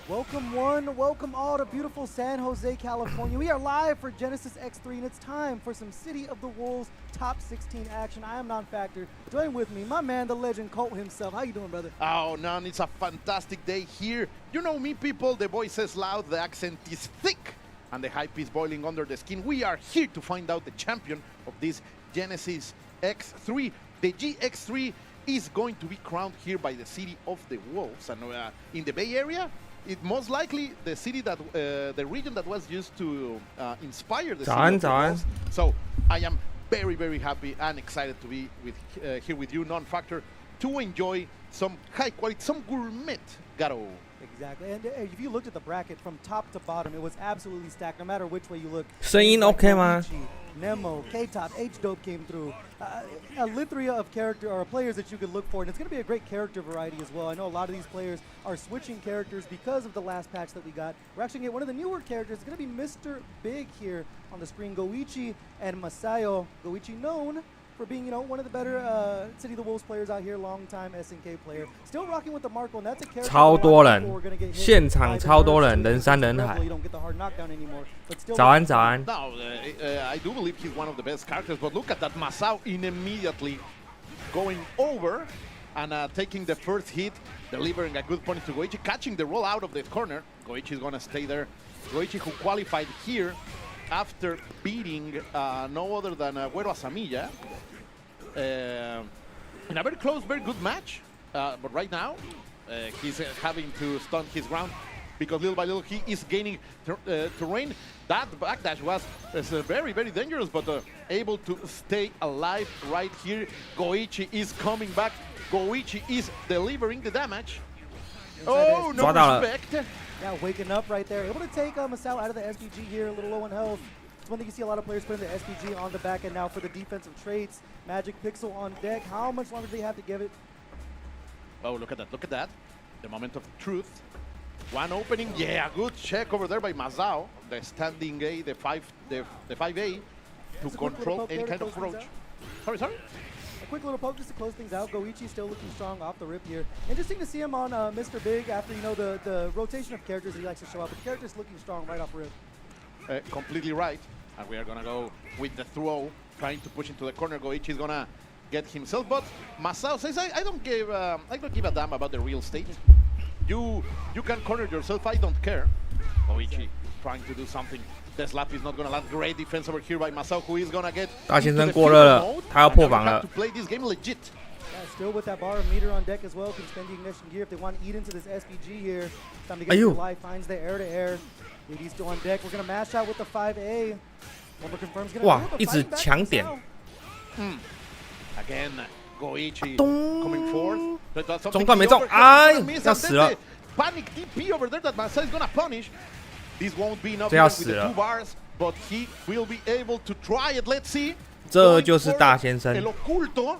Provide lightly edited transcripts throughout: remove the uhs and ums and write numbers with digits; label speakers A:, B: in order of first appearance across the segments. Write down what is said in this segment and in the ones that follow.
A: Welcome one, welcome all to beautiful San Jose, California. We are live for Genesis X3, and it's time for some City of the Wolves Top 16 action. I am Non-Factor. Join with me, my man, the legend, Colt himself. How you doing, brother?
B: Oh, Nan, it's a fantastic day here. You know me, people, the voice is loud, the accent is thick, and the hype is boiling under the skin. We are here to find out the champion of this Genesis X3. The GX3 is going to be crowned here by the City of the Wolves. And in the Bay Area, it most likely the city that, the region that was used to inspire the City of the Wolves. So I am very, very happy and excited to be here with you, Non-Factor, to enjoy some high quality, some gourmet garo.
A: Exactly, and if you looked at the bracket from top to bottom, it was absolutely stacked, no matter which way you look.
C: 声音 OK 吗？
A: Nemo, K-Top, H-Dope came through. A litania of players that you could look for, and it's going to be a great character variety as well. I know a lot of these players are switching characters because of the last patch that we got. We're actually getting one of the newer characters. It's going to be Mr. Big here on the screen. Koji and Masau. Koji known for being, you know, one of the better City of the Wolves players out here, long-time SNK player. Still rocking with the Marco, and that's a character
C: 超多人，现场超多人，人山人海。早安，早安。
B: Now, I do believe he's one of the best characters, but look at that Masau immediately going over and taking the first hit, delivering a good punish to Goichi, catching the roll out of the corner. Goichi is going to stay there. Goichi, who qualified here after beating no other than Güero Asamilla in a very close, very good match. But right now, he's having to stand his ground because little by little he is gaining terrain. That backdash was very, very dangerous, but able to stay alive right here. Goichi is coming back. Goichi is delivering the damage. Oh, no respect.
A: Yeah, waking up right there. Able to take Masau out of the SPG here, a little low on health. It's one thing you see a lot of players putting the SPG on the back end now for the defensive traits. Magic Pixel on deck. How much longer do they have to give it?
B: Oh, look at that, look at that. The moment of truth. One opening, yeah, good check over there by Masau. The standing A, the 5A to control any kind of approach. Sorry?
A: A quick little poke just to close things out. Goichi still looking strong off the rip here. Interesting to see him on Mr. Big after, you know, the rotation of characters that he likes to show up. But the character's looking strong right off rip.
B: Completely right. And we are going to go with the throw, trying to push into the corner. Goichi is going to get himself. But Masau says, I don't give a damn about the real state. You can corner yourself. I don't care. Goichi trying to do something. The slap is not going to land. Great defense over here by Masau, who is going to get
C: 大先生过热了，他要破防了。
B: to play this game legit.
A: Yeah, still with that bar of meter on deck as well. Can spend the ignition gear if they want to eat into this SPG here. Time to get their life. Finds the air to air. AD's still on deck. We're going to mash out with the 5A. One more confirms going to
C: 哇，一直抢点。
B: Again, Goichi coming forth.
C: 中段没中，哎，要死了。
B: Panic DP over there that Masau is going to punish. This won't be enough
C: 这要
B: with
C: 死
B: the
C: 了。
B: 2 bars, but he will be able to try it. Let's see.
C: 这就是大先生。
B: El oculto.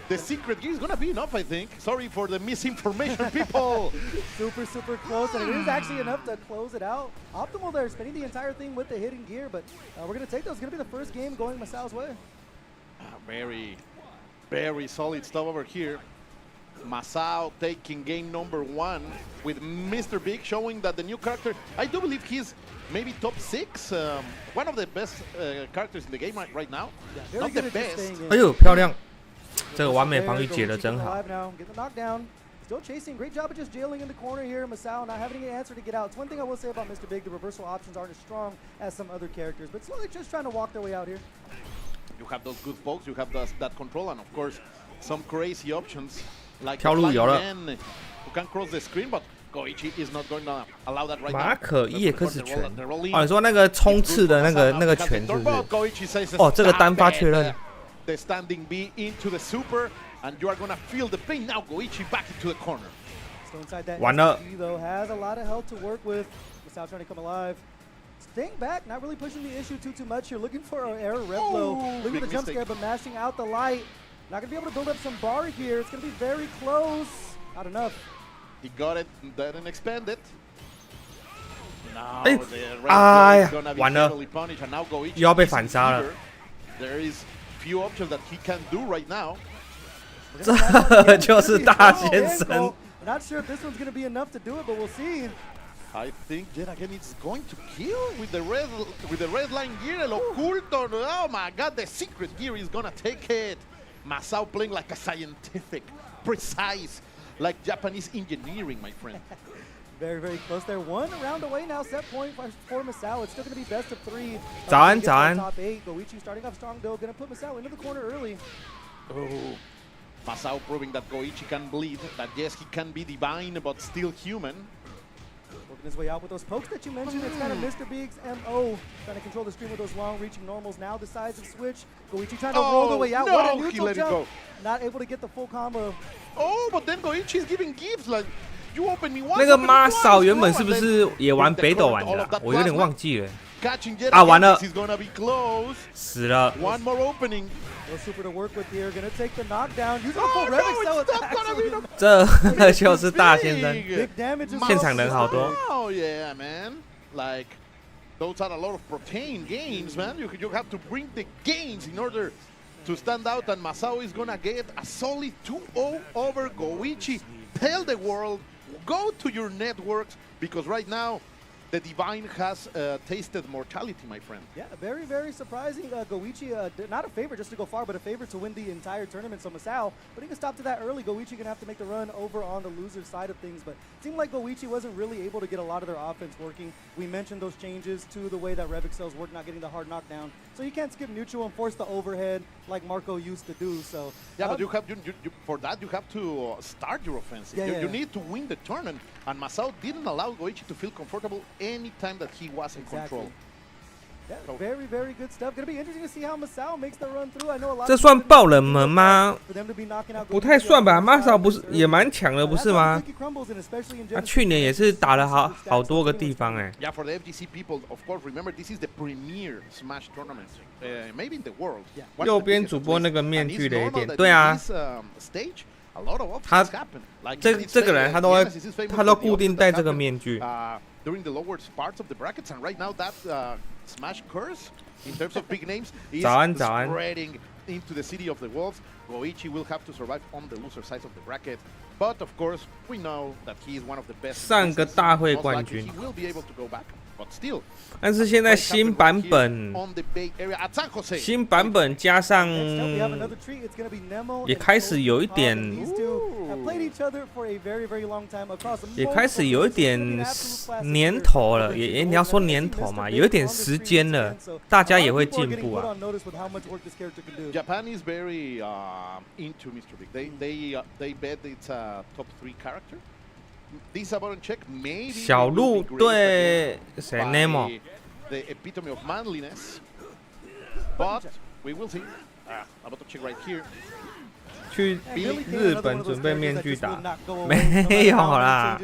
B: The secret gear is going to be enough, I think. Sorry for the misinformation, people.
A: Super close, and it is actually enough to close it out. Optimal there, spinning the entire thing with the hidden gear, but we're going to take those. It's going to be the first game going Masau's way.
B: Very solid stuff over here. Masau taking game number 1 with Mr. Big, showing that the new character, I do believe he's maybe top 6, one of the best characters in the game right now.
A: Yeah,
B: not the best.
C: 哎呦，漂亮！这个完美防御解得真好。
A: Get the knockdown. Still chasing. Great job of just jailing in the corner here. Masau not having an answer to get out. It's one thing I will say about Mr. Big, the reversal options aren't as strong as some other characters, but slowly just trying to walk their way out here.
B: You have those good pokes, you have that control, and of course, some crazy options like
C: 跳路有了
B: who can cross the screen, but Goichi is not going to allow that right now.
C: 马可一也开始拳。哦，你说那个冲刺的那个拳是不是？哦，这个单发确认。
B: The standing B into the super, and you are going to feel the pain now. Goichi back into the corner.
A: Still inside that
C: 完了。
A: SPG, though, has a lot of health to work with. Masau trying to come alive. Staying back, not really pushing the issue too much here. Looking for an error rev low. Looking for the jump scare, but mashing out the light. Not going to be able to build up some bar here. It's going to be very close. Not enough.
B: He got it, didn't expand it. Now
C: 哎，
B: the red
C: 哎
B: is
C: 呀，
B: going to be
C: 完了，
B: heavily punished, and now Goichi
C: 又要被
B: is
C: 反杀了。
B: There is few options that he can do right now.
C: 这就是大先生。
A: Not sure if this one's going to be enough to do it, but we'll see.
B: I think yet again it's going to kill with the red line gear. El oculto. Oh my God, the secret gear is gonna take it. Masau playing like a scientific, precise, like Japanese engineering, my friend.
A: Very close there. One round away now. Set point for Masau. It's still going to be best of 3.
C: 早安，早安。
A: Top 8. Goichi starting off strong though. Going to put Masau into the corner early.
B: Oh, Masau proving that Goichi can bleed. That yes, he can be divine, but still human.
A: Working his way out with those pokes that you mentioned. It's kind of Mr. Big's MO. Trying to control the stream with those long-reaching normals. Now decides to switch. Goichi trying to roll the way out.
B: No,
A: what a
B: he
A: neutral
B: let it
A: jump.
B: go.
A: Not able to get the full combo.
B: Oh, but then Goichi is giving gifts like. You open me once,
C: 那个
B: open me
C: 马
B: twice,
C: 嫂原本
B: bro,
C: 是不
B: and
C: 是
B: then
C: 也玩
B: with the
C: 北斗
B: current,
C: 玩
B: all
C: 的
B: of
C: 啊
B: that？
C: 我有点
B: plasma
C: 忘记了。
B: Catching Jet
C: 啊，完了。
B: This is gonna be close.
C: 死了。
B: One more opening.
A: No super to work with here. Gonna take the knockdown. Using a full Revic cell attack.
C: 这就是大先生。
A: Big damage is
C: 现场人好多。
B: Oh yeah, man. Like those are a lot of protein gains, man. You have to bring the gains in order to stand out, and Masau is gonna get a solid 2-0 over Goichi. Tell the world, go to your networks, because right now The Divine has tasted mortality, my friend.
A: Yeah, very, very surprising. Goichi, not a favorite just to go far, but a favorite to win the entire tournament. So Masau putting a stop to that early. Goichi going to have to make the run over on the loser side of things. But it seemed like Goichi wasn't really able to get a lot of their offense working. We mentioned those changes to the way that Revixel's work, not getting the hard knockdown. So you can't skip neutral and force the overhead like Marco used to do. So
B: yeah, but you have for that you have to start your offensive. You need to win the tournament. And Masau didn't allow Goichi to feel comfortable any time that he was in control.
A: Yeah, very, very good stuff. Gonna be interesting to see how Masau makes the run through. I know a lot.
C: 这算爆冷门吗？不太算吧 ，Masau 不是也蛮强的，不是吗？他去年也是打了好多个地方哎。
B: Yeah, for the FGC people, of course, remember this is the premier Smash tournament, maybe in the world.
C: 右边主播那个面具的一点，对啊。他这个人他都固定戴这个面具。
B: During the lower parts of the brackets, and right now that Smash curse, in terms of big names, is spreading into the city of the wolves. Goichi will have to survive on the loser side of the bracket, but of course we know that he is one of the best.
C: 上个大会冠军。
B: He will be able to go back, but still.
C: 但是现在新版本加上也开始有一点，也开始有一点年头了，你要说年头嘛，有一点时间了，大家也会进步啊。
B: Japan is very into Mr. Big. They bet it's a top 3 character. This Abau check maybe
C: 小鹿对谁 Nemo
B: the epitome of manliness, but we will see. About to check right here.
C: 去日本准备面具打，没有啦。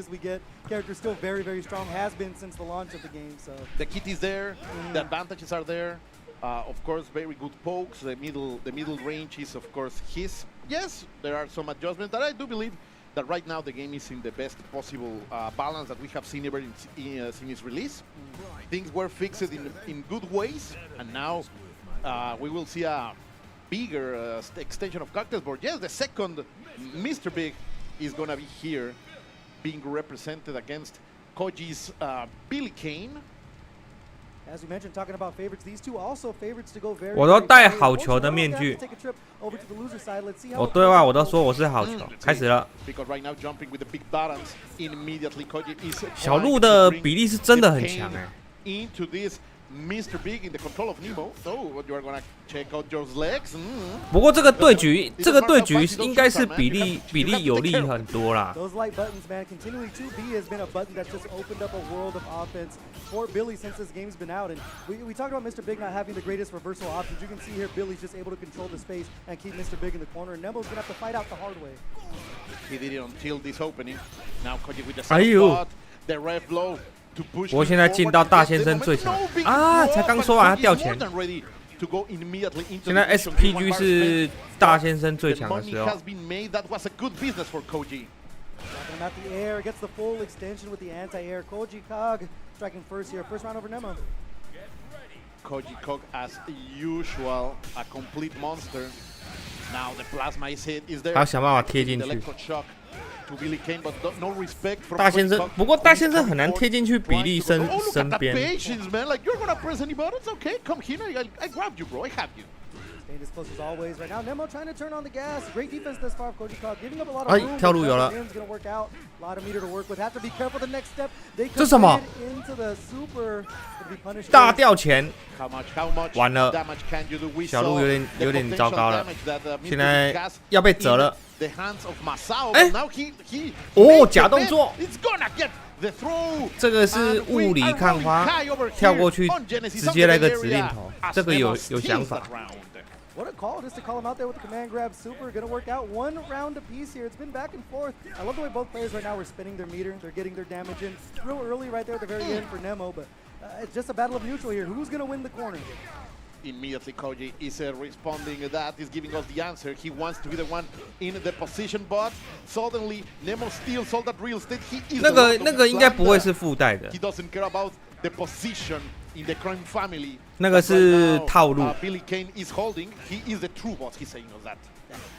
B: Character still very, very strong, has been since the launch of the game. So the kit is there, the advantages are there. Of course, very good pokes. The middle range is, of course, his. Yes, there are some adjustments that I do believe that right now the game is in the best possible balance that we have seen ever since its release. Things were fixed in good ways, and now we will see a bigger extension of cocktails board. Yes, the second Mr. Big is gonna be here, being represented against Koji's Billy Kane.
A: As we mentioned, talking about favorites, these two also favorites to go very.
C: 我都戴好球的面具，我对外我都说我是好球。开始了。小鹿的比例是真的很强哎。
B: Mr. Big in the control of Nemo. So you are gonna check out your legs.
C: 不过这个对局应该是比例有利很多啦。
A: Those light buttons, man, continually 2B has been a button that's just opened up a world of offense for Billy since this game's been out. And we talked about Mr. Big not having the greatest reversal options. You can see here Billy's just able to control the space and keep Mr. Big in the corner. And Nemo's gonna have to fight out the hard way.
B: He did it until this opening. Now Koji with the spot, the red blow.
C: 我现在进到大先生最强啊！才刚说完他掉钱。现在 SPG 是大先生最强的时候。
A: At the air, gets the full extension with the anti-air. Koji Cog striking first here. First round over Nemo.
B: Koji Cog, as usual, a complete monster. Now the plasma is there.
C: 他要想办法贴进去。
B: 大
C: 先生，不过大先生很难贴进去比利身边。
A: 哎，
C: 跳路有了。这什么？大掉钱，完了，小鹿有点糟糕了，现在要被折了。哎，哦，假动作，这个是物理看花，跳过去直接来个指令头，这个有想法。
A: What a call, just to call him out there with the command grab super. Going to work out one round apiece here. It's been back and forth. I love the way both players right now are spinning their meter. They're getting their damage in real early right there at the very end for Nemo, but it's just a battle of neutral here. Who's going to win the corner?
B: Immediately Koji is responding to that, is giving us the answer. He wants to be the one in the position, but suddenly Nemo steals all that real estate. He is
C: 那个应该不会是附带的。
B: He doesn't care about the position in the crime family.
C: 那个是套路。
B: Billy Kane is holding. He is the true boss. He's saying us that.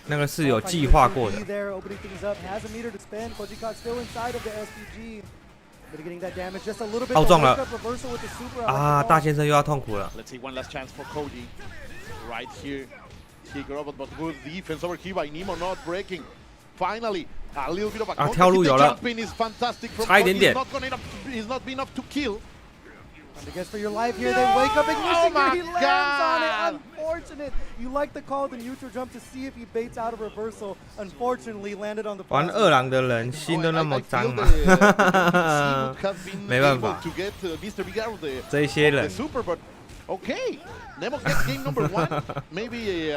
C: 那个是有计划过的。
A: Mitigating that damage just a little bit.
C: 撞了
A: reversal with the super.
C: 啊！大先生又要痛苦了。
B: Let's see one last chance for Koji. Right here. He grabbed, but good defense over here by Nemo, not breaking. Finally, a little bit of a counter.
C: 跳路有了
B: The jumping is fantastic from
C: 差一点
B: Koji.
C: 点
B: It's not enough to kill.
A: And I guess for your life here, they wake up ignition.
B: my
A: He lands
B: God.
A: on it. Unfortunate. You like the call, the neutral jump to see if he baits out a reversal. Unfortunately, landed on the.
C: 玩二郎的人心都那么脏嘛， 没办法。
B: To get Mr. Big out of the,
C: 这些
B: of the
C: 人
B: super, but okay. Nemo gets game number 1. Maybe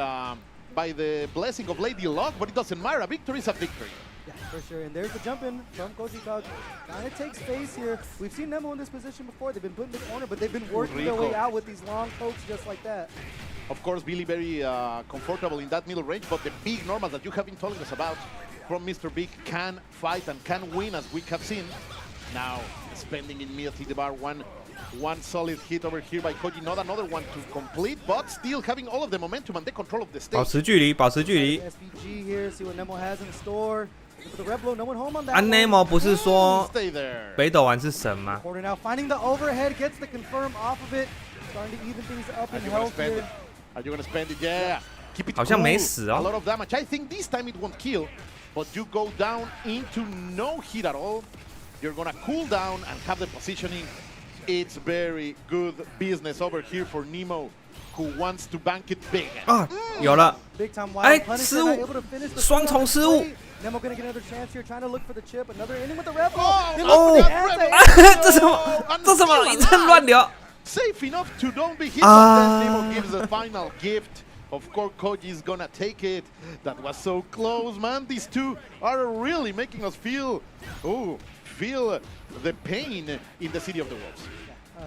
B: by the blessing of Lady Luck, but it doesn't matter. A victory is a victory.
A: Yeah, for sure. And there's the jump in from Koji. Kind of takes space here. We've seen Nemo in this position before. They've been put in the corner, but they've been working their way out with these long pokes just like that.
B: Of course, Billy very comfortable in that middle range, but the big normals that you have been telling us about from Mr. Big can fight and can win, as we have seen. Now, spending immediately the bar one solid hit over here by Koji, not another one to complete, but still having all of the momentum and the control of the stage.
C: 保持距离，保持距离。
A: SPG here, see what Nemo has in store. For the red blow, no one home on that.
C: 啊 Nemo 不是说
B: Stay there.
C: 北斗丸是神吗？
A: Corner now, finding the overhead, gets the confirm off of it. Starting to even things up in health here.
B: Are you gonna spend it? Yeah. Keep it
C: 好像
B: cool.
C: 没死哦
B: A lot of damage. I think this time it won't kill, but you go down into no hit at all. You're gonna cool down and have the positioning. It's very good business over here for Nemo, who wants to bank it big.
C: 啊，有了，
A: Big time
C: 哎
A: wild punish,
C: 失误
A: not able to finish the
C: 双重失误
A: play. Nemo gonna get another chance here, trying to look for the chip. Another inning with the red blow.
B: Oh,
A: They
C: oh.
A: look for the anti-
C: 这什么？这什么？一阵乱流。
B: Safe enough to don't be hit,
C: Ah.
B: but then Nemo gives the final gift. Of course, Koji is gonna take it. That was so close, man. These two are really making us feel the pain in the City of the Wolves.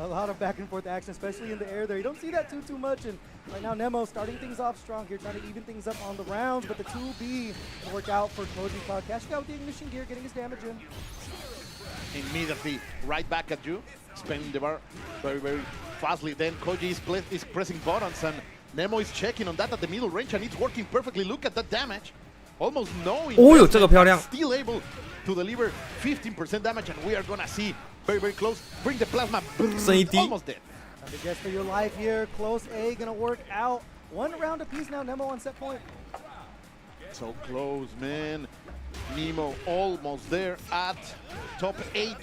A: A lot of back and forth action, especially in the air there. You don't see that too much. And right now, Nemo starting things off strong here, trying to even things up on the rounds. But the 2B can work out for Koji Cloud. Cashing out with the ignition gear, getting his damage in.
B: Immediately right back at you, spinning the bar very, very fastly. Then Koji is pressing buttons, and Nemo is checking on that at the middle range, and it's working perfectly. Look at that damage. Almost no investment,
C: 哦哟，这个漂亮。
B: still able to deliver 15% damage, and we are gonna see very, very close. Bring the plasma. Almost dead.
A: Trying to guess for your life here. Close A gonna work out. One round apiece now. Nemo on set point.
B: So close, man. Nemo almost there at top 8.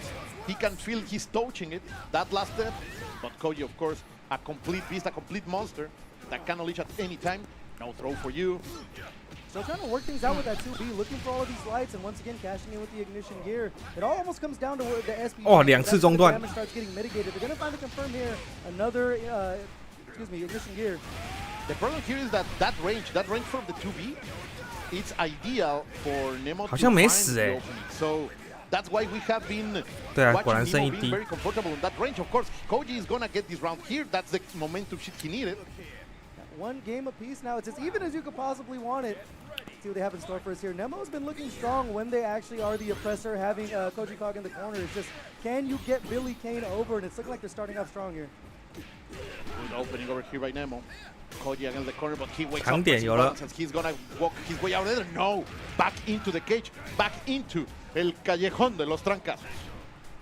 B: He can feel he's touching it. That last step. But Koji, of course, a complete beast, a complete monster that can unleash at any time. No throw for you.
A: Still trying to work things out with that 2B, looking for all of these lights, and once again cashing in with the ignition gear. It all almost comes down to where the SPG.
C: 哦，两次中断。
A: Damage starts getting mitigated. They're gonna find a confirm here. Another, ignition gear.
B: The problem here is that range from the 2B, it's ideal for Nemo to
C: 好像没
B: find
C: 死
B: the
C: 欸
B: opening. So that's why we have been
C: 对啊，果然
B: watching
C: 剩一
B: Nemo
C: 滴
B: being very comfortable in that range. Of course, Koji is gonna get this round here. That's the momentum shift he needed.
A: One game apiece now. It's as even as you could possibly want it. See what they have in store for us here. Nemo's been looking strong when they actually are the oppressor, having Koji Cog in the corner. It's just, can you get Billy Kane over? And it's looking like they're starting off strong here.
B: Good opening over here by Nemo. Koji against the corner, but he wakes
C: 强
B: up.
C: 点
B: pressing
C: 有了
B: buttons, and he's gonna walk his way out there. No, back into the cage, back into el callejón de los trancas.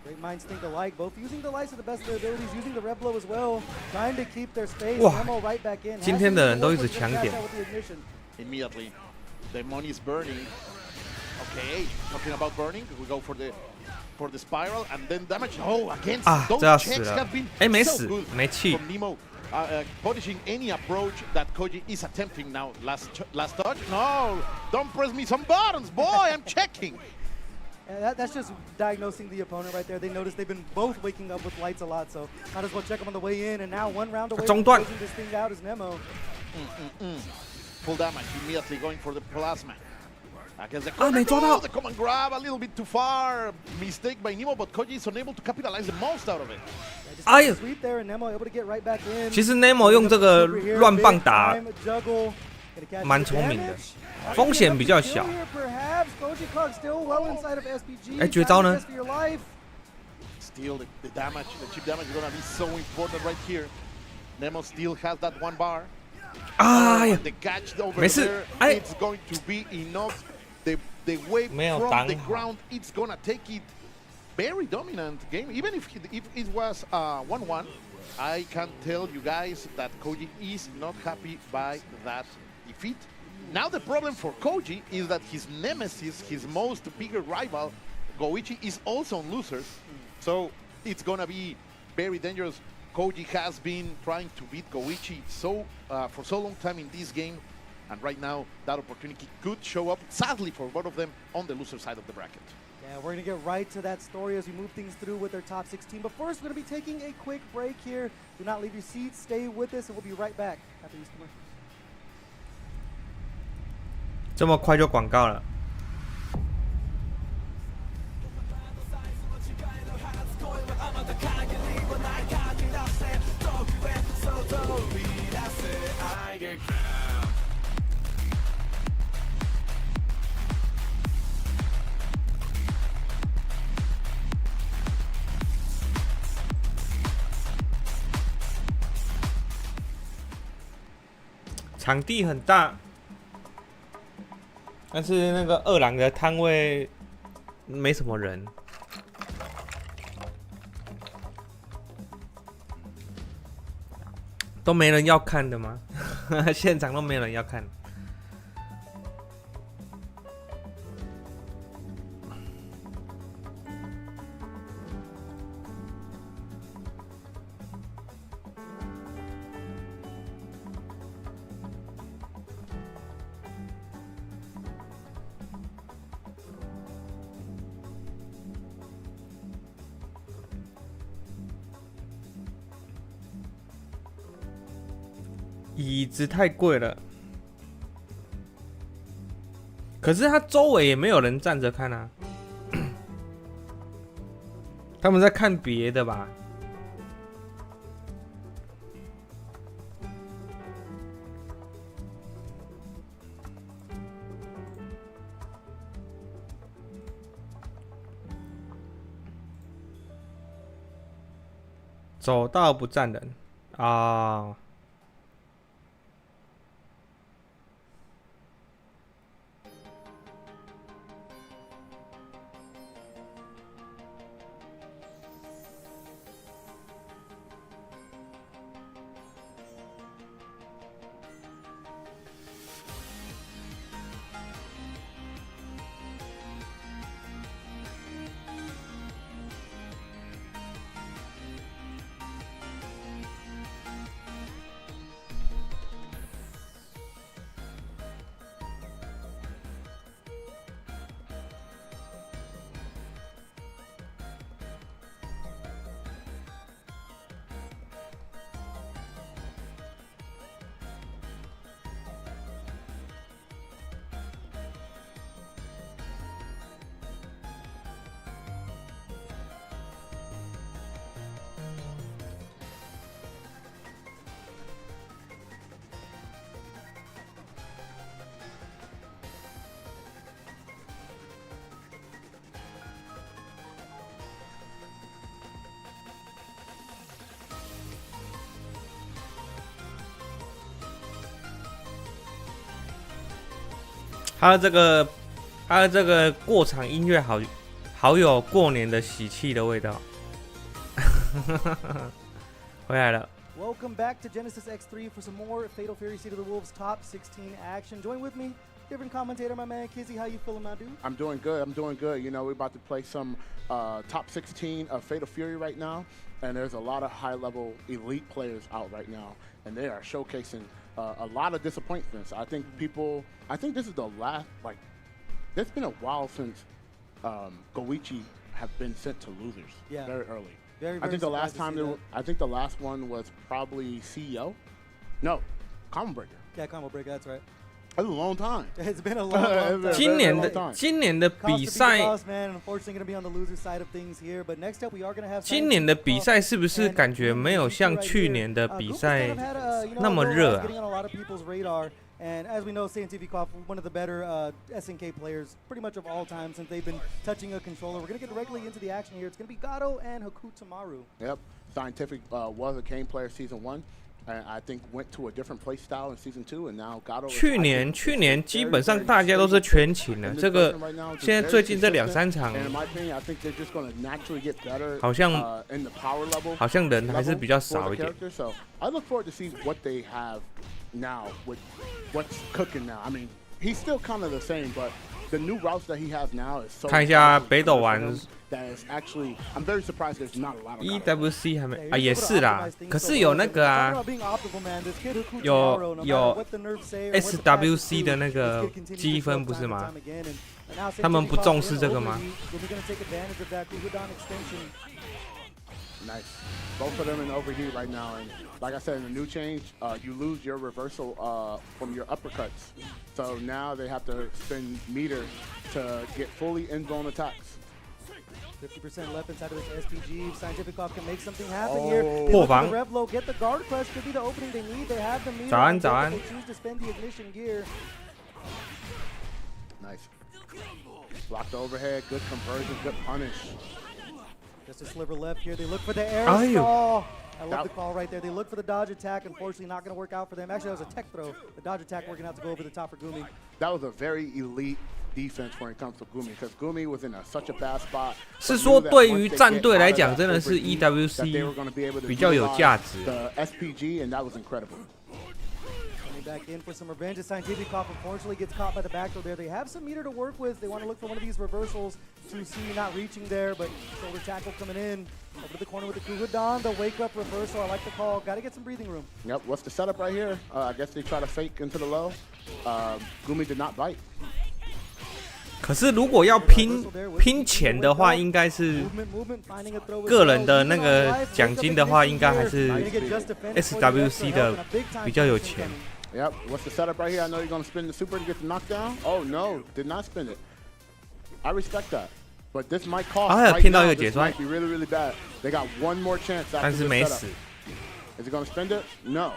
A: Great minds think alike, both using the lights to the best of their abilities, using the red blow as well, trying to keep their space.
C: 哇
A: Nemo right back in.
C: 今天的人都一直强点。
B: Immediately, the money is burning. Okay, talking about burning, we go for the spiral and then damage. Oh, against
C: 啊，
B: those
C: 这要死
B: checks
C: 了
B: have been。
C: 哎，没
B: so
C: 死
B: good，
C: 没气。
B: from Nemo, punishing any approach that Koji is attempting now. Last touch. No, don't press me some buttons, boy. I'm checking.
A: That's just diagnosing the opponent right there. They notice they've been both waking up with lights a lot, so might as well check them on the way in. And now one round away from
C: 中断
A: closing this thing out is Nemo.
B: Full damage immediately going for the plasma. Against the
C: 啊，
B: corner.
C: 没抓
B: No,
C: 到
B: the command grab a little bit too far. Mistake by Nemo, but Koji is unable to capitalize the most out of it.
A: Just
C: 哎呦
A: sweep there, and Nemo able to get right back in.
C: 其实 Nemo 用这个
A: Super here,
C: 乱棒
A: big
C: 打
A: time juggle. Gonna catch
C: 蛮
A: the
C: 聪明的
A: damage.
C: 风险比较
A: Kill
C: 小
A: here, perhaps. Koji Cog still well inside of SPG.
C: 哎，绝招呢？
A: Trying to guess for your life.
B: Still, the damage, the chip damage is gonna be so important right here. Nemo still has that one bar.
C: 哎呀
B: The catch over
C: 没事
B: there,
C: 哎
B: it's going to be enough. The wave
C: 没有
B: from
C: 挡
B: the
C: 好
B: ground, it's gonna take it very dominant game. Even if it was 1-1, I can tell you guys that Koji is not happy by that defeat. Now the problem for Koji is that his nemesis, his most bigger rival, Goichi, is also on losers. So it's gonna be very dangerous. Koji has been trying to beat Goichi for so long time in this game, and right now that opportunity could show up, sadly for both of them, on the loser side of the bracket.
A: Yeah, we're going to get right to that story as we move things through with their top 16. But first, we're going to be taking a quick break here. Do not leave your seats. Stay with us, and we'll be right back after these commercials.
C: 这么快就广告了。场地很大，但是那个二郎的摊位没什么人，都没人要看的吗？现场都没人要看。椅子太贵了，可是它周围也没有人站着看啊，他们在看别的吧？走道不站人啊。他的这个过场音乐好有过年的喜气的味道。回来了。
A: Welcome back to Genesis X3 for some more Fatal Fury Seed of the Wolves top 16 action. Join with me, different commentator, my man Kizzy. How you feeling, my dude?
D: I'm doing good. You know, we're about to play some top 16 of Fatal Fury right now, and there's a lot of high-level elite players out right now, and they are showcasing a lot of disappointments. I think this is the last, like, it's been a while since Goichi have been sent to losers very early.
A: Very
D: I think the last time I think the last one was probably CEO. No, Combo Breaker.
A: Yeah, Combo Breaker, that's right.
D: That's a long time.
A: It's been a long time.
C: 今年的比赛
A: unfortunately going to be on the loser side of things here, but next up we are going to have
C: 今年的比赛是不是感觉没有像去年的比赛那么热啊？
A: And as we know, Scientific-Off, one of the better SNK players pretty much of all time since they've been touching a controller. We're going to get directly into the action here. It's going to be Gato and Tomago.
D: Yep. Scientific was a Kane player season 1. And I think went to a different play style in season 2, and now Gato.
C: 去年基本上大家都是全勤的，这个现在最近这2-3场，好像人还是比较少一点。
D: So I look forward to see what they have now with what's cooking now. I mean, he's still kind of the same, but the new routes that he has now is so.
C: 看一下北斗丸。
D: Actually, I'm very surprised there's not a lot of
C: EWC 还没啊，也是啦，可是有那个啊，有 SWC 的那个积分不是吗？他们不重视这个吗？
D: Nice. Both of them in overheat right now, and like I said, in the new change, you lose your reversal from your uppercuts. So now they have to spend meter to get fully in zone attacks.
A: 50% left inside of this SPG. Scientific Off can make something happen here. They
C: 破
A: look for
C: 防
A: the rev low, get the guard crush, could be the opening they need. They have the meter.
C: 早安早安
A: They choose to spend the ignition gear.
D: Nice. Block the overhead, good conversion, good punish.
A: Just a sliver left here. They look for the air
C: Ayu.
A: stall. I love the call right there. They look for the dodge attack. Unfortunately, not going to work out for them. Actually, that was a tech throw. The dodge attack working out to go over the top for Gummy.
D: That was a very elite defense when it comes to Gummy, because Gummy was in such a bad spot.
C: 是说对于战队来讲，真的是 EWC 比较有价值。
D: The SPG, and that was incredible.
A: Back in for some revenge. The Scientific Off unfortunately gets caught by the back throw there. They have some meter to work with. They want to look for one of these reversals to see not reaching there, but shoulder tackle coming in. Over to the corner with the Kugudan. The wake up reversal. I like the call. Got to get some breathing room.
D: Yep. What's the setup right here? I guess they try to fake into the low. Gummy did not bite.
C: 可是如果要拼钱的话，应该是个人的那个奖金的话，应该还是 SWC 的比较有钱。
D: Yep, what's the setup right here? I know you're going to spin the super to get the knockdown. Oh, no, did not spin it. I respect that. But this might cost right now. This might be really, really bad. They got one more chance after this setup. Is he going to spend it? No.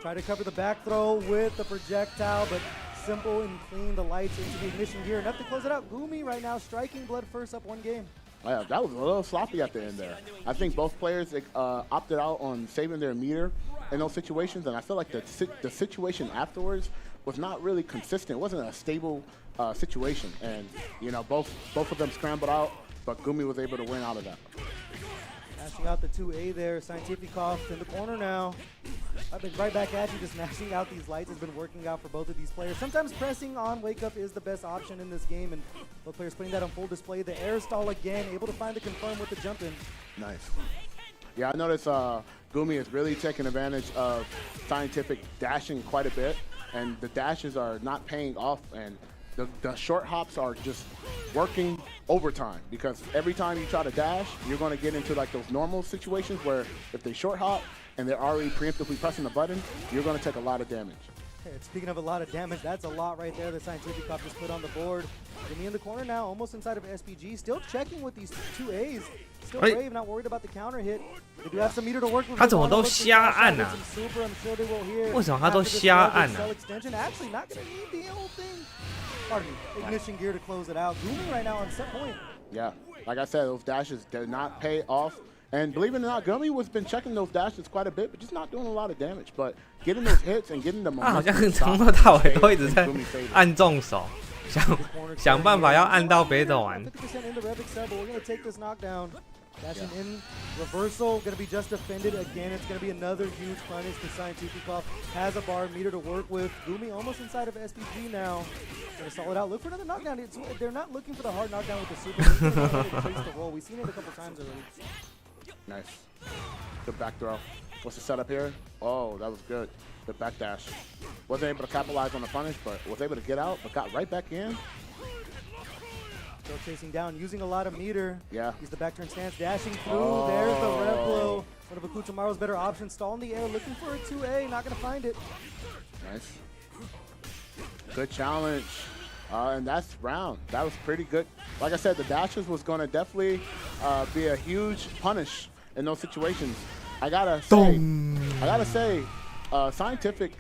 A: Try to cover the back throw with the projectile, but simple and clean. The lights into the ignition gear. Enough to close it out. Gummy right now striking blood first up 1 game.
D: Yeah, that was a little sloppy at the end there. I think both players opted out on saving their meter in those situations, and I feel like the situation afterwards was not really consistent. It wasn't a stable situation, and you know both of them scrambled out, but Gummy was able to win out of that.
A: Mashing out the 2A there. Scientific Off in the corner now. I've been right back at you, just mashing out these lights has been working out for both of these players. Sometimes pressing on wake up is the best option in this game, and both players putting that on full display. The air stall again, able to find the confirm with the jump in.
D: Nice. Yeah, I noticed Gummy is really taking advantage of Scientific dashing quite a bit, and the dashes are not paying off, and the short hops are just working overtime, because every time you try to dash, you're going to get into like those normal situations where if they short hop and they're already preemptively pressing the button, you're going to take a lot of damage.
A: Okay, speaking of a lot of damage, that's a lot right there that Scientific Off just put on the board. Gummy in the corner now, almost inside of SPG, still checking with these 2As. Still brave, not worried about the counter hit. They do have some meter to work with.
C: 他怎么都瞎按啊？为什么他都瞎按啊？
A: Actually, not gonna need the whole thing. Pardon me. Ignition gear to close it out. Gummy right now on set point.
D: Yeah, like I said, those dashes did not pay off. And believe it or not, Gummy was been checking those dashes quite a bit, but just not doing a lot of damage. But getting those hits and getting the momentum.
C: 好像从头到尾都一直在按重手，想办法要按到北斗丸。
A: Dashing in, reversal, going to be just defended again. It's going to be another huge punish to Scientific Off. Has a bar meter to work with. Gummy almost inside of SPG now. Going to solid out. Look for another knockdown. They're not looking for the hard knockdown with the super. They're going to roll. We've seen it a couple times already.
D: Nice. Good back throw. What's the setup here? Oh, that was good. Good back dash. Wasn't able to capitalize on the punish, but was able to get out, but got right back in.
A: Still chasing down, using a lot of meter.
D: Yeah.
A: He's the back turn stance, dashing through. Oh. There's the rev blow. One of Akuchamaro's better options. Stall in the air, looking for a 2A. Not going to find it.
D: Nice. Good challenge. And that's round. That was pretty good. Like I said, the dashes was going to definitely be a huge punish in those situations. I gotta say, Scientific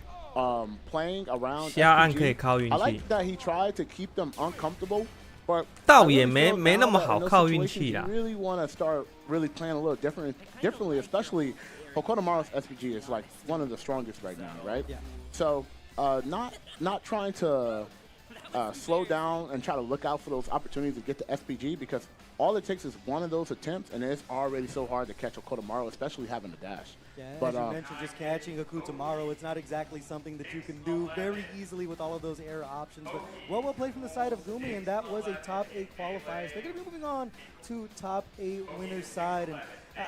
D: playing around SPG, I like that he tried to keep them uncomfortable.
C: 倒也没那么好靠运气啦。
D: Really want to start really playing a little differently, especially Tomago's SPG is like one of the strongest right now, right?
A: Yeah.
D: So not trying to slow down and try to look out for those opportunities to get to SPG, because all it takes is one of those attempts, and it's already so hard to catch a Tomago, especially having a dash.
A: Yeah,
D: but,
A: as you mentioned, just catching a Tomago, it's not exactly something that you can do very easily with all of those air options. But well played from the side of Gummy, and that was a top 8 qualifier. So they're going to be moving on to top 8 winners side.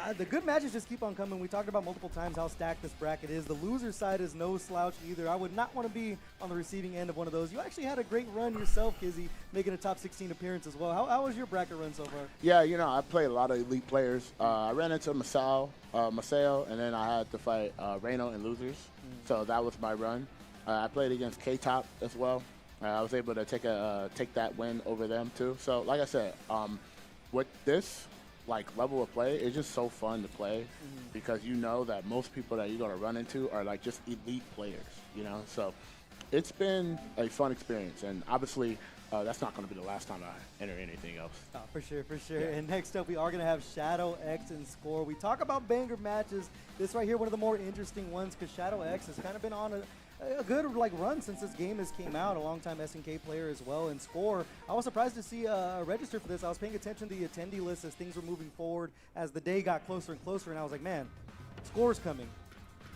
A: And the good matches just keep on coming. We talked about multiple times how stacked this bracket is. The loser side is no slouch either. I would not want to be on the receiving end of one of those. You actually had a great run yourself, Kizzy, making a top 16 appearance as well. How was your bracket run so far?
D: Yeah, you know, I played a lot of elite players. I ran into Masau, and then I had to fight Reno and losers. So that was my run. I played against K-Top as well. I was able to take that win over them too. So like I said, with this level of play, it's just so fun to play because you know that most people that you're going to run into are like just elite players, you know. So it's been a fun experience, and obviously that's not going to be the last time I enter anything else.
A: Oh, for sure, for sure. Yeah. And next up, we are going to have Shadow X and Score. We talk about banger matches. This right here, one of the more interesting ones, because Shadow X has kind of been on a good run since this game came out. A long-time SNK player as well. And Score, I was surprised to see a register for this. I was paying attention to the attendee list as things were moving forward as the day got closer and closer, and I was like, man, Score's coming.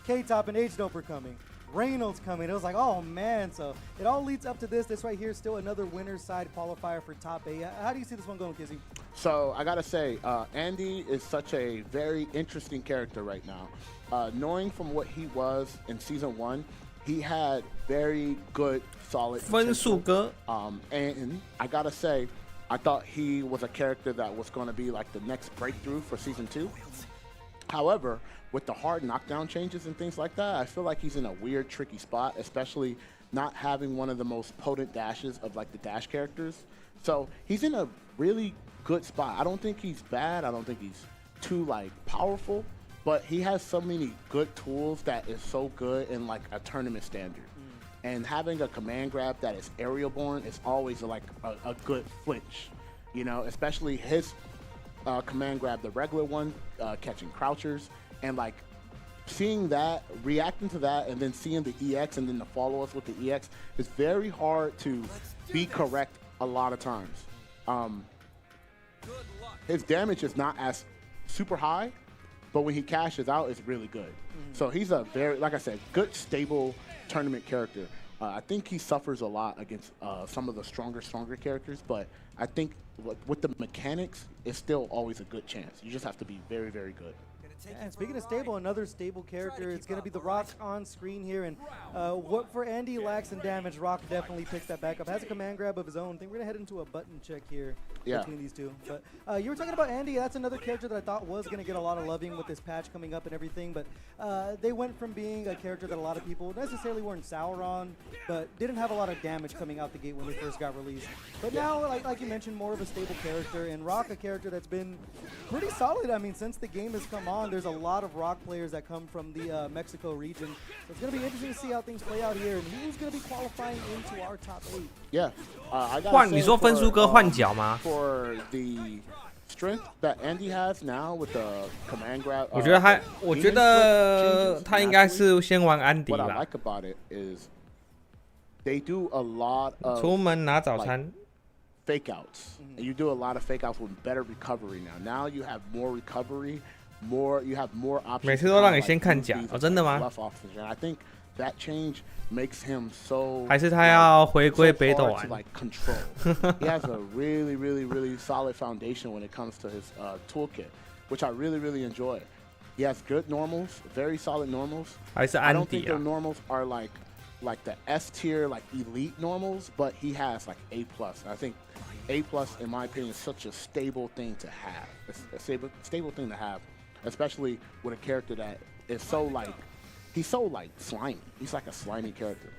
A: K-Top and H-Dope are coming. Reynolds coming. It was like, oh man. So it all leads up to this. This right here is still another winner's side qualifier for top 8. How do you see this one going, Kizzy?
D: So I gotta say, Andy is such a very interesting character right now. Knowing from what he was in season 1, he had very good, solid potential. And I gotta say, I thought he was a character that was gonna be like the next breakthrough for season 2. However, with the hard knockdown changes and things like that, I feel like he's in a weird, tricky spot, especially not having one of the most potent dashes of like the dash characters. So he's in a really good spot. I don't think he's bad. I don't think he's too like powerful, but he has so many good tools that is so good in like a tournament standard. And having a command grab that is aerial born is always like a good flinch, you know, especially his command grab, the regular one, catching crouchers, and like seeing that, reacting to that, and then seeing the EX and then the follow-ups with the EX is very hard to be correct a lot of times. His damage is not as super high, but when he cashes out, it's really good. So he's a very, like I said, good, stable tournament character. I think he suffers a lot against some of the stronger characters, but I think with the mechanics, it's still always a good chance. You just have to be very, very good.
A: And speaking of stable, another stable character, it's going to be the Rock on screen here. And what for Andy lacks in damage, Rock definitely picks that back up. Has a command grab of his own. I think we're going to head into a button check here between these two. But you were talking about Andy. That's another character that I thought was going to get a lot of loving with this patch coming up and everything. But they went from being a character that a lot of people necessarily weren't sour on, but didn't have a lot of damage coming out the gate when they first got released. But now, like you mentioned, more of a stable character. And Rock, a character that's been pretty solid. I mean, since the game has come on, there's a lot of Rock players that come from the Mexico region. So it's going to be interesting to see how things play out here and who's going to be qualifying into our top 8.
D: Yeah, I got
C: 换你说分数哥换角吗？
D: For the strength that Andy has now with the command grab.
C: 我觉得他应该是先玩安迪
D: What I
C: 吧。
D: like about it is they do a lot of
C: 出门拿早餐。
D: fake outs. And you do a lot of fake outs with better recovery now. Now you have more recovery, you have more options.
C: 每次都让你先看甲哦，真的吗？
D: Left oxygen. I think that change makes him so.
C: 还是他要回归北斗玩
D: like control. He has a really, really, really solid foundation when it comes to his toolkit, which I really, really enjoy. He has good normals, very solid normals.
C: 还是
D: I
C: 安
D: don't
C: 迪
D: think
C: 啊
D: their normals are like the S tier, like elite normals, but he has like A+. I think A+, in my opinion, is such a stable thing to have. It's a stable thing to have, especially with a character that is so like, he's so like slimy. He's like a slimy character.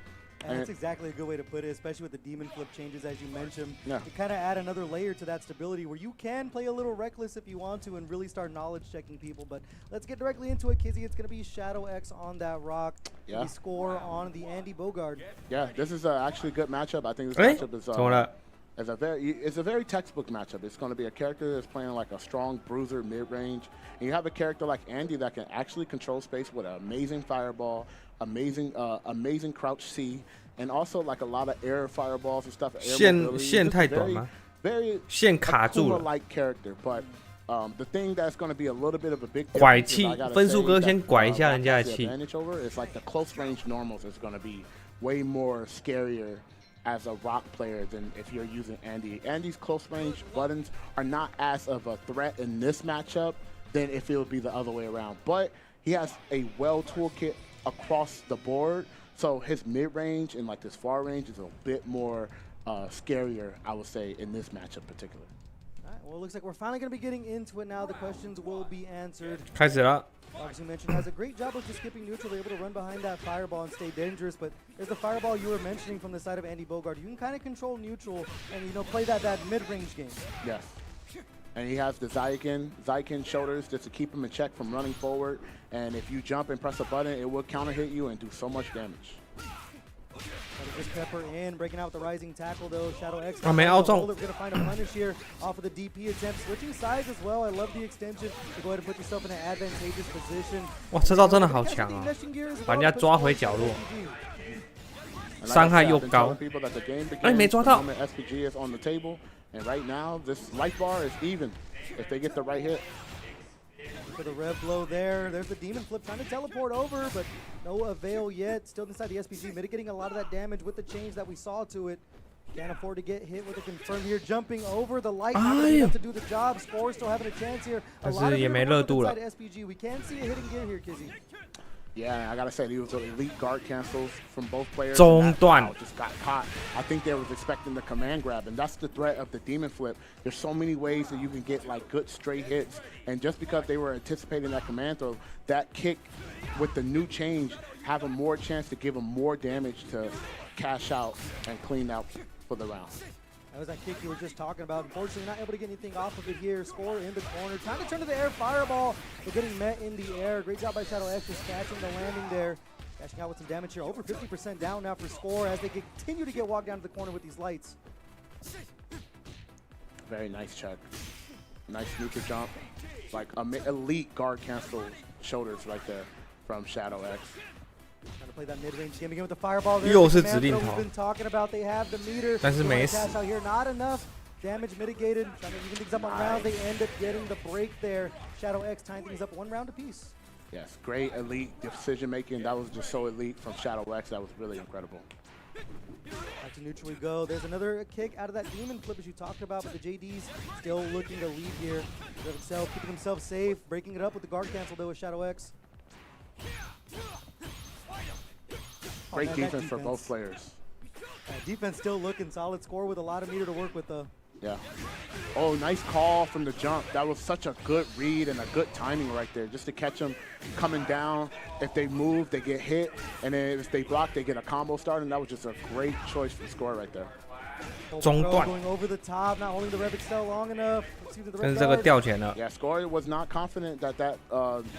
A: And that's exactly a good way to put it, especially with the demon flip changes, as you mentioned.
D: Yeah.
A: To kind of add another layer to that stability where you can play a little reckless if you want to and really start knowledge checking people. But let's get directly into it, Kizzy. It's going to be Shadow X on that Rock.
D: Yeah.
A: Score on the Andy Bogard.
D: Yeah, this is actually a good matchup. I think this matchup is It's a very textbook matchup. It's going to be a character that's playing like a strong bruiser mid-range, and you have a character like Andy that can actually control space with an amazing fireball, amazing crouch C, and also like a lot of air fireballs and stuff.
C: 线太短吗？
D: Very
C: 线卡住了。
D: like character, but the thing that's going to be a little bit of a big
C: 拐气，分数哥先拐一下人家的气。
D: advantage over is like the close range normals is going to be way more scarier as a rock player than if you're using Andy. Andy's close range buttons are not as of a threat in this matchup than if it would be the other way around. But he has a well toolkit across the board, so his mid range and like his far range is a bit more scarier, I would say, in this matchup particularly.
A: All right, well, it looks like we're finally going to be getting into it now. The questions will be answered.
C: 开始了。
A: Obviously mentioned has a great job of just skipping neutral. They're able to run behind that fireball and stay dangerous. But there's the fireball you were mentioning from the side of Andy Bogard. You can kind of control neutral and play that mid-range game.
D: Yes. And he has the Zaikin shoulders just to keep him in check from running forward. And if you jump and press a button, it will counter hit you and do so much damage.
A: Just pepper in, breaking out with the rising tackle though. Shadow X.
C: 没凹中。
A: We're gonna find a punish here off of the DP attempt. Switching sides as well. I love the extension. To go ahead and put yourself in an advantageous position.
C: 哇，这招真的好强啊！把人家抓回角落，伤害又高。哎，没抓到。
D: SPG is on the table, and right now this life bar is even if they get the right hit.
A: For the rev blow there. There's the demon flip trying to teleport over, but no avail yet. Still inside the SPG, mitigating a lot of that damage with the change that we saw to it. Can't afford to get hit with a confirm here. Jumping over the light, not enough to do the job. Score still having a chance here. A lot of inside SPG. We can see a hitting gear here, Kizzy.
D: Yeah, I gotta say, these were elite guard cancels from both players.
C: 中断
D: just got caught. I think they was expecting the command grab, and that's the threat of the demon flip. There's so many ways that you can get like good straight hits, and just because they were anticipating that command throw, that kick with the new change have a more chance to give them more damage to cash out and clean out for the round.
A: That was that kick you were just talking about. Unfortunately, not able to get anything off of it here. Score in the corner. Trying to turn to the air fireball, but getting met in the air. Great job by Shadow X just catching the landing there. Cashing out with some damage here. Over 50% down now for Score as they continue to get walked down to the corner with these lights.
D: Very nice check. Nice neutral jump. Like elite guard cancel shoulders right there from Shadow X.
A: Trying to play that mid-range game again with the fireball there.
C: 又是指令头。
A: We've been talking about they have the meter.
C: 但是没死。
A: Cash out here, not enough. Damage mitigated. Trying to even things up on rounds. They end up getting the break there. Shadow X tying things up 1 round apiece.
D: Yes, great elite decision making. That was just so elite from Shadow X. That was really incredible.
A: Back to neutral we go. There's another kick out of that demon flip as you talked about, but the JD's still looking to lead here. Himself keeping himself safe, breaking it up with the guard cancel though with Shadow X.
D: Great defense for both players.
A: Defense still looking solid. Score with a lot of meter to work with though.
D: Yeah. Oh, nice call from the jump. That was such a good read and a good timing right there, just to catch them coming down. If they move, they get hit, and then if they block, they get a combo start, and that was just a great choice for Score right there.
C: 中断。
A: Going over the top, not holding the rev excel long enough.
C: 但是这个掉钱了。
D: Yeah, Score was not confident that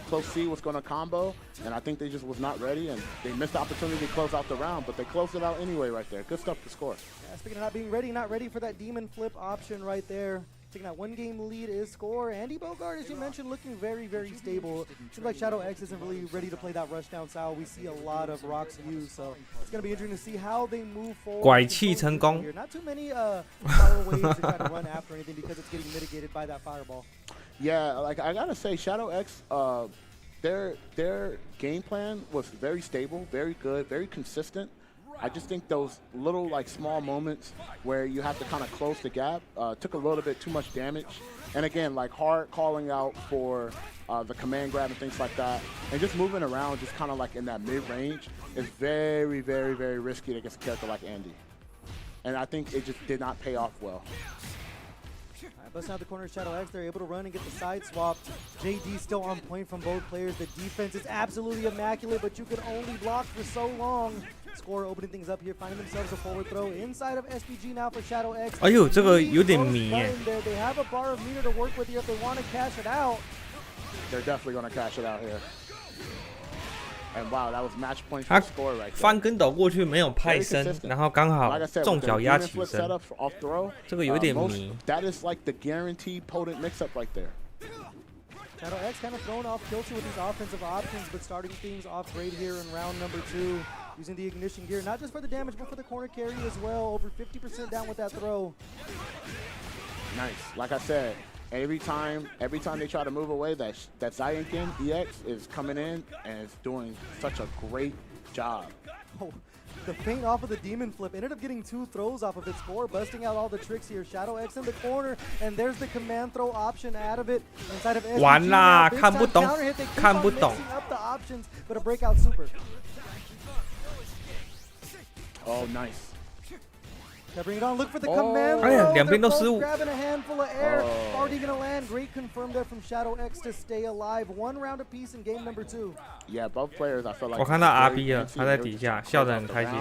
D: close C was going to combo, and I think they just was not ready, and they missed the opportunity to close out the round, but they closed it out anyway right there. Good stuff to Score.
A: Yeah, speaking of not being ready, not ready for that demon flip option right there. Taking that 1-game lead is Score. Andy Bogard, as you mentioned, looking very, very stable. Seems like Shadow X isn't really ready to play that rushdown style we see a lot of Rocks use, so it's going to be interesting to see how they move forward.
C: 拐气成功。
A: Not too many power waves to try to run after anything because it's getting mitigated by that fireball.
D: Yeah, like I gotta say, Shadow X, their game plan was very stable, very good, very consistent. I just think those little like small moments where you have to kind of close the gap took a little bit too much damage. And again, like hard calling out for the command grab and things like that, and just moving around just kind of like in that mid-range is very, very, very risky against a character like Andy. And I think it just did not pay off well.
A: Busting out the corner of Shadow X, they're able to run and get the side swap. JD still on point from both players. The defense is absolutely immaculate, but you can only block for so long. Score opening things up here, finding themselves a forward throw inside of SPG now for Shadow X.
C: 哎呦，这个有点迷耶。
A: They have a bar of meter to work with here if they want to cash it out.
D: They're definitely going to cash it out here. And wow, that was match point for score right there.
C: 翻跟斗过去没有派生，然后刚好重脚压起身，这个有点迷。
D: That is like the guaranteed potent mix-up right there.
A: Shadow X kind of thrown off kilter with these offensive options, but starting things off great here in round number 2. Using the ignition gear, not just for the damage, but for the corner carry as well. Over 50% down with that throw.
D: Nice. Like I said, every time they try to move away, that Zayankin EX is coming in and is doing such a great job.
A: Oh, the feint off of the demon flip ended up getting 2 throws off of it. Score busting out all the tricks here. Shadow X in the corner, and there's the command throw option out of it. Inside of SDG,
C: 完啦，
A: now,
C: 看不懂
A: counter hit, they keep
C: 看
A: on
C: 不懂。
A: mixing up the options, but a breakout super.
D: Oh, nice.
A: Now bring it on. Look for the command.
C: 哎呀，
A: throw.
C: 两边都
A: They're
C: 失
A: both
C: 误。
A: grabbing a handful of air. Already gonna land. Great confirm there from Shadow X to stay alive. 1 round apiece in game number 2.
D: Yeah, both players I feel like.
C: 我看到 RB 了，他在底下笑得很开心。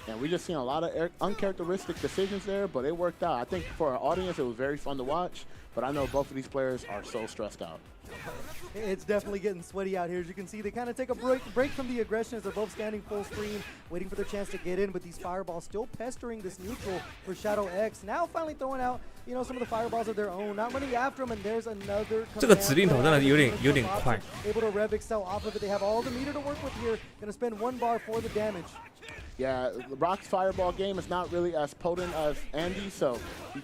D: And we just seen a lot of uncharacteristic decisions there, but it worked out. I think for our audience, it was very fun to watch. But I know both of these players are so stressed out.
A: It's definitely getting sweaty out here. As you can see, they kind of take a break from the aggression as they're both standing full screen, waiting for their chance to get in. But these fireballs still pestering this neutral for Shadow X. Now finally throwing out, you know, some of the fireballs of their own. Not running after them, and there's another.
C: 这个指令头真的有点快。
A: Able to rev excel off of it. They have all the meter to work with here. Gonna spend 1 bar for the damage.
D: Yeah, Rock's fireball game is not really as potent as Andy, so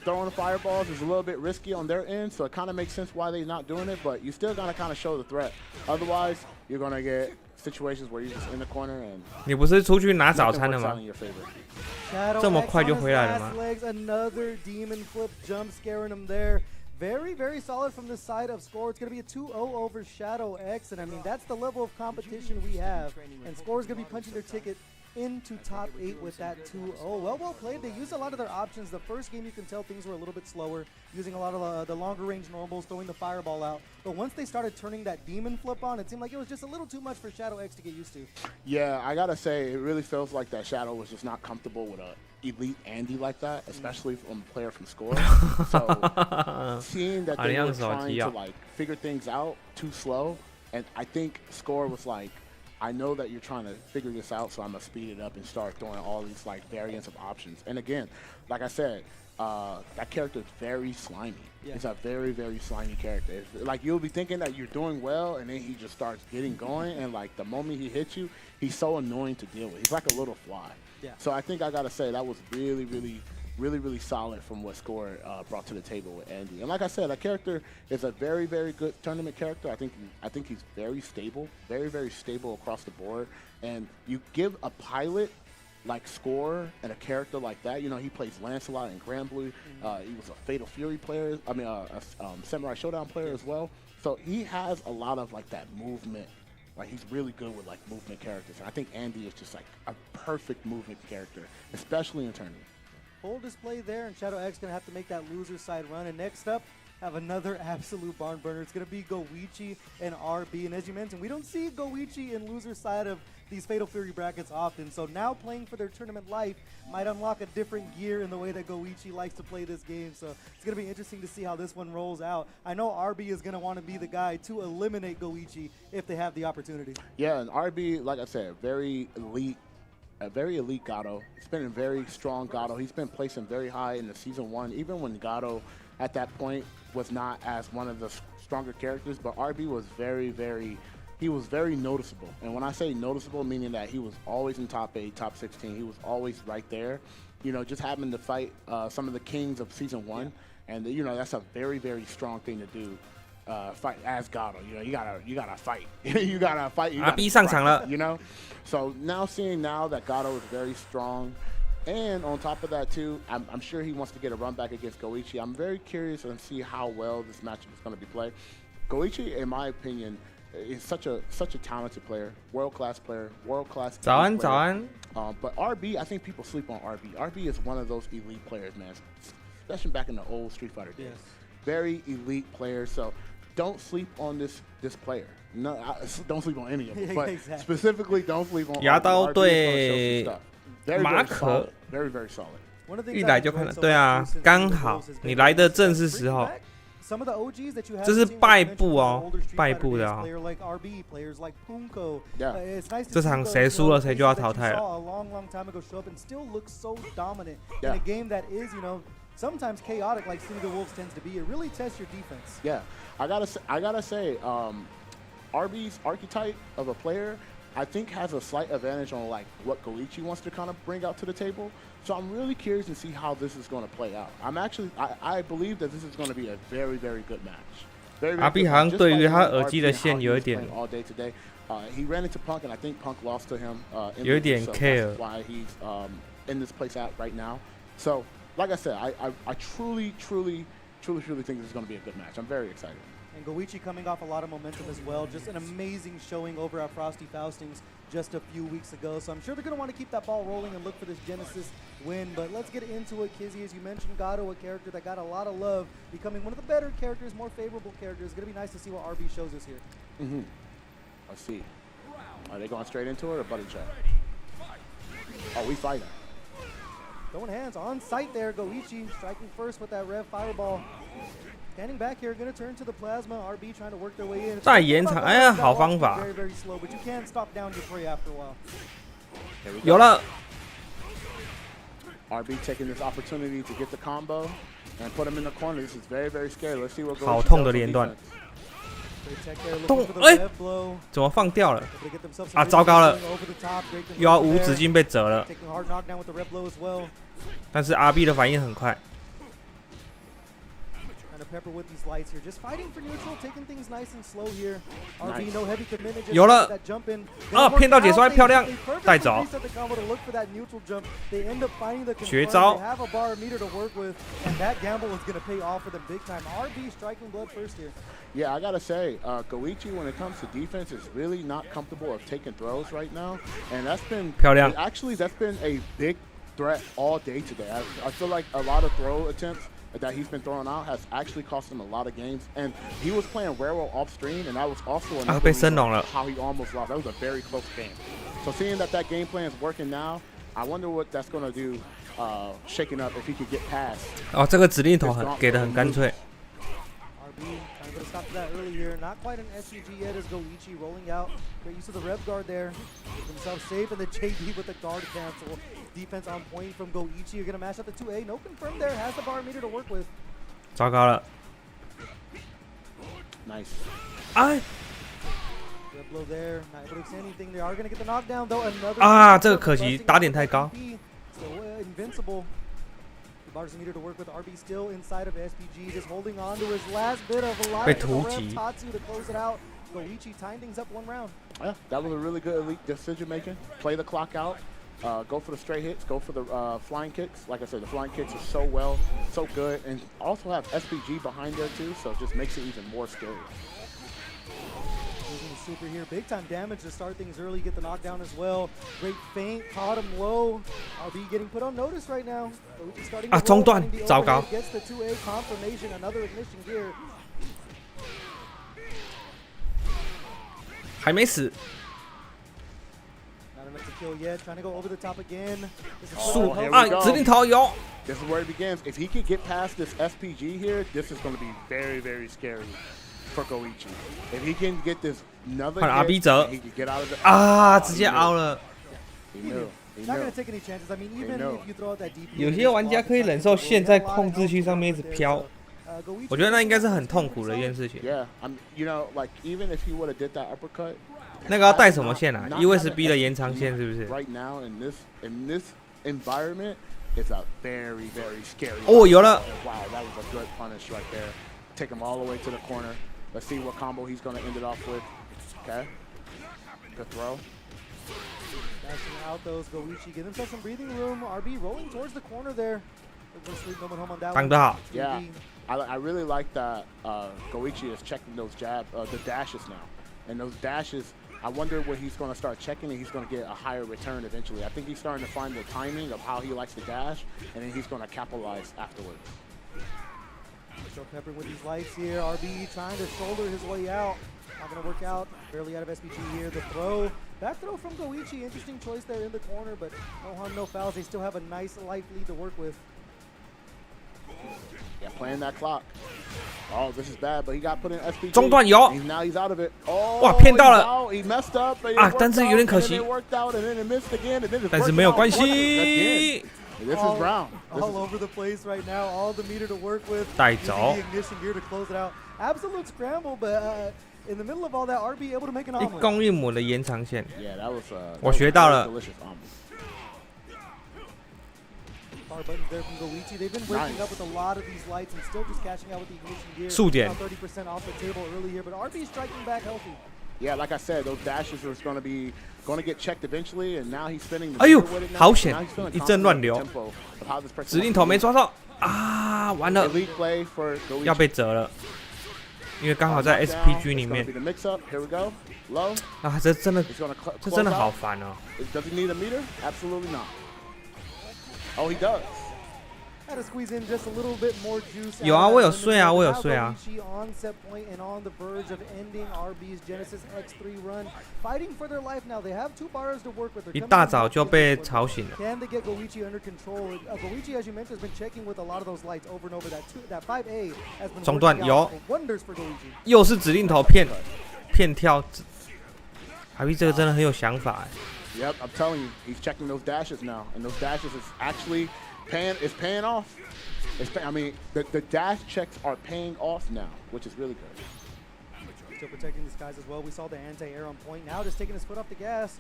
D: throwing the fireballs is a little bit risky on their end, so it kind of makes sense why they're not doing it, but you still gotta kind of show the threat. Otherwise, you're gonna get situations where you're just in the corner and
C: 你不是出去拿早餐的
D: nothing
C: 吗
D: works out in your favor.
C: 这么快就回来了吗？
A: Another demon flip jump scaring him there. Very, very solid from the side of Score. It's going to be a 2-0 over Shadow X, and I mean, that's the level of competition we have. And Score is going to be punching their ticket into top 8 with that 2-0. Well played. They used a lot of their options. The first game, you can tell things were a little bit slower, using a lot of the longer range normals, throwing the fireball out. But once they started turning that demon flip on, it seemed like it was just a little too much for Shadow X to get used to.
D: Yeah, I gotta say, it really feels like that Shadow was just not comfortable with a elite Andy like that, especially from a player from Score. So seeing that they were trying to like figure things out too slow, and I think Score was like, I know that you're trying to figure this out, so I'm gonna speed it up and start throwing all these like variants of options. And again, like I said, that character is very slimy. Yeah. It's a very, very slimy character. It's like you'll be thinking that you're doing well, and then he just starts getting going, and like the moment he hits you, he's so annoying to deal with. He's like a little fly. Yeah. So I think I gotta say that was really solid from what Score brought to the table with Andy. And like I said, that character is a very, very good tournament character. I think he's very stable, very stable across the board. And you give a pilot like Score and a character like that, you know, he plays Lancelot and Grand Blue. He was a Fatal Fury player. I mean, a Samurai Showdown player as well. So he has a lot of like that movement. Like he's really good with like movement characters. And I think Andy is just like a perfect movement character, especially in tournament.
A: Full display there, and Shadow X going to have to make that loser side run. And next up, have another absolute barn burner. It's going to be Goichi and RB. And as you mentioned, we don't see Goichi in loser side of these Fatal Fury brackets often. So now playing for their tournament life might unlock a different gear in the way that Goichi likes to play this game. So it's going to be interesting to see how this one rolls out. I know RB is going to want to be the guy to eliminate Goichi if they have the opportunity.
D: Yeah, and RB, like I said, very elite. A very elite Gato. He's been a very strong Gato. He's been placing very high in the Season 1, even when Gato at that point was not as one of the stronger characters, but RB was he was very noticeable. And when I say noticeable, meaning that he was always in top 8, top 16, he was always right there. You know, just having to fight some of the kings of Season 1, and you know, that's a very strong thing to do. Fight as Gato, you know, you gotta fight. you gotta fight.
C: RB 上场了
D: you know. So now seeing that Gato is very strong, and on top of that too, I'm sure he wants to get a run back against Goichi. I'm very curious and see how well this matchup is going to be played. Goichi, in my opinion, is such a talented player, world-class player, world-class.
C: 早安早安
D: But RB, I think people sleep on RB. RB is one of those elite players, man, especially back in the old Street Fighter days. Yes. Very elite player. So don't sleep on this player. No, don't sleep on any of them. But exactly. Specifically, don't sleep on
C: 牙刀
D: RB.
C: 对 马可
D: very solid.
C: 一来就看到，对啊，刚好你来的正是时候。
A: some of the OGs that you have.
C: 这是败部哦，败部的啊。
A: Player like RB, players like Punko. It's nice to
C: 这场谁输了谁就要淘汰了。
A: A long time ago show up and still looks so dominant in a game that is, sometimes chaotic like City of the Wolves tends to be. It really tests your defense.
D: Yeah, I gotta say, RB's archetype of a player, I think, has a slight advantage on like what Goichi wants to kind of bring out to the table. So I'm really curious to see how this is going to play out. I believe that this is going to be a very, very good match.
C: RB 好像对于他耳机的线有一点
D: all day today. He ran into Punk, and I think Punk lost to him.
C: 有一点 care.
D: That's why he's in this place at right now. So, like I said, I truly think this is going to be a good match. I'm very excited.
A: And Goichi coming off a lot of momentum as well. Just an amazing showing over at Frosty Faustings just a few weeks ago. So I'm sure they're going to want to keep that ball rolling and look for this Genesis win. But let's get into it, Kizzy. As you mentioned, Gato, a character that got a lot of love, becoming one of the better characters, more favorable characters. It's going to be nice to see what RB shows us here.
D: Let's see. Are they going straight into it or buddy check? Oh, we fighting.
A: Throwing hands on sight there. Goichi striking first with that Rev Fireball. Standing back here, going to turn to the Plasma. RB trying to work their way in.
C: 再延长，哎呀，好方法。
A: Very, very slow, but you can stop down your prey after a while.
C: 有了。
D: RB taking this opportunity to get the combo and put him in the corner. This is very, very scary. Let's see what goes.
C: 好痛的连段。痛，哎，怎么放掉了？啊，糟糕了，又要无止境被折了。但是 RB 的反应很快。
A: Pepper with these lights here, just fighting for neutral, taking things nice and slow here. RB no heavy commitment, just
C: 有了
A: that jump in.
C: 啊，骗到解摔，漂亮，带走。
A: They end up finding the
C: 绝招。
A: They have a bar meter to work with, and that gamble is going to pay off for them big time. RB striking blood first here.
D: Yeah, I gotta say, Goichi, when it comes to defense, is really not comfortable of taking throws right now, and that's been
C: 漂亮。
D: Actually, that's been a big threat all day today. I feel like a lot of throw attempts that he's been throwing out has actually cost him a lot of games. And he was playing Railroad off stream, and that was also another reason how he almost lost. That was a very close game. So seeing that game plan is working now, I wonder what that's going to do, shaking up if he could get past.
C: 哦，这个指令头给的很干脆。
A: RB trying to stop that early here. Not quite an SCG yet as Goichi rolling out. Great use of the Rev guard there. Keep himself safe, and the JD with the guard cancel. Defense on point from Goichi. You're going to mash out the 2A. No confirm there. Has the bar meter to work with.
C: 糟糕了。
D: Nice.
C: 哎。
A: Red blow there. Not able to extend anything. They are going to get the knockdown though. Another.
C: 啊，这个可惜，打点太高。
A: So invincible. Bars meter to work with. RB still inside of SPG, just holding on to his last bit of life.
C: 被突击。
A: Tatsu to close it out. Goichi tying things up one round.
D: Yeah, that was a really good elite decision making. Play the clock out. Go for the straight hits, go for the flying kicks. Like I said, the flying kicks are so good, and also have SPG behind there too, so it just makes it even more scary.
A: Using the super here, big time damage to start things early, get the knockdown as well. Great feint, caught him low. RB getting put on notice right now.
C: Ah, 中断，糟糕。
A: Gets the 2A confirmation, another ignition gear.
C: 还没死。
A: Yet, trying to go over the top again.
C: 啊，指令头有。
D: This is where it begins. If he could get past this SPG here, this is going to be very, very scary for Goichi. If he can get this another hit, he can get out of the.
C: 啊，直接凹了。
D: He knew.
A: Not gonna take any chances. I mean, even if you throw out that DP.
C: 有些玩家可以忍受线在控制区上面一直飘。我觉得那应该是很痛苦的一件事情。
D: Yeah, like even if he would have did that uppercut.
C: 那个要带什么线啊 ？USB 的延长线是不是
D: ？Right now in this environment, it's a very, very scary.
C: 哦，有了。
D: Wow, that was a good punish right there. Take him all the way to the corner. Let's see what combo he's going to end it off with. Okay. Good throw.
A: Bashing out those Goichi, give himself some breathing room. RB rolling towards the corner there.
C: Tang hao.
D: Yeah, I really like that Goichi is checking those the dashes now. And those dashes, I wonder what he's going to start checking, and he's going to get a higher return eventually. I think he's starting to find the timing of how he likes to dash, and then he's going to capitalize afterwards.
A: Still peppering with these lights here. RB trying to shoulder his way out. Not going to work out. Barely out of SPG here. The throw. Back throw from Goichi. Interesting choice there in the corner, but no harm, no fouls. They still have a nice life lead to work with.
D: Yeah, playing that clock. Oh, this is bad, but he got put in SPG.
C: 中段有
D: Now he's out of it. Oh,
C: 哇骗到了
D: he messed up, but it
C: 啊
D: worked
C: 但是有点可惜
D: out, and then it worked out, and then it missed again, and then it's
C: 但是
D: working
C: 没有
D: out
C: 关
D: again.
C: 系
D: This is Brown.
A: All over the place right now. All the meter to work with.
C: 带
A: Using
C: 走
A: the ignition gear to close it out. Absolute scramble, but in the middle of all that, RB able to make an
C: 一
A: omelet.
C: 公一母的延长线
D: Yeah, that was
C: 我学到了
D: delicious omelet.
A: Far buttons there from Goichi. They've been waking up with a lot of these lights and still just cashing out with the ignition gear.
C: 速点
A: Now 30% off the table early here, but RB striking back healthy.
D: Yeah, like I said, those dashes was going to get checked eventually, and now he's spinning the
C: 哎呦
D: meter with it now.
C: 好
D: So
C: 险
D: now he's feeling
C: 一阵
D: confident
C: 乱
D: in the
C: 流
D: tempo of how this person
C: 指令
D: wants
C: 头
D: to
C: 没
D: move.
C: 抓到啊完了
D: Elite play for Goichi.
C: 要被折了因为刚好在
D: Knockdown.
C: SPG
D: It's
C: 里
D: gonna
C: 面
D: be the mix-up. Here we go. Low.
C: 啊这真的
D: He's gonna
C: 这
D: close
C: 真的
D: out.
C: 好烦哦
D: Does he need a meter? Absolutely not. Oh, he does.
A: Had to squeeze in just a little bit more juice.
C: 有啊
A: out of
C: 我有
A: that
C: 睡啊
A: limit.
C: 我有
A: Now
C: 睡啊
A: Goichi on set point and on the verge of ending RB's Genesis X3 run. Fighting for their life now. They have 2 bars to work with.
C: 一大早就被吵醒了
A: Can they get Goichi under control? Goichi, as you mentioned, has been checking with a lot of those lights over and over. That 5A has been
C: 中段
A: working
C: 有
A: out wonders for Goichi.
C: 又是指令头骗跳RB 这个真的很有想法
D: Yep, I'm telling you, he's checking those dashes now, and those dashes is actually paying off. I mean, the dash checks are paying off now, which is really good.
A: Still protecting the skies as well. We saw the anti-air on point. Now just taking his foot off the gas.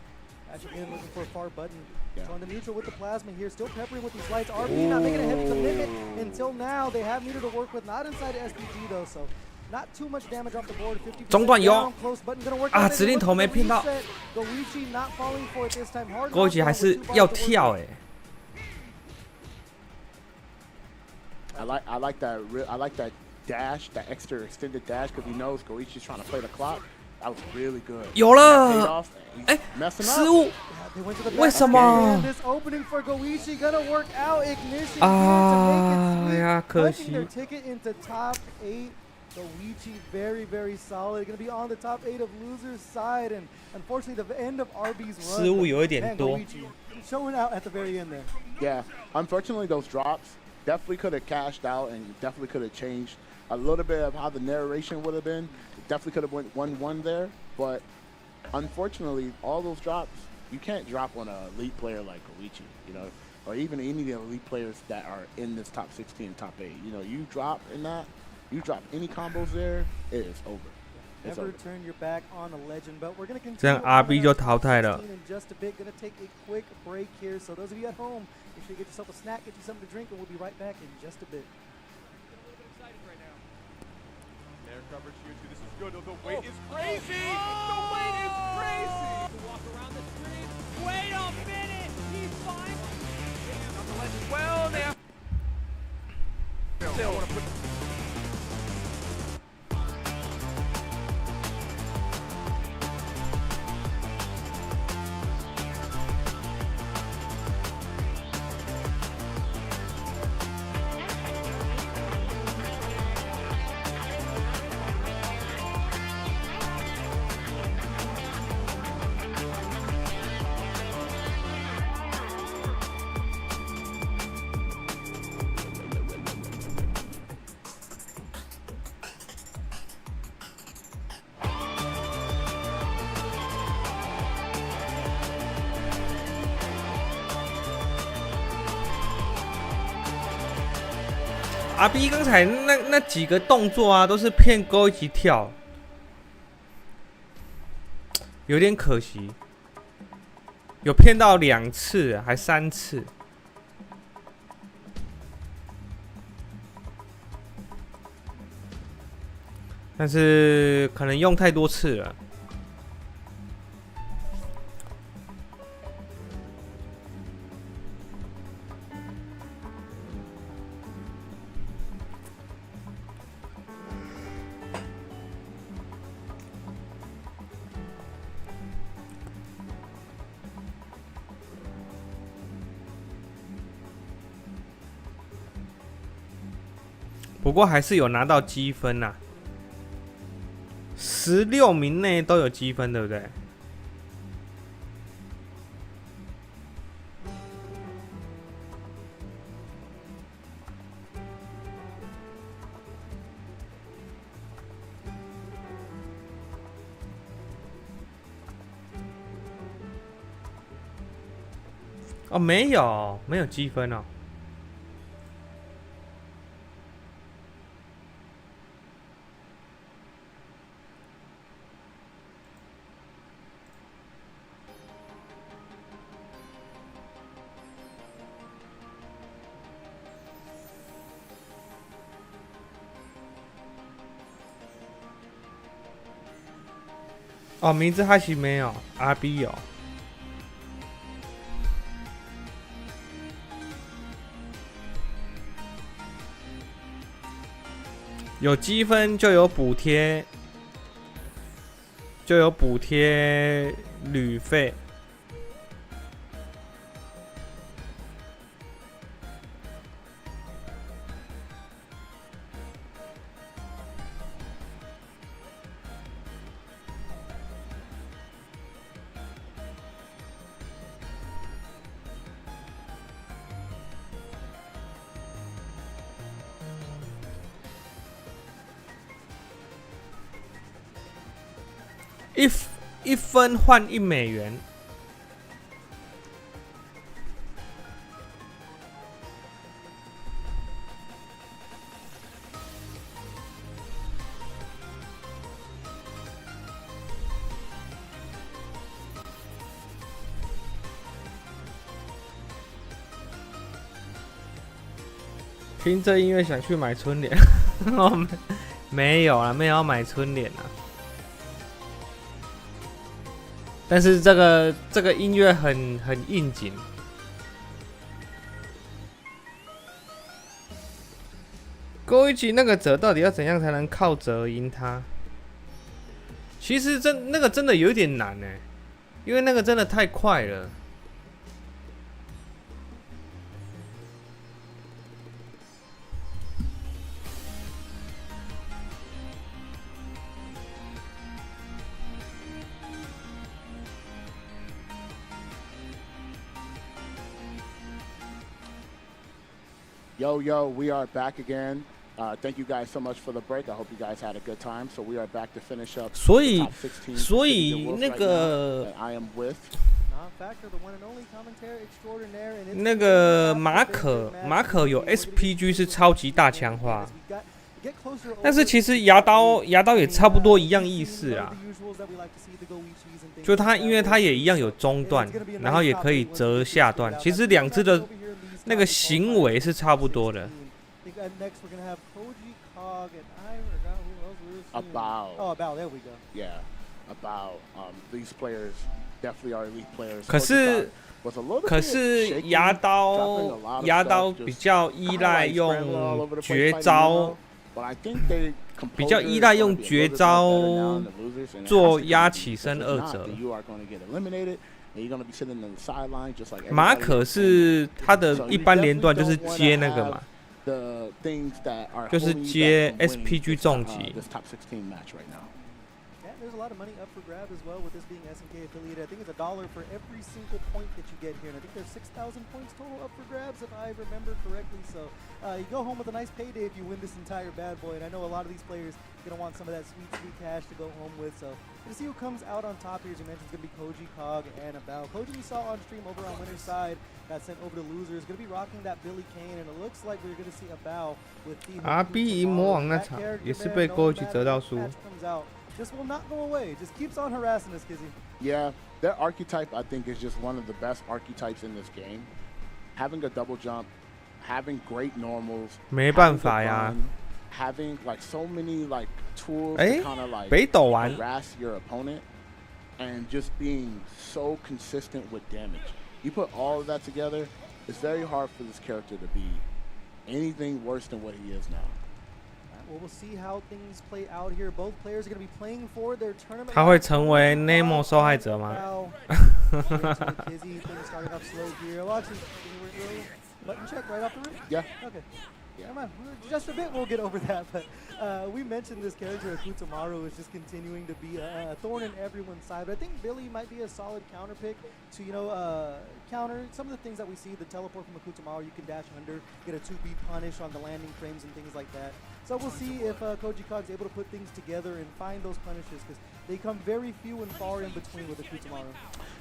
A: Actually again looking for a far button.
D: Yeah.
A: Going to neutral with the plasma here. Still peppering with these lights. RB not making a heavy commitment until now. They have meter to work with. Not inside SPG though, so not too much damage off the board. 50%
C: 中段有
A: down, close button gonna work
C: 啊
A: out.
C: 指令头没骗到
A: Goichi not falling for it this time. Hard
C: Koji 还是要跳
D: I like that dash, that extra extended dash, because he knows Goichi's trying to play the clock. That was really good.
C: 有
D: Paid
C: 了
D: off. He's
C: 哎
D: messing
C: 失
D: up.
C: 误
A: They went to the
C: 为
A: back
C: 什么
A: and this opening for Goichi gonna work out. Ignition here to make it sweet.
C: 哎呀可
A: Punching
C: 惜
A: their ticket into top 8. Goichi very, very solid. Going to be on the top 8 of losers side, and unfortunately the end of RB's run.
C: 失误有一点
A: Man,
C: 多
A: Goichi showing out at the very end there.
D: Yeah, unfortunately, those drops definitely could have cashed out and definitely could have changed a little bit of how the narration would have been. Definitely could have went 1-1 there, but unfortunately, all those drops, you can't drop on an elite player like Goichi, you know, or even any of the elite players that are in this top 16 and top 8. You know, you drop in that, you drop any combos there, it is over. It's
A: Never
D: over.
A: turn your back on a legend, but we're going to
C: 这
A: continue
C: 样 RB 就
A: on
C: 淘汰了
A: in just a bit. Going to take a quick break here. So those of you at home, make sure you get yourself a snack, get you something to drink, and we'll be right back in just a bit.
E: Air coverage here too. This is good. The weight is crazy. The weight is crazy. Walk around the screen. Wait a minute. He's fine. On the ledge as well. They have. Still want to put.
C: ，RB 刚才那几个动作啊，都是骗勾一起跳，有点可惜，有骗到2次，还3次。但是可能用太多次了。不过还是有拿到积分呐、16名内都有积分，对不对？哦，没有积分哦。哦，名字还是没有 ，RB 有。有积分就有补贴，旅费。一分换$1。听这音乐想去买春联，没有啊，没有要买春联啊。但是这个音乐很应景。Koji 那个折到底要怎样才能靠折赢他？其实那个真的有一点难哎，因为那个真的太快了。
D: Yo, we are back again. Thank you guys so much for the break. I hope you guys had a good time. So we are back to finish up.
C: 所以那个
D: I am with
C: 那个马可有 SPG 是超级大强化，但是其实牙刀也差不多一样意思啊。就因为它也一样有中段，然后也可以折下段，其实两只的那个行为是差不多的。
D: Abau.
A: Oh, Abau. There we go.
D: Yeah, Abau. These players definitely are elite players.
C: 可是牙刀比较依赖用绝招，做压起身2折。马可是他的一般连段就是接那个嘛，就是接 SPG 重击。
A: There's a lot of money up for grabs as well with this being SNK affiliated. I think it's $1 for every single point that you get here, and I think there's 6,000 points total up for grabs if I remember correctly. So you go home with a nice payday if you win this entire bad boy. And I know a lot of these players are gonna want some of that sweet cash to go home with. So to see who comes out on top here, as you mentioned, it's gonna be Koji, Cog, and Abau. Koji we saw on stream over on winner's side. Got sent over to losers. Gonna be rocking that Billy Kane, and it looks like we're gonna see Abau with the
C: RB 银魔王那场也是被 Koji 折到输。
A: This will not go away. Just keeps on harassing us, Kizzy.
D: Yeah, their archetype I think is just one of the best archetypes in this game. Having a double jump, having great normals,
C: 没办法呀。
D: Having like so many like tools to kind of like harass your opponent, and just being so consistent with damage. You put all of that together, it's very hard for this character to be anything worse than what he is now.
A: Well, we'll see how things play out here. Both players are going to be playing for their tournament.
C: 他会成为 Nemo 受害者吗？
A: Kizzy, things starting up slow here. Well, actually, button check right off the rip.
D: Yeah.
A: Okay.
D: Yeah.
A: Never mind, just a bit we'll get over that, but we mentioned this character, Tomago, is just continuing to be a thorn in everyone's side. But I think Billy might be a solid counter pick to, counter some of the things that we see. The teleport from Tomago, you can dash under, get a 2B punish on the landing frames and things like that. So we'll see if Koji Kog's able to put things together and find those punishes, because they come very few and far in between with Tomago.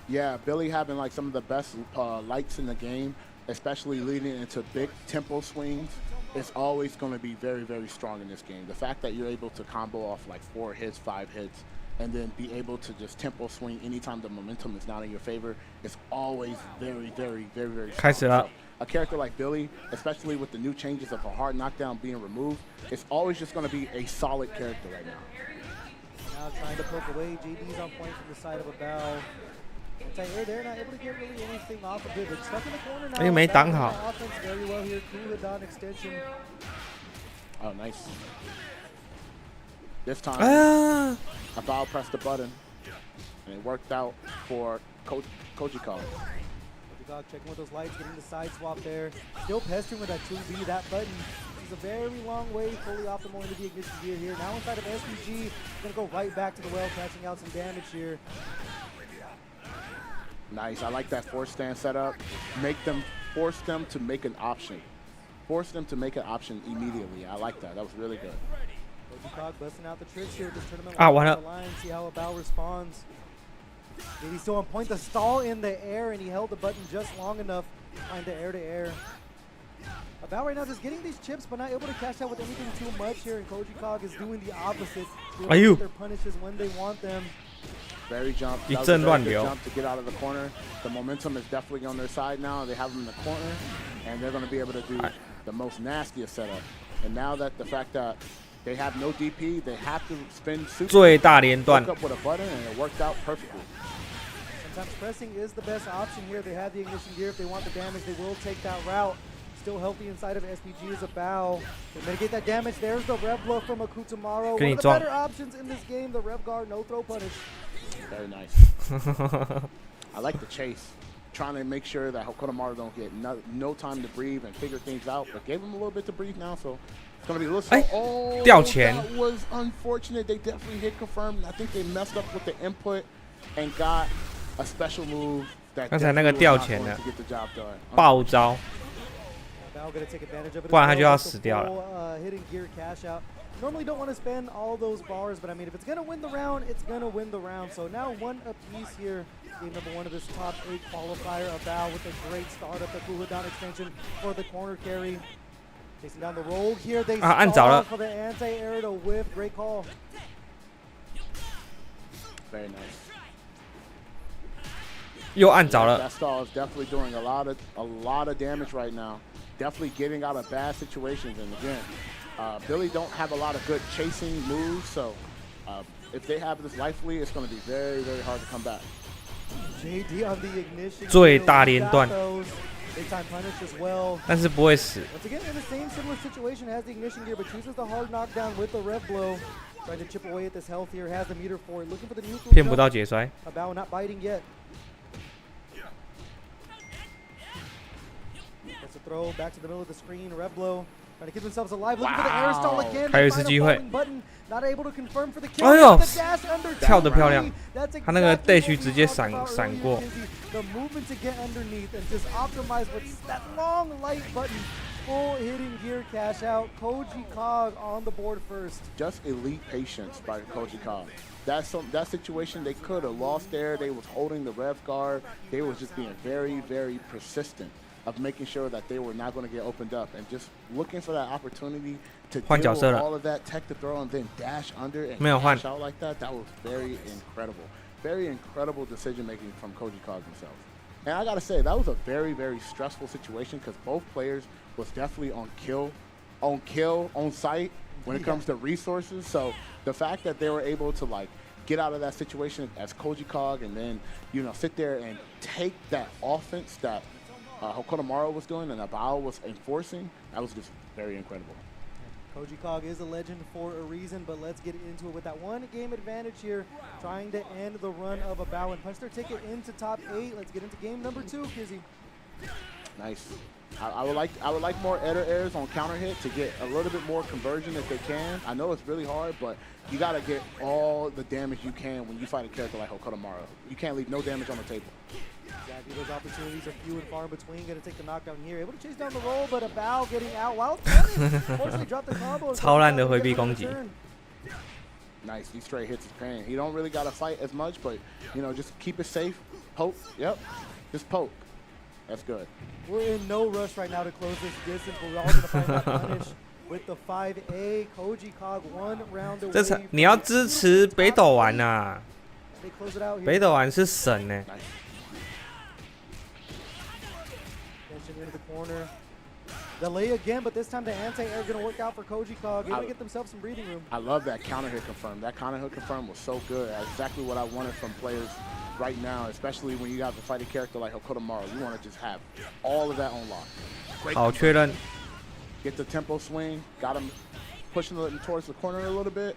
D: Yeah, Billy having like some of the best lights in the game, especially leading into big tempo swings, is always going to be very, very strong in this game. The fact that you're able to combo off like 4 hits, 5 hits, and then be able to just tempo swing anytime the momentum is not in your favor is always very, very, very, very strong. So a character like Billy, especially with the new changes of a hard knockdown being removed, it's always just going to be a solid character right now.
A: Now trying to poke away. JD's on point from the side of Abau. They're not able to get really anything off of it. But stuck in the corner now.
C: 因为没挡好。
A: Offense very well here. Cool down extension.
D: Oh, nice. This time, Abau pressed the button, and it worked out for Koji Kog.
A: Koji Kog checking with those lights, getting the side swap there. Still pestering with that 2B. That button is a very long way, fully optimal into the ignition gear here. Now inside of SPG, going to go right back to the well, catching out some damage here.
D: Nice. I like that force stand setup. Force them to make an option. Force them to make an option immediately. I like that. That was really good.
A: Koji Kog busting out the tricks here. This tournament
C: why
A: line. See how Abau responds. He's still on point. The stall in the air, and he held the button just long enough to find the air-to-air. Abau right now just getting these chips, but not able to cash out with anything too much here. And Koji Kog is doing the opposite.
C: Are you?
A: Their punishes when they want them.
D: Very jump. That was a very good jump to get out of the corner. The momentum is definitely on their side now. They have them in the corner, and they're going to be able to do the most nastiest setup. And now that the fact that they have no DP, they have to spin super.
C: 最大连段。
D: Hook up with a button, and it worked out perfectly.
A: Sometimes pressing is the best option here. They have the ignition gear. If they want the damage, they will take that route. Still healthy inside of SPG is Abau. They mitigate that damage. There's the rev blow from Tomago. One of the better options in this game, the rev guard, no throw punish.
D: Very nice. I like the chase. Trying to make sure that Tomago don't get no time to breathe and figure things out. But gave him a little bit to breathe now, so it's going to be a little. Oh,
C: 掉钱.
D: That was unfortunate. They definitely hit confirm. I think they messed up with the input and got a special move that
C: 刚才那个掉钱的
D: to get the job done.
C: 爆招，
A: Abau gonna take advantage of it.
C: 不然他就要死掉了。
A: Hitting gear cash out. Normally don't want to spend all those bars, but I mean, if it's going to win the round, it's going to win the round. So now 1 apiece here. Game number 1 of this top 8 qualifier. Abau with a great start up the cool down extension for the corner carry. Chasing down the roll here. They stall for the anti-air to whiff. Great call.
D: Very nice.
C: 又按着了。
D: That stall is definitely doing a lot of damage right now. Definitely getting out of bad situations. And again, Billy don't have a lot of good chasing moves, so if they have this life lead, it's going to be very, very hard to come back.
A: JD on the ignition.
C: 最大连段。
A: Big time punish as well.
C: 但是不会死。
A: Once again, in the same similar situation, has the ignition gear, but chooses the hard knockdown with the rev blow. Trying to chip away at this health here, has the meter for it. Looking for the neutral.
C: 骗不到解摔。
A: Abau not biting yet. That's a throw back to the middle of the screen. Rev blow. Trying to keep themselves alive. Looking for the air stall again.
C: 还有一次机会。
A: Not able to confirm for the kill.
C: 哎呦，
A: under
C: 跳得漂亮。
A: That's
C: 他那个
A: exactly
C: dash 直接闪过。
A: The movement to get underneath and just optimize with that long light button. Full hitting gear cash out. Koji Kog on the board first.
D: Just elite patience by Koji Kog. That situation, they could have lost there. They was holding the rev guard. They was just being very, very persistent of making sure that they were not going to get opened up and just looking for that opportunity to deal with all of that tech to throw and then dash under and dash out like that. That was very incredible. Very incredible decision making from Koji Kog himself. And I got to say, that was a very, very stressful situation because both players was definitely on site when it comes to resources. So the fact that they were able to like get out of that situation as Koji Kog and then, sit there and take that offense that Tomago was doing and Abau was enforcing, that was just very incredible.
A: Koji Kog is a legend for a reason, but let's get into it with that 1 game advantage here, trying to end the run of Abau and punch their ticket into top 8. Let's get into game number 2, Kizzy.
D: Nice. I would like more Eder airs on counter hit to get a little bit more conversion if they can. I know it's really hard, but you gotta get all the damage you can when you fight a character like Tomago. You can't leave no damage on the table.
A: Exactly, those opportunities are few and far in between. Gonna take the knockdown here. Able to chase down the roll, but Abau getting out while fortunately dropped the combo.
C: 超烂的回避攻击。
D: Nice, these straight hits is pain. He don't really gotta fight as much, but you know, just keep it safe. Poke, yep, just poke. That's good.
A: We're in no rush right now to close this distance, but we're all gonna find that punish with the 5A. Koji Cog 1 round away.
C: 这是你要支持北斗丸呐、
A: They close it out here.
C: 北斗丸是神呢、
A: Tension into the corner. Delay again, but this time the anti-air gonna work out for Koji Cog. Able to get themselves some breathing room.
D: I love that counter hit confirm. That counter hit confirm was so good. That's exactly what I wanted from players right now, especially when you got the fighting character like Tomago. You want to just have all of that on lock.
C: 好确认。
D: Get the tempo swing. Got him pushing them towards the corner a little bit.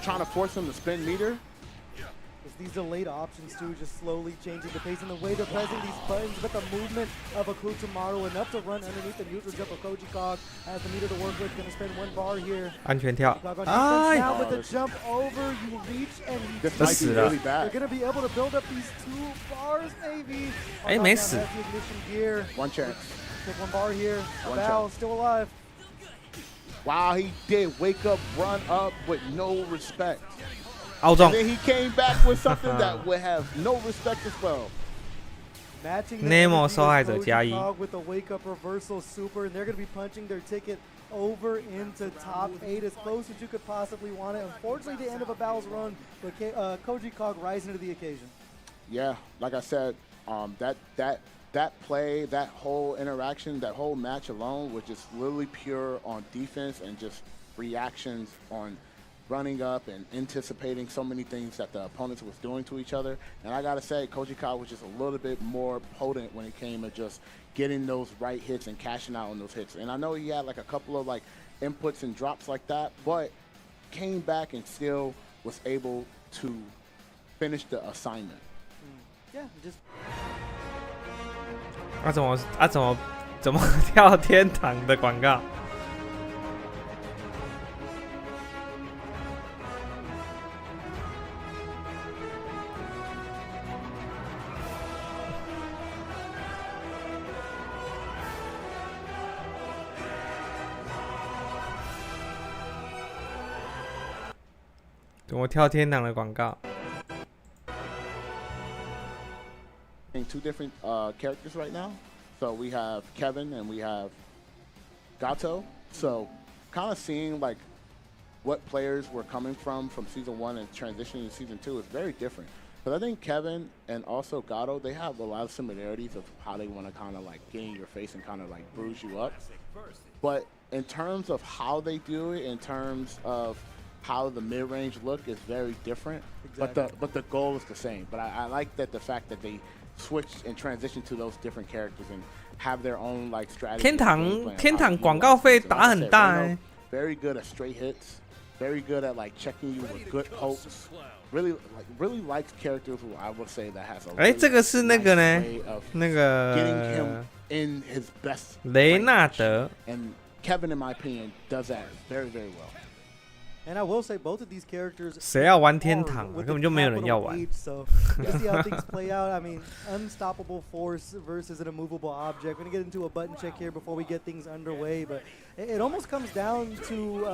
D: Trying to force him to spin meter.
A: It's these delayed options too, just slowly changing the pace and the way they're pressing these buttons, but the movement of a Tomago enough to run underneath the neutral jump of Koji Cog has the meter to work with. Gonna spend 1 bar here.
C: 安全跳。
A: Now with the jump over, you reach and you
D: This might be really
A: they're
D: bad.
A: gonna be able to build up these 2 bars maybe.
C: Hey,
A: Knockdown
C: miss.
A: has the ignition gear.
D: One chance.
A: Take 1 bar here.
D: One
A: Abau
D: chance.
A: still alive.
D: Wow, he did wake up, run up with no respect.
C: 凹中
D: And then he came back with something that would have no respect as well.
A: Matching the
C: Nemo
A: energy
C: 受害
A: of
C: 者
A: Koji
C: 加一
A: Cog with the wake up reversal super, and they're going to be punching their ticket over into top 8 as close as you could possibly want it. Unfortunately, the end of Abao's run, but Koji Cog rising to the occasion.
D: Yeah, like I said, that play, that whole interaction, that whole match alone was just literally pure on defense and just reactions on running up and anticipating so many things that the opponents was doing to each other. And I gotta say, Koji Cog was just a little bit more potent when it came to just getting those right hits and cashing out on those hits. And I know he had like a couple of like inputs and drops like that, but came back and still was able to finish the assignment.
A: Yeah, just
C: 怎么跳天堂的广告？怎么跳天堂的广告？
D: Two different characters right now. So we have Kevin and we have Gato. So kind of seeing like what players were coming from season 1 and transitioning to season 2 is very different. But I think Kevin and also Gato, they have a lot of similarities of how they want to kind of like get in your face and kind of like bruise you up. But in terms of how they do it, in terms of how the mid-range look is very different.
A: Exactly.
D: But the goal is the same. But I like that the fact that they switched and transitioned to those different characters and have their own like strategy.
C: 天堂广告费打很大哎。
D: Very good at straight hits. Very good at like checking you with good pokes. Really likes characters who I would say that has a.
C: 哎，这个是那个呢？
D: way of
C: 那
D: getting him
C: 个
D: in his best.
C: 雷纳德。
D: And Kevin, in my opinion, does that very well.
A: And I will say both of these characters
C: 谁要玩天堂啊？根本就没有人要玩。
A: So let's see how things play out. I mean, unstoppable force versus an immovable object. We're gonna get into a button check here before we get things underway, but it almost comes down to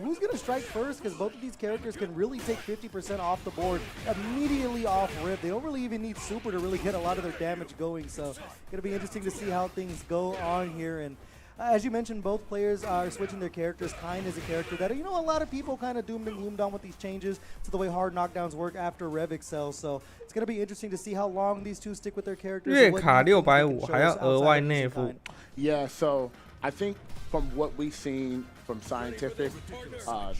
A: who's gonna strike first, because both of these characters can really take 50% off the board immediately off rip. They don't really even need super to really get a lot of their damage going. So it's gonna be interesting to see how things go on here. And as you mentioned, both players are switching their characters. Kine is a character that, you know, a lot of people kind of doomed and gloomed on with these changes to the way hard knockdowns work after Rev Excel. So it's going to be interesting to see how long these two stick with their characters.
C: 月卡650还要额外内付。
D: Yeah, so I think from what we've seen from Scientific,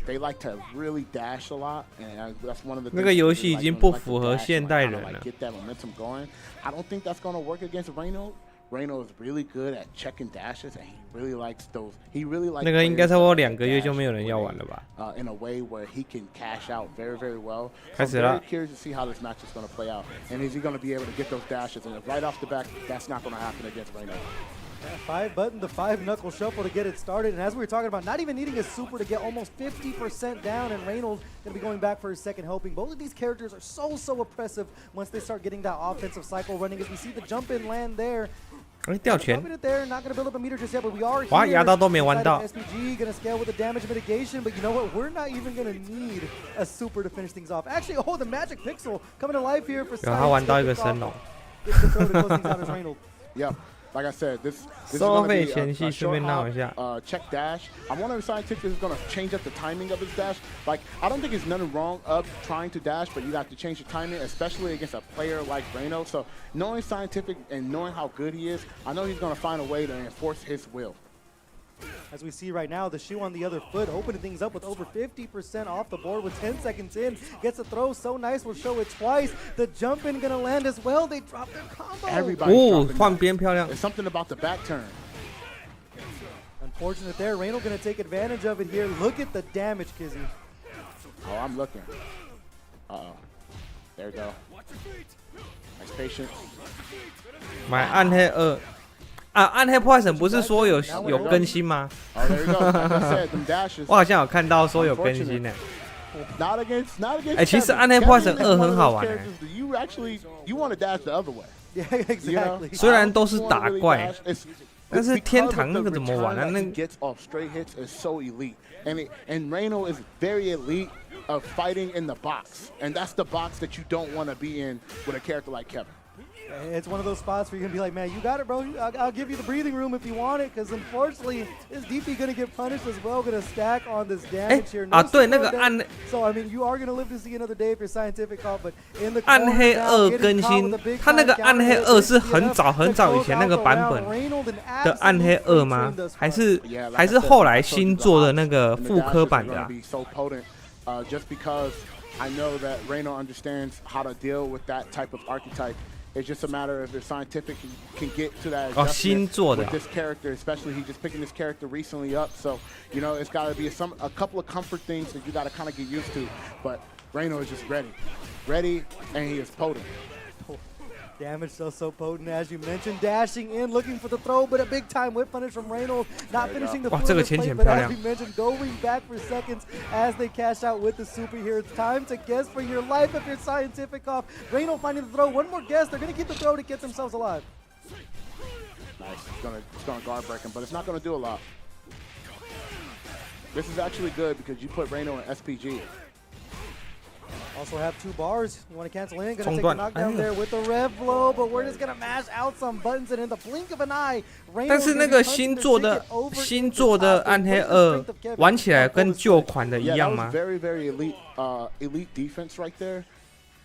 D: they like to really dash a lot, and that's one of the.
C: 那个游戏已经不符合现代人了。
D: Get that momentum going. I don't think that's going to work against Reno. Reno is really good at checking dashes, and he really likes those. He really likes.
C: 那个应该差不多2个月就没有人要玩了吧
D: ？In a way where he can cash out very, very well.
C: 开始了。
D: I'm very curious to see how this match is going to play out, and is he going to be able to get those dashes? And right off the bat, that's not going to happen against Reno.
A: Yeah, 5-button, the 5-knuckle shuffle to get it started. And as we were talking about, not even needing a super to get almost 50% down, and Reynolds going to be going back for his second helping. Both of these characters are so oppressive once they start getting that offensive cycle running. As we see the jump in land there.
C: 掉拳
A: not going to build up a meter just yet, but we are here.
C: 哇，压到都没玩到。
A: SPG going to scale with the damage mitigation, but you know what? We're not even going to need a super to finish things off. Actually, the magic pixel coming to life here for
C: 他玩到一个神龙。
D: Yep. Like I said, this is
C: going
D: to be
C: a short hop,
D: check dash. I'm wondering if Scientific is going to change up the timing of his dash. Like, I don't think there's nothing wrong of trying to dash, but you have to change the timing, especially against a player like Reno. So knowing Scientific and knowing how good he is, I know he's going to find a way to enforce his will.
A: As we see right now, the shoe on the other foot, opening things up with over 50% off the board with 10 seconds in. Gets a throw so nice, we'll show it twice. The jump in gonna land as well. They drop their combo.
D: Everybody
C: 换边漂亮。
D: There's something about the back turn.
A: Unfortunate there. Reno gonna take advantage of it here. Look at the damage, Kizzy.
D: Oh, I'm looking. Uh-oh. There we go. Nice patience.
C: 买暗黑2。暗黑破坏神不是说有更新吗？我好像有看到说有更新呢。其实暗黑破坏神2很好玩。虽然都是打怪，但是天堂那个怎么玩啊？那
D: And Reno is very elite of fighting in the box, and that's the box that you don't want to be in with a character like Kevin.
A: It's one of those spots where you're going to be like, man, you got it, bro. I'll give you the breathing room if you want it, because unfortunately, is DP going to get punished as well? Going to stack on this damage here. No
C: 对，那个暗
A: So, I mean, you are going to live to see another day if you're Scientific off, but in the
C: 暗黑2更新，它那个暗黑2是很早以前那个版本的暗黑2吗？还是后来新做的那个复刻版的啊？
D: Just because I know that Reno understands how to deal with that type of archetype. It's just a matter of if Scientific can get to that adjustment with this character, especially he's just picking this character recently up. So, you know, it's got to be a couple of comfort things that you got to kind of get used to. But Reno is just ready, and he is potent.
A: Damage still so potent, as you mentioned. Dashing in, looking for the throw, but a big-time whip punish from Reynolds. Not finishing the full play, but as we mentioned, going back for seconds as they cash out with the super here. It's time to guess for your life if you're Scientific off. Reynolds finding the throw. One more guess. They're going to keep the throw to get themselves alive.
D: Nice. It's gonna guard break him, but it's not going to do a lot. This is actually good because you put Reno in SPG.
A: Also have 2 bars. You want to cancel in? Gonna take the knockdown there with the rev blow, but we're just gonna mash out some buttons, and in the blink of an eye,
C: 但是那个新做的暗黑2玩起来跟旧款的一样吗？
D: Very elite defense right there.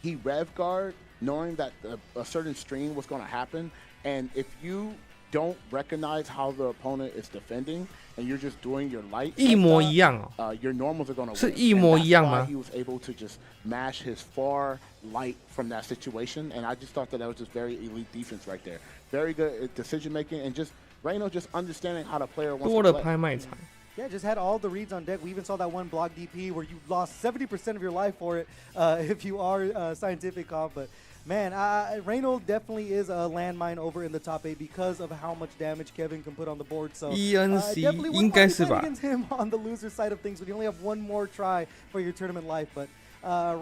D: He rev guard knowing that a certain stream was going to happen, and if you don't recognize how the opponent is defending and you're just doing your light,
C: 一模一样哦。
D: your normals are going to win.
C: 是一模一样吗？
D: He was able to just mash his far light from that situation, and I just thought that was just very elite defense right there. Very good decision making, and just Reno just understanding how the player wants to play.
C: 多的拍卖场。
A: Yeah, just had all the reads on deck. We even saw that one block DP where you lost 70% of your life for it if you are Scientific off, but. Man, Reno definitely is a landmine over in the top 8 because of how much damage Kevin can put on the board. So definitely wouldn't want to play against him on the loser side of things, but you only have one more try for your tournament life. But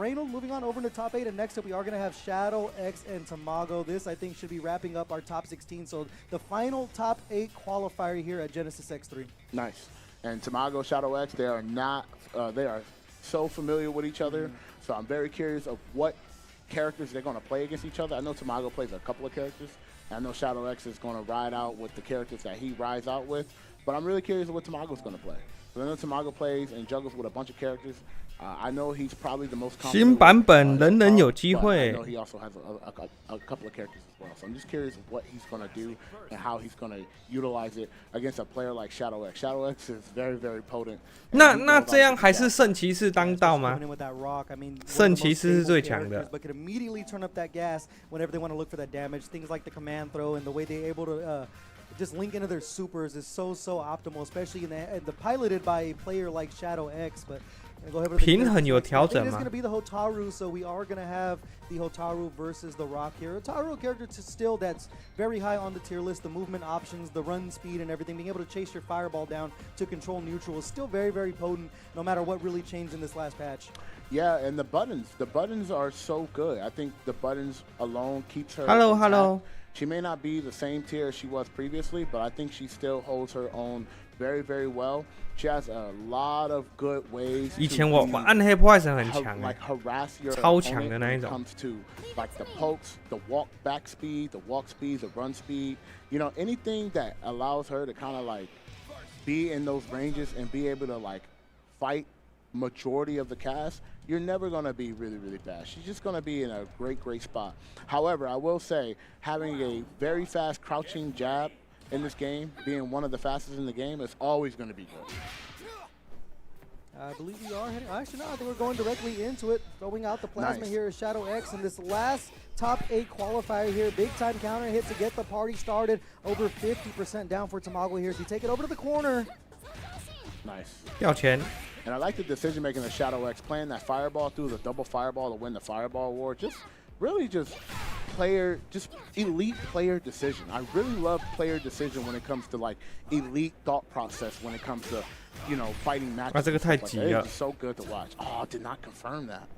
A: Reno moving on over in the top 8, and next up we are going to have Shadow, X, and Tomago. This, I think, should be wrapping up our top 16. So the final top 8 qualifier here at Genesis X3.
D: Nice. And Tomago, Shadow, X, they are so familiar with each other. So I'm very curious of what characters they're going to play against each other. I know Tomago plays a couple of characters. I know Shadow X is going to ride out with the characters that he rides out with. But I'm really curious of what Tomago's going to play. So I know Tomago plays and juggles with a bunch of characters. I know he's probably the most
C: 新版本人人有机会。
D: I know he also has a couple of characters as well. So I'm just curious what he's going to do and how he's going to utilize it against a player like Shadow X. Shadow X is very, very potent.
C: 那这样还是圣骑士当道吗？圣骑士是最强的。
A: But could immediately turn up that gas whenever they want to look for that damage. Things like the command throw and the way they're able to just link into their supers is so optimal, especially in the piloted by a player like Shadow X. But
C: 平衡有调整吗？
A: It is going to be the Hotaru, so we are going to have the Hotaru versus the Rock here. Hotaru character still that's very high on the tier list. The movement options, the run speed, and everything, being able to chase your fireball down to control neutral is still very, very potent, no matter what really changed in this last patch.
D: Yeah, and the buttons are so good. I think the buttons alone keeps her.
C: Hello.
D: She may not be the same tier as she was previously, but I think she still holds her own very, very well. She has a lot of good ways.
C: 以前我暗黑破坏神很强
D: like harass your
C: 超强的
D: opponent
C: 那
D: when
C: 一
D: it
C: 种。
D: comes to like the pokes, the walk back speed, the walk speed, the run speed. You know, anything that allows her to kind of like be in those ranges and be able to like fight majority of the cast, you're never going to be really, really fast. She's just going to be in a great spot. However, I will say having a very fast crouching jab in this game, being one of the fastest in the game, is always going to be good.
A: I believe we are heading. Actually, no, I think we're going directly into it. Throwing out the plasma here is Shadow X in this last top 8 qualifier here. Big time counter hit to get the party started. Over 50% down for Tomago here. So you take it over to the corner.
D: Nice.
C: 掉钱。
D: And I like the decision making of Shadow X, playing that fireball through the double fireball to win the fireball award. Just elite player decision. I really love player decision when it comes to like elite thought process when it comes to, you know, fighting matches.
C: 这个太急了。
D: It's so good to watch. Oh, did not confirm that.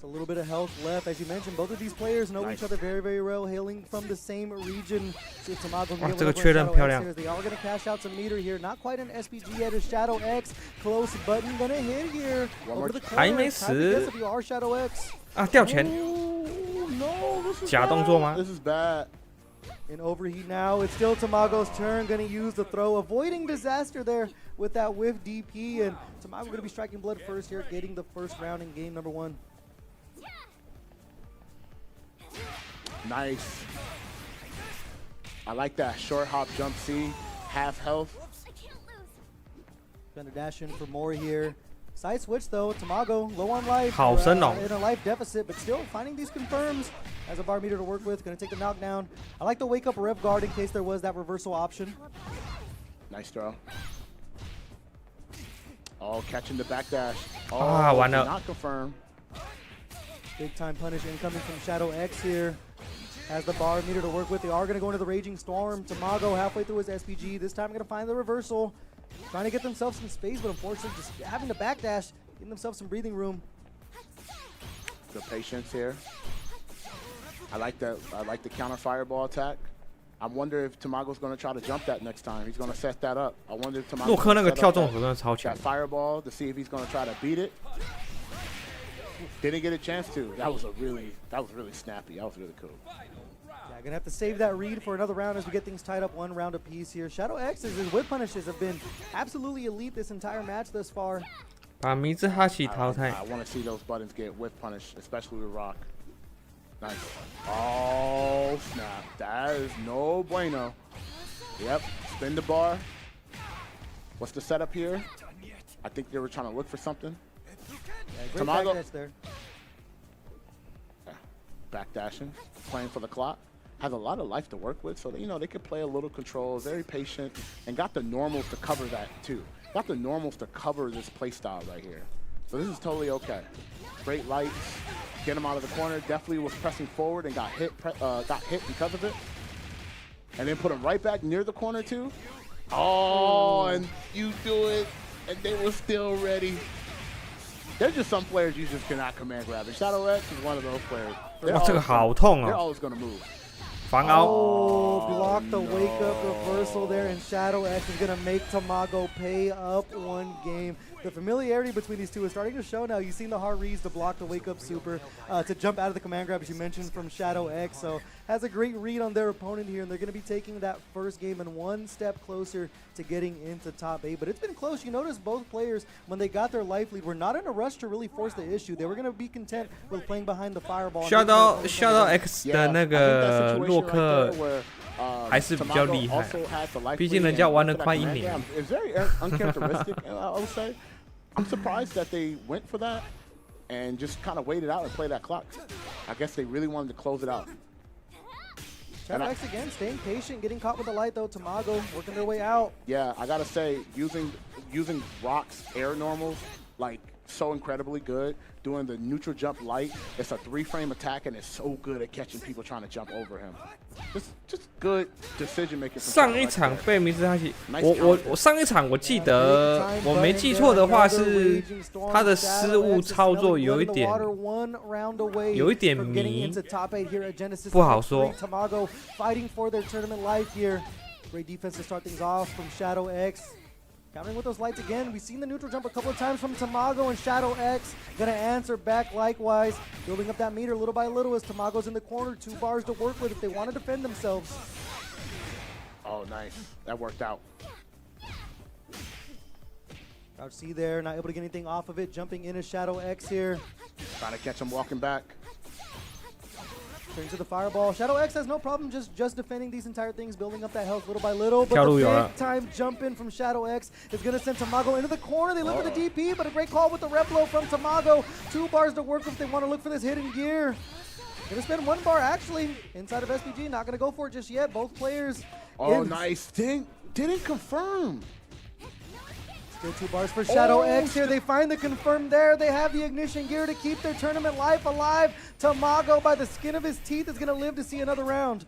A: A little bit of health left. As you mentioned, both of these players know each other very, very well, hailing from the same region. See if Tomago can get one here. They are going to cash out some meter here. Not quite an SPG yet. Is Shadow X close button going to hit here? Over the corner.
C: 还没死。
A: If you are Shadow X.
C: 啊，掉钱。
D: No, this is
C: 假动作吗？
D: This is bad.
A: In overheat now, it's still Tomago's turn. Going to use the throw, avoiding disaster there with that whiff DP. And Tomago going to be striking blood first here, getting the first round in game number 1.
D: Nice. I like that short hop jump C, half health.
A: Gonna dash in for more here. Side switch though, Tomago low on life.
C: 好深哦。
A: In a life deficit, but still finding these confirms as a bar meter to work with. Gonna take the knockdown. I like the wake up rev guard in case there was that reversal option.
D: Nice throw. Oh, catching the backdash. Oh,
C: 啊，完了。
D: not confirm.
A: Big time punish incoming from Shadow X here. Has the bar meter to work with. They are going to go into the Raging Storm. Tomago halfway through his SPG. This time going to find the reversal. Trying to get themselves some space, but unfortunately just having to backdash, giving themselves some breathing room.
D: Good patience here. I like the counter fireball attack. I wonder if Tomago's going to try to jump that next time. He's going to set that up. I wonder if Tomago's
C: 洛克那个跳中手真的超
D: that
C: 强。
D: fireball to see if he's going to try to beat it. Didn't get a chance to. That was really snappy. That was really cool.
A: Yeah, gonna have to save that read for another round as we get things tied up 1 round apiece here. Shadow X's and whip punishes have been absolutely elite this entire match thus far.
C: 把米兹哈奇淘汰。
D: I want to see those buttons get whip punished, especially with Rock. Nice. Oh snap! That is no bueno. Yep. Spin the bar. What's the setup here? I think they were trying to look for something.
A: Yeah, great
D: Tomago.
A: backdash there.
D: Backdashing, playing for the clock. Has a lot of life to work with, so that, you know, they could play a little control, very patient, and got the normals to cover that too. Got the normals to cover this play style right here. So this is totally okay. Great lights, get him out of the corner. Definitely was pressing forward and got hit because of it. And then put him right back near the corner too. Oh, and you do it, and they were still ready. There's just some players you just cannot command grab. And Shadow X is one of those players.
C: 哇，这个好痛
D: They're
C: 啊！
D: always going to move.
C: 防凹。
A: Oh, block the wake up reversal there, and Shadow X is going to make Tomago pay up 1 game. The familiarity between these two is starting to show now. You've seen the hard reads to block the wake up super, to jump out of the command grab, as you mentioned, from Shadow X. So has a great read on their opponent here, and they're going to be taking that first game and one step closer to getting into top 8. But it's been close. You notice both players, when they got their life lead, were not in a rush to really force the issue. They were going to be content with playing behind the fireball.
C: Shadow X 的那个洛克还是比较厉害，毕竟人家玩了快1年。
D: It's very uncharacteristic, I would say. I'm surprised that they went for that and just kind of waited out and played that clock. I guess they really wanted to close it out.
A: Shadow X again, staying patient, getting caught with the light though. Tomago working their way out.
D: Yeah, I gotta say, using Rock's air normals, like so incredibly good. Doing the neutral jump light, it's a 3-frame attack and it's so good at catching people trying to jump over him. Just good decision making.
C: 上一场被迷之哈希，我上一场我记得我没记错的话是他的失误操作有一点迷，不好说。
A: Tomago fighting for their tournament life here. Great defense to start things off from Shadow X. Countering with those lights again. We've seen the neutral jump a couple of times from Tomago, and Shadow X gonna answer back likewise. Building up that meter little by little as Tomago's in the corner. 2 bars to work with if they want to defend themselves.
D: Oh, nice. That worked out.
A: Crouch C there, not able to get anything off of it. Jumping in as Shadow X here.
D: Trying to catch him walking back.
A: Turns to the fireball. Shadow X has no problem just defending these entire things, building up that health little by little. But the big time jump in from Shadow X is going to send Tomago into the corner. They look for the DP, but a great call with the rep blow from Tomago. 2 bars to work if they want to look for this hidden gear. Going to spend 1 bar actually inside of SPG. Not going to go for it just yet. Both players.
D: Oh, nice. Didn't confirm.
A: Still 2 bars for Shadow X here. They find the confirm there. They have the ignition gear to keep their tournament life alive. Tomago, by the skin of his teeth, is going to live to see another round.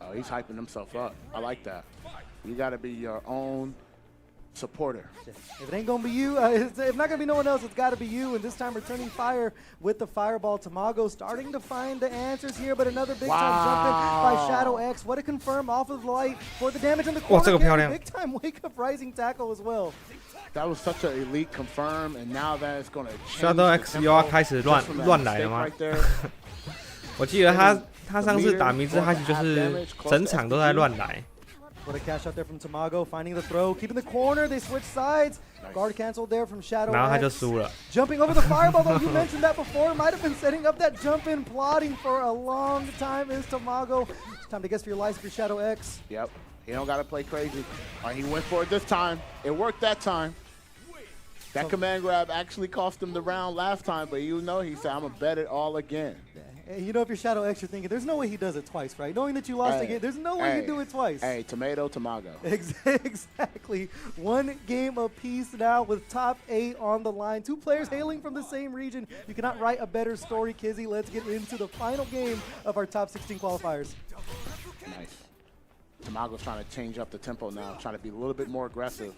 D: Oh, he's hyping himself up. I like that. You got to be your own supporter.
A: If it ain't going to be you, if not going to be no one else, it's got to be you. And this time returning fire with the fireball. Tomago starting to find the answers here, but another big time jump in by Shadow X. What a confirm off of the light for the damage in the corner. Big time wake up rising tackle as well.
D: That was such an elite confirm, and now that it's going to change.
C: Shadow X 又要开始乱来了吗？我记得他上次打迷之哈希就是整场都在乱来。
A: What a cash out there from Tomago, finding the throw, keeping the corner, they switch sides. Nice. Guard canceled there from Shadow X. Jumping over the fireball, though, you mentioned that before. Might have been setting up that jump in, plotting for a long time is Tomago. It's time to guess for your life for Shadow X.
D: Yep, he don't got to play crazy. He went for it this time. It worked that time. That command grab actually cost him the round last time, but you know he said, I'm going to bet it all again.
A: You know, if you're Shadow X, you're thinking, there's no way he does it twice, right? Knowing that you lost again, there's no way you do it twice.
D: Hey, Tomago.
A: Exactly. 1 game apiece now with top 8 on the line. 2 players hailing from the same region. You cannot write a better story, Kizzy. Let's get into the final game of our top 16 qualifiers.
D: Nice. Tomago's trying to change up the tempo now, trying to be a little bit more aggressive,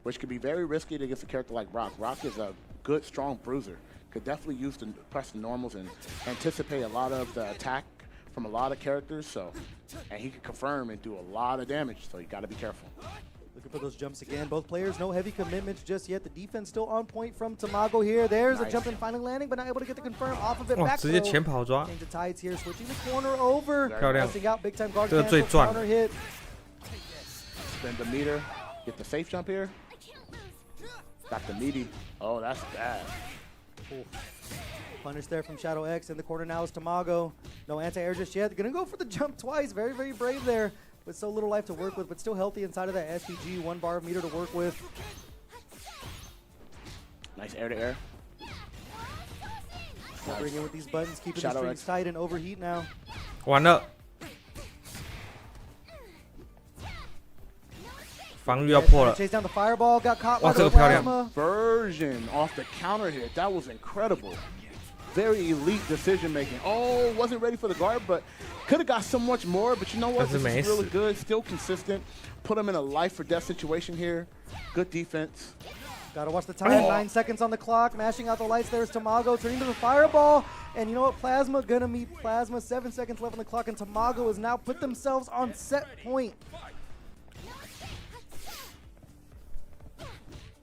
D: which could be very risky against a character like Rock. Rock is a good, strong bruiser. Could definitely use to press the normals and anticipate a lot of the attack from a lot of characters. So, and he can confirm and do a lot of damage. So you got to be careful.
A: Looking for those jumps again. Both players, no heavy commitments just yet. The defense still on point from Tomago here. There's a jump in, finally landing, but not able to get the confirm off of it. Back throw. Change the tides here, switching the corner over. Pressing out, big time guard cancel, counter hit.
D: Spend the meter, get the safe jump here. Got the meaty. Oh, that's bad.
A: Punish there from Shadow X. In the corner now is Tomago. No anti-air just yet. Gonna go for the jump twice. Very, very brave there. With so little life to work with, but still healthy inside of that SPG. 1 bar of meter to work with.
D: Nice air to air.
A: Bring in with these buttons, keeping the strings tight and overheat now.
C: 完了。防御要破了。
A: Chase down the fireball, got caught by
C: 这
A: the
C: 个漂亮。
D: Version off the counter hit. That was incredible. Very elite decision making. Oh, wasn't ready for the guard, but could have got so much more. But you know what? This is really good. Still consistent. Put him in a life or death situation here. Good defense.
A: Gotta watch the time. 9 seconds on the clock. Mashing out the lights. There's Tomago turning to the fireball. And you know what? Plasma gonna meet Plasma. 7 seconds left on the clock, and Tomago has now put themselves on set point.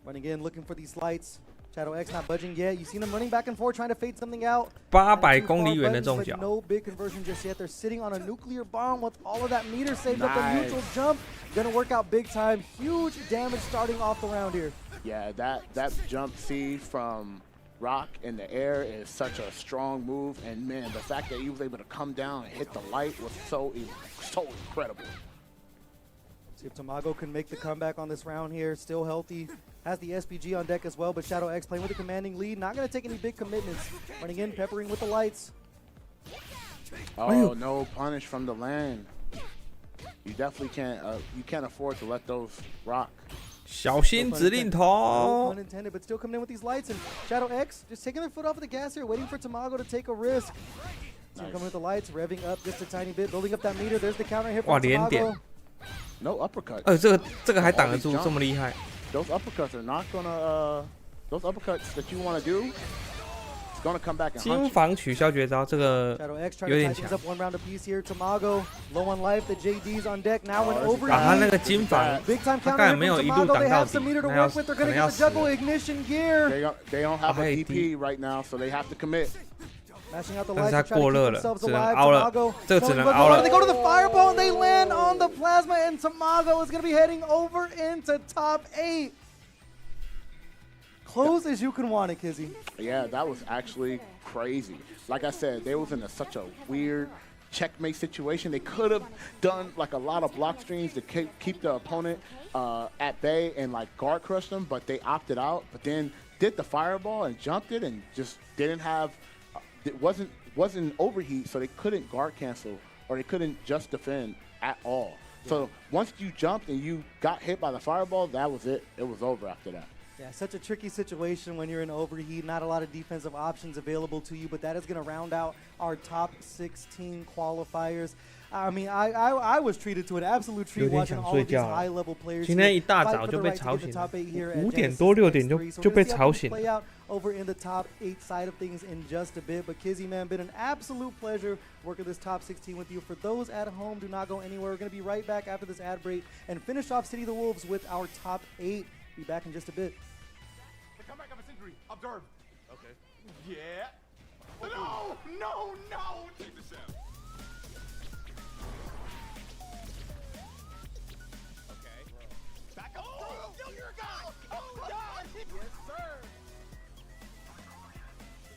A: Running in, looking for these lights. Shadow X not budging yet. You seen him running back and forth, trying to fade something out.
C: 800公里远的中角。
A: No big conversion just yet. They're sitting on a nuclear bomb with all of that meter saved up. The neutral jump gonna work out big time. Huge damage starting off the round here.
D: Yeah, that jump C from Rock in the air is such a strong move, and man, the fact that he was able to come down and hit the light was so incredible.
A: See if Tomago can make the comeback on this round here. Still healthy. Has the SPG on deck as well, but Shadow X playing with a commanding lead. Not going to take any big commitments. Running in, peppering with the lights.
D: Oh, no punish from the land. You definitely can't. You can't afford to let those rock.
C: 小心指令筒。
A: No pun intended, but still coming in with these lights. And Shadow X just taking their foot off of the gas here, waiting for Tomago to take a risk. Nice. Coming with the lights, revving up just a tiny bit, building up that meter. There's the counter hit from Tomago.
D: No uppercut.
C: 这个还挡得住，这么厉害。
D: Those uppercuts are not gonna. Those uppercuts that you want to do, it's gonna come back and hunt you.
C: 金防取消绝招，这个有点强。
A: One round apiece here. Tomago low on life. The JD's on deck now. When over.
C: 他那个金防，
A: big time
C: 他
A: counter
C: 刚才没有
A: hit
C: 一
A: from
C: 路
A: Tomago.
C: 挡
A: They
C: 到
A: have
C: 底，
A: some meter to
C: 那要
A: work
C: 死，
A: with. They're
C: 可
A: gonna
C: 能要
A: get
C: 死
A: the juggle
C: 了。
A: ignition gear.
D: They don't have a DP right now, so they have to commit.
A: Mashing out the
C: 但是
A: lights
C: 他
A: to try
C: 过
A: to
C: 热
A: keep
C: 了，
A: themselves
C: 只能
A: alive.
C: 凹了
A: Tomago.
C: 这个只能凹了。
A: They go to the fireball and they land on the plasma, and Tomago is gonna be heading over into top 8. Close as you can want it, Kizzy.
D: Yeah, that was actually crazy. Like I said, they was in such a weird checkmate situation. They could have done like a lot of block streams to keep the opponent at bay and like guard crush them, but they opted out. But then did the fireball and jumped it and just didn't have. It wasn't overheat, so they couldn't guard cancel or they couldn't just defend at all. Yeah. So once you jumped and you got hit by the fireball, that was it. It was over after that.
A: Yeah, such a tricky situation when you're in overheat. Not a lot of defensive options available to you, but that is going to round out our top 16 qualifiers. I mean, I was treated to an absolute treat watching all of these high-level players.
C: 今天一大早就被吵醒了，5点多6点就被吵醒了。
A: Play out over in the top 8 side of things in just a bit, but Kizzy, man, been an absolute pleasure working this top 16 with you. For those at home, do not go anywhere. We're going to be right back after this ad break and finish off City of the Wolves with our top 8. Be back in just a bit.
E: The comeback of a century. Observe. Okay. Yeah. No! No! No! Check this out. Okay. Back up. Oh, you're a guy. Oh, God. Yes, sir.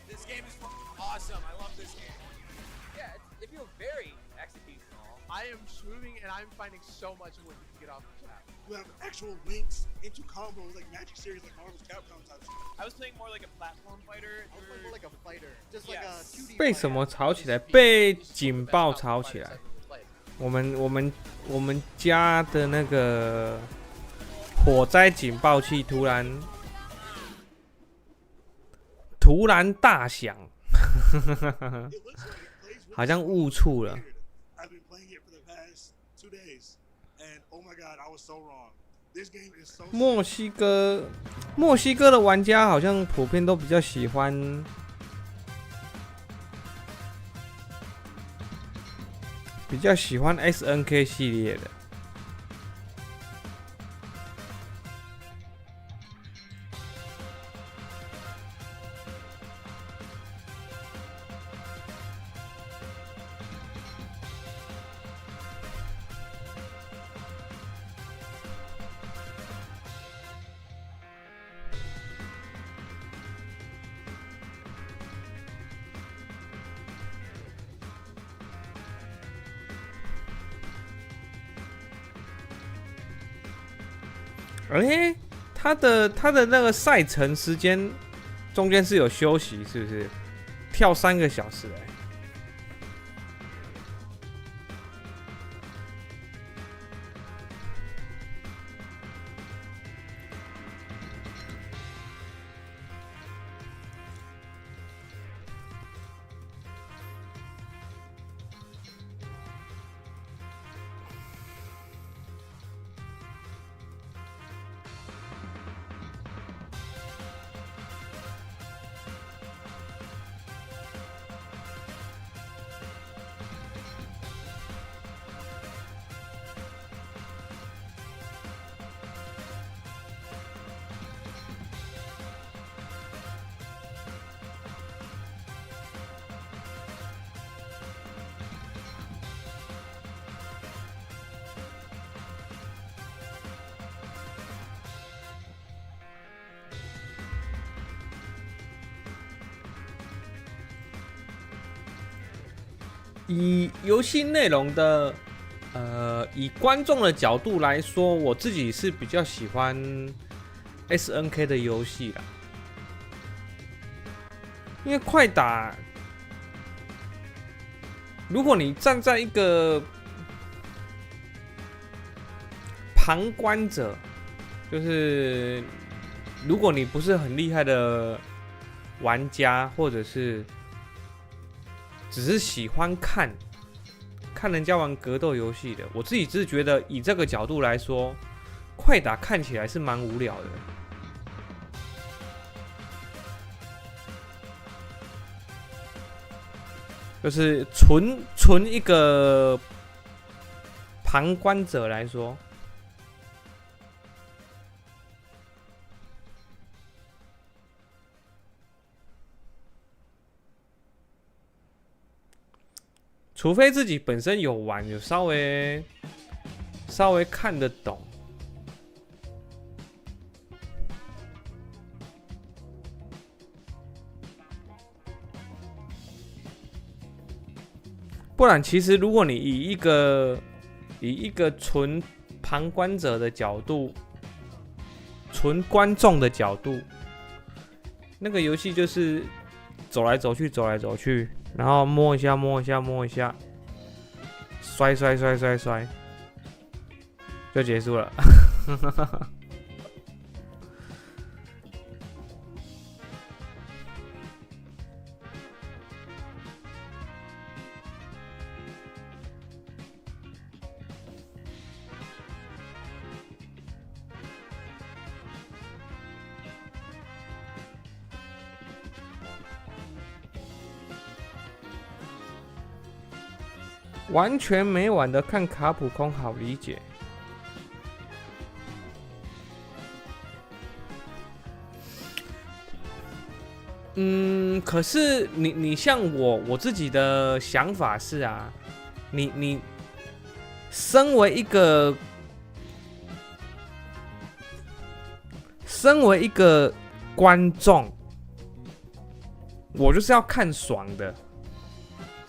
F: This game is awesome. I love this game. Yeah, it feels very executional.
E: I am shooting and I'm finding so much of what you can get off the map.
G: You have actual links into combos like Magic Series, like Marvel's Capcom type shit.
F: I was playing more like a platform fighter.
H: I was playing more like a fighter, just like a 2D.
C: 被什么吵起来？被警报吵起来。我们家的那个火灾警报器突然大响，好像误触了。
G: I've been playing it for the past 2 days, and oh my god, I was so wrong. This game is so.
C: 墨西哥的玩家好像普遍都比较喜欢SNK 系列的。哎，他的那个赛程时间中间是有休息，是不是？跳3个小时哎。以游戏内容的以观众的角度来说，我自己是比较喜欢 SNK 的游戏啦，因为快打，如果你站在一个旁观者，就是如果你不是很厉害的玩家，或者是只是喜欢看人家玩格斗游戏的，我自己是觉得以这个角度来说，快打看起来是蛮无聊的。就是纯一个旁观者来说，除非自己本身有玩，有稍微看得懂。不然，其实如果你以一个纯旁观者的角度、纯观众的角度，那个游戏就是走来走去，走来走去，然后摸一下，摸一下，摸一下，摔，就结束了。完全没玩的看卡普空好理解。可是你像我自己的想法是啊，你身为一个观众，我就是要看爽的，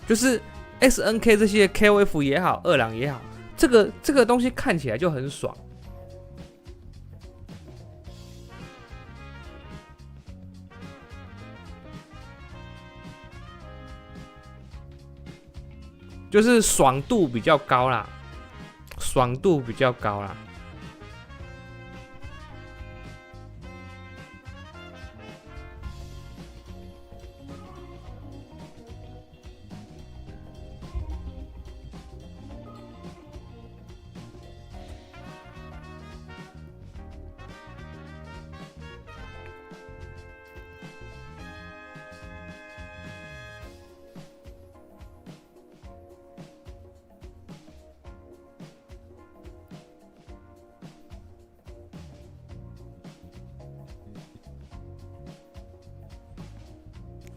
C: 就是。SNK 这些 KOF 也好，二郎也好，这个东西看起来就很爽。就是爽度比较高啦，爽度比较高啦。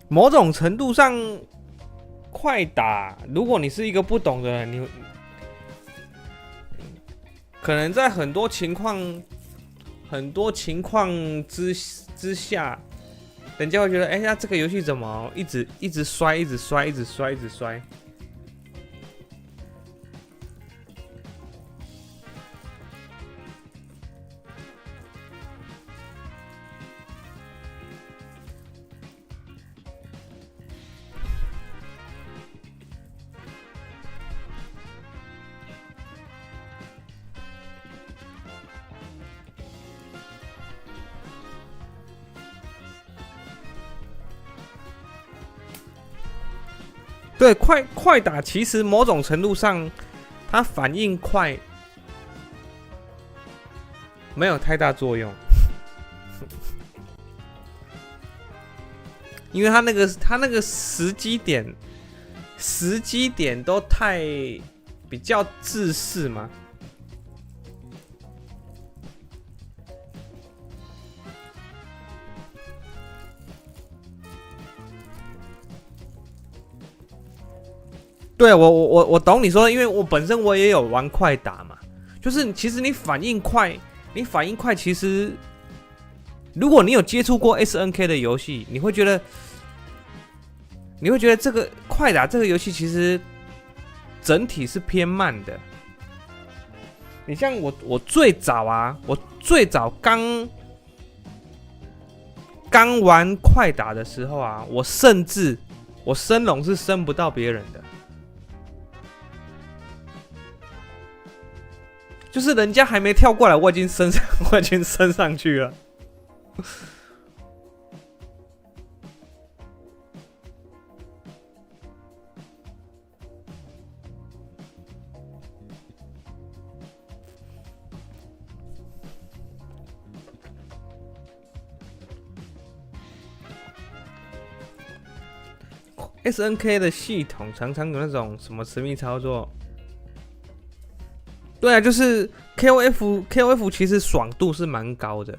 C: 某种程度上，快打，如果你是一个不懂的人，你可能在很多情况之下，人家会觉得，那这个游戏怎么一直摔。对，快打其实某种程度上，它反应快没有太大作用，因为它那个时机点都太比较自私嘛。对，我懂你说，因为我本身我也有玩快打嘛，就是其实你反应快，其实如果你有接触过 SNK 的游戏，你会觉得这个快打这个游戏其实整体是偏慢的。你像我最早啊，我最早刚玩快打的时候啊，我甚至我升龙是升不到别人的，就是人家还没跳过来，我已经升上去了。SNK 的系统常常有那种什么神秘操作，对啊，就是 KOF 其实爽度是蛮高的。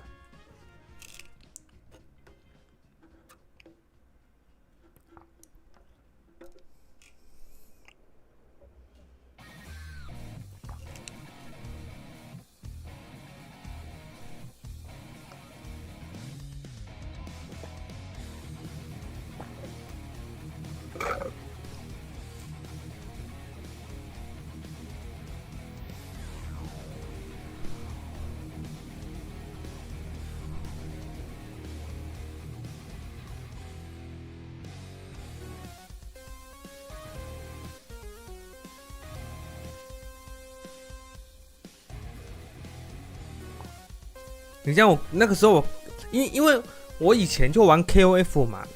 C: 你像我那个时候因为我以前就玩 KOF 嘛，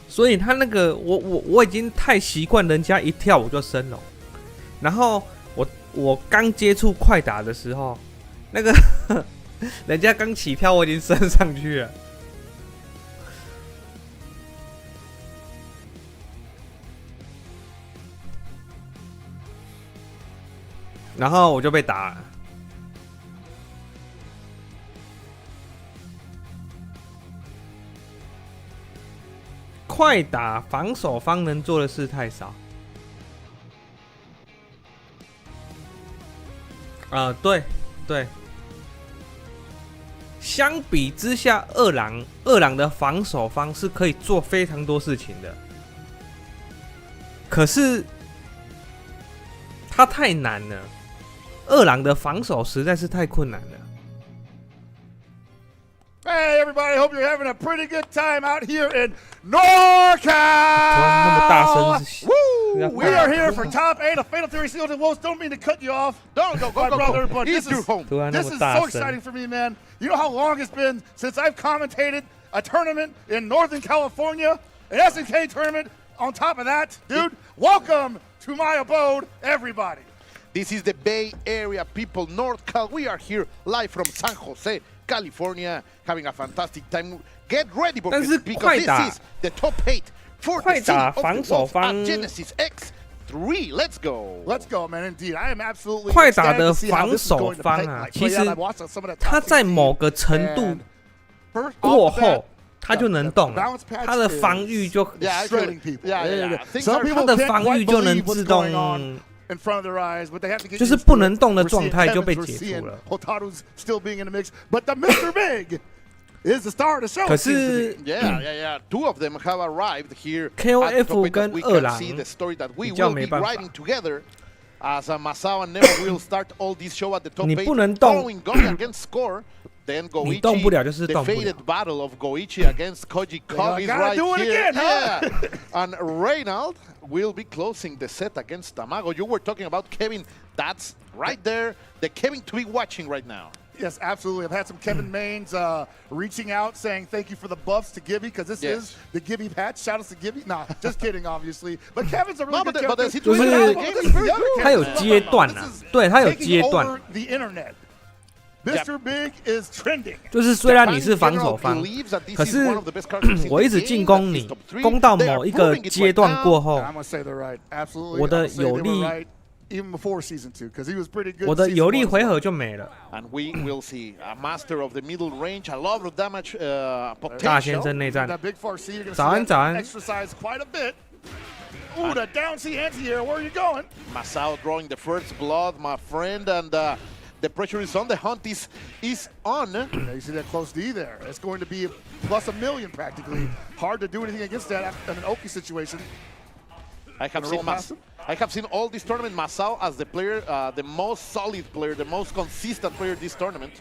C: 所以他那个我已经太习惯人家一跳我就升龙，然后我刚接触快打的时候，那个人家刚起跳我已经升上去了，然后我就被打了。快打防守方能做的事太少。对。相比之下，二郎的防守方是可以做非常多事情的，可是他太难了。二郎的防守实在是太困难了。
I: Hey everybody, hope you're having a pretty good time out here in NorCal! Woo! We are here for Top 8 of Fatal Fury Seals and Wolves. Don't mean to cut you off.
B: Go,
I: brother, but
B: this is home.
I: This is so exciting for me, man. You know how long it's been since I've commentated a tournament in Northern California, an SNK tournament. On top of that, dude, welcome to my abode, everybody.
B: This is the Bay Area people, North Cal. We are here live from San Jose, California, having a fantastic time. Get ready because this is the top 8 for the city of the Wolves at Genesis X3. Let's go.
I: Let's go, man. Indeed, I am absolutely
C: 快打的防守方啊，其实他在某个程度过后，他就能动了，他的防御就他的防御就能自动。就是不能动的状态就被解除了。可是
B: two of them have arrived here.
C: KOF 跟二郎比较没办法。
B: As Masau and Nemo will start all this show at the top 8.
C: 你不能动，
B: Gummy against Score. Then Goichi,
C: 你动不了就是动不了。
B: the faded battle of Goichi against Koji. Koji is right here. Yeah. And Reynald will be closing the set against Tomago. You were talking about Kevin. That's right there. The Kevin to be watching right now.
I: Yes, absolutely. I've had some Kevin Mains reaching out saying thank you for the buffs to Gibby because this is the Gibby patch. Shout out to Gibby. Nah, just kidding, obviously. But Kevin's a really good character.
C: 就是他有阶段啊，对他有阶段。
I: Mr. Big is trending.
C: 就是虽然你是防守方，可是我一直进攻你，攻到某一个阶段过后，我的有利。
I: Even before season 2, because he was pretty good.
C: 我的有利回合就没了。
B: And we will see a master of the middle range, a lot of damage potential.
C: 大先生内战。早安，早安。
I: Exercise quite a bit. Ooh, the down C anti-air. Where are you going?
B: Masau drawing the first blood, my friend, and the pressure is on. The hunt is on.
I: Yeah, you see that close D there. It's going to be plus $1 million practically. Hard to do anything against that in an Oki situation.
B: I have seen all this tournament Masau as the player, the most solid player, the most consistent player this tournament.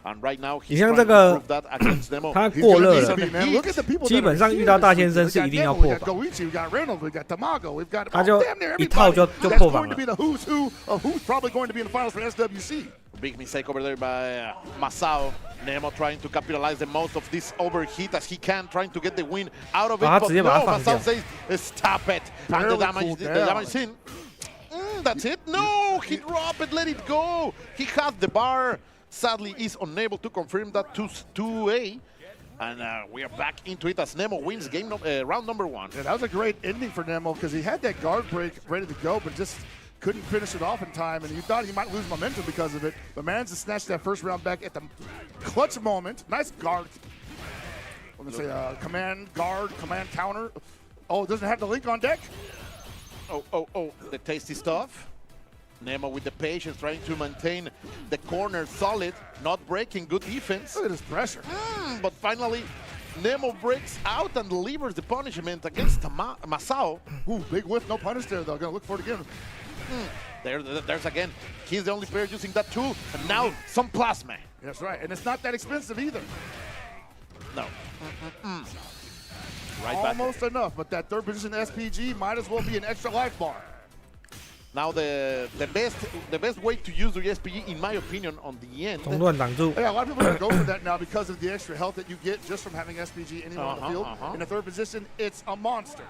B: And right now he's trying to prove that against Nemo.
C: 他过热了，
I: Look at the people
C: 基本上遇到大先生是一定要破
I: We
C: 防，
I: got Koji, we got Reynolds, we got Tomago, we've got
C: 他就
I: damn near
C: 一套
I: everybody.
C: 就
I: That's
C: 破防
I: going to
C: 了
I: be。the who's who of who's probably going to be in the finals for SWC.
B: Big mistake over there by Masau. Nemo trying to capitalize the most of this overheat as he can, trying to get the win out of it.
C: Ah,
B: But
C: 直接把它
B: no,
C: 放掉。
B: Masau says, stop it. And
I: Barely
B: the damage,
I: cooled
B: the
I: down.
B: damage in. That's it. No, he dropped it, let it go. He had the bar. Sadly, is unable to confirm that 2-A. And we are back into it as Nemo wins game round number 1.
I: Yeah, that was a great ending for Nemo because he had that guard break ready to go, but just couldn't finish it off in time, and you thought he might lose momentum because of it. But managed to snatch that first round back at the clutch moment. Nice guard. I'm going to say command guard, command counter. Oh, it doesn't have the link on deck?
B: Oh, the tasty stuff. Nemo with the patience, trying to maintain the corner solid, not breaking, good defense.
I: Look at this pressure.
B: But finally, Nemo breaks out and delivers the punishment against Masau.
I: Ooh, big whiff, no punish there, though. Gonna look for it again.
B: There's again. He's the only player using that tool, and now some plasma.
I: That's right, and it's not that expensive either.
B: No. Right back.
I: Almost enough, but that third position SPG might as well be an extra life bar.
B: Now the best way to use the SPG, in my opinion, on the end.
C: 中段挡住，
I: Yeah, a lot of people are going to go for that now because of the extra health that you get just from having SPG anywhere on the field. In the third position, it's a monster.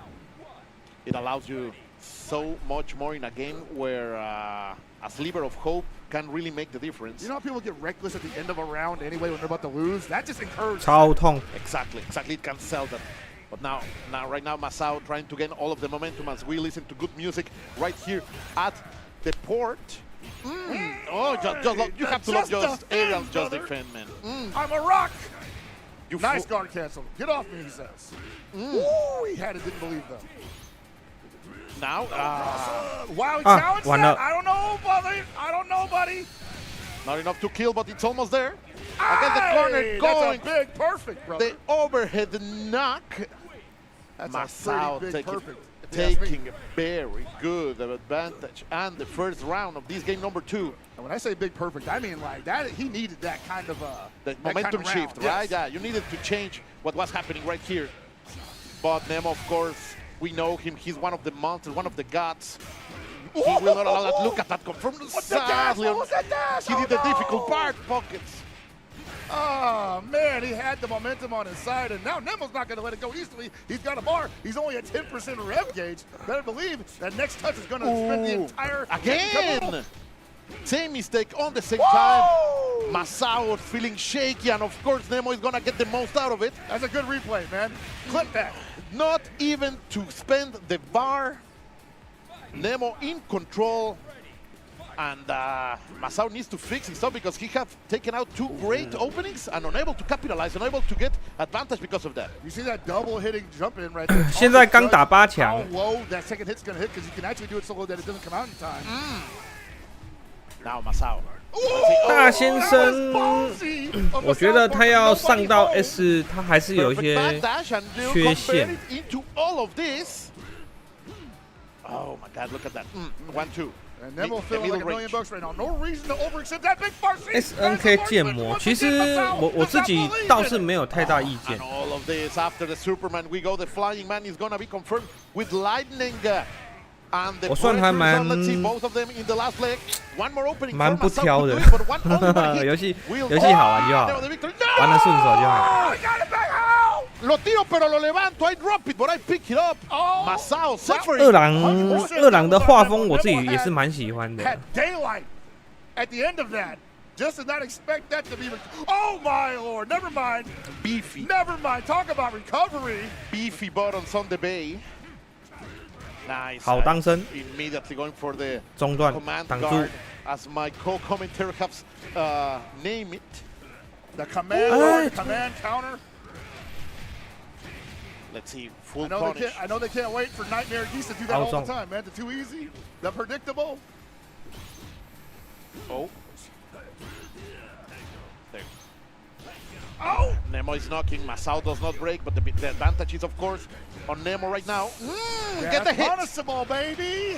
B: It allows you so much more in a game where a sliver of hope can really make the difference.
I: You know how people get reckless at the end of a round anyway when they're about to lose? That just encourages.
C: 超痛。
B: Exactly. It can sell that. But right now, Masau trying to gain all of the momentum as we listen to good music right here at the port. Oh, you have to love just Ariel, just defend, man.
I: I'm a rock.
B: You
I: Nice guard cancel. Get off me, he says. Ooh, he had it, didn't believe though.
B: Now,
I: Wow, he challenged
C: one
I: that.
C: up.
I: I don't know, buddy.
B: not enough to kill, but it's almost there. Against the corner,
I: Hey,
B: going.
I: That's a big perfect, brother.
B: The overhead knock.
I: That's
B: Masau
I: a pretty big perfect.
B: taking a very good advantage and the first round of this game number 2.
I: And when I say big perfect, I mean like that. He needed that kind of
B: The
I: that
B: momentum
I: kind of
B: shift,
I: round.
B: right?
I: Yes.
B: Yeah, you needed to change what was happening right here. But Nemo, of course, we know him. He's one of the monsters, one of the gods. He will not allow that. Look at that confirmed.
I: What's that dash? What was that dash?
B: He did the difficult part, pockets.
I: Oh, man, he had the momentum on his side, and now Nemo's not going to let it go easily. He's got a bar. He's only at 10% rev gauge. Better believe that next touch is going to spin the entire...
B: Again! Same mistake on the same time. Masau was feeling shaky, and of course Nemo is going to get the most out of it.
I: That's a good replay, man. Clip that.
B: Not even to spend the bar. Nemo in control. And Masau needs to fix himself because he have taken out 2 great openings and unable to capitalize, unable to get advantage because of that.
I: You see that double hitting jump in right there?
C: 现在刚打8
I: How
C: 强，
I: low that second hit's going to hit because you can actually do it so low that it doesn't come out in time.
B: Now Masau.
C: 大先生，我觉得他要上到 S， 他还是有一些
B: Perfect backdash and you
C: 缺
B: convert
C: 陷
B: it into all of this. Oh my God! Look at that. 1-2.
I: And Nemo
B: The
I: feeling like
B: middle
I: $1 million
B: range.
I: right now. No reason to overextend that big bar.
C: SNK 建模，其实我自己倒是没有太大意见
B: And。all of this after the Superman, we go. The Flying Man is gonna be confirmed with Lightning. And the
C: 我算还蛮
B: Let's see both of them in the last leg. One more opening.
C: 蛮
B: for
C: 不
B: Masau
C: 挑
B: to
C: 的
B: do it, but one only one hit
C: 游戏
B: will
C: 游戏好玩就好
B: Nemo the victory.
C: 玩得顺手就好。
I: Oh, he got it back out.
B: Lo tiro, pero lo levanto. I drop it, but I pick it up.
I: Oh.
B: Masau suffering.
C: 二郎的画风我自己也是蛮喜欢的
I: Had。daylight at the end of that. Just did not expect that to be. Oh my lord! Never mind.
B: Beefy.
I: Never mind. Talk about recovery.
B: Beefy buttons on the bay. Nice.
C: 好当身
B: Immediately going for the
C: 中段
B: command
C: 挡住
B: guard, as my co-commentator has named it.
I: The command, guard, command counter.
B: Let's see, full
I: I know,
B: punish.
I: I know they can't wait for Nightmare Geese to do that all the time, man. They're too easy. They're predictable.
B: Oh. There.
I: Oh!
B: Nemo is knocking. Masau does not break, but the advantage is, of course, on Nemo right now. Get the hit.
I: Punishable, baby.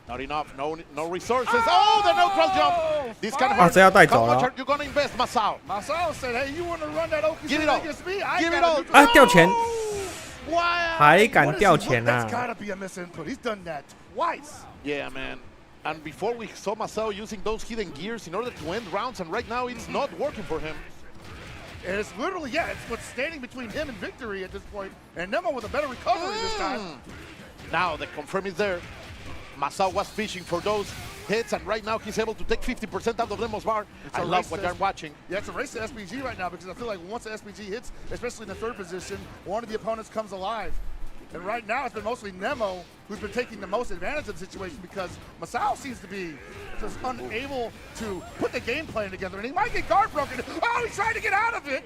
B: Not enough. No resources. Oh, the neutral jump. This can hurt.
C: 啊，这要带走
B: How
C: 了
B: much are you gonna invest, Masau?
I: Masao said, "Hey, you want to run that Oki
B: Give it all.
I: against me? I
B: Give it
I: gotta
B: all.
I: do-
C: 啊，掉钱，
B: Wow.
C: 还敢
I: What is
C: 掉
I: he-
C: 钱
I: That's
C: 啊！
I: gotta be a misinput. He's done that twice.
B: Yeah, man. And before we saw Masau using those hidden gears in order to end rounds, and right now it's not working for him.
I: And it's literally, yeah, it's what's standing between him and victory at this point. And Nemo with a better recovery this time.
B: Now the confirm is there. Masau was fishing for those hits, and right now he's able to take 50% out of Nemo's bar. I love what you're watching.
I: Yeah, it's a race to SPG right now because I feel like once the SPG hits, especially in the third position, one of the opponents comes alive. And right now it's been mostly Nemo who's been taking the most advantage of the situation because Masao seems to be just unable to put the game plan together. And he might get guard broken. Oh, he's trying to get out of it.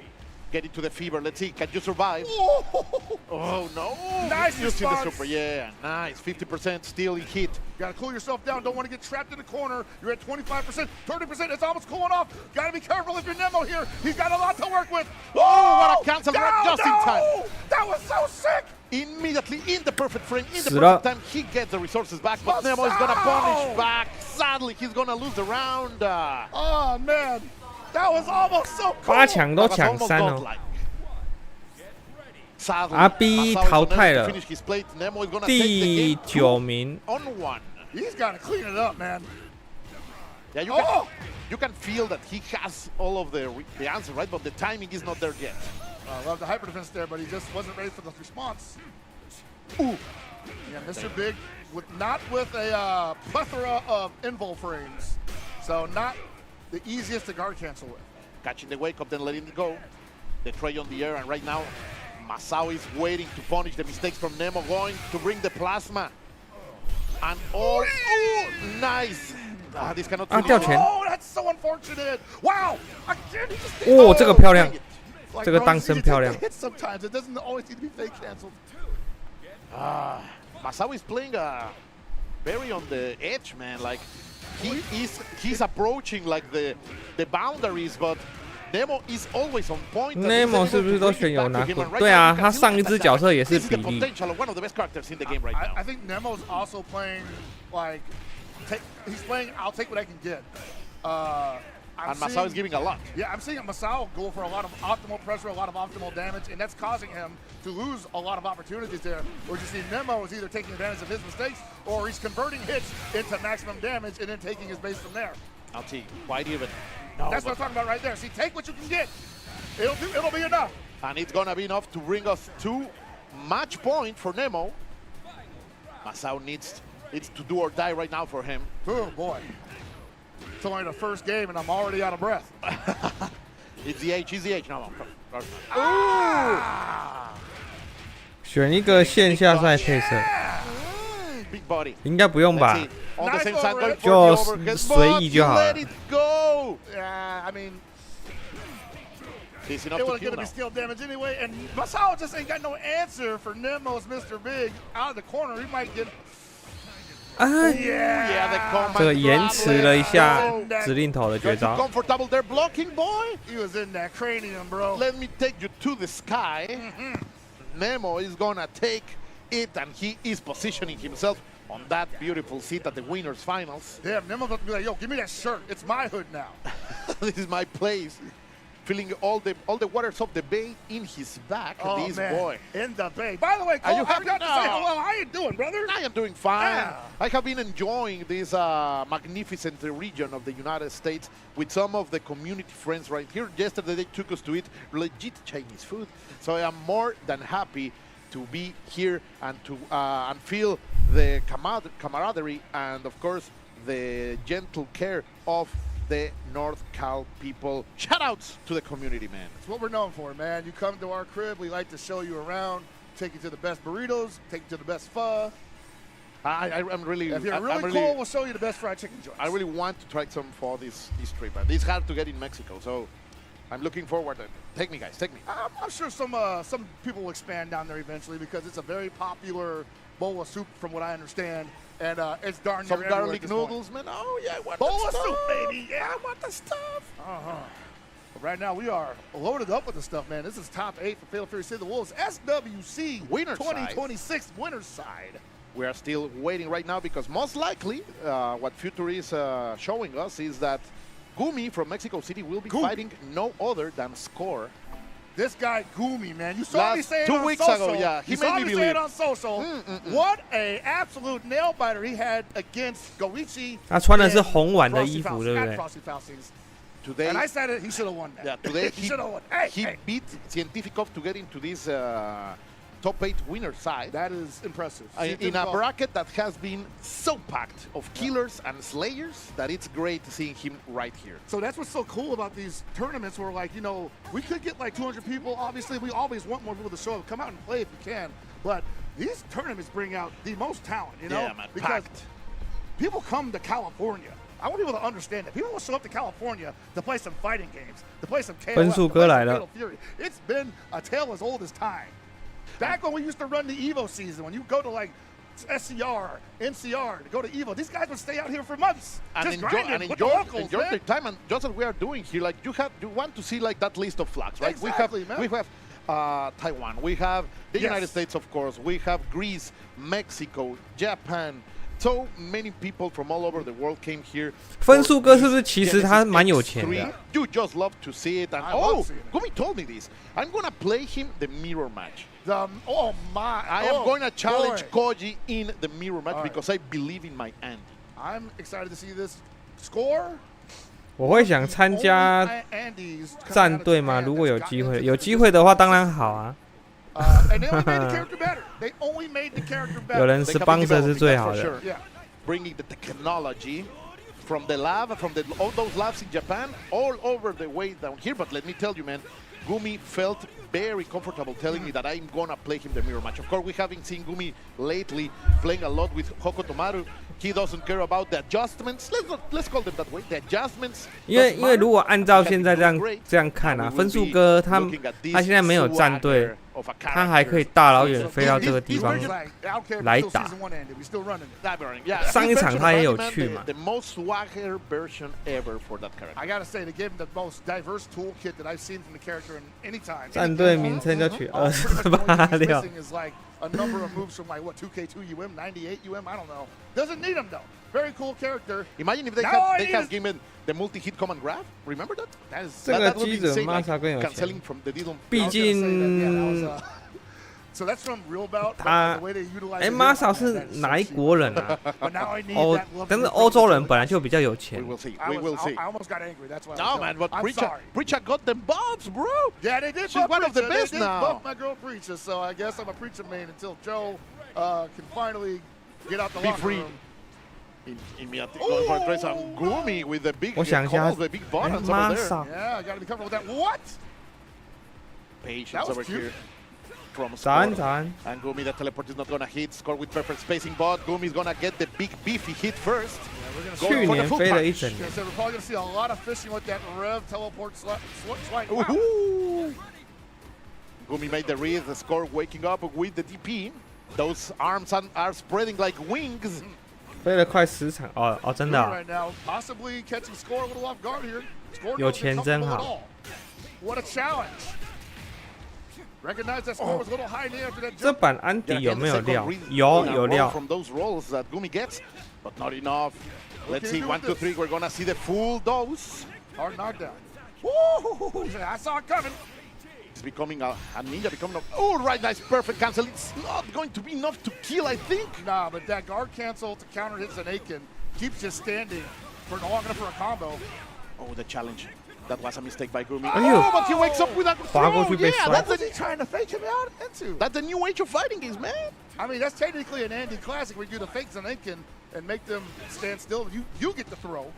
B: Get into the fever. Let's see. Can you survive? Oh, no.
I: Nice
B: Using the
I: response.
B: super. Yeah, nice. 50% still in hit.
I: Gotta cool yourself down. Don't want to get trapped in the corner. You're at 25%, 30%. It's almost cooling off. Gotta be careful if you're Nemo here. He's got a lot to work with.
B: Oh, what a cancel right just in time.
I: That was so sick.
B: Immediately in the perfect frame, in the
C: Sira.
B: perfect time, he gets the resources back, but Nemo is gonna punish back. Sadly, he's gonna lose the round.
I: Oh, man. That was almost so cool.
C: 8强都
B: That was
C: 抢
B: almost
C: 3哦，
B: godlike. Sadly,
C: RB
B: Masao is
C: 淘汰
B: unable
C: 了
B: to finish his plate. Nemo is gonna take
C: 第
B: the game
C: 9名。
B: on one.
I: He's got to clean it up, man.
B: Yeah,
I: Oh!
B: you can feel that he has all of the answer, right? But the timing is not there yet.
I: I love the hyper defense there, but he just wasn't ready for the response. Ooh. Yeah, Mr. Big, not with a plethora of invul frames. So not the easiest to guard cancel with.
B: Catching the wake up, then letting it go. The tray on the air, and right now, Masao is waiting to punish the mistakes from Nemo, going to bring the plasma. And oh, nice. This cannot
C: 啊，
B: finish
C: 掉
B: it.
C: 钱！
I: Oh, that's so unfortunate. Wow. Again, he just
C: 哦，这个漂亮，
I: Like,
C: 这个
I: bro,
C: 当
I: you
C: 身
I: just
C: 漂
I: take
C: 亮
I: the。hits sometimes. It doesn't always need to be fake canceled.
B: Masao is playing very on the edge, man. Like he's approaching like the boundaries, but Nemo is always on point. and he's
C: Nemo
B: able
C: 是不
B: to
C: 是都
B: bring it
C: 选有
B: back
C: 拿
B: to him,
C: 滚
B: and？right
C: 对
B: now
C: 啊，
B: you can
C: 他
B: feel
C: 上一
B: that
C: 只角色也是
B: this is
C: 比
B: the
C: 利。
B: potential of one of the best characters in the game right now.
I: I think Nemo's also playing like he's playing I'll take what I can get.
B: And Masao is giving a lot.
I: Yeah, I'm seeing Masao go for a lot of optimal pressure, a lot of optimal damage, and that's causing him to lose a lot of opportunities there. Where you see Nemo is either taking advantage of his mistakes or he's converting hits into maximum damage and then taking his base from there.
B: I'll see. Quite even. No,
I: That's what I'm talking about right there. See, take what you can get. It'll be enough.
B: And it's gonna be enough to bring us to match point for Nemo. Masao needs to do or die right now for him.
I: Oh boy. It's only the first game and I'm already out of breath.
B: It's the H. No.
C: 选一个线下赛配色，
B: Big body.
C: 应该不用
B: Let's
C: 吧？
B: see. On the
I: Nice
B: same
I: one,
B: side, going
I: Red.
B: for the
C: 就
B: overhead,
C: 随
B: but
C: 意就好
B: let
C: 了。
B: it go.
I: Yeah, I mean,
B: It's enough
I: it
B: to
I: was
B: kill
I: going to
B: now.
I: be skill damage anyway, and Masao just ain't got no answer for Nemo's Mr. Big out of the corner. He might get.
C: 啊，
B: Yeah, the command
C: 这个延迟了一下
I: grab.
C: 指令头的绝
B: You're
C: 招。
B: comfortable there blocking, boy?
I: He was in that cranium, bro.
B: Let me take you to the sky. Nemo is gonna take it, and he is positioning himself on that beautiful seat at the winners finals.
I: Damn, Nemo's about to be like, yo, give me that shirt. It's my hood now.
B: This is my place. Feeling all the waters of the bay in his back.
I: Oh,
B: This
I: man.
B: boy.
I: In the bay. By the way, Cole,
B: you
I: I
B: happy?
I: forgot to
B: No.
I: say hello. How you doing, brother?
B: I am doing fine.
I: Yeah.
B: I have been enjoying this magnificent region of the United States with some of the community friends right here. Yesterday they took us to eat legit Chinese food. So I am more than happy to be here and to and feel the camaraderie and of course the gentle care of the North Cal people. Shout outs to the community, man.
I: It's what we're known for, man. You come to our crib, we like to show you around, take you to the best burritos, take you to the best pho.
B: I'm really.
I: If you're
B: I'm
I: really cool, we'll show you the best fried chicken joints.
B: I really want to try some for this trip, but it's hard to get in Mexico, so I'm looking forward to it. Take me, guys, take me.
I: I'm sure some people will expand down there eventually because it's a very popular bowl of soup from what I understand. And it's darn near
B: Some
I: everywhere at
B: garlic
I: this point.
B: noodles, man. Oh, yeah, I want
I: Bowl
B: the
I: of
B: stuff.
I: soup, baby. Yeah.
B: I want the stuff.
I: Uh-huh. Right now, we are loaded up with the stuff, man. This is top 8 for Fatal Fury City of the Wolves. SWC
B: Winner
I: 2026 winner's side.
B: We are still waiting right now because most likely what Future is showing us is that Gummy from Mexico City will be fighting no other than Score.
I: This guy, Gummy, man. You saw me say it
B: 2
I: on
B: weeks
I: social.
B: ago, yeah. He
I: you
B: made
I: saw
B: me
I: me
B: believe.
I: say it on social. What a absolute nail biter he had against Koji.
C: 他穿的是红碗的衣服，对不对？
B: Today,
I: and I said it, he should have won that.
B: Yeah, today
I: he should have won.
B: He beat Cientificov to get into this top 8 winner side.
I: That is impressive.
B: In a bracket that has been so packed of killers and slayers that it's great seeing him right here.
I: So that's what's so cool about these tournaments where, like, you know, we could get like 200 people. Obviously, we always want more people to show up. Come out and play if you can. But these tournaments bring out the most talent, you know?
B: Yeah, man,
I: because
B: packed.
I: People come to California. I want people to understand that. People will show up to California to play some fighting games, to play some KOF,
C: 分数哥来了。
I: Fatal Fury. It's been a tale as old as time. Back when we used to run the Evo season, when you go to like SCR, NCR, to go to Evo, these guys would stay out here for months.
B: And
I: just
B: enjoy,
I: grinding
B: and
I: with the locals,
B: enjoy
I: man.
B: the time, and just what we are doing here. Like you want to see like that list of flags, right?
I: Exactly,
B: we have Taiwan, we have the United States, of course, we have Greece, Mexico, Japan. So many people from all over the world came here.
C: 分数哥是不是其实他蛮有钱的？
B: You just love to see it, and Gummy told me this. I'm gonna play him the mirror match.
I: Oh my!
B: I am going to challenge Koji in the mirror match because I believe in my Andy.
I: I'm excited to see this score.
C: 我会想参加战队吗？如果有机会，有机会的话当然好啊。有人是帮着是最好的。
B: Bringing the technology from the lab, from all those labs in Japan, all over the way down here. But let me tell you, man, Gummy felt very comfortable telling me that I'm gonna play him the mirror match. Of course, we haven't seen Gummy lately playing a lot with Tomago. He doesn't care about the adjustments. Let's call them that way. The adjustments.
C: 因为如果按照现在这样看啊，分数哥他现在没有战队，他还可以大老远飞到这个地方来打。上一场他也有去嘛。
B: The most swagger version ever for that character.
I: I gotta say, they gave him the most diverse toolkit that I've seen from the character in any time.
C: 战队名称就取286。
I: A number of moves from like what 2K2 UM, 98 UM, I don't know. Doesn't need him though. Very cool character.
B: Imagine if they have given the multi-hit command grab. Remember that?
C: 这个基准 Masau 更有钱。毕竟
I: So that's from Real Bout.
C: 他Masau 是哪一国人啊？但是欧洲人本来就比较有钱。
B: We will see. We will see.
I: I almost got angry. That's why.
B: No man, but Preacher got them bobs, bro.
I: Yeah, they did.
B: She's one of the best
I: now. They did bump my girl Preacher, so I guess I'm a Preacher main until Joe can finally get out the locker room.
B: Going for a trace on Gummy with the big calls, the big buttons over there.
I: Yeah, I gotta be careful with that. What?
B: Patience over here. From
C: Score.
B: And Gummy, the teleport is not gonna hit. Score with perfect spacing, but Gummy is gonna get the big beefy hit first.
C: 去年飞了一整年。
I: So we're probably gonna see a lot of fishing with that Rev teleport swipe.
B: Gummy made the read. The Score waking up with the DP. Those arms are spreading like wings.
C: 飞了快10场哦，真的啊。
I: Possibly catching Score a little off guard here.
C: 有钱真好。
I: What a challenge. Recognize that Score was a little high after that jump.
C: 这版安迪有没有料？有料。
B: From those rolls that Gummy gets, but not enough. Let's see, 1, 2, 3. We're gonna see the full dose.
I: Hard knockdown. Woo! I saw it coming.
B: It's becoming a ninja, oh, right, nice, perfect cancel. It's not going to be enough to kill, I think.
I: Nah, but that guard cancel to counter hits an Aiken keeps you standing for long enough for a combo.
B: Oh, the challenge. That was a mistake by Gummy.
C: Oh,
B: but he wakes up with a throw. Yeah,
I: that's what he's trying to fake him out into.
B: That's the new age of fighting games, man.
I: I mean, that's technically an Andy classic where you do the fakes on Aiken and make them stand still. You get the throw.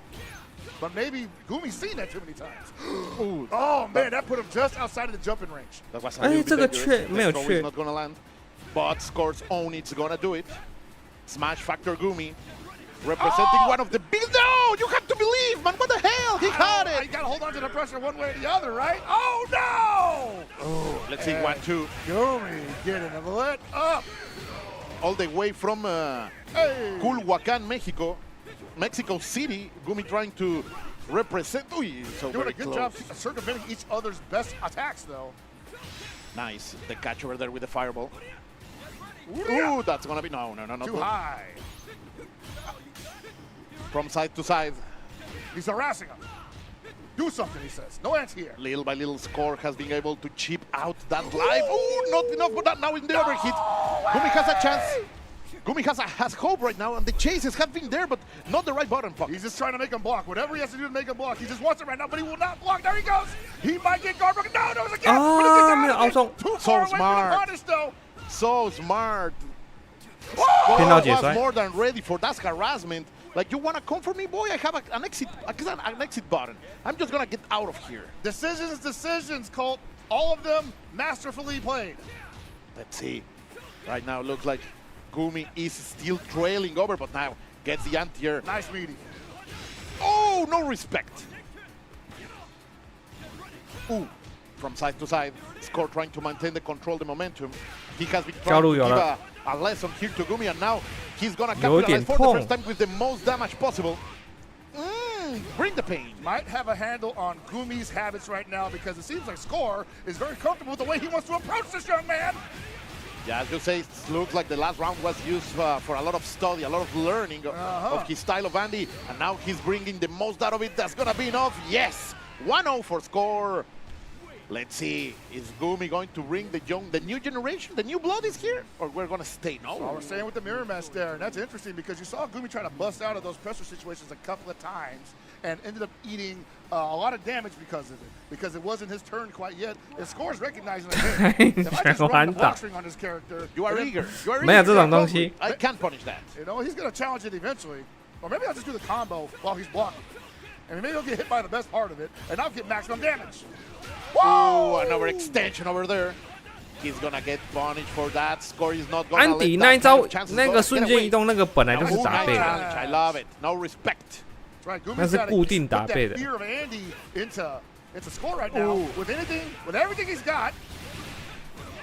I: But maybe Gummy's seen that too many times.
B: Ooh,
I: oh man, that put him just outside of the jumping range.
B: That was a little bit dangerous. The throw is not gonna land. But Score's own, it's gonna do it. Smash factor Gummy. Representing one of the big. No, you have to believe, man. What the hell? He caught it.
I: You gotta hold on to the pressure one way or the other, right? Oh no!
B: Oh, let's see 1, 2.
I: Gummy getting lit up.
B: All the way from Culhuacan, Mexico City. Gummy trying to represent. Ooh, so
I: Doing
B: very
I: a good
B: close.
I: job circumventing each other's best attacks, though.
B: Nice. The catch over there with the fireball. Ooh, that's gonna be no.
I: Too high.
B: From side to side.
I: He's harassing him. Do something, he says. No anti-air.
B: Little by little, Score has been able to chip out that life. Ooh, not enough for that. Now in the overhit. Gummy has a chance. Gummy has hope right now, and the chases have been there, but not the right button. Fuck.
I: He's just trying to make him block. Whatever he has to do to make him block, he just wants it right now, but he will not block. There he goes. He might get guard broken. No, there's a gap. Too far away from the punish, though.
B: So smart.
C: Score
B: was more than ready for that harassment. Like, you want to come for me, boy? I have an exit button. I'm just going to get out of here.
I: Decisions, Colt. All of them masterfully played.
B: Let's see. Right now, it looks like Gummy is still trailing over, but now gets the anti-air.
I: Nice meeting.
B: Oh, no respect. Ooh, from side to side. Score trying to maintain the control, the momentum. He has been trying to give a lesson here to Gummy, and now he's going to capitalize for the first time with the most damage possible. Bring the pain.
I: Might have a handle on Gummy's habits right now, because it seems like Score is very comfortable with the way he wants to approach this young man.
B: Yeah, as you say, it looks like the last round was used for a lot of study, a lot of learning of his style of Andy, and now he's bringing the most out of it. That's going to be enough. Yes, 1-0 for Score. Let's see, is Gummy going to bring the new generation, the new blood is here, or we're going to stay? No.
I: So we're staying with the mirror match there, and that's interesting because you saw Gummy try to bust out of those pressure situations a couple of times and ended up eating a lot of damage because of it, because it wasn't his turn quite yet. And Score's recognizing that, hey, if I just run the block string on this character,
B: you are eager.
I: I
B: can't punish that.
I: You know, he's going to challenge it eventually. Or maybe I'll just do the combo while he's blocking. And maybe he'll get hit by the best part of it, and I'll get maximum damage.
B: Whoa! Another extension over there. He's gonna get punished for that. Score is not gonna let that kind of chances go.
C: 瞬间移动那个本来就是打背的。
B: I love it. No respect.
C: 那是固定打背的。
I: Fear of Andy into Score right now. With everything he's got.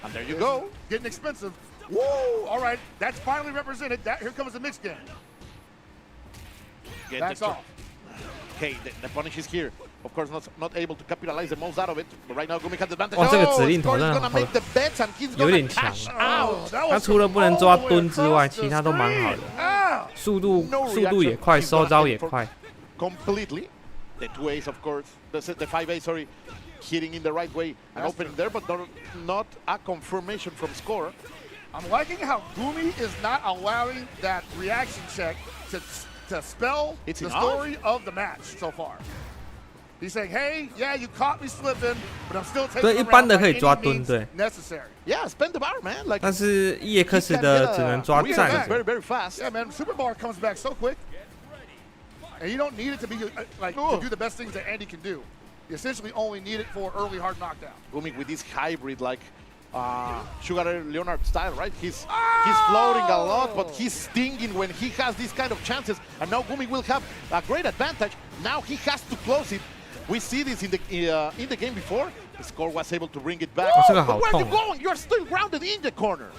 B: And there you go.
I: Getting expensive. Woo! All right, that's finally represented. Here comes the mixed game. That's off.
B: Okay, the punish is here. Of course, not able to capitalize the most out of it. But right now, Gummy has the advantage.
C: 哇，这个指令头
B: Score is gonna make the bets and he's gonna cash out.
C: 他除了不能抓蹲之外，其他都蛮好的。速度也快，收招也快。
B: Completely. The 2 A's, of course. The 5 A's, sorry. Hitting in the right way and opening there, but not a confirmation from Score.
I: I'm liking how Gummy is not allowing that reaction check to spell the story of the match so far. He's saying, hey, yeah, you caught me slipping, but I'm still taking the round by any means necessary.
B: Yeah, spend the bar, man. Like,
C: 但是EX 的只能抓站。
B: Very, very fast.
I: Yeah, man, Super Bar comes back so quick. And you don't need it to be like to do the best things that Andy can do. You essentially only need it for early hard knockdown.
B: Gummy with this hybrid, like Sugar Leonard style, right? He's floating a lot, but he's stinging when he has these kind of chances. And now Gummy will have a great advantage. Now he has to close it. We see this in the game before. The Score was able to bring it back. But where are you going? You're still grounded in the corner.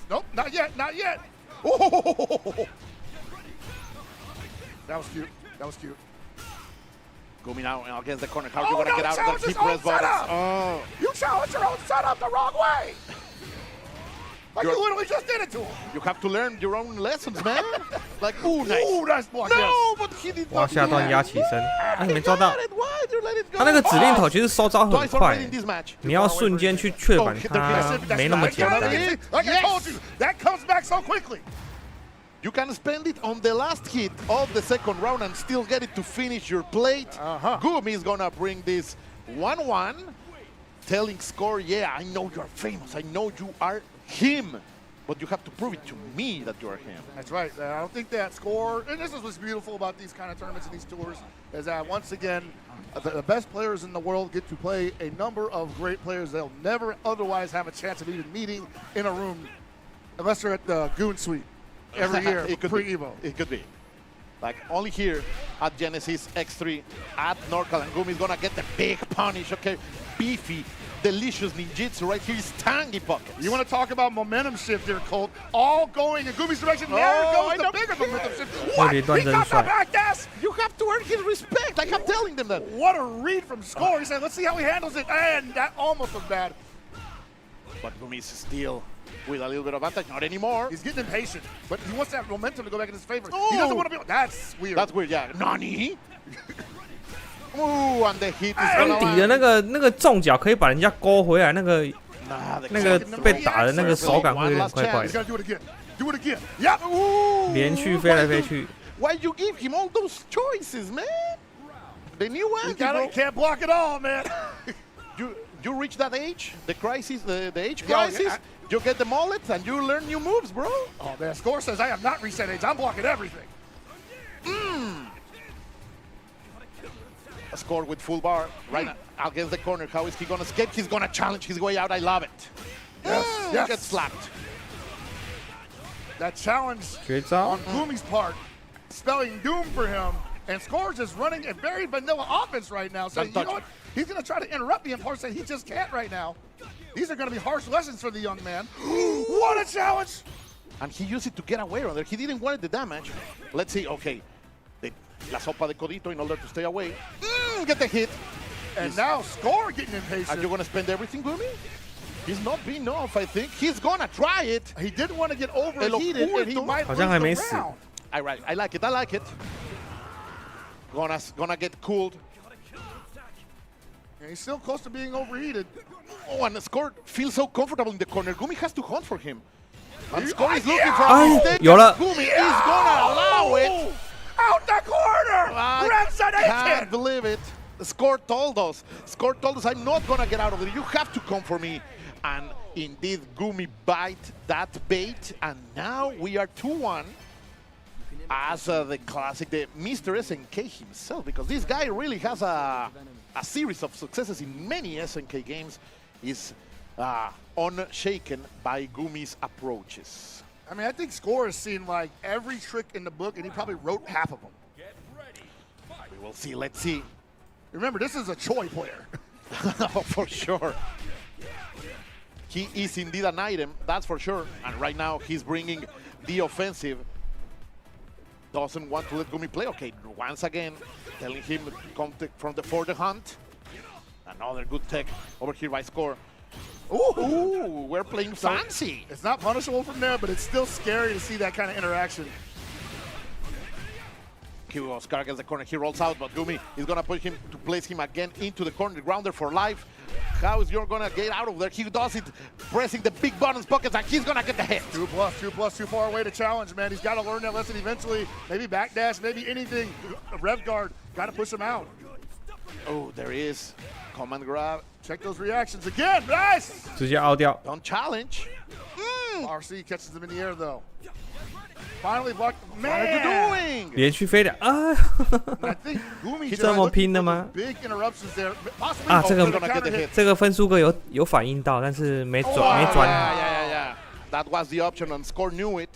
I: Nope, not yet, not yet. Oh. That was cute. That was cute.
B: Gummy now against the corner. How are you going to get out of the keep press buttons?
I: You challenged your own setup the wrong way. Like you literally just did it to him.
B: You have to learn your own lessons, man. Like, ooh, nice.
I: Ooh, nice block.
B: No, but he did not.
C: 哇，下段压起身，啊，你没抓到。他那个指令头其实收招很快，你要瞬间去确保他没那么简单。
I: Like I told you, that comes back so quickly.
B: You can spend it on the last hit of the second round and still get it to finish your plate. Gummy is gonna bring this 1-1, telling Score, yeah, I know you're famous, I know you are him, but you have to prove it to me that you are him.
I: That's right. I don't think that Score, and this is what's beautiful about these kind of tournaments and these tours, is that once again, the best players in the world get to play a number of great players they'll never otherwise have a chance of even meeting in a room unless they're at the Goon Suite every year pre-Evo.
B: It could be. Like only here at Genesis X3 at NorCal, and Gummy is gonna get the big punish, okay? Beefy delicious ninjutsu right here is tangy pockets.
I: You want to talk about momentum shift here, Colt? All going in Gummy's direction. There goes the bigger momentum shift. What? He got the back dash.
B: You have to earn his respect. I kept telling them that.
I: What a read from Score. He said, let's see how he handles it. And that almost was bad.
B: But Gummy is still with a little bit of advantage. Not anymore.
I: He's getting impatient, but he wants that momentum to go back in his favor.
B: Oh.
I: He doesn't want to be. That's weird.
B: That's weird, yeah. Nani? Ooh, and the hit is
C: 安迪的那个重脚可以把人家勾回来，那个被打的那个手感会有点怪怪的。
I: Do it again. Yeah.
C: 连续飞来飞去。
B: Why you give him all those choices, man? The new one.
I: You can't block it all, man.
B: You reach that age, the crisis, the age crisis. You get the mullet and you learn new moves, bro.
I: Oh man, Score says I have not reached that age. I'm blocking everything.
B: A Score with full bar right against the corner. How is he gonna escape? He's gonna challenge his way out. I love it.
I: Yes.
B: Gets slapped.
I: That challenge
C: 绝招
I: on Gummy's part, spelling doom for him, and Score's just running a very vanilla offense right now. So you know what? He's gonna try to interrupt the import, saying he just can't right now. These are gonna be harsh lessons for the young man. What a challenge!
B: And he used it to get away on there. He didn't want the damage. Let's see. Okay, la sopa de codito in order to stay away. Get the hit.
I: And now Score getting impatient.
B: Are you gonna spend everything, Gummy? He's not being off, I think. He's gonna try it.
I: He didn't want to get overheated, and he might lose the round.
B: All right, I like it. I like it. Gonna get cooled.
I: And he's still close to being overheated.
B: Oh, and Score feels so comfortable in the corner. Gummy has to hunt for him. And Score is looking for a mistake. Gummy is gonna allow it.
I: Out the corner!
B: Can't believe it. Score told us. Score told us, I'm not gonna get out of it. You have to come for me. And indeed, Gummy bite that bait. And now we are 2-1 as the classic, the Mr. SNK himself. Because this guy really has a series of successes in many SNK games. Is unshaken by Gummy's approaches.
I: I mean, I think Score has seen like every trick in the book, and he probably wrote half of them.
B: We will see. Let's see.
I: Remember, this is a Choi player.
B: For sure. He is indeed an item, that's for sure. And right now, he's bringing the offensive. Doesn't want to let Gummy play. Okay, once again, telling him to come for the hunt. Another good tech over here by Score. Ooh, we're playing fancy.
I: It's not punishable from there, but it's still scary to see that kind of interaction.
B: Oscar against the corner. He rolls out, but Gummy is going to push him to place him again into the corner. Grounder for life. How is you going to get out of there? He does it, pressing the big buttons pockets, and he's going to get the hit.
I: 2+, too far away to challenge, man. He's got to learn that lesson eventually. Maybe backdash, maybe anything. Rev guard, got to push him out.
B: Oh, there is. Command grab.
I: Check those reactions again. Nice!
C: 直接凹掉。
B: Don't challenge.
I: RC catches him in the air, though. Finally blocked. Man!
B: What are you doing?
C: 连续飞的啊！
I: I think Gummy
C: 这么拼的吗？
I: big interruptions there.
C: 啊，这个分数哥有反应到，但是没转。
B: Yeah. That was the option, and Score knew it.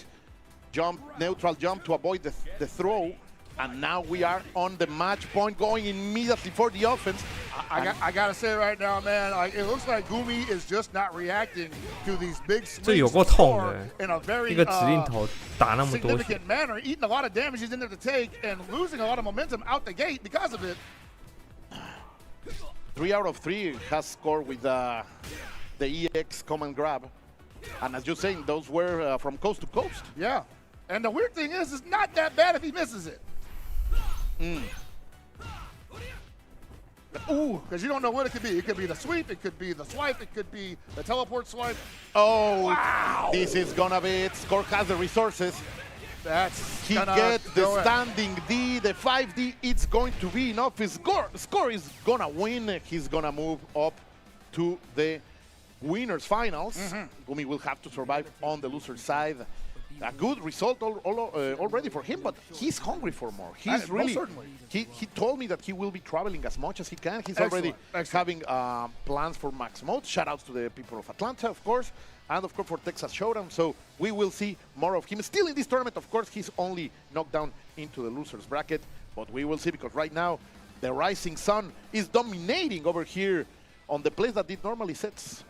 B: Neutral jump to avoid the throw. And now we are on the match point, going immediately for the offense.
I: I gotta say right now, man, like, it looks like Gummy is just not reacting to these big swings
C: 这有够痛的，
I: in a very
C: 一个指令头打那么多血。
I: significant manner, eating a lot of damage he's in there to take, and losing a lot of momentum out the gate because of it.
B: 3 out of 3 has scored with the EX command grab. And as you're saying, those were from coast to coast.
I: Yeah. And the weird thing is, it's not that bad if he misses it. Ooh, because you don't know what it could be. It could be the sweep, it could be the swipe, it could be the teleport swipe.
B: Oh,
I: wow.
B: This is gonna be it. Score has the resources. He gets the standing D, the 5D. It's going to be enough. Score is gonna win. He's gonna move up to the winners finals. Gummy will have to survive on the loser side. A good result already for him, but he's hungry for more. He's really. He told me that he will be traveling as much as he can. He's already having plans for max mode. Shout outs to the people of Atlanta, of course, and of course for Texas Showdown. So we will see more of him. Still in this tournament, of course, he's only knocked down into the losers bracket, but we will see, because right now the rising sun is dominating over here on the place that it normally sits.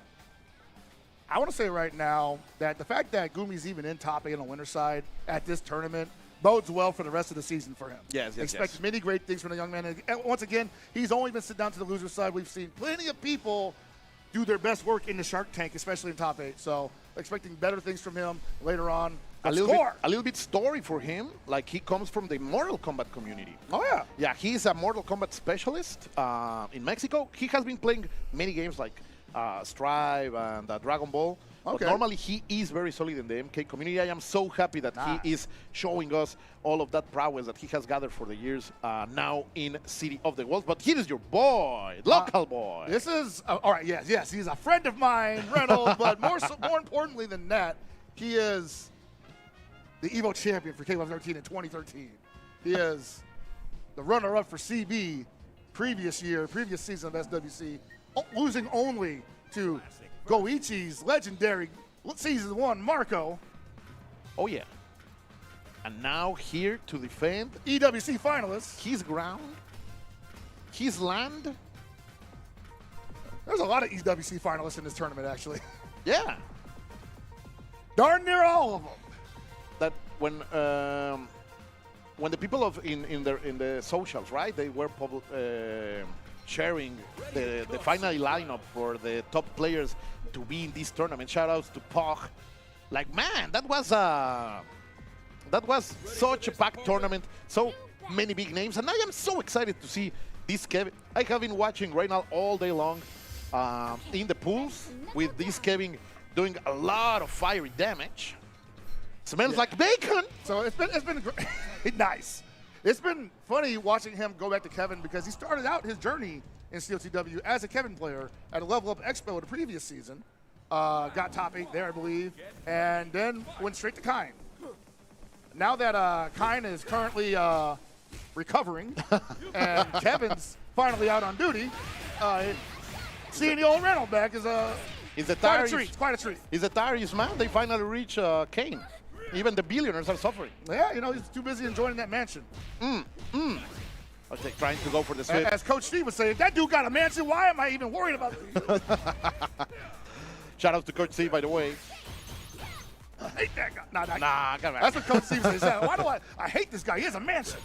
I: I want to say right now that the fact that Gummy's even in top 8 on the winner side at this tournament bodes well for the rest of the season for him.
B: Yes.
I: Expect many great things from the young man. And once again, he's only been sit down to the loser side. We've seen plenty of people do their best work in the Shark Tank, especially in top 8. So expecting better things from him later on.
B: A little bit story for him. Like, he comes from the Mortal Kombat community.
I: Oh, yeah.
B: Yeah, he's a Mortal Kombat specialist in Mexico. He has been playing many games like Strive and Dragon Ball.
I: Okay.
B: But normally he is very solid in the MK community. I am so happy that he is showing us all of that prowess that he has gathered for the years now in City of the Wolves. But here is your boy, local boy.
I: This is, all right, yes, he's a friend of mine, Reynolds, but more importantly than that, he is the Evo champion for K-12 13 in 2013. He is the runner-up for CB previous season of SWC, losing only to Goichi's legendary Season 1 Marco.
B: Oh, yeah. And now here to defend
I: EWC finalist.
B: His ground, his land.
I: There's a lot of EWC finalists in this tournament, actually.
B: Yeah.
I: Darn near all of them.
B: That when the people in the socials, right, they were sharing the final lineup for the top players to be in this tournament. Shout outs to Pog. Like, man, that was such a packed tournament. So many big names, and I am so excited to see this Kevin. I have been watching right now all day long in the pools with this Kevin doing a lot of fiery damage. Smells like bacon.
I: So it's been great. Nice. It's been funny watching him go back to Kevin because he started out his journey in COTW as a Kevin player at a Level Up Expo the previous season. Got top 8 there, I believe, and then went straight to Kine. Now that Kine is currently recovering and Kevin's finally out on duty, seeing the old Reynolds back is quite a treat. It's quite a treat.
B: He's a Tyrese man. They finally reach Kane. Even the billionaires are suffering.
I: Yeah, he's too busy enjoying that mansion.
B: Okay, trying to go for the sweep.
I: As Coach Steve was saying, that dude got a mansion. Why am I even worried about it?
B: Shout out to Coach Steve, by the way.
I: I hate that guy. That's what Coach Steve says. Why do I hate this guy? He has a mansion.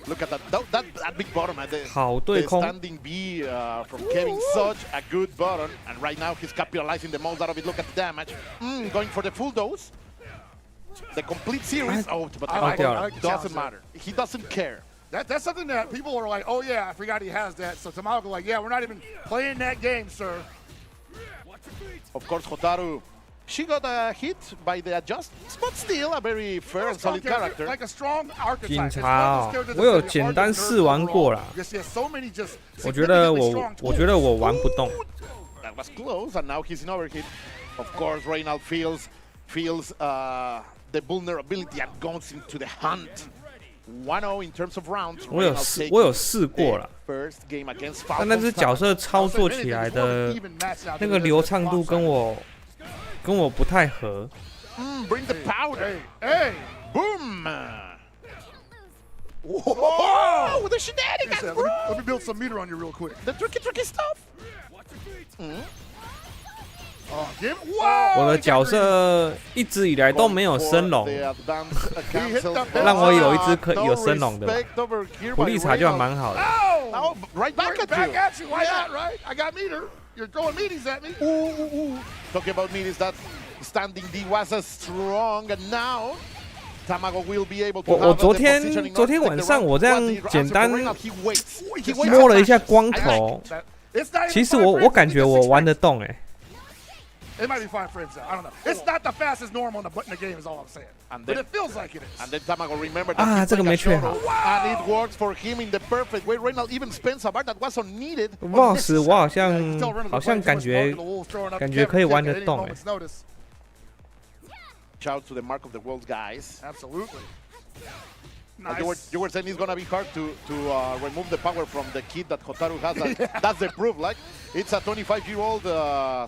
B: Look at that big bottom at the standing B from Kevin. Such a good bottom. And right now he's capitalizing the most out of it. Look at the damage. Going for the full dose. The complete series. But doesn't matter. He doesn't care.
I: That's something that people are like, oh yeah, I forgot he has that. So Tomago like, yeah, we're not even playing that game, sir.
B: Of course, Hotaru, she got hit by the adjustments, but still a very fair and solid character.
I: Like a strong archetype.
C: 警察哦，我有简单试玩过啦。我觉得我玩不动。
B: That was close, and now he's in overheat. Of course, Reynald feels the vulnerability and goes into the hunt. 1-0 in terms of rounds.
C: 我有试过了，但那只角色操作起来的那个流畅度跟我不太合。
B: Bring the powder.
I: Hey,
B: boom. Whoa, the shenanigans, bro.
I: Let me build some meter on you real quick.
B: The tricky stuff.
C: 我的角色一直以来都没有升龙，让我有一只有升龙的，普利查就蛮好的。
B: Right back at you.
I: Why not, right? I got meter. You're throwing meaties at me.
B: Talking about meaties, that standing D was a strong, and now Tomago will be able to.
C: 我昨天晚上我这样简单摸了一下光头，其实我感觉我玩得动哎。
I: It might be 5 frames out. I don't know. It's not the fastest normal in the game, is all I'm saying. But it feels like it is.
B: And then Tomago remembered that
C: 这个没确好。
B: And it works for him in the perfect way. Reynald even spends a bar that was unneeded.
C: Boss， 我好像感觉可以玩得动哎。
B: Shout to the Mark of the World guys.
I: Absolutely.
B: Nice. You were saying it's gonna be hard to remove the power from the kit that Hotaru has. That's the proof. Like, it's a 25-year-old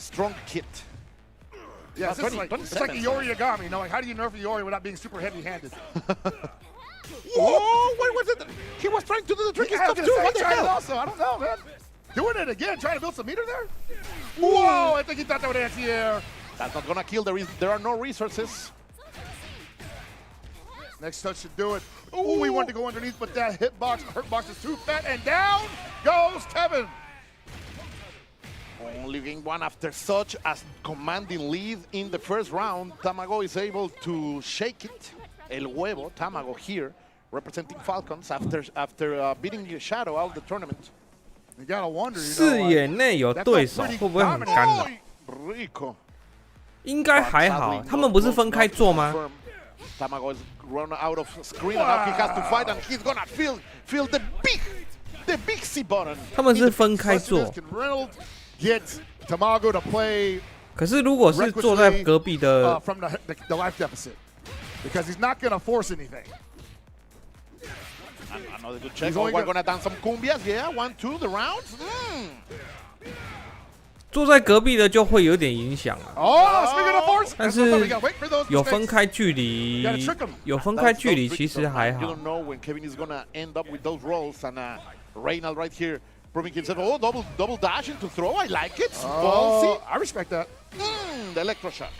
B: strong kit.
I: Yeah, it's like Iori Gummy. Like, how do you nerf Iori without being super heavy-handed?
B: Whoa! What was it? He was trying to do the tricky stuff too. What the hell?
I: Also, I don't know, man. Doing it again, trying to build some meter there. Whoa, I think he thought that would anti-air.
B: That's not gonna kill. There are no resources.
I: Next touch should do it. Ooh, we wanted to go underneath, but that hurt box is too fat, and down goes Kevin.
B: Only game one after such a commanding lead in the first round. Tomago is able to shake it. El Huevo, Tomago here, representing Falcons after beating Shadow out of the tournament.
I: You gotta wonder,
C: 视野内有对手会不会很干扰？
B: Rico.
C: 应该还好，他们不是分开做吗？
B: Tomago is run out of screen, and now he has to fight, and he's gonna feel the big C button.
C: 他们是分开做。
I: Get Tomago to play.
C: 可是如果是坐在隔壁的
I: from the life deficit, because he's not gonna force anything.
B: And another good check. Oh, we're gonna dance some cumbias. Yeah, 1, 2, the rounds.
C: 坐在隔壁的就会有点影响啊。
I: Speaking of force,
C: 但是有分开距离，其实还好。
B: You don't know when Kevin is gonna end up with those rolls, and Reynald right here proving himself. Oh, double dash into throw. I like it. Ballsy.
I: I respect that.
B: The electroshock.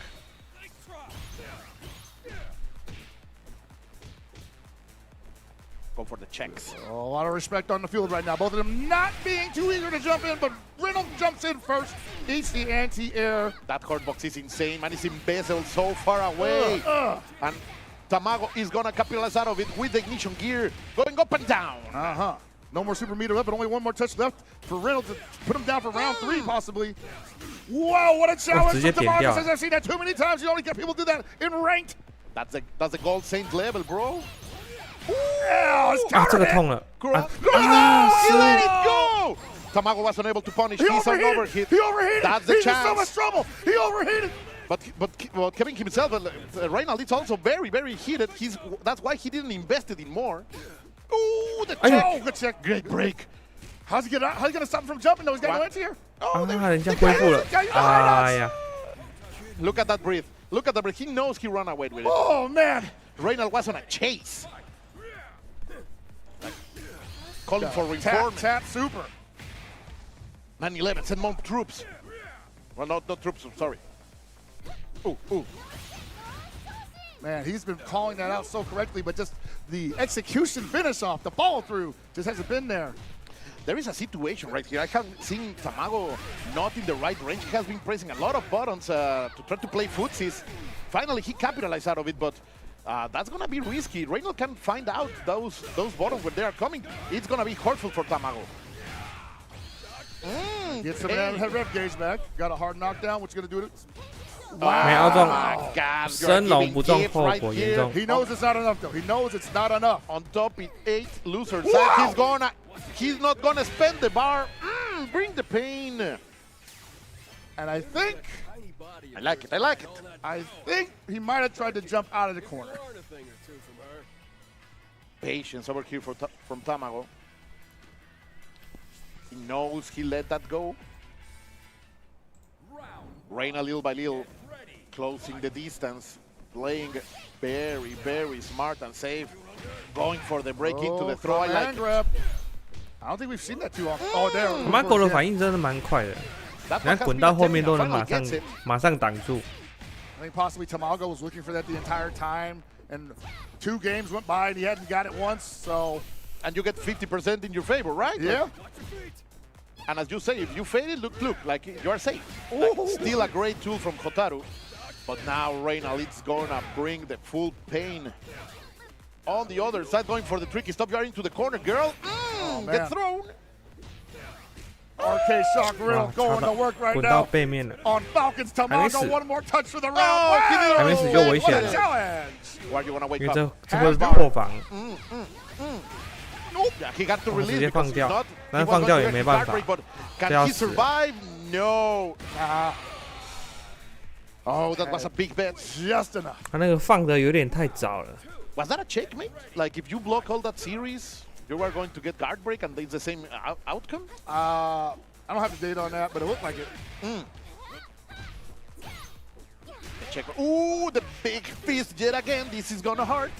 B: Go for the checks.
I: A lot of respect on the field right now. Both of them not being too eager to jump in, but Reynolds jumps in first. Eats the anti-air.
B: That hard box is insane, man. It's embezzled so far away. And Tomago is gonna capitalize out of it with the ignition gear going up and down.
I: No more super meter left, but only one more touch left for Reynolds to put him down for round 3, possibly. Wow, what a challenge from Tomago. Says I've seen that too many times. You only get people do that in ranked.
B: That's the gold saint level, bro.
C: 这个痛了。
B: He let it go. Tomago was unable to punish. He's on overheat.
I: He overheated.
B: That's the
I: He's
B: chance.
I: in so much trouble. He overheated.
B: But Kevin himself, Reynald is also very heated. That's why he didn't invest it in more. Ooh, the check.
I: Good check.
B: Great break.
I: How's he gonna stop him from jumping though? He's got no anti-air.
C: 人家恢复了。哎呀
B: Look at that breath. Look at the breath. He knows he ran away with it.
I: Oh man.
B: Reynald was on a chase. Calling for reinforcement.
I: Tap super.
B: 9-11, send more troops. Well, not troops, I'm sorry. Ooh.
I: Man, he's been calling that out so correctly, but just the execution finish off, the follow through, just hasn't been there.
B: There is a situation right here. I haven't seen Tomago not in the right range. He has been pressing a lot of buttons to try to play footsies. Finally, he capitalized out of it, but that's going to be risky. Reynald can find out those buttons when they are coming. It's going to be hurtful for Tomago.
I: Get some head rev gauge back. Got a hard knockdown. What's going to do it?
C: 没有中
B: God,
C: 升龙不中，后果严重。
I: He knows it's not enough, though. He knows it's not enough.
B: On top, 8 losers. And he's not gonna spend the bar. Bring the pain.
I: And I think
B: I like it.
I: I think he might have tried to jump out of the corner.
B: Patience over here from Tomago. He knows he let that go. Reynald little by little, closing the distance, playing very smart and safe, going for the break into the throw. I like it.
I: I don't think we've seen that too often. Oh, there.
C: Tomago 的反应真的蛮快的，你看滚到后面都能马上挡住。
I: I think possibly Tomago was looking for that the entire time, and 2 games went by and he hadn't got it once. So,
B: and you get 50% in your favor, right?
I: Yeah.
B: And as you say, if you fail it, look, like you are safe. Like, still a great tool from Hotaru. But now Reynald is gonna bring the full pain. On the other side, going for the tricky stop. You are into the corner, girl. Get thrown.
I: RK Shock Reynald going to work right now. On Falcons, Tomago, one more touch for the round.
C: 还没死就危险了。
B: Where you wanna wake
C: 因为
B: up?
C: 这会破防。
B: Yeah, he got to release
C: 直接放
B: because
C: 掉
B: not,
C: 但是放掉也没办法
B: but
C: 这
B: can
C: 要
B: he
C: 死
B: survive? No. Oh, that was a big bet.
I: Just enough.
C: 他那个放的有点太早了。
B: Was that a checkmate? Like if you block all that series, you are going to get guard break and it's the same outcome?
I: I don't have the data on that, but it looked like it.
B: Check. Ooh, the big fist yet again. This is gonna hurt.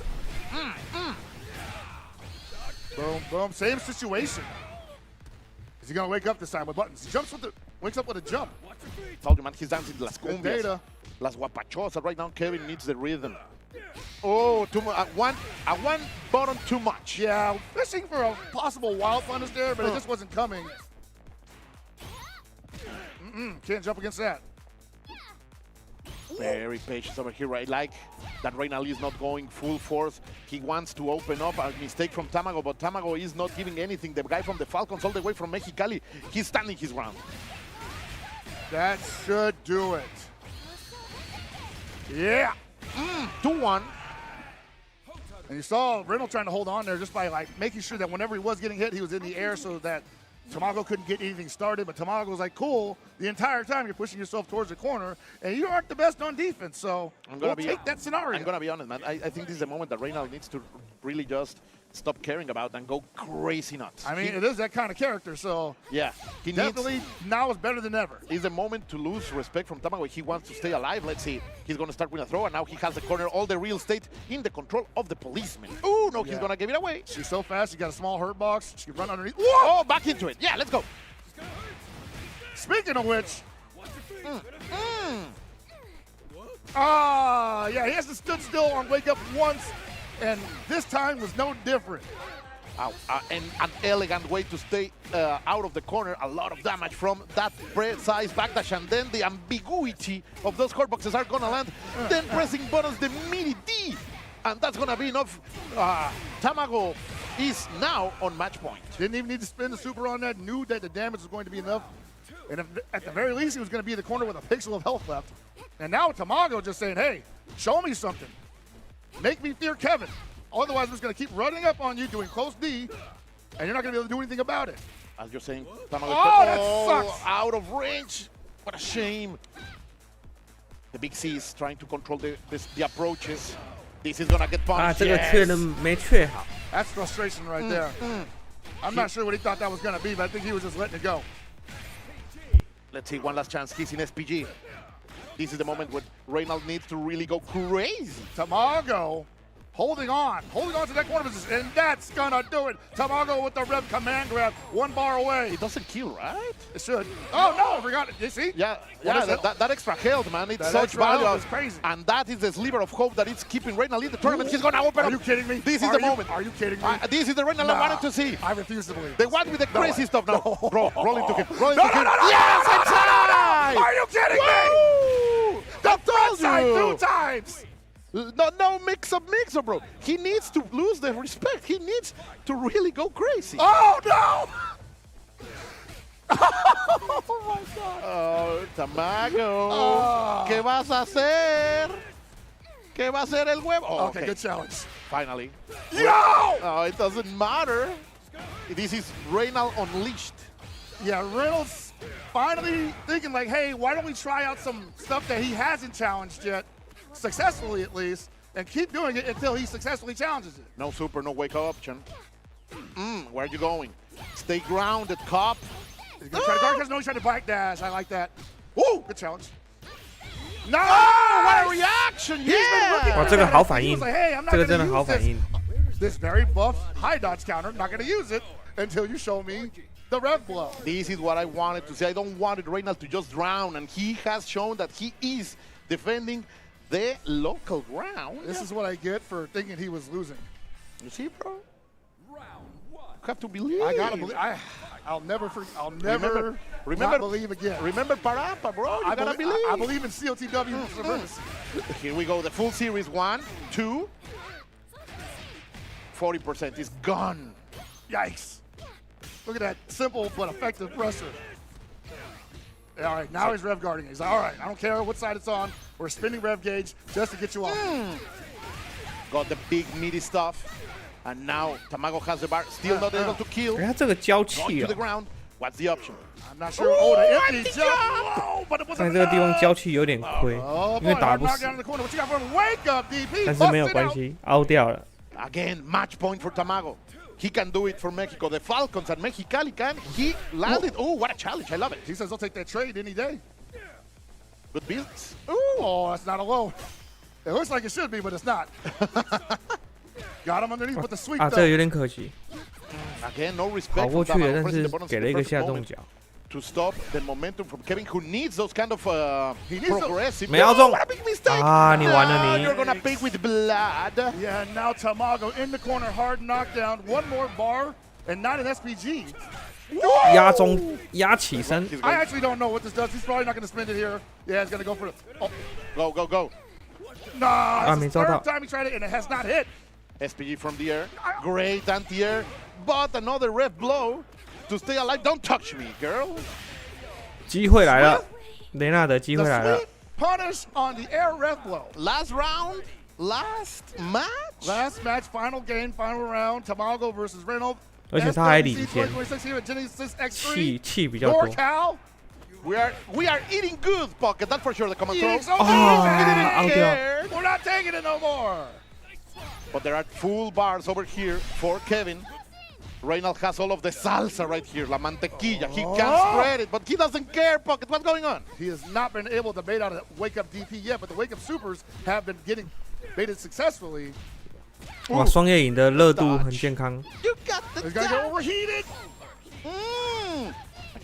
I: Boom, boom. Same situation. Is he gonna wake up this time with buttons? He wakes up with a jump.
B: Told you, man, he's dancing las cumbias,
I: data.
B: las guapachosas. Right now, Kevin needs the rhythm. Oh, one button too much.
I: Yeah, fishing for a possible wild punish there, but it just wasn't coming. Can't jump against that.
B: Very patient over here. I like that Reynald is not going full force. He wants to open up. A mistake from Tomago, but Tomago is not giving anything. The guy from the Falcons all the way from Mexicali, he's standing his ground.
I: That should do it. Yeah.
B: 2-1.
I: And you saw Reynolds trying to hold on there just by like making sure that whenever he was getting hit, he was in the air so that Tomago couldn't get anything started. But Tomago was like, cool, the entire time you're pushing yourself towards the corner, and you aren't the best on defense. So we'll take that scenario.
B: I'm going to be honest, man. I think this is the moment that Reynald needs to really just stop caring about and go crazy nuts.
I: I mean, it is that kind of character, so
B: yeah, he
I: definitely now is better than ever.
B: It's the moment to lose respect from Tomago. He wants to stay alive. Let's see. He's going to start with a throw, and now he has the corner, all the real estate in the control of the policeman. Oh, no, he's going to give it away.
I: She's so fast. She got a small hurt box. She can run underneath.
B: Whoa! Oh, back into it. Yeah, let's go.
I: Speaking of which, yeah, he hasn't stood still on wake up once, and this time was no different.
B: And an elegant way to stay out of the corner. A lot of damage from that precise backdash, and then the ambiguity of those hurt boxes are gonna land. Then pressing buttons, the mini D, and that's gonna be enough. Tomago is now on match point.
I: Didn't even need to spin the super on that. Knew that the damage was going to be enough. And if, at the very least, he was going to be in the corner with a pixel of health left. And now Tomago just saying, hey, show me something. Make me fear Kevin. Otherwise, I'm just going to keep running up on you, doing close D, and you're not going to be able to do anything about it.
B: As you're saying, Tomago
I: that sucks.
B: Out of range. What a shame. The Big C is trying to control the approaches. This is going to get punished.
C: 这个确认没确好。
I: That's frustration right there. I'm not sure what he thought that was going to be, but I think he was just letting it go.
B: Let's see, one last chance. He's in SPG. This is the moment where Reynald needs to really go crazy.
I: Tomago holding on to that corner position, and that's gonna do it. Tomago with the rev command grab, 1 bar away.
B: It doesn't kill, right?
I: It should. Oh no, I forgot it. You see?
B: Yeah, that extra health, man. It's such value.
I: It's crazy.
B: And that is the sliver of hope that it's keeping Reynald in the tournament. He's gonna open up.
I: Are you kidding me?
B: This is the moment.
I: Are you kidding me?
B: This is the Reynald I wanted to see.
I: I refuse to believe.
B: The one with the crazy stuff now.
I: No.
B: Bro, roll into him. Roll
I: No,
B: into him.
I: no, no,
B: Yes,
I: no,
B: inside!
I: Are you kidding me? The front side 2 times.
B: No mix-up, bro. He needs to lose the respect. He needs to really go crazy.
I: Oh, no! Oh, my God.
B: Oh, Tomago. ¿Qué vas a hacer? ¿Qué va a hacer el huevo? Oh,
I: okay, good challenge.
B: Finally.
I: Yo!
B: Oh, it doesn't matter. This is Reynald unleashed.
I: Yeah, Reynolds finally thinking like, hey, why don't we try out some stuff that he hasn't challenged yet, successfully at least, and keep doing it until he successfully challenges it.
B: No super, no wake up option. Where are you going? Stay grounded, cop.
I: He's gonna try to guard. No, he's trying to backdash. I like that. Ooh, good challenge. No!
B: What a reaction! Yeah!
C: 哇，这个好反应，
I: Like, hey, I'm not
C: 这个
I: gonna
C: 真的
I: use
C: 好反应。
I: This very buff high dodge counter. Not gonna use it until you show me the rev blow.
B: This is what I wanted to say. I don't want Reynald to just drown, and he has shown that he is defending the local ground.
I: This is what I get for thinking he was losing.
B: You see, bro? You have to believe.
I: I gotta believe. I'll never not believe again.
B: Remember Parapa, bro. You gotta believe.
I: I believe in COTW.
B: Here we go. The full series. 1, 2. 40% is gone.
I: Yikes. Look at that simple but effective pressure. All right, now he's rev guarding. He's like, all right, I don't care what side it's on. We're spinning rev gauge just to get you off.
B: Got the big meaty stuff. And now Tomago has the bar. Still not able to kill.
C: 他这个娇
B: Going
C: 气
B: to the
C: 哦，
B: ground. What's the option?
I: I'm not sure. Oh, the empty jump. Oh, but it
C: 在
I: wasn't
C: 这个地方
I: enough.
C: 娇气有点亏，
I: Oh,
C: 因为
I: boy,
C: 打
I: hard
C: 不
I: knock
C: 死
I: down，in the corner. What you got for him? Wake up, DP.
C: 但是没有
I: Bust it
C: 关
I: out.
C: 系，凹掉了。
B: Again, match point for Tomago. He can do it for Mexico. The Falcons and Mexicali can. He landed. Oh, what a challenge. I love it.
I: He says he'll take that trade any day.
B: Good business.
I: Ooh, oh, that's not a low. It looks like it should be, but it's not. Got him underneath with the sweep,
C: 啊，这个
I: though.
C: 有点可惜。
B: Again, no
C: 跑
B: respect
C: 过
B: from
C: 去了，
B: Tomago,
C: 但
B: pressing
C: 是
B: the buttons
C: 给
B: at
C: 了一
B: the
C: 个
B: perfect
C: 下动
B: moment
C: 脚，
B: to stop the momentum from Kevin, who needs those kind of progressive.
C: 没要中
B: What a big mistake!
C: 啊！你完了
B: You're
C: 你，
B: gonna pay with blood.
I: Yeah, now Tomago in the corner, hard knockdown. One more bar and not an SPG.
C: 压中压起身，
I: I actually don't know what this does. He's probably not going to spend it here. Yeah, he's going to go for it. Oh,
B: Go, go, go.
I: nah, it's
C: 没
I: his
C: 招到
I: third time he tried it, and it has not hit.
B: SPG from the air. Great anti-air. But another red blow to stay alive. Don't touch me, girl.
C: 机会来了，雷纳德机
I: The
C: 会来了
I: sweet，punish on the air red blow.
B: Last round. Last match.
I: Last match, final game, final round. Tomago versus Reynolds.
C: 而且他还领
I: SWC
C: 先，
I: 2026 here at Genesis
C: 气
I: X3.
C: 气比较多。
I: NorCal.
B: We are eating good, Pocket. That's for sure. The command
I: Eating
B: throw.
I: so
C: Ah,
I: good.
C: out there.
I: We're not taking it no more.
B: But there are full bars over here for Kevin. Reynolds has all of the salsa right here, la mantequilla. He can't spread it, but he doesn't care, Pocket. What's going on?
I: He has not been able to bait out a wake-up DP yet, but the wake-up supers have been getting baited successfully.
C: 哇，双叶影的热度很健康
B: You got the
I: He's gonna get overheated.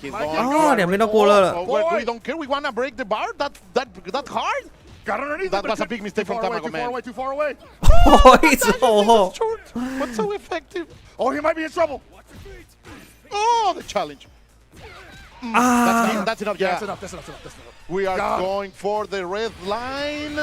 B: He's
I: Like
B: going
I: it.
C: Ah,
B: hard.
C: 两边都过热了
B: Oh, we don't care. We wanna break the bar. That hard?
I: Got underneath
B: That
I: it, but
B: was a big mistake
I: too
B: from
I: far away,
B: Tomago,
I: too far
B: man.
I: away, too far away.
C: 一直后后，
B: Short, but so effective.
I: Oh, he might be in trouble.
B: Oh, the challenge.
C: 啊，
B: That's enough.
I: Yeah,
B: Yeah.
I: that's enough. That's enough. That's enough. That's enough.
B: We are
I: God.
B: going for the red line.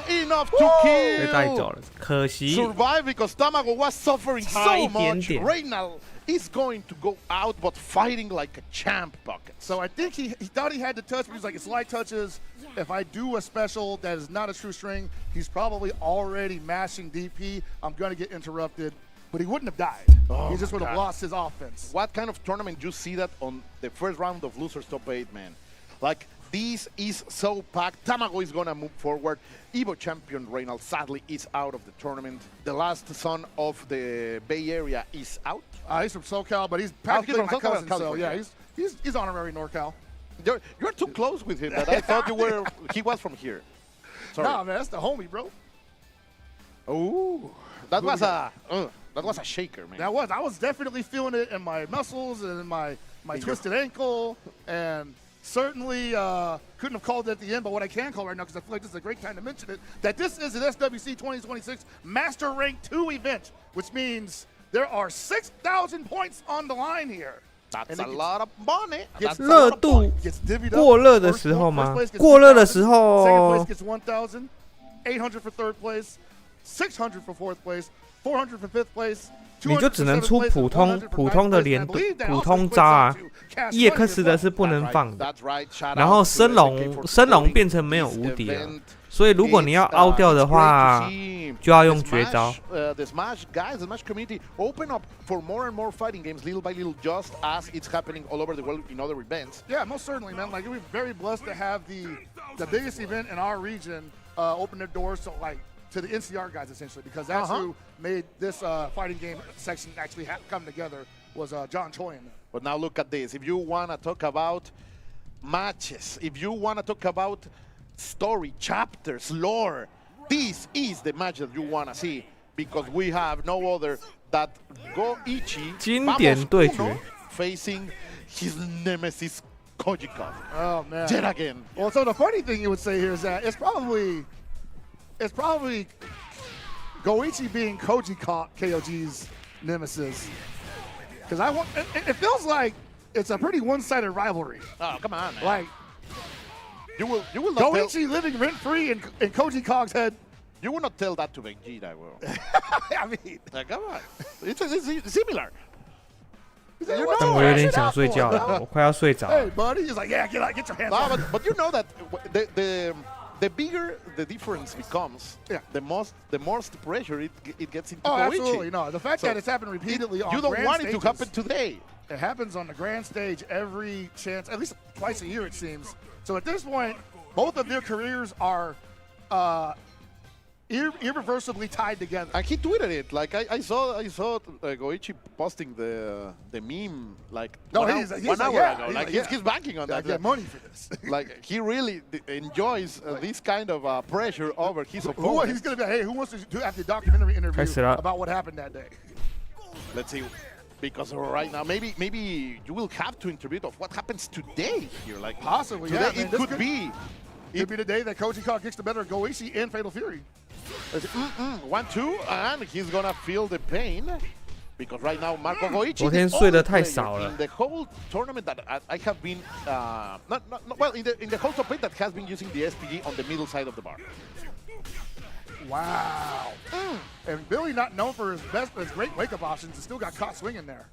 B: Enough to
C: 被带走
B: kill.
C: 了，可惜
B: Survive because Tomago was suffering
C: 差
B: so
C: 一点
B: much.
C: 点
B: Reynald is going to go out, but fighting like a champ, Pocket.
I: So I think he thought he had to touch, but he's like, it's light touches. If I do a special that is not a true string, he's probably already mashing DP. I'm going to get interrupted. But he wouldn't have died. He just would have
B: God.
I: lost his offense.
B: What kind of tournament you see that on the first round of losers top 8, man? Like, this is so packed. Tomago is gonna move forward. Evo champion Reynald sadly is out of the tournament. The last son of the Bay Area is out.
I: He's from SoCal, but he's practically
B: from
I: my
B: SoCal,
I: cousin. So
B: California.
I: yeah, he's honorary NorCal.
B: You're too close with him. That I thought he was from here. Sorry.
I: Nah, man, that's the homie, bro.
B: Oh, that was a shaker, man.
I: I was definitely feeling it in my muscles and in my twisted ankle, and certainly couldn't have called it at the end. But what I can call right now, because I feel like this is a great time to mention it, that this is an SWC 2026 Master Rank 2 event, which means there are 6,000 points on the line here.
B: That's a lot of money.
C: 热度
I: Gets divvied up.
C: 过热的时候
I: First
C: 吗
I: place？gets
C: 过热的时
I: 2,000,
C: 候
I: second place gets 1,000, 800 for third place, 600 for fourth place, 400 for fifth place.
C: 你就只能出普通的连普通招啊，叶克斯的是不能放的，
B: That's right. Shout
C: 然后
B: out to
C: 升
B: SDK
C: 龙
B: for
C: 升龙
B: supporting
C: 变成没有
B: this
C: 无敌了，
B: event.
C: 所以如果你要凹掉的话，就要用绝招。
B: The Smash guys, the Smash community open up for more and more fighting games little by little, just as it's happening all over the world in other events.
I: Yeah, most certainly, man. Like, we're very blessed to have the biggest event in our region open their doors to the NCR guys, essentially, because that's who made this fighting game section actually come together, was John Choi in there.
B: But now look at this. If you want to talk about matches, if you want to talk about story, chapters, lore, this is the match that you want to see, because we have no other that Goichi
C: 经典对决
B: facing his nemesis Koji.
I: Oh, man.
B: Yet again.
I: Well, so the funny thing you would say here is that it's probably Goichi being KOG's nemesis. Because it feels like it's a pretty one-sided rivalry.
B: Oh, come on, man.
I: Like,
B: you will not tell,
I: Goichi living rent-free in Koji Kong's head.
B: you will not tell that to Vegeta, bro.
I: I mean,
B: Come on. It's similar.
I: you
C: 但我有点想睡觉了，我快要睡着
I: Hey,
C: 了。
I: buddy. He's like, yeah, get your hands
B: No,
I: off.
B: but you know that the bigger the difference becomes,
I: Yeah.
B: the most pressure it gets into
I: Oh,
B: Goichi.
I: absolutely. No, the fact
B: So,
I: that it's happened repeatedly on
B: You don't
I: grand
B: want it to
I: stages,
B: happen today.
I: It happens on the grand stage every chance, at least twice a year, it seems. So at this point, both of their careers are irreversibly tied together.
B: And he tweeted it. Like I saw Goichi posting the meme like
I: No,
B: 1
I: he's
B: hour,
I: like,
B: 1 hour
I: yeah,
B: ago.
I: he's
B: Like
I: like, yeah.
B: he's banking on
I: I
B: that.
I: get money for this.
B: Like he really enjoys this kind of pressure over his
I: He's
B: opponent.
I: going to be, hey, who wants to have the documentary interview
C: 开始了
I: about what happened that day?
B: Let's see. Because right now, maybe you will have to interpret of what happens today here. Like
I: possibly,
B: today,
I: yeah.
B: it could be.
I: It could be the day that Koji Kong gets the better of Goichi in Fatal Fury.
B: 1-2, and he's gonna feel the pain. Because right now, Marco Goichi
C: 昨天
B: is the
C: 睡得
B: only
C: 太
B: player
C: 少了
B: in the whole tournament that I have been, well, in the whole top 8 that has been using the SPG on the middle side of the bar.
I: Wow. And Billy, not known for his great wake-up options, has still got caught swinging there.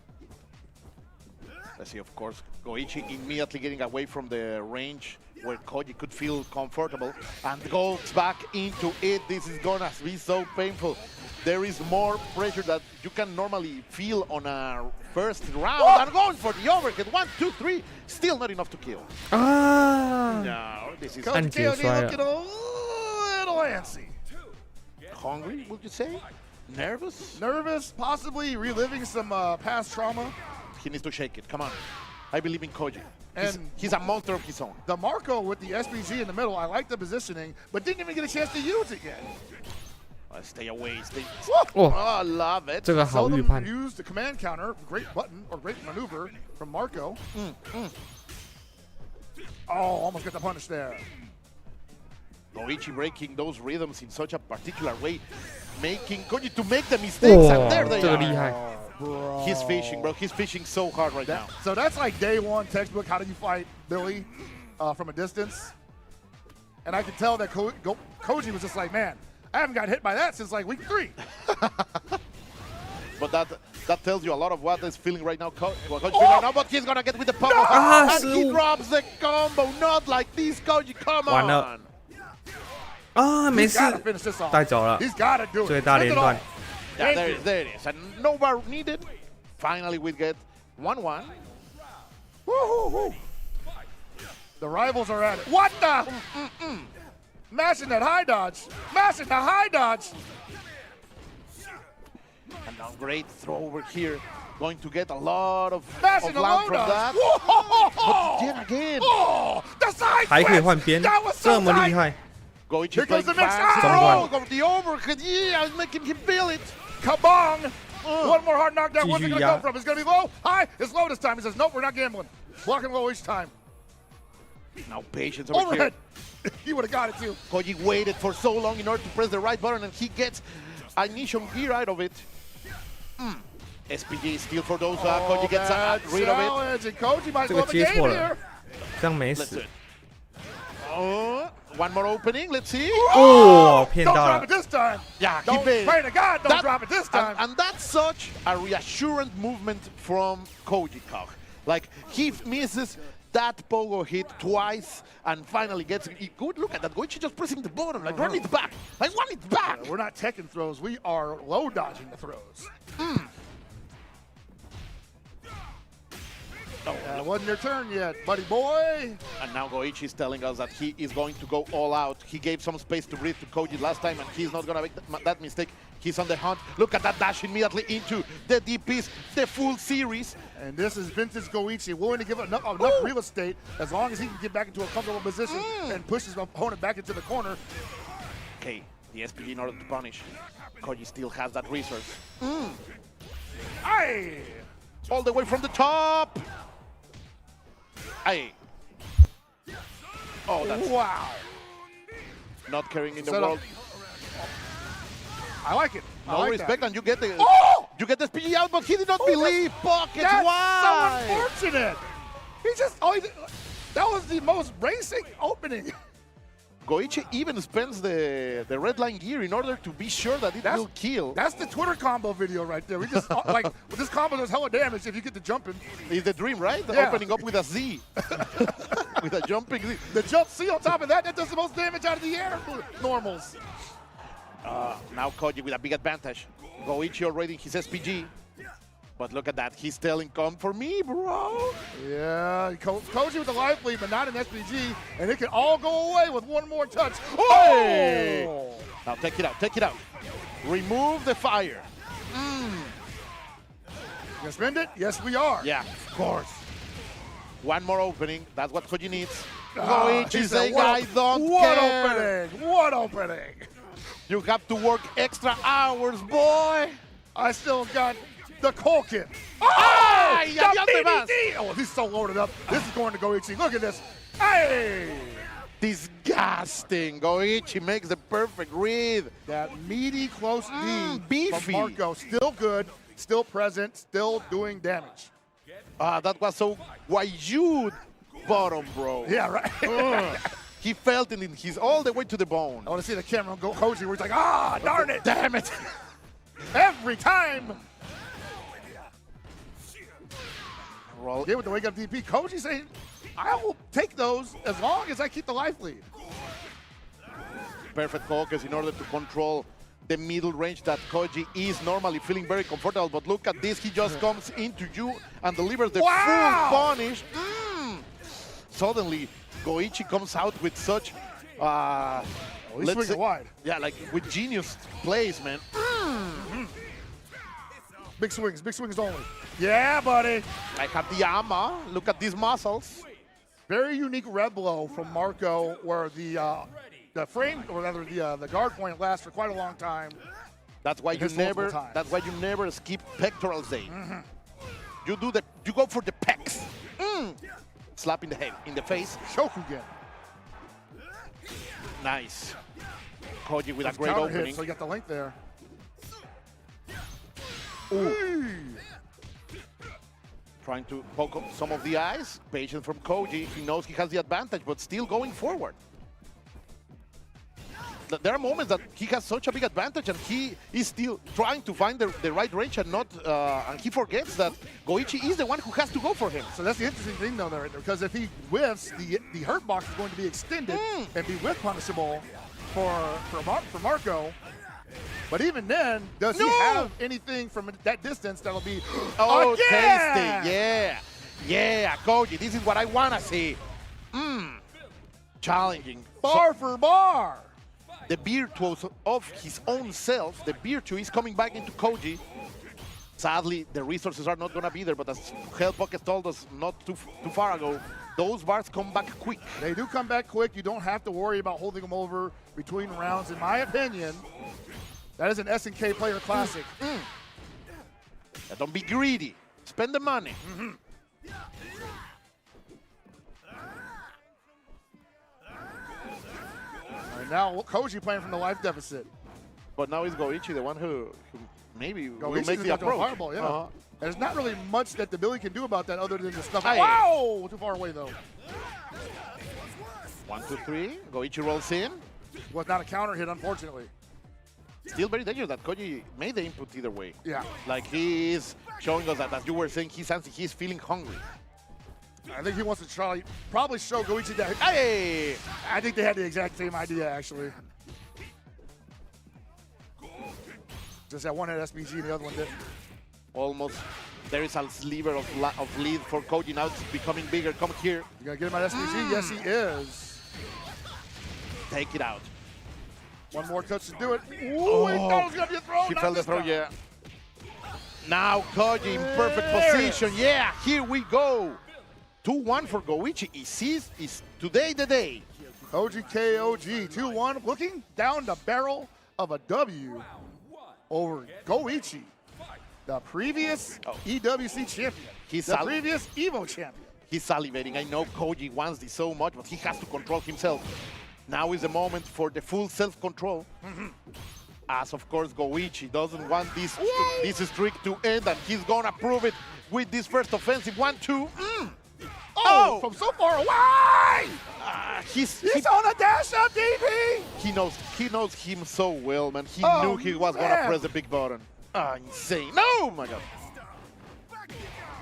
B: Let's see, of course, Goichi immediately getting away from the range where Koji could feel comfortable and goes back into it. This is gonna be so painful. There is more pressure that you can normally feel on a first round. And going for the overhead. 1, 2, 3. Still not enough to kill.
C: Ah.
B: No, this is
I: Koji looking a little antsy.
B: Hungry, would you say? Nervous?
I: Nervous, possibly reliving some past trauma.
B: He needs to shake it. Come on. I believe in Koji.
I: And
B: he's a monster of his own.
I: The Marco with the SPG in the middle, I like the positioning, but didn't even get a chance to use it yet.
B: Stay away, stay.
C: Oh,
B: I love it.
C: 这个好预判。
I: Seldom used the command counter, great button or great maneuver from Marco. Oh, almost got the punish there.
B: Goichi breaking those rhythms in such a particular way, making Koji to make the mistakes, and there they
C: 这个
B: are.
C: 厉害。
I: Bro.
B: He's fishing, bro. He's fishing so hard right now.
I: So that's like day one textbook. How do you fight Billy from a distance? And I can tell that Koji was just like, man, I haven't got hit by that since like week 3.
B: But that tells you a lot of what is feeling right now. Koji right now, but he's gonna get with the power. And he drops the combo. Not like this, Koji. Come on.
C: 啊，没事，带走了，最大连段。
B: Yeah, there it is. And no bar needed. Finally, we get 1-1.
I: The rivals are at it. What the? Mashing that high dodge. Mashing the high dodge.
B: And now great throw over here. Going to get a lot of land from that. But yet again.
I: The side
C: 还可以换边，这么厉害。
B: Goichi playing fast. The overhead. Yeah, making him feel it.
I: Kabong! One more hard knockdown. Where's it going to come from? It's going to be low. High. It's low this time. He says, nope, we're not gambling. Blocking low each time.
B: Now patience over
I: Overhead.
B: here.
I: He would have got it too.
B: Koji waited for so long in order to press the right button, and he gets initial gear out of it. SPG still for those. Koji gets rid of it.
I: And Koji might love the game here.
C: 这样没死。
B: One more opening. Let's see.
C: 哦，骗
I: Don't
C: 到
I: drop
C: 了
I: it。this time.
B: Yeah,
I: Don't pray to God. Don't drop it this time.
B: And that's such a reassurant movement from Koji Kong. Like, he misses that pogo hit twice and finally gets it. Good look at that. Goichi just pressing the button. Like, run it back. I want it back.
I: We're not Tekken throws. We are low dodging the throws. It wasn't your turn yet, buddy boy.
B: And now Goichi is telling us that he is going to go all out. He gave some space to breathe to Koji last time, and he's not going to make that mistake. He's on the hunt. Look at that dash immediately into the DPs, the full series.
I: And this is vintage Goichi, willing to give enough real estate as long as he can get back into a comfortable position and push his opponent back into the corner.
B: Okay, the SPG in order to punish. Koji still has that resource.
I: Aye!
B: All the way from the top. Aye. Oh, that's
I: wow.
B: Not carrying in the world.
I: I like it.
B: No
I: like
B: respect,
I: that.
B: and you get the
I: Oh!
B: SPG out, but he did not believe pockets.
I: That's
B: Why?
I: so unfortunate. He just that was the most racing opening.
B: Goichi even spends the red line gear in order to be sure that it will kill.
I: That's the Twitter combo video right there. We just like with this combo does hella damage if you get the jumping.
B: It's the dream, right?
I: Yeah.
B: Opening up with a Z. With a jumping Z.
I: The jump C on top of that does the most damage out of the air for normals.
B: Now Koji with a big advantage. Goichi already in his SPG. But look at that. He's telling, come for me, bro.
I: Yeah, Koji with the life lead, but not an SPG. And it can all go away with one more touch. Oh!
B: Hey! Now take it out. Take it out. Remove the fire.
I: You spend it? Yes, we are.
B: Yeah, of course. One more opening. That's what Koji needs.
I: Goichi
B: Goichi saying, I don't care.
I: Opening? What opening?
B: You have to work extra hours, boy.
I: I still got the Colkin.
B: Oh,
I: The BDD. Oh, he's so loaded up. This is going to Goichi. Look at this. Hey!
B: Disgusting. Goichi makes the perfect read.
I: That meaty, close D
B: beefy.
I: from Marco. Still good, still present, still doing damage.
B: That was so Wayud bottom, bro.
I: Yeah, right.
B: He felt it, and he's all the way to the bone.
I: I want to see the camera go Koji where he's like, ah, darn it.
B: Damn it.
I: Every time.
B: Roll.
I: Get with the wake up DP. Koji saying, I will take those as long as I keep the life lead.
B: Perfect focus in order to control the middle range that Koji is normally feeling very comfortable. But look at this. He just comes into you and delivers the full punish. Suddenly, Goichi comes out with such,
I: he's swinging wide.
B: Yeah, like with genius plays, man.
I: Big swings only. Yeah, buddy.
B: I have the Ama. Look at these muscles.
I: Very unique red blow from Marco, where the frame, or rather the guard point lasts for quite a long time.
B: That's why you never. That's why you never skip pectorals day. You go for the pecs. Slap in the head, in the face.
I: Shokugen.
B: Nice. Koji with a great opening.
I: So you got the link there.
B: Ooh. Trying to poke up some of the eyes. Patience from Koji. He knows he has the advantage, but still going forward. There are moments that he has such a big advantage, and he is still trying to find the right range, and not. And he forgets that Goichi is the one who has to go for him.
I: So that's the interesting thing, though, right there, because if he whiffs, the hurt box is going to be extended and be whiff punishable for Marco. But even then, does he have anything from that distance that'll be
B: tasty? Yeah, Koji. This is what I wanna see. Challenging.
I: Bar for bar.
B: The virtuoso of his own self, the virtue is coming back into Koji. Sadly, the resources are not going to be there, but as Hell Pocket told us not too far ago, those bars come back quick.
I: They do come back quick. You don't have to worry about holding them over between rounds, in my opinion. That is an SNK player classic.
B: Don't be greedy. Spend the money.
I: Now Koji playing from the life deficit.
B: But now it's Goichi, the one who maybe will
I: Goichi's
B: make the approach.
I: Fireball, yeah. There's not really much that the Billy can do about that other than the stuff. Wow! Too far away, though.
B: 1, 2, 3. Goichi rolls in.
I: Was not a counter hit, unfortunately.
B: Still very dangerous that Koji made the input either way.
I: Yeah.
B: Like he is showing us that, as you were saying, he's feeling hungry.
I: I think he wants to probably show Goichi that.
B: Hey!
I: I think they had the exact same idea, actually. Just that one had SPG and the other one didn't.
B: Almost. There is a sliver of lead for Koji. Now it's becoming bigger. Come here.
I: You gotta get him at SPG? Yes, he is.
B: Take it out.
I: One more touch to do it. Ooh, he thought it was gonna be a throw.
B: He felt the throw, yeah. Now Koji in perfect position. Yeah, here we go. 2-1 for Goichi. Is today the day.
I: Koji KOG 2-1, looking down the barrel of a W over Goichi, the previous EWC champion, the previous EVO champion.
B: He's salivating. I know Koji wants this so much, but he has to control himself. Now is the moment for the full self-control. As, of course, Goichi doesn't want this streak to end, and he's going to prove it with this first offensive. 1-2.
I: Oh, from so far away!
B: He's
I: on a dash up, DP!
B: He knows him so well, man. He knew he was going to press the big button. Insane. No, my God.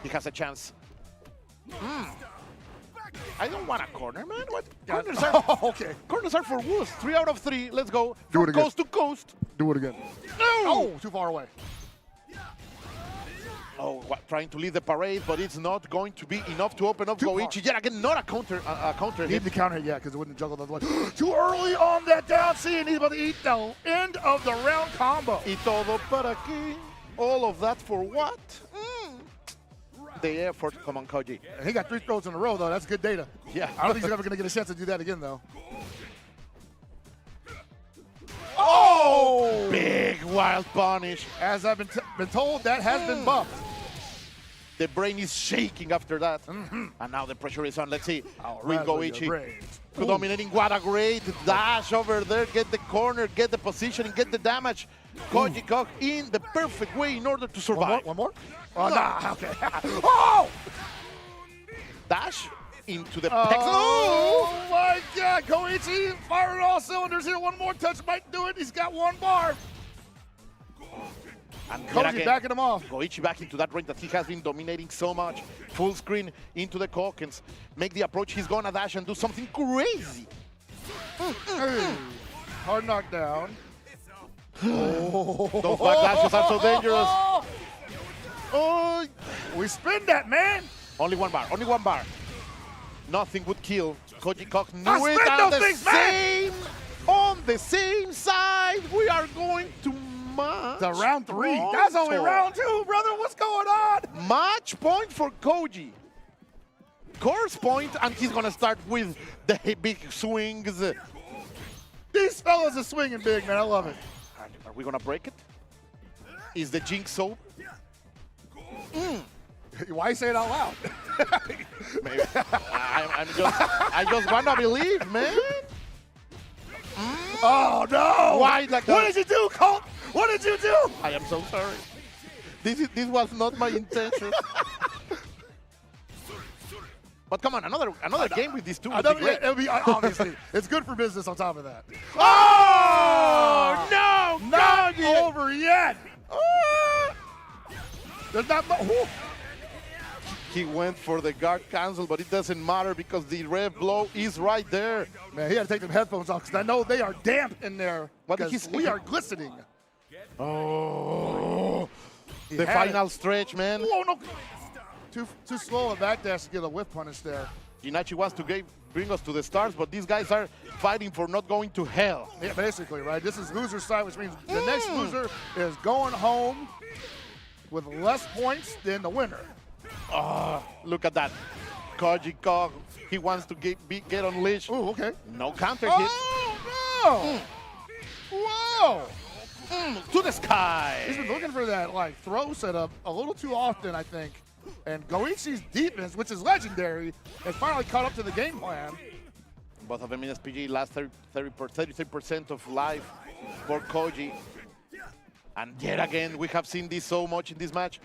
B: He has a chance. I don't want a corner, man. What? Corners are, corners are for Woos. 3 out of 3. Let's go. From coast to coast.
I: Do it again.
B: No!
I: Oh, too far away.
B: Trying to lead the parade, but it's not going to be enough to open up Goichi. Yet again, not a counter
I: Need
B: hit.
I: the counter, yeah, because it wouldn't juggle the other way. Too early on that down C, and he's about to eat the end of the round combo.
B: Y todo para aquí. All of that for what? The effort. Come on, Koji.
I: He got 3 throws in a row, though. That's good data.
B: Yeah.
I: I don't think he's ever going to get a chance to do that again, though.
B: Oh! Big wild punish.
I: As I've been been told that has been buffed.
B: The brain is shaking after that. And now the pressure is on. Let's see. Will Goichi dominating. What a great dash over there. Get the corner, get the positioning, get the damage. Koji Kog in the perfect way in order to survive.
I: One more? Oh, nah, okay. Oh!
B: Dash into the
I: Oh,
B: pecs. Oh!
I: My God. Goichi firing all cylinders here. One more touch might do it. He's got one bar.
B: And
I: Koji backing him off.
B: Goichi back into that range that he has been dominating so much. Full screen into the Kokens. Make the approach. He's gonna dash and do something crazy.
I: Hard knockdown.
B: Those back dashes are so dangerous.
I: Oh, we spin that, man.
B: Only one bar. Only one bar. Nothing would kill. Koji Kog knew
I: I
B: it.
I: spin
B: On
I: those
B: the
I: things, man.
B: on the same side. We are going to match.
I: To round 3. That's only round 2, brother. What's going on?
B: Match point for Koji. Course point, and he's gonna start with the big swings.
I: These fellas are swinging big, man. I love it.
B: Are we gonna break it? Is the jinx so?
I: Why you say it out loud?
B: Maybe. I just wanna believe, man.
I: Oh no!
B: Why like
I: What
B: that?
I: did you do, Colt? What did you do?
B: I am so sorry. This was not my intention. But come on, another game with these two would be great.
I: It'll be obviously. It's good for business on top of that.
B: Oh no!
I: Not
B: Koji!
I: over yet. There's not much.
B: He went for the guard cancel, but it doesn't matter because the rev blow is right there.
I: Man, he had to take them headphones off because I know they are damp in there.
B: What did he
I: Because
B: say?
I: we are glistening.
B: Oh, the
I: had
B: final stretch, man.
I: Whoa, no. Too slow a backdash to get a whiff punish there.
B: Inachi wants to bring us to the stars, but these guys are fighting for not going to hell.
I: Yeah, basically, right? This is loser side, which means the next loser is going home with less points than the winner.
B: Oh, look at that. Koji Kog, he wants to get unleashed.
I: Oh, okay.
B: No counter hit.
I: Oh, no! Whoa!
B: To the sky.
I: He's been looking for that like throw setup a little too often, I think. And Goichi's defense, which is legendary, has finally caught up to the game plan.
B: Both of them in SPG, last 33% of life for Koji. And yet again, we have seen this so much in this match.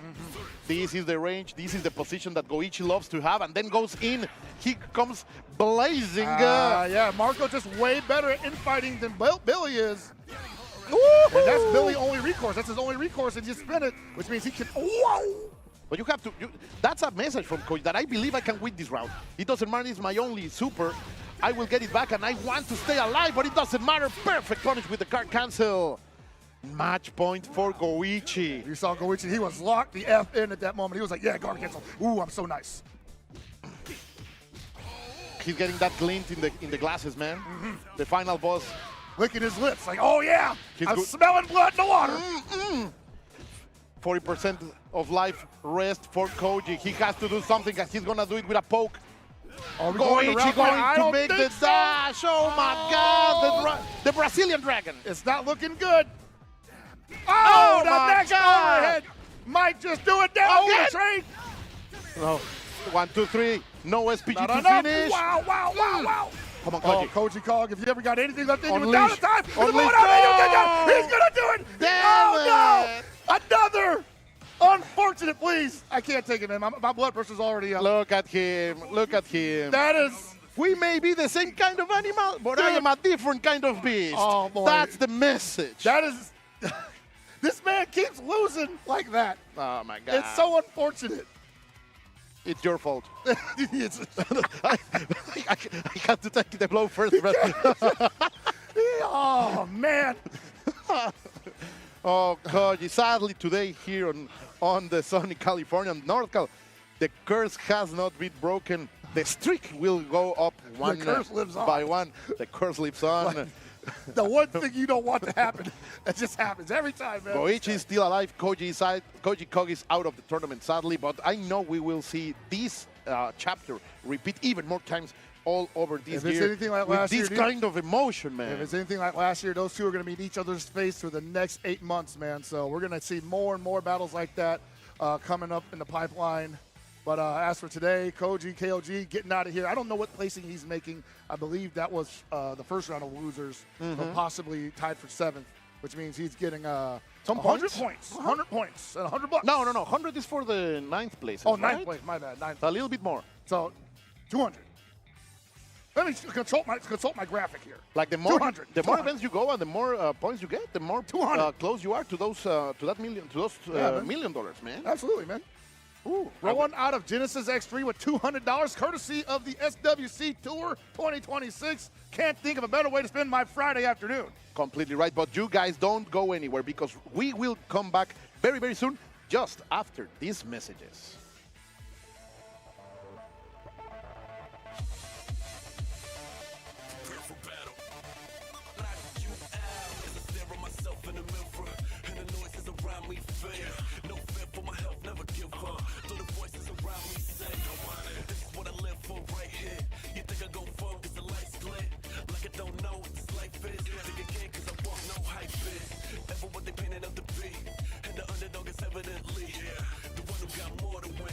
B: This is the range, this is the position that Goichi loves to have, and then goes in. He comes blazing.
I: Yeah, Marco just way better at infighting than Billy is. And that's Billy's only recourse. That's his only recourse, and you spin it, which means he can. Whoa!
B: But you have to, that's a message from Koji that I believe I can win this round. It doesn't matter, it's my only super. I will get it back, and I want to stay alive, but it doesn't matter. Perfect punish with the card cancel. Match point for Goichi.
I: You saw Goichi, he was locked the F in at that moment. He was like, yeah, guard cancel. Ooh, I'm so nice.
B: He's getting that glint in the glasses, man. The final boss.
I: Licking his lips, like, oh yeah,
B: He's
I: I'm
B: good.
I: smelling blood in the water.
B: 40% of life rest for Koji. He has to do something, and he's gonna do it with a poke.
I: Are we going
B: Goichi going to make the dash. Oh my God, the Brazilian dragon.
I: It's not looking good. Oh, the
B: my
I: next
B: God.
I: overhead might just do it down
B: Again?
I: the train.
B: No. 1, 2, 3. No SPG
I: Not
B: to
I: enough.
B: finish.
I: Wow, wow, wow, wow.
B: Come on,
I: Oh,
B: Koji.
I: Koji Kog, if you ever got anything left in you
B: Unleash.
I: without the time,
B: Unleash.
I: he's gonna do it.
B: Damn
I: Oh no! Another unfortunate, please. I can't take it, man. My blood pressure's already up.
B: Look at him. Look at him.
I: That is.
B: We may be the same kind of animal, but I am a different kind of beast.
I: Oh, boy.
B: That's the message.
I: That is. This man keeps losing like that.
B: Oh my God.
I: It's so unfortunate.
B: It's your fault.
I: It's-
B: I had to take the blow first.
I: oh man.
B: Oh, Koji. Sadly, today here on the sunny California, North Cal, the curse has not been broken. The streak will go up one
I: curse lives on.
B: by one. The curse lives on.
I: The one thing you don't want to happen, it just happens every time, man.
B: Goichi is still alive. Koji Kog is out of the tournament, sadly, but I know we will see this chapter repeat even more times all over this
I: If it's
B: year
I: anything like
B: with
I: last
B: this
I: year,
B: kind of emotion, man.
I: If it's anything like last year, those two are going to meet each other's face for the next 8 months, man. So we're going to see more and more battles like that coming up in the pipeline. But as for today, Koji, KOG getting out of here. I don't know what placing he's making. I believe that was the first round of losers, but possibly tied for 7th, which means he's getting
B: some
I: 100 points. 100 points and $100.
B: No. 100 is for the 9th place.
I: Oh,
B: right?
I: 9th place. My bad. 9th.
B: A little bit more.
I: So 200. Let me consult my graphic here.
B: Like the more
I: 200.
B: the more events you go and the more points you get, the more
I: 200.
B: close you are to those $1 million, man.
I: Absolutely, man. Ooh, rolling out of Genesis X3 with $200, courtesy of the SWC Tour 2026. Can't think of a better way to spend my Friday afternoon.
B: Completely right, but you guys don't go anywhere because we will come back very, very soon, just after these messages.
J: Evidently, the one who got more to win.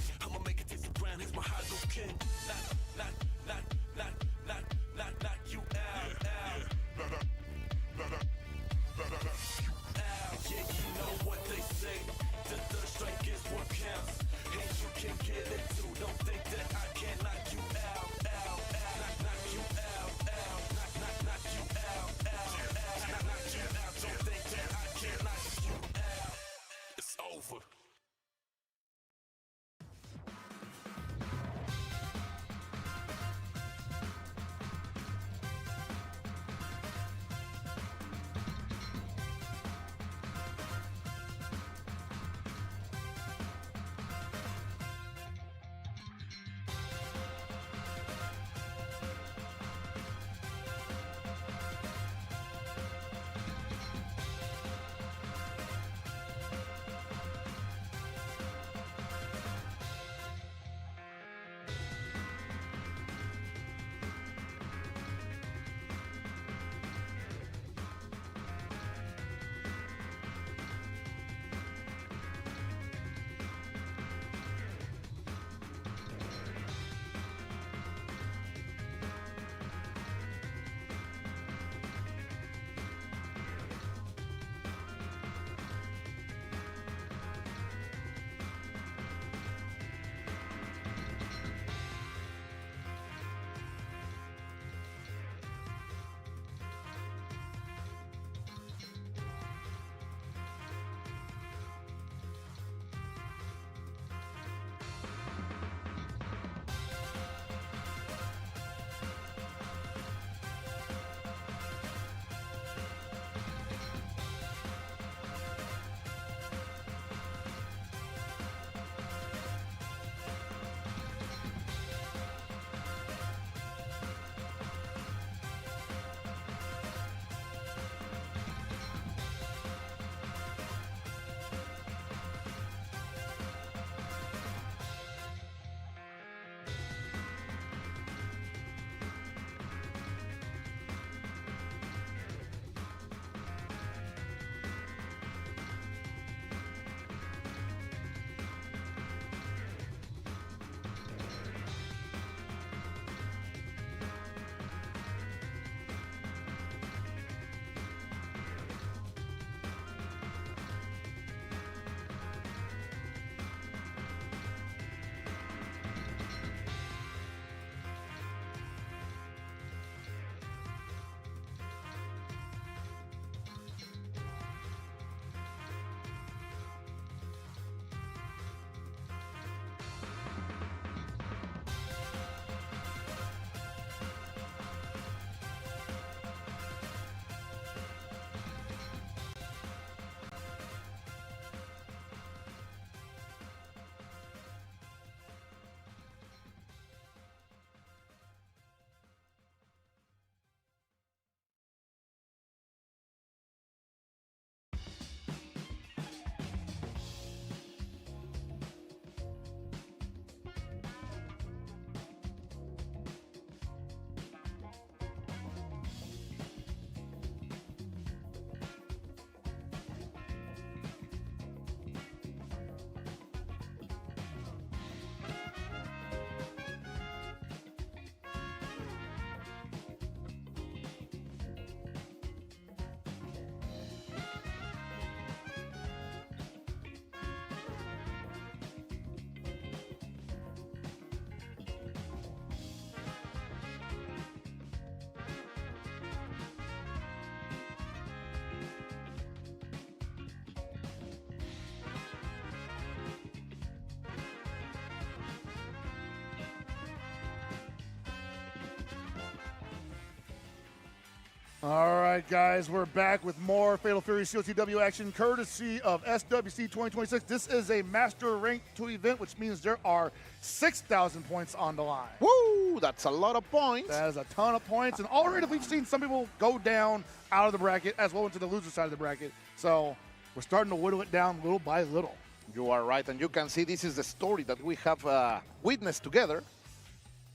I: All right, guys, we're back with more Fatal Fury COTW action courtesy of SWC 2026. This is a Master Rank 2 event, which means there are 6,000 points on the line.
B: Woo! That's a lot of points.
I: That is a ton of points. And already we've seen some people go down out of the bracket as well into the loser side of the bracket. So we're starting to whittle it down little by little.
B: You are right, and you can see this is the story that we have witnessed together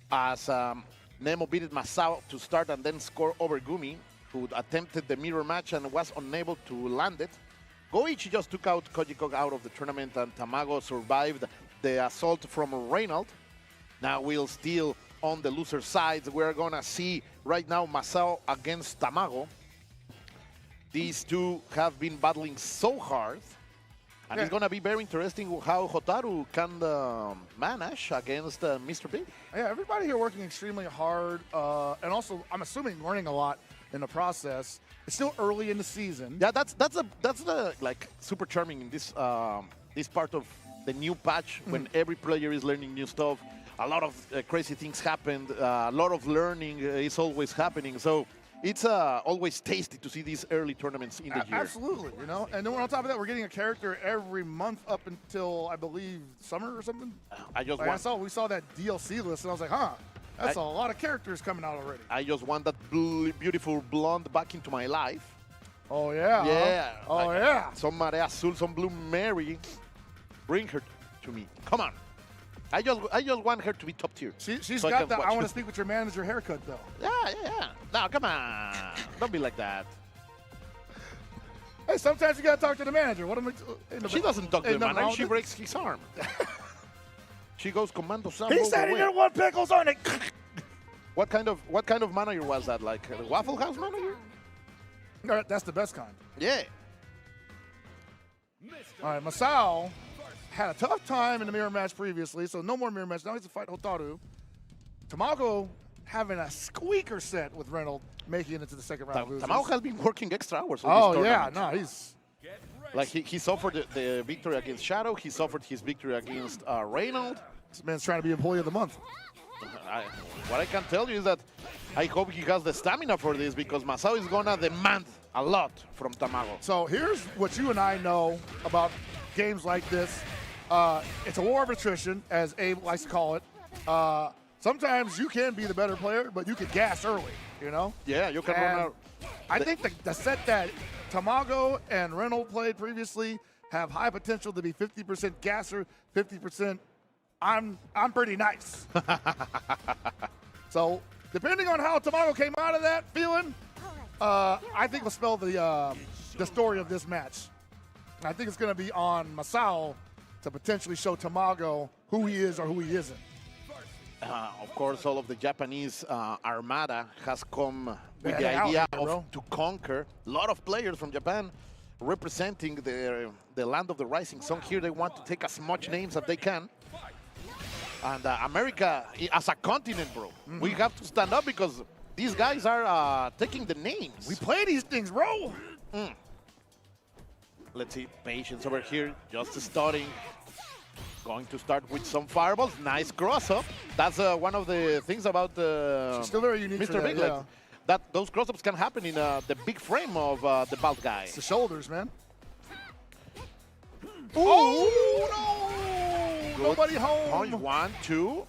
B: as Nemo beat Masau to start and then score over Gummy, who attempted the mirror match and was unable to land it. Koji just took out Koji out of the tournament, and Tomago survived the assault from Reynald. Now we'll still on the loser side. We're gonna see right now Masau against Tomago. These two have been battling so hard. And it's going to be very interesting how Hotaru can manage against Mr. Big.
I: Yeah, everybody here working extremely hard, and also, I'm assuming, learning a lot in the process. It's still early in the season.
B: Yeah, that's the like super charming in this this part of the new patch when every player is learning new stuff. A lot of crazy things happened. A lot of learning is always happening. So it's always tasty to see these early tournaments in the year.
I: Absolutely, you know. And then on top of that, we're getting a character every month up until, I believe, summer or something. We saw that DLC list, and I was like, huh, that's a lot of characters coming out already.
B: I just want that beautiful blonde back into my life.
I: Oh, yeah.
B: Yeah.
I: Oh, like, yeah.
B: Some Marea Azul, some Blue Mary. Bring her to me. Come on. I just want her to be top tier.
I: She's so got that I want to speak with your manager haircut, though.
B: Yeah. No, come on. Don't be like that.
I: Hey, sometimes you got to talk to the manager. What am I?
B: She doesn't talk to the manager. She breaks his arm. She goes commando Sam.
I: He said he didn't want pickles on it.
B: What kind of manager was that? Like a Waffle House manager?
I: No, that's the best kind.
B: Yeah.
I: All right, Masau had a tough time in the mirror match previously, so no more mirror match. Now he's to fight Hotaru. Tomago having a squeaker set with Reynolds, making it into the second round.
B: Tomago has been working extra hours.
I: Oh, yeah. No, he's...
B: Like, he suffered the victory against Shadow. He suffered his victory against Reynolds.
I: This man's trying to be Employee of the Month.
B: What I can tell you is that I hope he has the stamina for this, because Masau is going to demand a lot from Tomago.
I: So here's what you and I know about games like this. It's a war of attrition, as Abe likes to call it. Sometimes you can be the better player, but you can gas early, you know?
B: Yeah, you can run out.
I: I think the set that Tomago and Reynolds played previously have high potential to be 50% gasser, 50% I'm pretty nice. So depending on how Tomago came out of that feeling, I think will spell the story of this match. I think it's going to be on Masau to potentially show Tomago who he is or who he isn't.
B: Of course, all of the Japanese armada has come with the idea to conquer. A lot of players from Japan representing the land of the rising sun here. They want to take as much names as they can. And America, as a continent, bro, we have to stand up because these guys are taking the names.
I: We play these things, bro.
B: Let's see, patience over here, just starting. Going to start with some fireballs. Nice cross-up. That's one of the things about
I: still very unique
B: Mr. Big.
I: Yeah.
B: That those cross-ups can happen in the big frame of the bald guy.
I: It's the shoulders, man.
B: Oh, no!
I: Nobody home.
B: 1, 2.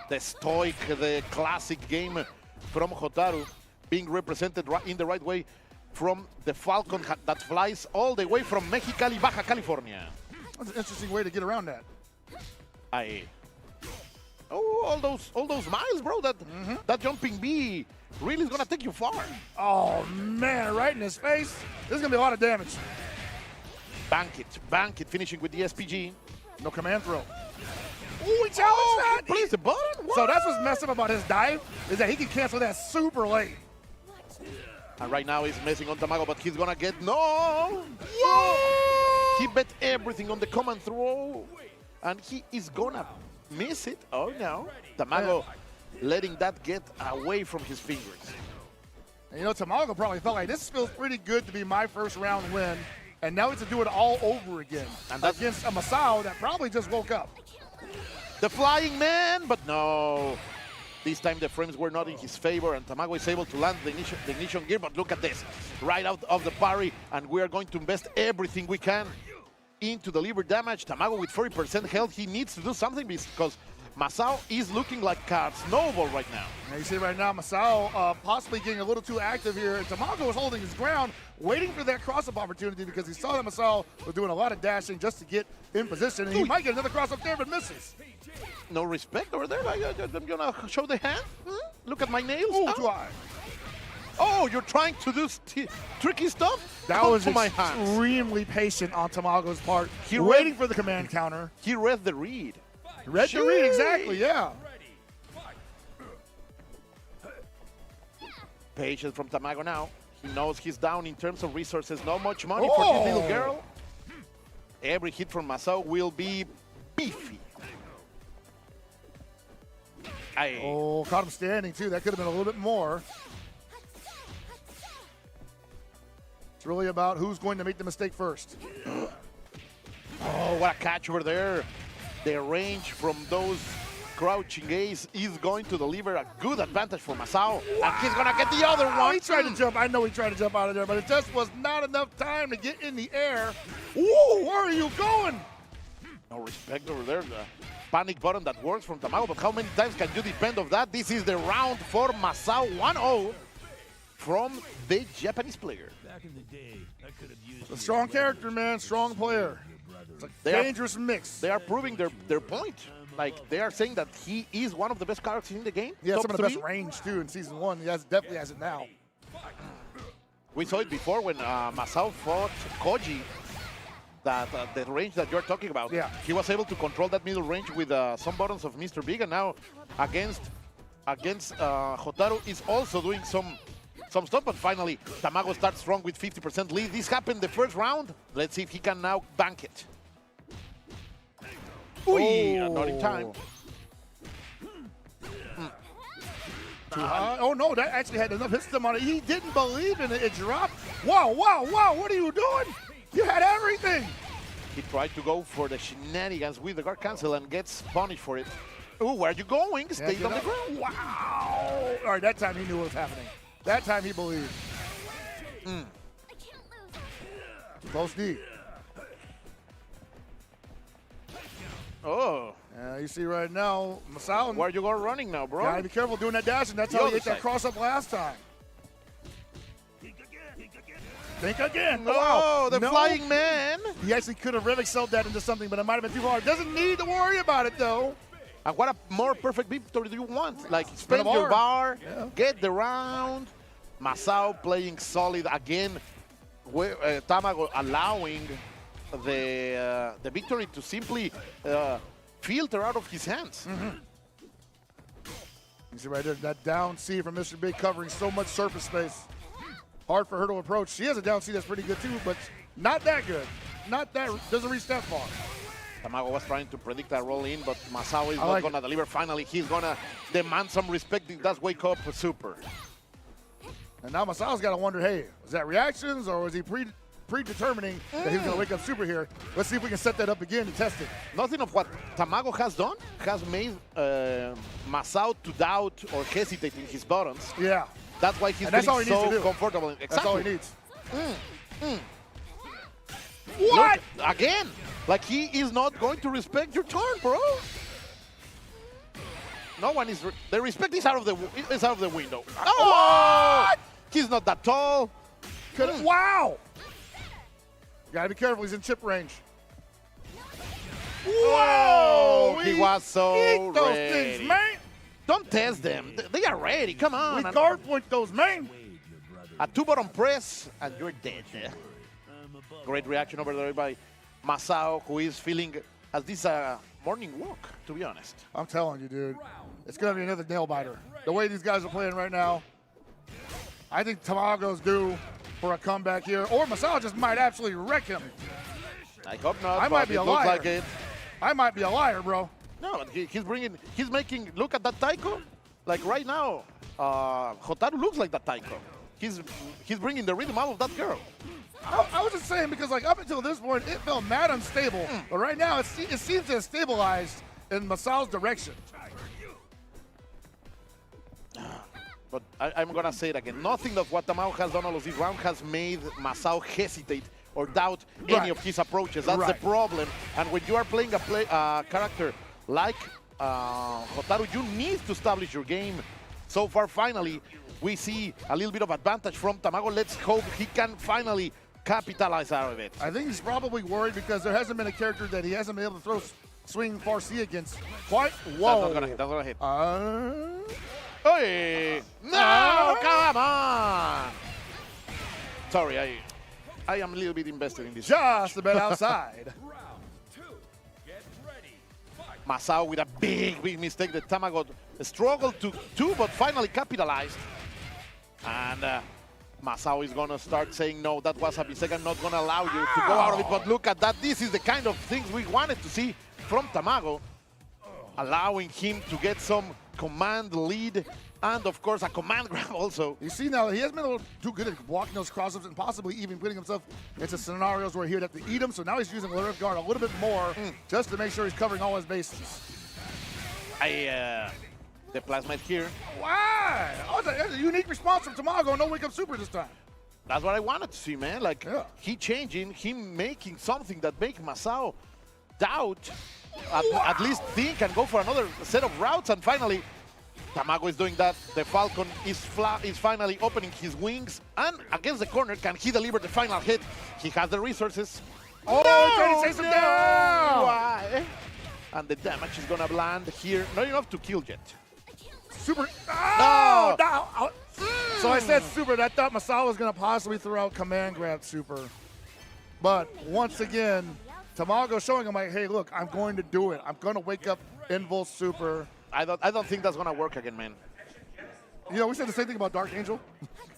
B: The stoic, the classic game from Hotaru being represented in the right way from the Falcon that flies all the way from Mexicali, Baja California.
I: That's an interesting way to get around that.
B: All those miles, bro. That jumping bee really is gonna take you far.
I: Oh man, right in his face. This is gonna be a lot of damage.
B: Bank it, finishing with the SPG.
I: No command throw. Ooh, he challenged that.
B: Please the button. What?
I: So that's what's messed up about his dive, is that he can cancel that super late.
B: And right now he's messing on Tomago, but he's gonna get no. Yeah! He bet everything on the command throw. And he is gonna miss it. Oh no. Tomago letting that get away from his fingers.
I: And you know, Tomago probably felt like this feels pretty good to be my first round win. And now it's to do it all over again. And that's against a Masau that probably just woke up.
B: The flying man, but no. This time the frames were not in his favor, and Tomago is able to land the ignition gear, but look at this. Right out of the parry, and we are going to invest everything we can into deliver damage. Tomago with 40% health, he needs to do something because Masau is looking like a snowball right now.
I: And you see right now Masau possibly getting a little too active here, and Tomago is holding his ground, waiting for that cross-up opportunity because he saw that Masau was doing a lot of dashing just to get in position, and he might get another cross-up there, but misses.
B: No respect over there. Like, I'm gonna show the hand. Look at my nails.
I: Ooh, too high.
B: Oh, you're trying to do tricky stuff?
I: That was extremely patient on Tomago's part. He waiting for the command counter.
B: He read the read.
I: Read the read, exactly, yeah.
B: Patience from Tomago now. He knows he's down in terms of resources. Not much money for this little girl. Every hit from Masau will be beefy.
I: Oh, caught him standing too. That could have been a little bit more. It's really about who's going to make the mistake first.
B: Oh, what a catch over there. The range from those crouching A's is going to deliver a good advantage for Masau. And he's going to get the other one.
I: He tried to jump. I know he tried to jump out of there, but it just was not enough time to get in the air. Ooh, where are you going?
B: No respect over there. The panic button that works from Tomago, but how many times can you depend on that? This is the round for Masau, 1-0 from the Japanese player.
I: A strong character, man, strong player. It's a dangerous mix.
B: They are proving their point. Like, they are saying that he is one of the best characters in the game.
I: Yeah, some of the best range, too, in Season 1. He definitely has it now.
B: We saw it before when Masau fought Koji. That the range that you're talking about.
I: Yeah.
B: He was able to control that middle range with some buttons of Mr. Big, and now against Hotaru is also doing some stuff, but finally Tomago starts strong with 50% lead. This happened the first round. Let's see if he can now bank it. Ooh, not in time.
I: Too high. Oh no, that actually had enough hits on it. He didn't believe in it. It dropped. Wow, wow, wow, what are you doing? You had everything.
B: He tried to go for the shenanigans with the guard cancel and gets punished for it. Ooh, where are you going? Stay on the ground.
I: Wow. All right, that time he knew what was happening. That time he believed. Close D.
B: Oh.
I: You see right now, Masau.
B: Where you go running now, bro?
I: Gotta be careful doing that dash, and that's how he hit that cross up last time. Think again.
B: Oh, the flying man.
I: He actually could have really sold that into something, but it might have been too hard. Doesn't need to worry about it, though.
B: And what a more perfect victory do you want? Like, spend your bar, get the round. Masau playing solid again. Tomago allowing the victory to simply filter out of his hands.
I: You see right there, that down C from Mr. Big covering so much surface space. Hard for her to approach. She has a down C that's pretty good too, but not that good. Not that, doesn't reach that far.
B: Tomago was trying to predict that roll in, but Masau is not going to deliver. Finally, he's going to demand some respect. That's wake up super.
I: And now Masau's got to wonder, hey, was that reactions or was he predetermining that he was going to wake up super here? Let's see if we can set that up again to test it.
B: Nothing of what Tomago has done has made Masau to doubt or hesitate in his buttons.
I: Yeah.
B: That's why he's feeling so comfortable. Exactly.
I: That's all he needs.
B: What? Look, again, like he is not going to respect your turn, bro. No one is. The respect is out of the window. Oh! What? He's not that tall.
I: Wow! Gotta be careful. He's in chip range.
B: Whoa! He was so
I: Eat those
B: ready.
I: things, man.
B: Don't test them. They are ready. Come on.
I: We guard point those, man.
B: A 2-button press, and you're dead. Great reaction over there by Masau, who is feeling as this morning walk, to be honest.
I: I'm telling you, dude. It's going to be another nail biter. The way these guys are playing right now, I think Tomago's due for a comeback here, or Masau just might absolutely wreck him.
B: I hope not.
I: I might be a liar.
B: Like it.
I: I might be a liar, bro.
B: No, he's making, look at that taiko. Like right now, Hotaru looks like that taiko. He's bringing the rhythm out of that girl.
I: I was just saying because like up until this point, it felt mad unstable. But right now, it, it seems to have stabilized in Masau's direction.
B: Look, again, like he is not going to respect your turn, bro.
I: I was just saying because like up until this point, it felt mad unstable. But right now, it seems to have stabilized in Masau's direction.
B: but I'm going to say it again. Nothing of what Tomago has done all of this round has made Masau hesitate or doubt any of his approaches. That's the problem. And when you are playing a character like Hotaru, you need to establish your game. So far, finally, we see a little bit of advantage from Tomago. Let's hope he can finally capitalize out of it.
I: I think he's probably worried because there hasn't been a character that he hasn't been able to throw swing Farsi against quite. Whoa.
B: That's not gonna hit. Hey! No, come on! Sorry, I am a little bit invested in this.
I: Just a bit outside.
B: Masau with a big mistake that Tomago struggled to do, but finally capitalized. And Masau is gonna start saying, no, that was a mistake. I'm not gonna allow you to go out of it. But look at that. This is the kind of things we wanted to see from Tomago, allowing him to get some command lead and, of course, a command grab also.
I: You see now, he hasn't been able to do good at blocking those crossups and possibly even putting himself into scenarios where he would have to eat them. So now he's using Lyric Guard a little bit more just to make sure he's covering all his bases.
B: The Plasmite here.
I: Wow! Oh, that's a unique response from Tomago. No Wake Up Super this time.
B: That's what I wanted to see, man. Like, he changing, him making something that makes Masau doubt, at least think and go for another set of routes. And finally, Tomago is doing that. The Falcon is finally opening his wings. And against the corner, can he deliver the final hit? He has the resources.
I: Oh, he's trying to chase him down!
B: Why? And the damage is gonna land here. Not enough to kill yet.
I: Super. Oh! No. So I said super. I thought Masau was going to possibly throw out command grab super. But once again, Tomago showing him like, hey, look, I'm going to do it. I'm going to wake up Invul super.
B: I don't think that's going to work again, man.
I: You know, we said the same thing about Dark Angel.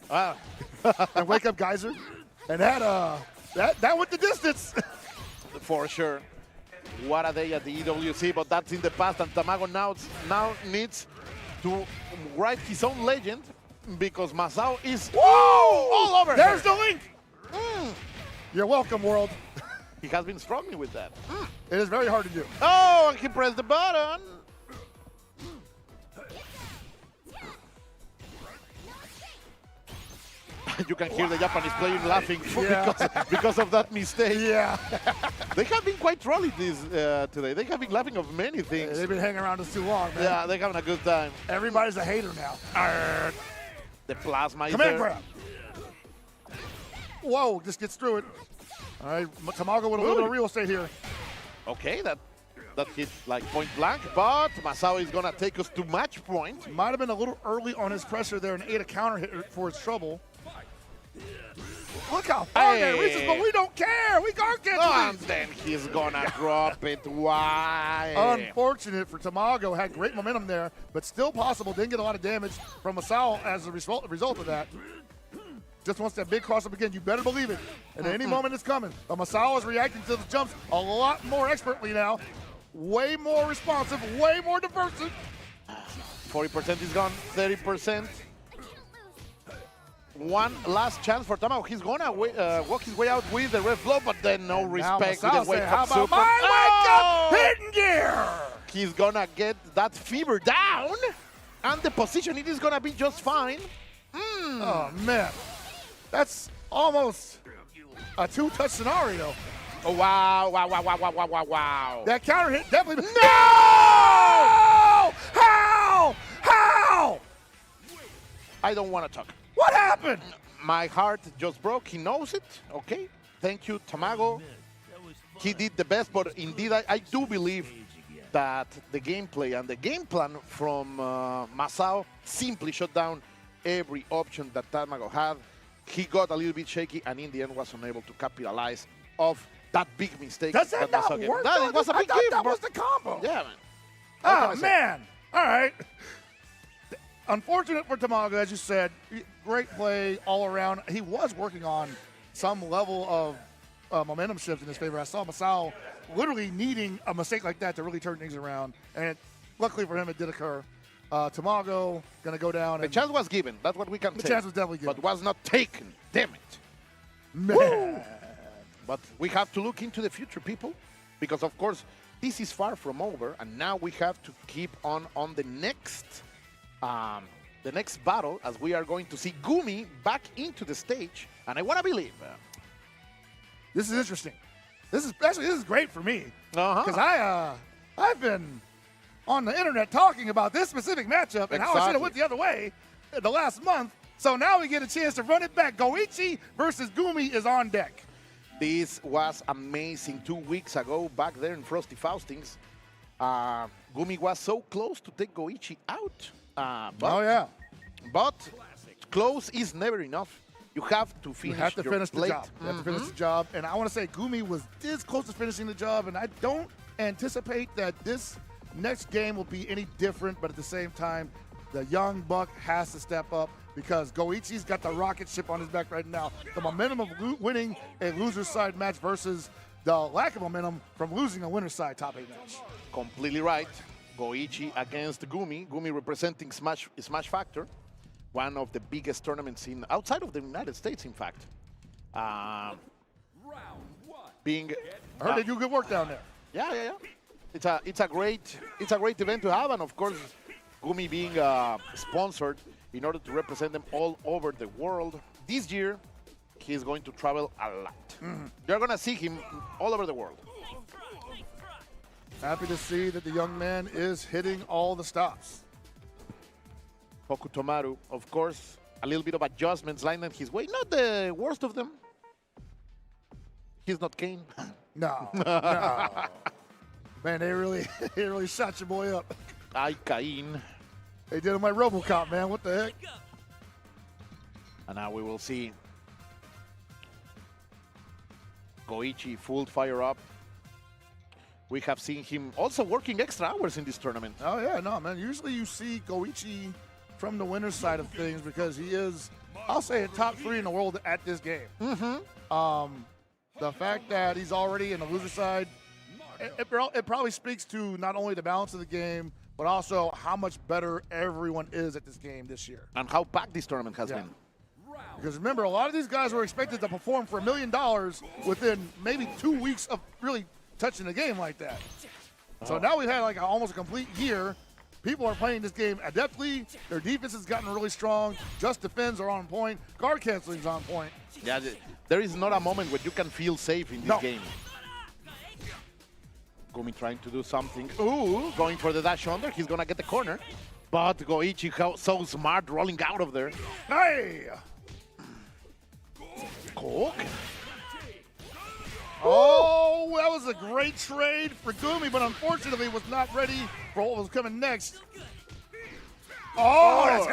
I: And wake up Geyser. And that went the distance.
B: For sure. What a day at the EWC, but that's in the past. And Tomago now needs to write his own legend because Masau is all over.
I: There's the link. You're welcome, world.
B: He has been struggling with that.
I: It is very hard to do.
B: Oh, and he pressed the button. You can hear the Japanese player laughing because of that mistake.
I: Yeah.
B: They have been quite trolling this today. They have been laughing of many things.
I: They've been hanging around us too long, man.
B: Yeah, they're having a good time.
I: Everybody's a hater now.
B: The plasma is
I: Command
B: there.
I: grab. Whoa, just gets through it. All right, Tomago with a little bit of real estate here.
B: Okay, that hit like point blank, but Masau is going to take us to match point.
I: Might have been a little early on his pressure there and ate a counter hit for his trouble. Look how far that reaches, but we don't care. We can't get
B: and then he's gonna drop it. Why?
I: Unfortunate for Tomago. Had great momentum there, but still possible. Didn't get a lot of damage from Masau as a result of that. Just wants that big cross up again. You better believe it. And at any moment it's coming. But Masau is reacting to the jumps a lot more expertly now. Way more responsive, way more diverse.
B: 40% is gone, 30%. One last chance for Tomago. He's gonna walk his way out with the red blow, but then no respect with the wake up super.
I: My wake up hidden gear!
B: He's gonna get that fever down, and the position it is gonna be just fine.
I: Oh man, that's almost a two-touch scenario.
B: Oh wow! Wow!
I: That counter hit definitely.
B: No!
I: How?
B: I don't want to talk.
I: What happened?
B: My heart just broke. He knows it. Okay. Thank you, Tomago. He did the best, but indeed, I do believe that the gameplay and the game plan from Masau simply shut down every option that Tomago had. He got a little bit shaky, and in the end was unable to capitalize off that big mistake.
I: Does that not work?
B: It was a big gift,
I: that was the combo.
B: Yeah, man.
I: Oh, man. All right. Unfortunate for Tomago, as you said. Great play all around. He was working on some level of momentum shift in his favor. I saw Masau literally needing a mistake like that to really turn things around. And luckily for him, it did occur. Tomago going to go down.
B: The chance was given. That's what we can say.
I: The chance was definitely given.
B: But was not taken. Damn it.
I: Man. Woo!
B: But we have to look into the future, people. Because, of course, this is far from over. And now we have to keep on the next the next battle, as we are going to see Gummy back into the stage, and I want to believe.
I: This is interesting. This is great for me because I've been on the internet talking about this specific matchup and how I should have went the other way the last month. So now we get a chance to run it back. Goichi versus Gummy is on deck.
B: This was amazing 2 weeks ago back there in Frosty Faustings. Gummy was so close to take Goichi out. But close is never enough. You have to finish
I: the job. You have to finish the job. And I want to say Gummy was this close to finishing the job, and I don't anticipate that this next game will be any different, but at the same time, the young buck has to step up because Goichi's got the rocket ship on his back right now. The momentum of winning a loser's side match versus the lack of momentum from losing a winner's side top 8 match.
B: Completely right. Goichi against Gummy. Gummy representing Smash Factor, one of the biggest tournaments outside of the United States, in fact. I
I: heard they do good work down there.
B: Yeah. It's a great event to have, and of course, Gummy being sponsored in order to represent them all over the world. This year, he's going to travel a lot. You're going to see him all over the world.
I: Happy to see that the young man is hitting all the stops.
B: Tomago, of course, a little bit of adjustments lying his way. Not the worst of them. He's not Kane.
I: No. Man, they really shot your boy up.
B: Ay, Cain.
I: They did it my RoboCop, man. What the heck?
B: And now we will see Goichi full fire up. We have seen him also working extra hours in this tournament.
I: Oh, yeah, no, man. Usually you see Goichi from the winner's side of things because he is, I'll say, a top 3 in the world at this game. The fact that he's already in the loser side, it probably speaks to not only the balance of the game, but also how much better everyone is at this game this year.
B: And how packed this tournament has been.
I: Because remember, a lot of these guys were expected to perform for $1 million within maybe 2 weeks of really touching the game like that. So now we've had like almost a complete year. People are playing this game adeptly. Their defense has gotten really strong. Just defends are on point. Guard canceling is on point.
B: Yeah, there is not a moment where you can feel safe in this game. Gummy trying to do something. Ooh, going for the dash under. He's going to get the corner. But Goichi, so smart, rolling out of there.
I: Hey!
B: Coke.
I: Oh, that was a great trade for Gummy, but unfortunately was not ready for what was coming next. Oh, that's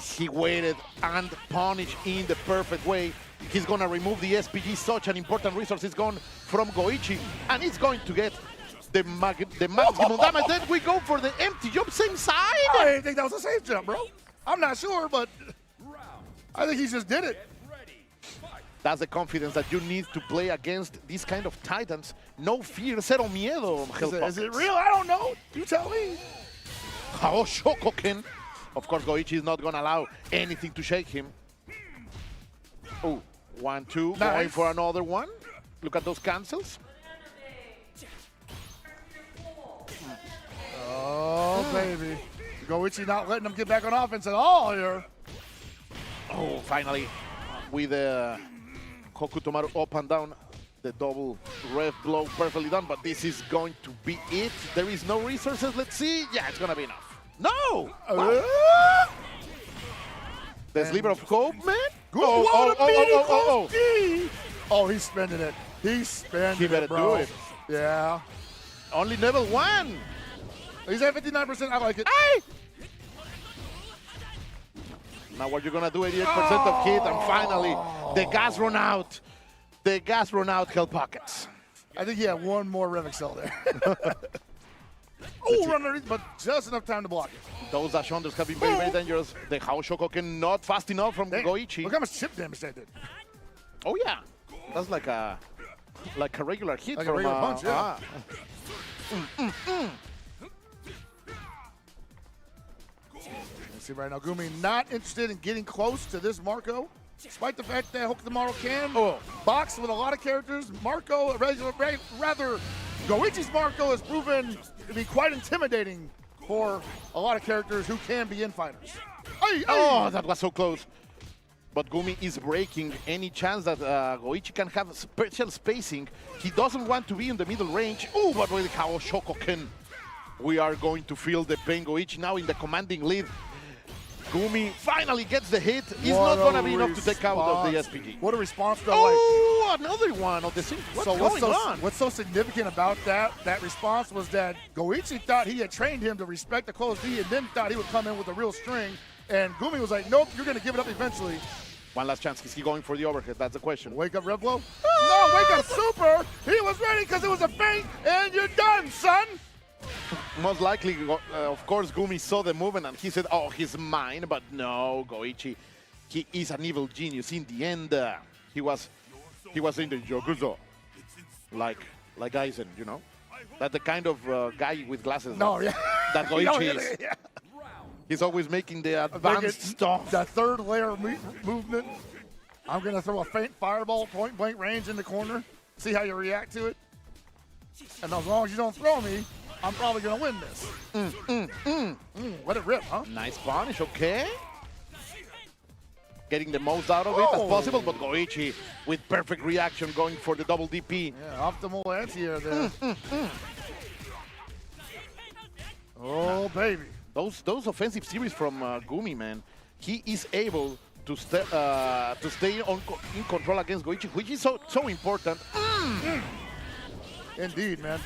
I: huge!
B: He waited and punished in the perfect way. He's going to remove the SPG, such an important resource is gone from Goichi, and it's going to get the maximum damage. Then we go for the empty jump, same side.
I: I didn't think that was a safe jump, bro. I'm not sure, but I think he just did it.
B: That's the confidence that you need to play against these kind of titans. No fear, cero miedo.
I: Is it real? I don't know. You tell me.
B: How Shokoken. Of course, Goichi is not going to allow anything to shake him. Oh, 1-2, nice. Going for another one. Look at those cancels.
I: Oh, baby. Goichi not letting them get back on offense at all here.
B: Oh, finally, with the Tomago up and down, the double rev blow perfectly done, but this is going to be it. There is no resources. Let's see. Yeah, it's going to be enough. No! The sliver of hope, man.
I: Oh, he's spending it. He's spending it, bro.
B: Do it.
I: Yeah.
B: Only level 1.
I: He's at 59%. I like it.
B: Hey! Now what you're going to do, 88% of hit, and finally, the gas run out. The gas run out, Hell Pockets.
I: I think he had one more Rev Excel there. Oh, run underneath, but just enough time to block it.
B: Those dash unders have been very, very dangerous. The How Shokoken not fast enough from Goichi.
I: Look how much chip damage that did.
B: Oh, yeah. That's like a regular hit.
I: Like a regular punch, yeah. See right now, Gummy not interested in getting close to this Marco, despite the fact that Tomago can box with a lot of characters. Marco, rather, Goichi's Marco has proven to be quite intimidating for a lot of characters who can be infighters.
B: Oh, that was so close. But Gummy is breaking any chance that Goichi can have special spacing. He doesn't want to be in the middle range. Oh, but really how Shokoken. We are going to feel the pain. Goichi now in the commanding lead. Gummy finally gets the hit. It's not going to be enough to take out of the SPG.
I: What a response, though.
B: Oh, another one of the same. What's going on?
I: What's so significant about that response was that Goichi thought he had trained him to respect the closed D and then thought he would come in with a real string. And Gummy was like, nope, you're going to give it up eventually.
B: One last chance. Is he going for the overhead? That's the question.
I: Wake up, Revlo. No, wake up, Super. He was ready because it was a feint, and you're done, son.
B: Most likely, of course, Gummy saw the movement and he said, oh, he's mine. But no, Goichi, he is an evil genius. In the end, he was in the Yokuzo, like Aizen, you know? That's the kind of guy with glasses that Goichi is.
I: Yeah.
B: He's always making the advanced stuff.
I: The third layer movement. I'm going to throw a faint fireball, point blank range in the corner. See how you react to it. And as long as you don't throw me, I'm probably going to win this. Let it rip, huh?
B: Nice punish, okay. Getting the most out of it as possible, but Goichi with perfect reaction going for the double DP.
I: Yeah, optimal anti-air there. Oh, baby.
B: Those offensive series from Gummy, man, he is able to stay in control against Goichi, which is so important.
I: Indeed, man.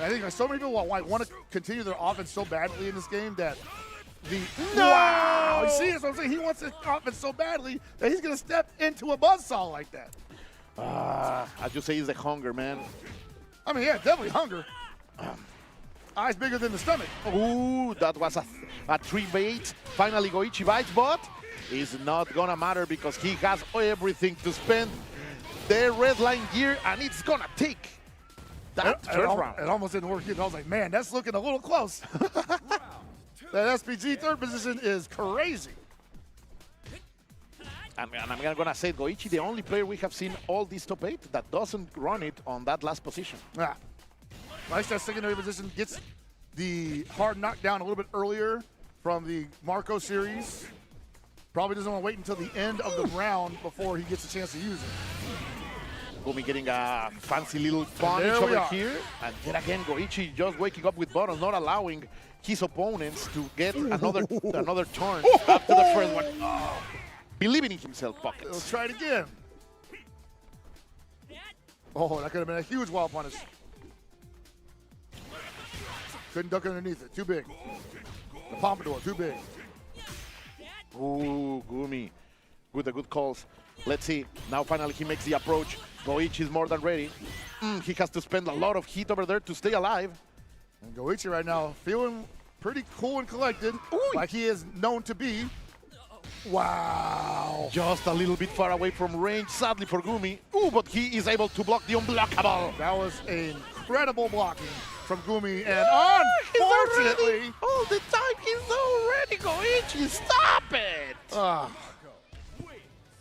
I: I think so many people want to continue their offense so badly in this game that wow! You see, that's what I'm saying. He wants his offense so badly that he's going to step into a buzzsaw like that.
B: As you say, it's the hunger, man.
I: I mean, yeah, definitely hunger. Eyes bigger than the stomach.
B: Ooh, that was a tree bait. Finally, Goichi bites, but it's not gonna matter because he has everything to spend the red line gear, and it's gonna take that first round.
I: It almost didn't work either. I was like, man, that's looking a little close. That SPG third position is crazy.
B: And I'm gonna say Goichi, the only player we have seen all these top 8 that doesn't run it on that last position.
I: Yeah. Nice that secondary position, gets the hard knockdown a little bit earlier from the Marco series. Probably doesn't want to wait until the end of the round before he gets a chance to use it.
B: Gummy getting a fancy little punish over here. And then again, Goichi just waking up with buttons, not allowing his opponents to get another turn after the first one. Believing in himself, Pockets.
I: Let's try it again. Oh, that could have been a huge wild punish. Couldn't duck underneath it. Too big. The pompadour, too big.
B: Ooh, Gummy. With the good calls. Let's see. Now finally he makes the approach. Goichi is more than ready. He has to spend a lot of heat over there to stay alive.
I: And Goichi right now feeling pretty cool and collected, like he is known to be. Wow.
B: Just a little bit far away from range, sadly for Gummy. Ooh, but he is able to block the unblockable.
I: That was incredible blocking from Gummy, and unfortunately,
B: all the time he's already Goichi. Stop it!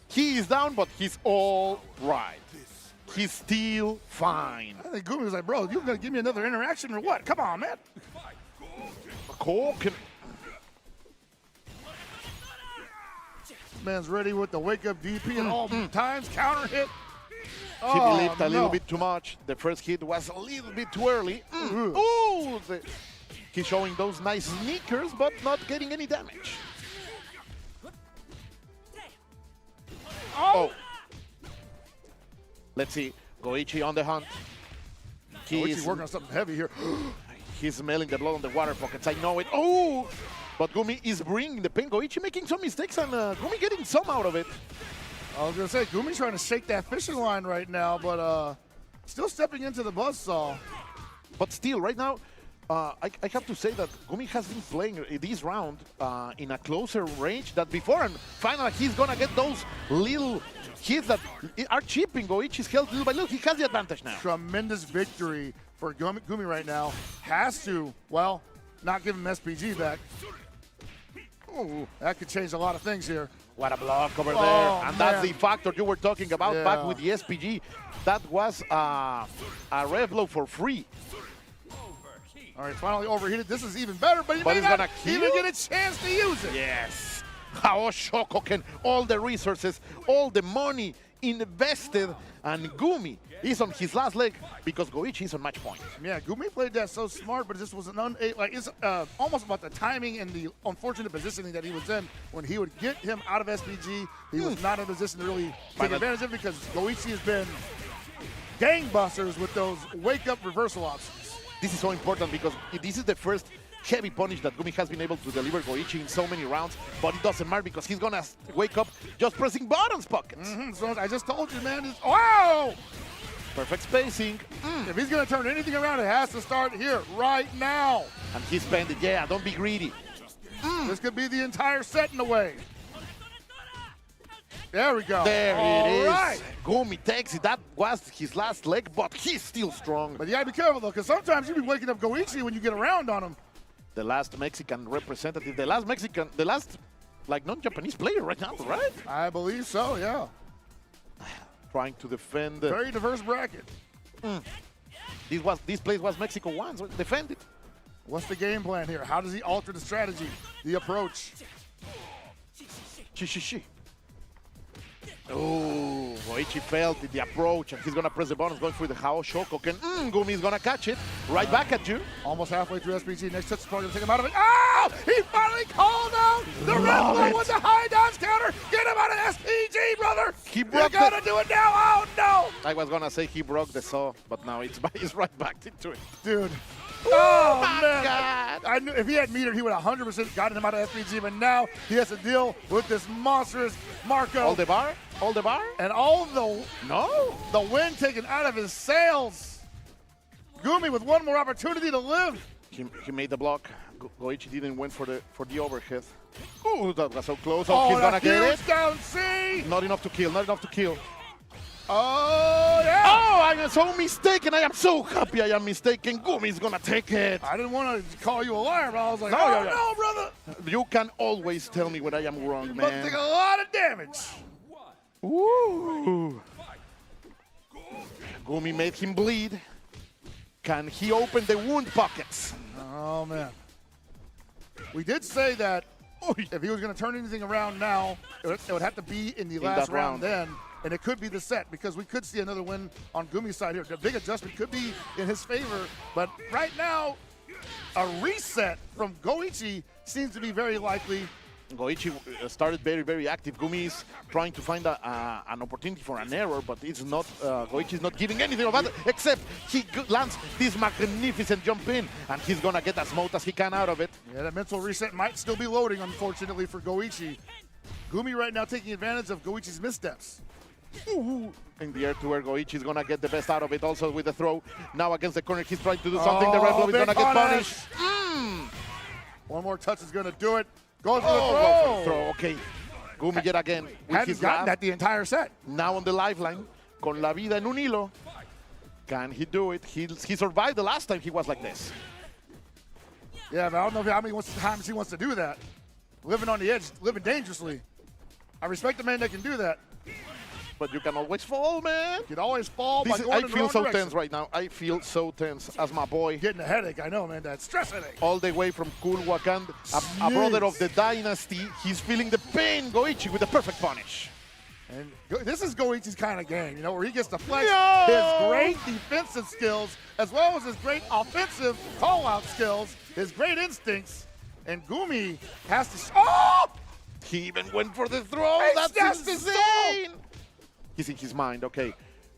B: He is down, but he's all right. He's still fine.
I: I think Gummy was like, bro, you gonna give me another interaction or what? Come on, man. Man's ready with the wake-up DP at all times. Counter hit.
B: He believed a little bit too much. The first hit was a little bit too early. Ooh, he's showing those nice sneakers, but not getting any damage. Oh. Let's see. Goichi on the hunt.
I: Goichi working on something heavy here.
B: He's smelling the blood on the water pockets. I know it. Oh! But Gummy is bringing the pain. Goichi making some mistakes and Gummy getting some out of it.
I: I was going to say, Gummy's trying to shake that fishing line right now, but still stepping into the buzzsaw.
B: But still, right now, I have to say that Gummy has been playing this round in a closer range than before. And finally, he's going to get those little hits that are chipping Goichi's health little by little. He has the advantage now.
I: Tremendous victory for Gummy right now. Has to, well, not give him SPG back. Ooh, that could change a lot of things here.
B: What a block over there. And that's the factor you were talking about back with the SPG. That was a rev blow for free.
I: All right, finally overheated. This is even better, but he may not even get a chance to use it.
B: Yes. How Shokoken, all the resources, all the money invested, and Gummy is on his last leg because Goichi is on match point.
I: Yeah, Gummy played that so smart, but this was it's almost about the timing and the unfortunate positioning that he was in when he would get him out of SPG. He was not in a position to really take advantage of it because Goichi has been gangbusters with those wake-up reversal options.
B: This is so important because this is the first heavy punish that Gummy has been able to deliver Goichi in so many rounds, but it doesn't matter because he's gonna wake up just pressing buttons, pockets.
I: So I just told you, man. Wow!
B: Perfect spacing.
I: If he's gonna turn anything around, it has to start here, right now.
B: And he spent it. Yeah, don't be greedy.
I: This could be the entire set in a way. There we go.
B: There it is.
I: Right.
B: Gummy takes it. That was his last leg, but he's still strong.
I: But you gotta be careful though, because sometimes you be waking up Goichi when you get around on him.
B: The last Mexican representative, the last like non-Japanese player right now, right?
I: I believe so, yeah.
B: Trying to defend.
I: Very diverse bracket.
B: This place was Mexico once. Defend it.
I: What's the game plan here? How does he alter the strategy, the approach?
B: Oh, Goichi failed in the approach, and he's gonna press the buttons, going for the Hao Shokoken. Gummy's gonna catch it. Right back at you.
I: Almost halfway through SPG. Next touch is probably gonna take him out of it. Oh! He finally called out the Red Bull with the high dodge counter. Get him out of SPG, brother!
B: He broke
I: you gotta do it now! Oh no!
B: I was gonna say he broke the saw, but now it's right back into it.
I: Dude.
B: Oh,
I: my
B: man.
I: God. I knew if he had metered, he would have 100% gotten him out of SPG, but now he has to deal with this monstrous Marco.
B: All the bar? All the bar?
I: And all the
B: No.
I: wind taken out of his sails. Gummy with one more opportunity to live.
B: He made the block. Goichi didn't win for the overhead. Ooh, that was so close.
I: Oh,
B: he's gonna get it.
I: Down C.
B: Not enough to kill. Not enough to kill.
I: Oh, yeah.
B: Oh, I am so mistaken. I am so happy I am mistaken. Gummy's gonna take it.
I: I didn't want to call you a liar, but I was like,
B: No,
I: brother.
B: You can always tell me when I am wrong,
I: You
B: man.
I: must take a lot of damage.
B: Ooh. Gummy made him bleed. Can he open the wound pockets?
I: Oh, man. We did say that if he was going to turn anything around now, it would have to be in the last round then. And it could be the set because we could see another win on Gummy's side here. The big adjustment could be in his favor. But right now, a reset from Goichi seems to be very likely.
B: Goichi started very, very active. Gummy is trying to find an opportunity for an error, but it's not. Goichi is not giving anything of that except he lands this magnificent jump in, and he's gonna get as much as he can out of it.
I: Yeah, that mental reset might still be loading, unfortunately, for Goichi. Gummy right now taking advantage of Goichi's missteps.
B: Ooh. In the air to where Goichi is gonna get the best out of it, also with the throw. Now against the corner, he's trying to do something. The red glove is gonna get punished.
I: One more touch is gonna do it. Goes for the
B: Go for the throw. Okay. Gummy yet again.
I: Hadn't gotten that the entire set.
B: Now on the lifeline, con la vida en un hilo. Can he do it? He survived the last time he was like this.
I: Yeah, but I don't know how many times he wants to do that. Living on the edge, living dangerously. I respect the man that can do that.
B: But you can always fall, man.
I: You can always fall by going
B: I
I: in the
B: feel
I: wrong
B: so
I: direction.
B: tense right now. I feel so tense as my boy.
I: Getting a headache, I know, man. That stress headache.
B: All the way from Culhuacan, a brother of the dynasty. He's feeling the pain. Goichi with the perfect punish.
I: And this is Goichi's kind of game, you know, where he gets to flex
B: No!
I: his great defensive skills as well as his great offensive call-out skills, his great instincts. And Gummy has to... Oh!
B: He even went for the throw.
I: That's
B: That's insane. He's in his mind. Okay,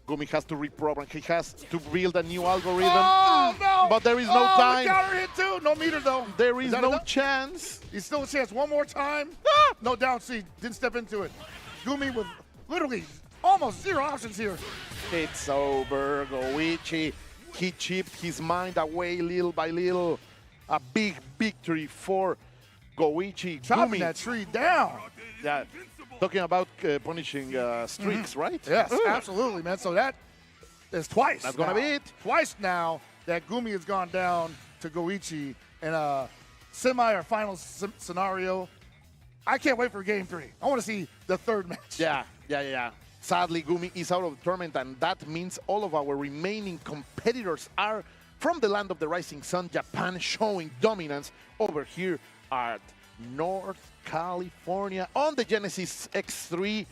B: Gummy has to reprogram. He has to build a new algorithm.
I: Oh, no!
B: But there is no time.
I: The counter hit too. No meter, though.
B: There is no
I: enough?
B: chance.
I: He's still a chance. One more time. No down C. Didn't step into it. Gummy with literally almost zero options here.
B: It's over, Goichi. He chipped his mind away little by little. A big victory for Goichi.
I: Chopping
B: Gummy.
I: that tree down.
B: Yeah, talking about punishing streaks, right?
I: Yes, absolutely, man. So that is twice.
B: That's gonna be it.
I: Twice now that Gummy has gone down to Goichi in a semi or final scenario. I can't wait for game 3. I want to see the third match.
B: Yeah. Sadly, Gummy is out of the tournament, and that means all of our remaining competitors are from the land of the rising sun, Japan, showing dominance over here at North California on the Genesis X3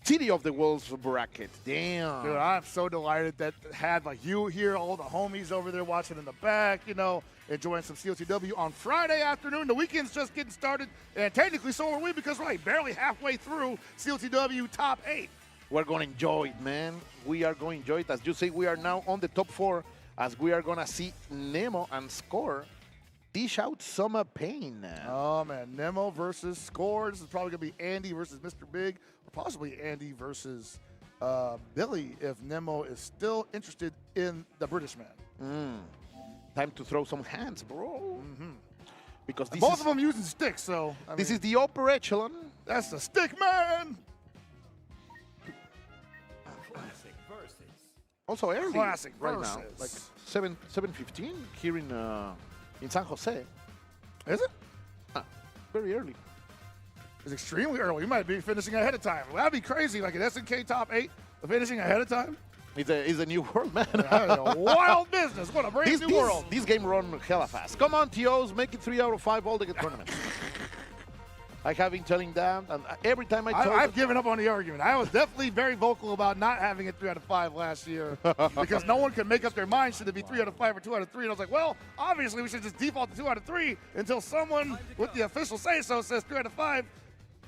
B: City of the Worlds bracket. Damn.
I: Dude, I'm so delighted that had like you here, all the homies over there watching in the back, you know, enjoying some COTW on Friday afternoon. The weekend's just getting started, and technically so are we because we're like barely halfway through COTW top 8.
B: We're going to enjoy it, man. We are going to enjoy it. As you say, we are now on the top 4 as we are going to see Nemo and Score dish out some pain.
I: Oh, man. Nemo versus Score. This is probably going to be Andy versus Mr. Big, or possibly Andy versus Billy if Nemo is still interested in the British man.
B: Time to throw some hands, bro. Because this
I: both of them using sticks, so
B: this is the upper echelon.
I: That's the stick man.
B: Also early
I: Classic
B: right
I: versus.
B: now, like 7:15 here in San Jose.
I: Is it?
B: Very early.
I: It's extremely early. You might be finishing ahead of time. That'd be crazy, like an SNK top 8, finishing ahead of time.
B: It's a new world, man.
I: A wild business. What a brave new world.
B: This game run hella fast. Come on, TOs, make it 3 out of 5 all the tournaments. I have been telling them, and every time
I: I've given up on the argument. I was definitely very vocal about not having it 3 out of 5 last year because no one could make up their mind should it be 3 out of 5 or 2 out of 3. And I was like, well, obviously we should just default to 2 out of 3 until someone with the official say-so says 3 out of 5.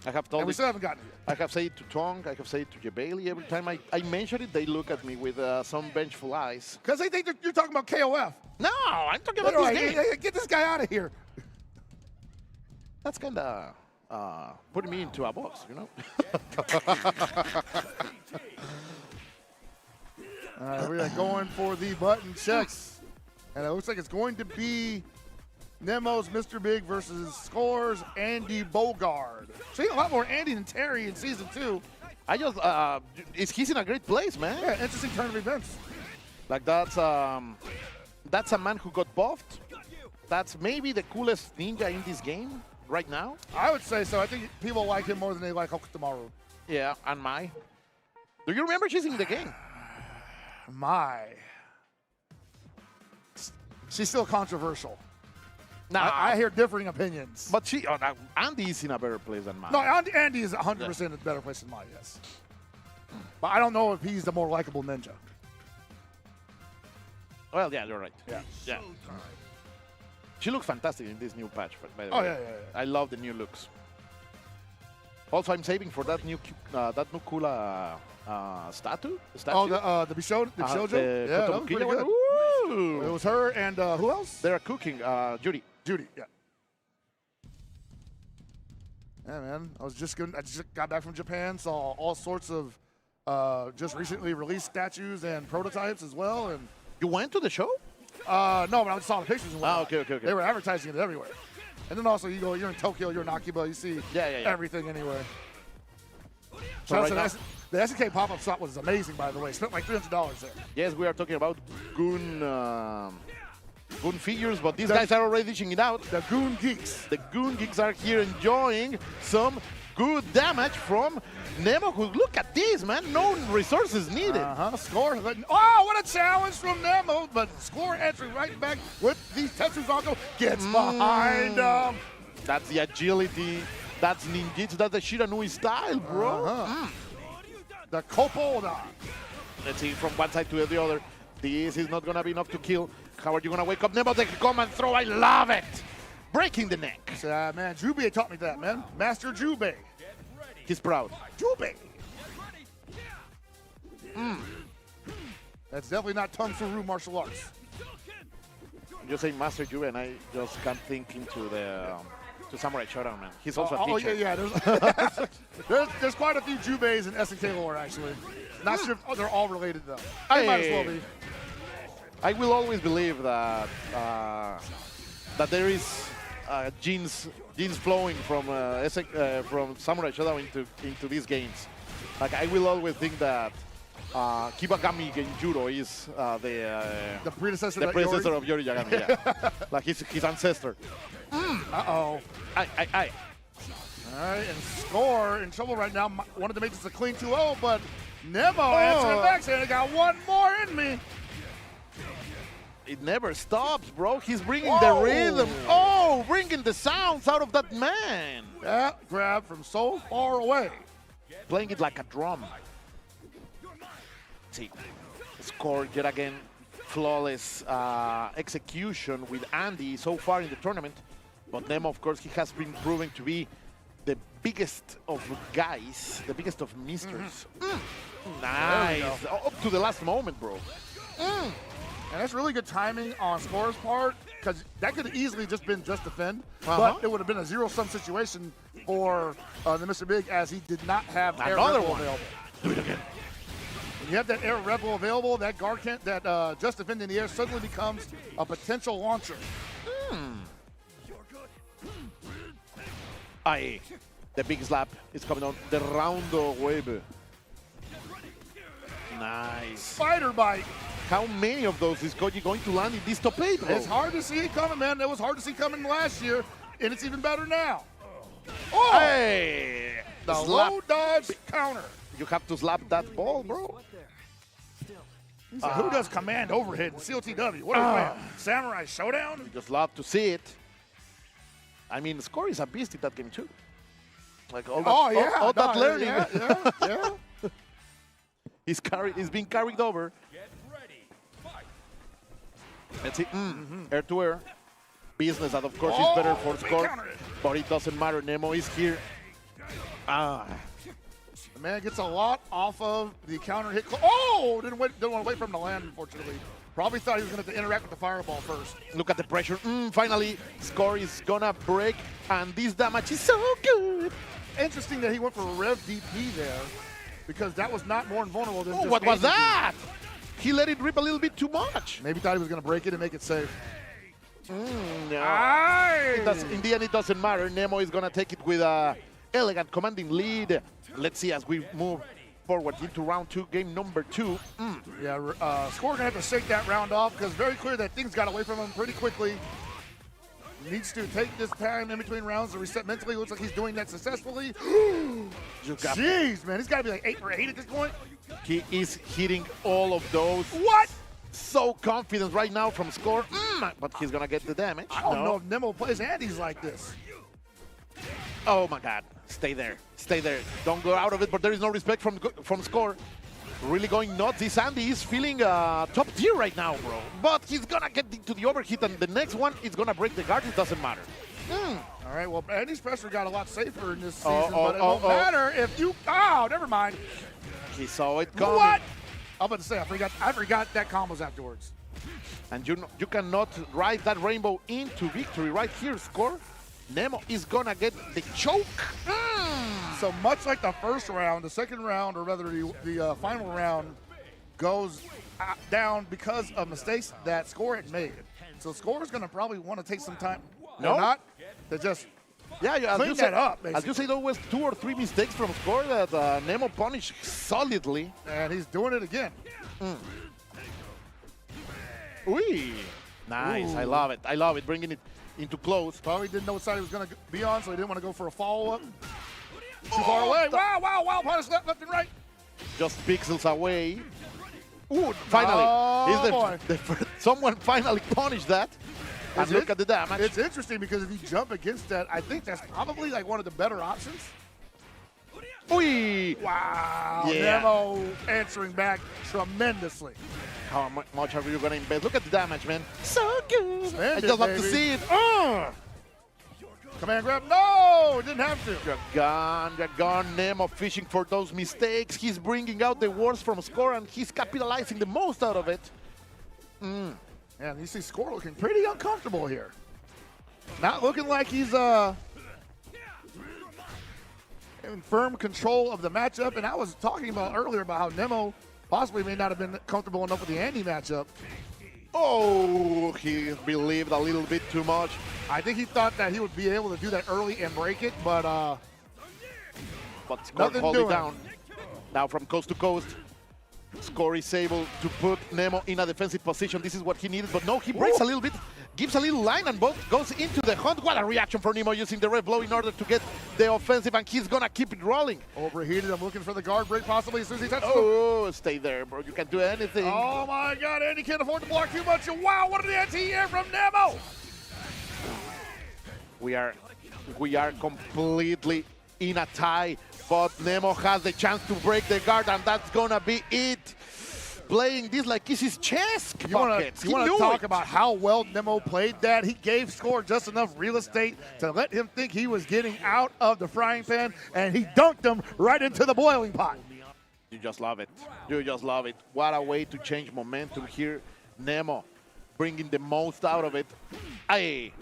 B: I have told
I: and we still haven't gotten it yet.
B: I have said it to Tong, I have said it to Jabali. Every time I mention it, they look at me with some vengeful eyes.
I: Because they think you're talking about KOF.
B: No, I'm talking about this game.
I: Hey, get this guy out of here.
B: That's kind of putting me into a box, you know?
I: All right, we're going for the button checks. And it looks like it's going to be Nemo's Mr. Big versus Scores Andy Bogard. Seeing a lot more Andy than Terry in Season 2.
B: I just, he's in a great place, man.
I: Yeah, interesting turn of events.
B: Like that's a man who got buffed. That's maybe the coolest ninja in this game right now.
I: I would say so. I think people like him more than they like Tomago.
B: Yeah, and Mai. Do you remember she's in the game?
I: Mai. She's still controversial.
B: No,
I: I hear differing opinions.
B: But Andy is in a better place than Mai.
I: No, Andy is 100% in a better place than Mai, yes. But I don't know if he's the more likable ninja.
B: Well, yeah, you're right.
I: Yeah.
B: She looks fantastic in this new patch, by the way.
I: Oh, yeah.
B: I love the new looks. Also, I'm saving for that new cool statue.
I: Oh, the Bishojo? Yeah, that was pretty good.
B: Ooh.
I: It was her and who else?
B: They're cooking. Judy.
I: Judy, yeah. Yeah, man. I just got back from Japan, saw all sorts of just recently released statues and prototypes as well. And
B: you went to the show?
I: No, but I just saw the pictures and whatnot.
B: Okay.
I: They were advertising it everywhere. And then also you're in Tokyo, you're in Akiba, you see everything anywhere. So the SNK pop-up shop was amazing, by the way. Spent like $300 there.
B: Yes, we are talking about Goon figures, but these guys are already dishing it out.
I: The Goon Geeks.
B: The Goon Geeks are here enjoying some good damage from Nemo, who, look at this, man. No resources needed.
I: Score. Oh, what a challenge from Nemo. But Score entering right back with the Tetsuzaku. Gets behind him.
B: That's the agility. That's ninjutsu. That's the Shiranui style, bro.
I: The Kopoda.
B: Let's see from one side to the other. This is not going to be enough to kill. How are you going to wake up Nemo? They come and throw. I love it. Breaking the neck.
I: Man, Jubei taught me that, man. Master Jubei.
B: He's proud.
I: Jubei. That's definitely not Tung Fu martial arts.
B: You say Master Jubei, and I just can't think into the to Samurai Shodown, man. He's also a teacher.
I: Yeah. There's quite a few Jubeis in SNK lore, actually. Not sure if they're all related, though. They might as well be.
B: I will always believe that that there is genes flowing from Samurai Shodown into these games. Like, I will always think that Kibagami Genjuro is
I: the predecessor
B: of Yori Yagami. Yeah. Like his ancestor.
I: Uh-oh.
B: Aye.
I: All right, and Score in trouble right now. Wanted to make this a clean 2-0, but Nemo answering back saying, I got one more in me.
B: It never stops, bro. He's bringing the rhythm. Oh, bringing the sounds out of that man.
I: That grab from so far away.
B: Playing it like a drum. See, score yet again. Flawless execution with Andy so far in the tournament. But Nemo, of course, he has been proven to be the biggest of guys, the biggest of misters. Nice. Up to the last moment, bro.
I: And that's really good timing on Score's part, because that could have easily just been just defend, but it would have been a zero-sum situation for the Mr. Big, as he did not have air rebel available.
B: Do it again.
I: When you have that air rebel available, that guard can't, that just defend in the air suddenly becomes a potential launcher.
B: Aye, the big slap is coming on the roundo wave. Nice.
I: Spider bite.
B: How many of those is Koji going to land in this top 8, bro?
I: It's hard to see it coming, man. That was hard to see coming last year, and it's even better now. Oh!
B: Hey!
I: The low dodge counter.
B: You have to slap that ball, bro.
I: Who does command overhead in COTW? What is that? Samurai Showdown?
B: You just love to see it. I mean, Score is a beast in that game too. Like all that, all that learning.
I: Yeah.
B: He's being carried over. Let's see. Air to air. Business that, of course, is better for Score. But it doesn't matter. Nemo is here.
I: The man gets a lot off of the counter hit. Oh! Didn't want to wait for him to land, unfortunately. Probably thought he was going to have to interact with the fireball first.
B: Look at the pressure. Finally, Score is going to break. And this damage is so good.
I: Interesting that he went for a Rev DP there, because that was not more invulnerable than just
B: what was
I: ADP.
B: that? He let it rip a little bit too much.
I: Maybe thought he was going to break it and make it safe.
B: No. In the end, it doesn't matter. Nemo is going to take it with a elegant commanding lead. Let's see as we move forward into round 2, game number 2.
I: Yeah, Score going to have to shake that round off, because very clear that things got away from him pretty quickly. He needs to take this time in between rounds to reset mentally. Looks like he's doing that successfully. Jeez, man, he's got to be like 8 for 8 at this point.
B: He is hitting all of those.
I: What?
B: So confident right now from Score, but he's going to get the damage.
I: I don't know if Nemo plays Andes like this.
B: Oh my God, stay there, stay there. Don't go out of it, but there is no respect from Score. Really going nuts. This Andy is feeling top tier right now, bro. But he's going to get into the overhit, and the next one is going to break the guard. It doesn't matter.
I: All right, well, Andy's pressure got a lot safer in this season, but it won't matter if you... Oh, never mind.
B: He saw it coming.
I: What? I'm about to say, I forgot that combos afterwards.
B: And you cannot ride that rainbow into victory right here, Score. Nemo is going to get the choke.
I: So much like the first round, the second round, or rather the final round, goes down because of mistakes that Score had made. So Score is going to probably want to take some time. No, not to just clean that up. Basically.
B: As you say, there was 2 or 3 mistakes from Score that Nemo punished solidly.
I: And he's doing it again.
B: Ooh. Nice. Ooh. I love it. I love it. Bringing it into close.
I: Probably didn't know what side he was going to be on, so he didn't want to go for a follow-up. Too far away. Wow. Punish left and right.
B: Just pixels away. Ooh, finally. Someone finally punished that. And look at the damage.
I: It's interesting because if you jump against that, I think that's probably like one of the better options.
B: Ooh.
I: Wow. Yeah. Nemo answering back tremendously.
B: How much are you going to embed? Look at the damage, man. So good.
I: Spend
B: I just love to see it.
I: Command grab. No, didn't have to.
B: You're gone. Nemo fishing for those mistakes. He's bringing out the worst from Score, and he's capitalizing the most out of it.
I: And you see Score looking pretty uncomfortable here. Not looking like he's in firm control of the matchup. And I was talking about earlier about how Nemo possibly may not have been comfortable enough with the Andy matchup.
B: Oh, he believed a little bit too much.
I: I think he thought that he would be able to do that early and break it, but
B: Score hold it down. Now from coast to coast. Score is able to put Nemo in a defensive position. This is what he needed, but no, he breaks a little bit, gives a little line, and both goes into the hunt. What a reaction for Nemo using the red blow in order to get the offensive, and he's gonna keep it rolling.
I: Overheated. I'm looking for the guard break possibly as soon as he touches him.
B: Oh, stay there, bro. You can't do anything.
I: Oh my God, Andy can't afford to block too much. Wow, what an anti-air from Nemo!
B: We are completely in a tie, but Nemo has the chance to break the guard, and that's gonna be it. Playing this like it's his chess pockets.
I: You want to talk about how well Nemo played that? He gave Score just enough real estate to let him think he was getting out of the frying pan, and he dunked him right into the boiling pot.
B: You just love it. You just love it. What a way to change momentum here. Nemo bringing the most out of it. Hey,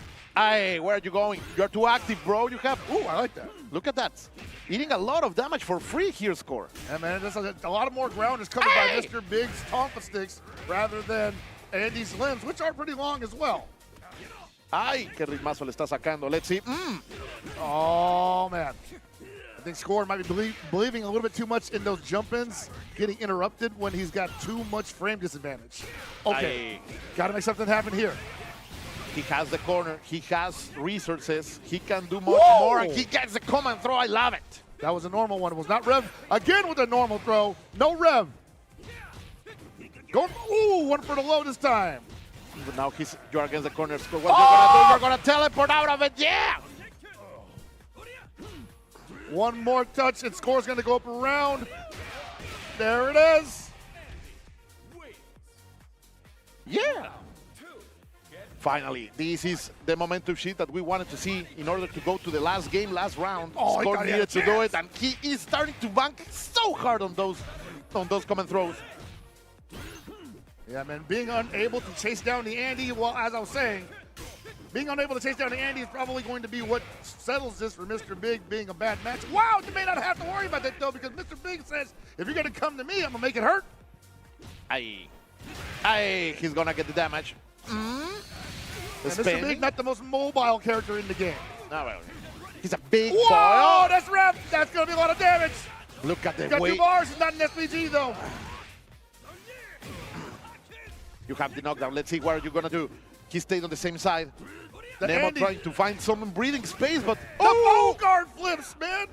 B: where are you going? You're too active, bro. You have...
I: Ooh, I like that.
B: Look at that. Eating a lot of damage for free here, Score.
I: Yeah, man, a lot of more ground is covered by Mr. Big's Tonfa sticks rather than Andy's limbs, which are pretty long as well.
B: Ay, qué ritmazo le está sacando. Let's see.
I: Oh, man. I think Score might be believing a little bit too much in those jump-ins, getting interrupted when he's got too much frame disadvantage. Okay, got to make something happen here.
B: He has the corner. He has resources. He can do much more, and he gets the command throw. I love it.
I: That was a normal one. It was not Rev. Again with a normal throw. No Rev. Going, one for the low this time.
B: But now you're against the corner. Score. What you're going to do? You're going to teleport out of it. Yeah!
I: One more touch, and Score's going to go up around. There it is.
B: Yeah! Finally, this is the momentum sheet that we wanted to see in order to go to the last game, last round. Score needed to do it, and he is starting to bank so hard on those command throws.
I: Yeah, man, being unable to chase down the Andy, well, as I was saying, being unable to chase down the Andy is probably going to be what settles this for Mr. Big being a bad match. Wow, you may not have to worry about that, though, because Mr. Big says, if you're going to come to me, I'm going to make it hurt.
B: He's going to get the damage.
I: Mr. Big, not the most mobile character in the game.
B: No, well, he's a big boy.
I: Oh, that's Rev. That's going to be a lot of damage.
B: Look at the
I: He's got
B: weight.
I: 2 bars. It's not an SPG, though.
B: You have the knockdown. Let's see what are you going to do. He stayed on the same side. Nemo
I: Andy
B: trying to find some breathing space, but...
I: The Bogard flips, man.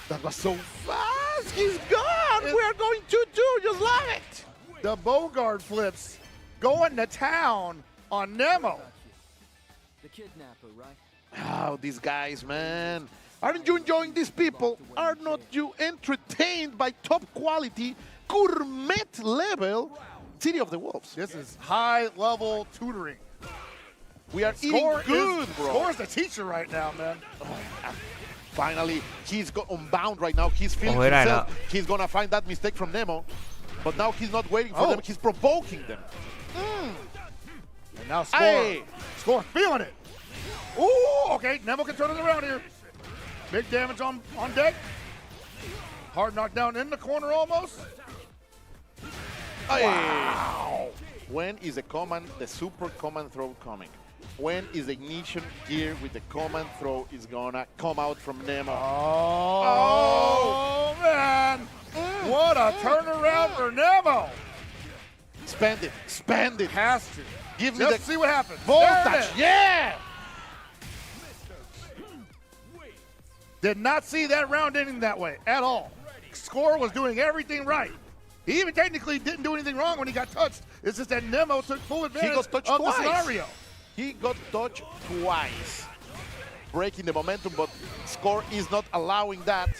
B: That was so fast. He's gone. We're going to do. Just love it.
I: The Bogard flips going to town on Nemo.
F: The kidnapper, right?
B: Oh, these guys, man. Aren't you enjoying these people? Are not you entertained by top quality, gourmet level City of the Wolves?
I: This is high-level tutoring.
B: We are eating good, bro.
I: Score's the teacher right now, man.
B: Finally, he's unbound right now. He's feeling himself. He's going to find that mistake from Nemo. But now he's not waiting for them. He's provoking them.
I: And now Score feeling it. Ooh, okay. Nemo can turn it around here. Big damage on deck. Hard knockdown in the corner almost.
B: Wow. When is the super command throw coming? When is the ignition gear with the command throw is gonna come out from Nemo?
I: Oh man. What a turnaround for Nemo.
B: Spend it. Spend it.
I: Has to.
B: Give me
I: Just see what happens.
B: voltage. Yeah.
I: Did not see that round ending that way at all. Score was doing everything right. He even technically didn't do anything wrong when he got touched. It's just that Nemo took full advantage of the scenario.
B: He got touched twice, breaking the momentum, but Score is not allowing that.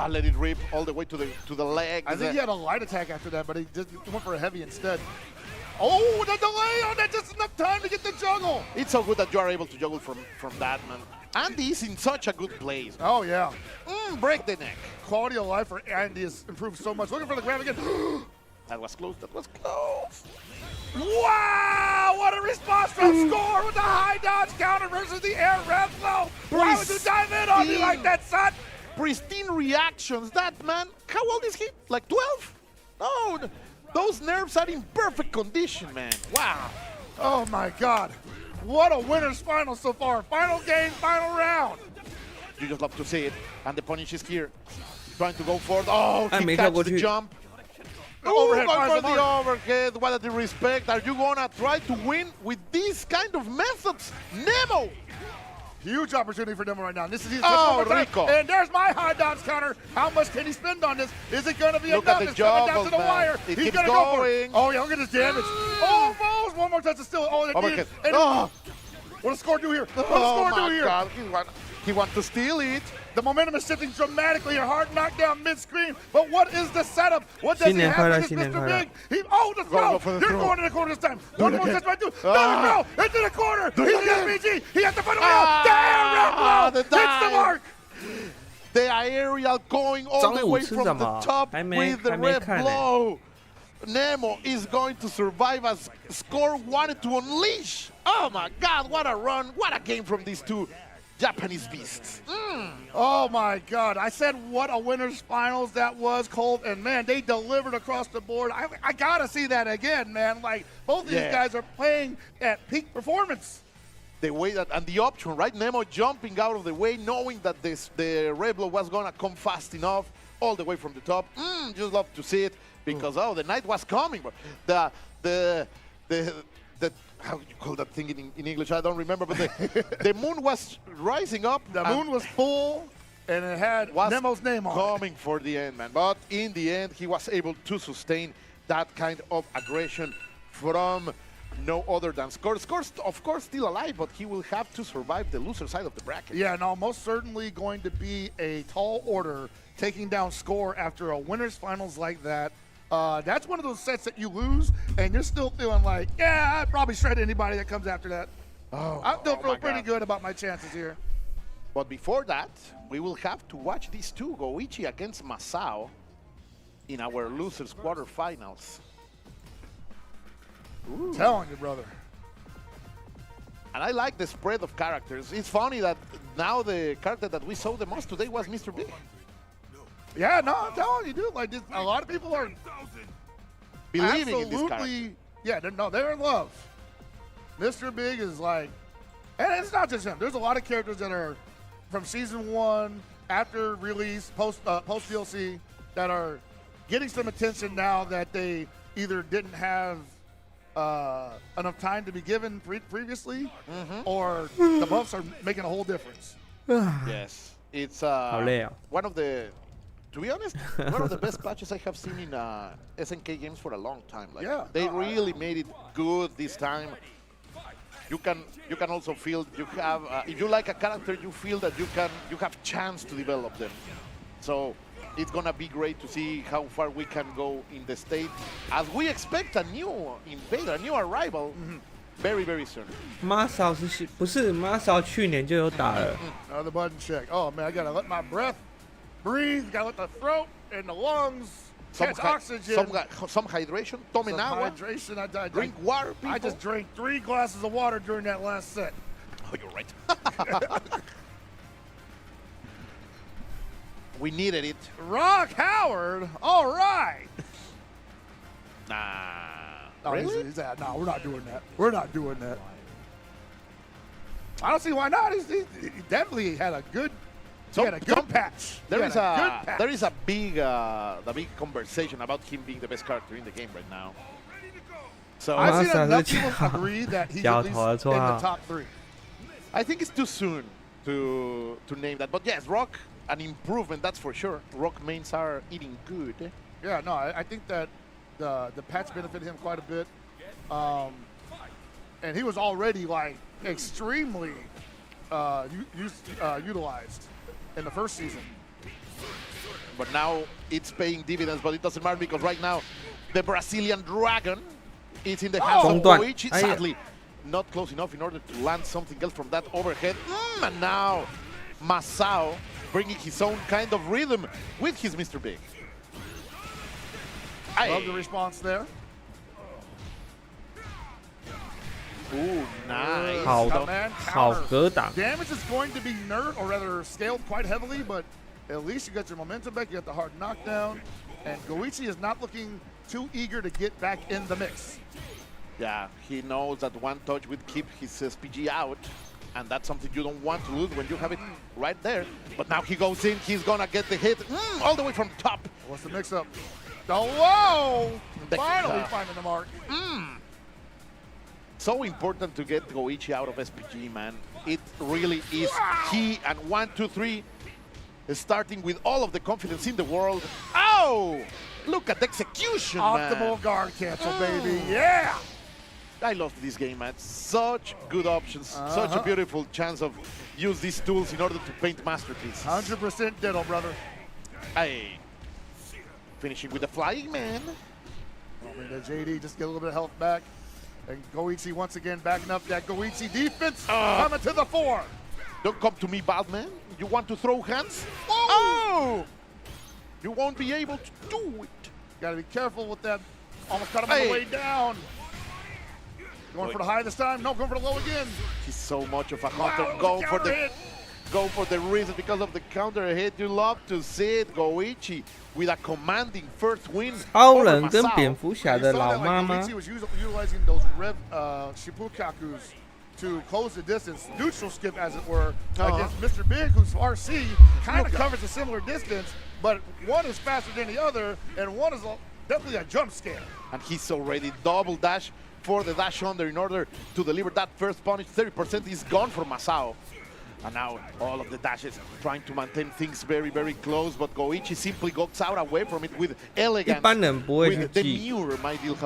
B: Let it rip all the way to the leg.
I: I think he had a light attack after that, but he just went for a heavy instead. Oh, the delay on that, just enough time to get the juggle.
B: It's so good that you are able to juggle from that, man. Andy is in such a good place.
I: Oh, yeah.
B: Break the neck.
I: Quality of life for Andy has improved so much. Looking for the grab again.
B: That was close. That was close.
I: Wow, what a response from Score with the high dodge counter versus the air rev flow. Why would you dive in on me like that, son?
B: Pristine reactions. That man, how old is he? Like 12? No, those nerves are in perfect condition, man. Wow.
I: Oh, my God. What a winner's final so far. Final game, final round.
B: You just love to see it. And the punish is here. Trying to go forward. Oh, he
C: 没跳
B: catch
C: 过
B: the
C: 去。
B: jump.
I: Overhead
B: going
I: finds
B: for
I: the
B: the
I: mark.
B: overhead. What a disrespect. Are you gonna try to win with these kind of methods? Nemo!
I: Huge opportunity for Nemo right now. This is his
B: Oh,
I: time.
B: Rico.
I: And there's my high dodge counter. How much can he spend on this? Is it going to be
B: Look
I: enough?
B: at the
I: It's coming down
B: juggles,
I: to the
B: man.
I: wire.
B: It
I: He's
B: keeps
I: going to go for it.
B: going.
I: Oh, yeah, look at this damage. Almost. One more touch is still. Oh, that
B: Overhead.
I: did. And
B: Oh.
I: what does score do here? What does
B: Oh
I: score do
B: my
I: here?
B: God. He wants to steal it.
I: The momentum is shifting dramatically. A hard knockdown mid-screen. But what is the setup? What does he have against Mr. Big? The throw.
B: Go for the
I: You're
B: throw.
I: going to the corner this time. One more touch right through.
B: Ah.
I: No, into the corner. He's the SPG. He has to find a way
B: Ah.
I: out. Damn, red blow.
B: The
I: Hits the
B: dive.
I: mark.
B: The aerial going all the way from the top with the red blow. Nemo is going to survive as Score wanted to unleash. Oh my God, what a run. What a game from these two Japanese beasts.
I: Oh my God. I said what a winner's finals that was, Colt. And man, they delivered across the board. I got to see that again, man. Like, both of these guys are playing at peak performance.
B: The way that, and the option, right? Nemo jumping out of the way, knowing that the red blow was going to come fast enough all the way from the top. Just love to see it because, the night was coming. But the how do you call that thing in English? I don't remember, but the moon was rising up.
I: The moon was full, and it had Nemo's name on it.
B: Coming for the end, man. But in the end, he was able to sustain that kind of aggression from no other than Score. Score's, of course, still alive, but he will have to survive the loser side of the bracket.
I: Yeah, no, most certainly going to be a tall order taking down Score after a winner's finals like that. That's one of those sets that you lose, and you're still feeling like, yeah, I'd probably shred anybody that comes after that. I still feel pretty good about my chances here.
B: But before that, we will have to watch these two, Goichi against Masau, in our losers quarterfinals.
I: Telling you, brother.
B: And I like the spread of characters. It's funny that now the character that we saw the most today was Mr. Big.
I: Yeah, no, I'm telling you, dude. Like, this, a lot of people are
B: believing in this character.
I: Yeah, they're in love. Mr. Big is like, and it's not just him. There's a lot of characters that are from season 1, after release, post DLC, that are getting some attention now that they either didn't have enough time to be given previously, or the buffs are making a whole difference.
B: Yes, it's one of the, to be honest, one of the best patches I have seen in SNK games for a long time. Like, they really made it good this time. You can also feel you have if you like a character, you feel that you have chance to develop them. So it's gonna be great to see how far we can go in the state as we expect a new invader, a new arrival very, very soon.
C: Masau 不是 Masau 去年就有打了。
I: Another button check. Oh man, I gotta let my breath breathe. Gotta let the throat and the lungs catch oxygen.
B: Some hydration. Tome agua.
I: Hydration. I
B: drink water. People.
I: I just drank 3 glasses of water during that last set.
B: Oh, you're right. We needed it.
I: Rock Howard. All right.
B: Nah.
I: Really? No, we're not doing that. We're not doing that. I don't see why not. He definitely had a good. He had a good patch.
B: There is a big conversation about him being the best character in the game right now. So
I: I've seen enough people agree that he's at least in the top 3.
B: I think it's too soon to name that, but yes, Rock, an improvement, that's for sure. Rock mains are eating good.
I: Yeah, no, I think that the patch benefited him quite a bit, and he was already like extremely utilized in the first season.
B: But now it's paying dividends, but it doesn't matter because right now the Brazilian Dragon is in the hands of Koji. Sadly, not close enough in order to land something else from that overhead. And now Masau bringing his own kind of rhythm with his Mr. Big.
I: Love the response there.
B: Ooh, nice.
C: 好格挡。
I: Damage is going to be nerfed, or rather scaled quite heavily, but at least you got your momentum back. You got the hard knockdown, and Goichi is not looking too eager to get back in the mix.
B: Yeah, he knows that one touch would keep his SPG out. and that's something you don't want to lose when you have it right there. But now he goes in, he's gonna get the hit all the way from the top.
I: What's the mix-up? Oh, whoa!
B: The
I: Finally finding the mark.
B: So important to get Goichi out of SPG, man. It really is key. And 1, 2, 3 is starting with all of the confidence in the world. Oh! Look at the execution,
I: Optimal
B: man.
I: guard cancel, baby. Yeah!
B: I love this game, man. Such good options. Such a beautiful chance of use these tools in order to paint masterpieces.
I: 100% ditto, brother.
B: Hey. Finishing with the flying man.
I: I mean, the JD just get a little bit of health back. And Goichi once again backing up that Goichi defense. Coming to the fore.
B: Don't come to me, bad man. You want to throw hands? Oh! You won't be able to do it.
I: Gotta be careful with that. Almost cut him on the way down. Going for the high this time? No, going for the low again.
B: He's so much of a hunter. Go for the reason because of the counter hit. You love to see it. Goichi with a commanding first win.
C: 超人跟蝙蝠侠的老妈妈。
I: Goichi was utilizing those rev Shippukakus to close the distance, neutral skip as it were, against Mr. Big, who's RC, kind of covers a similar distance, but one is faster than the other, and one is definitely a jump scare.
B: And he's already double dash for the dash under in order to deliver that first punish. 30% is gone for Masao. And now all of the dashes trying to maintain things very, very close, but Goichi simply goes out away from it with elegance.
C: 一般人不会去记，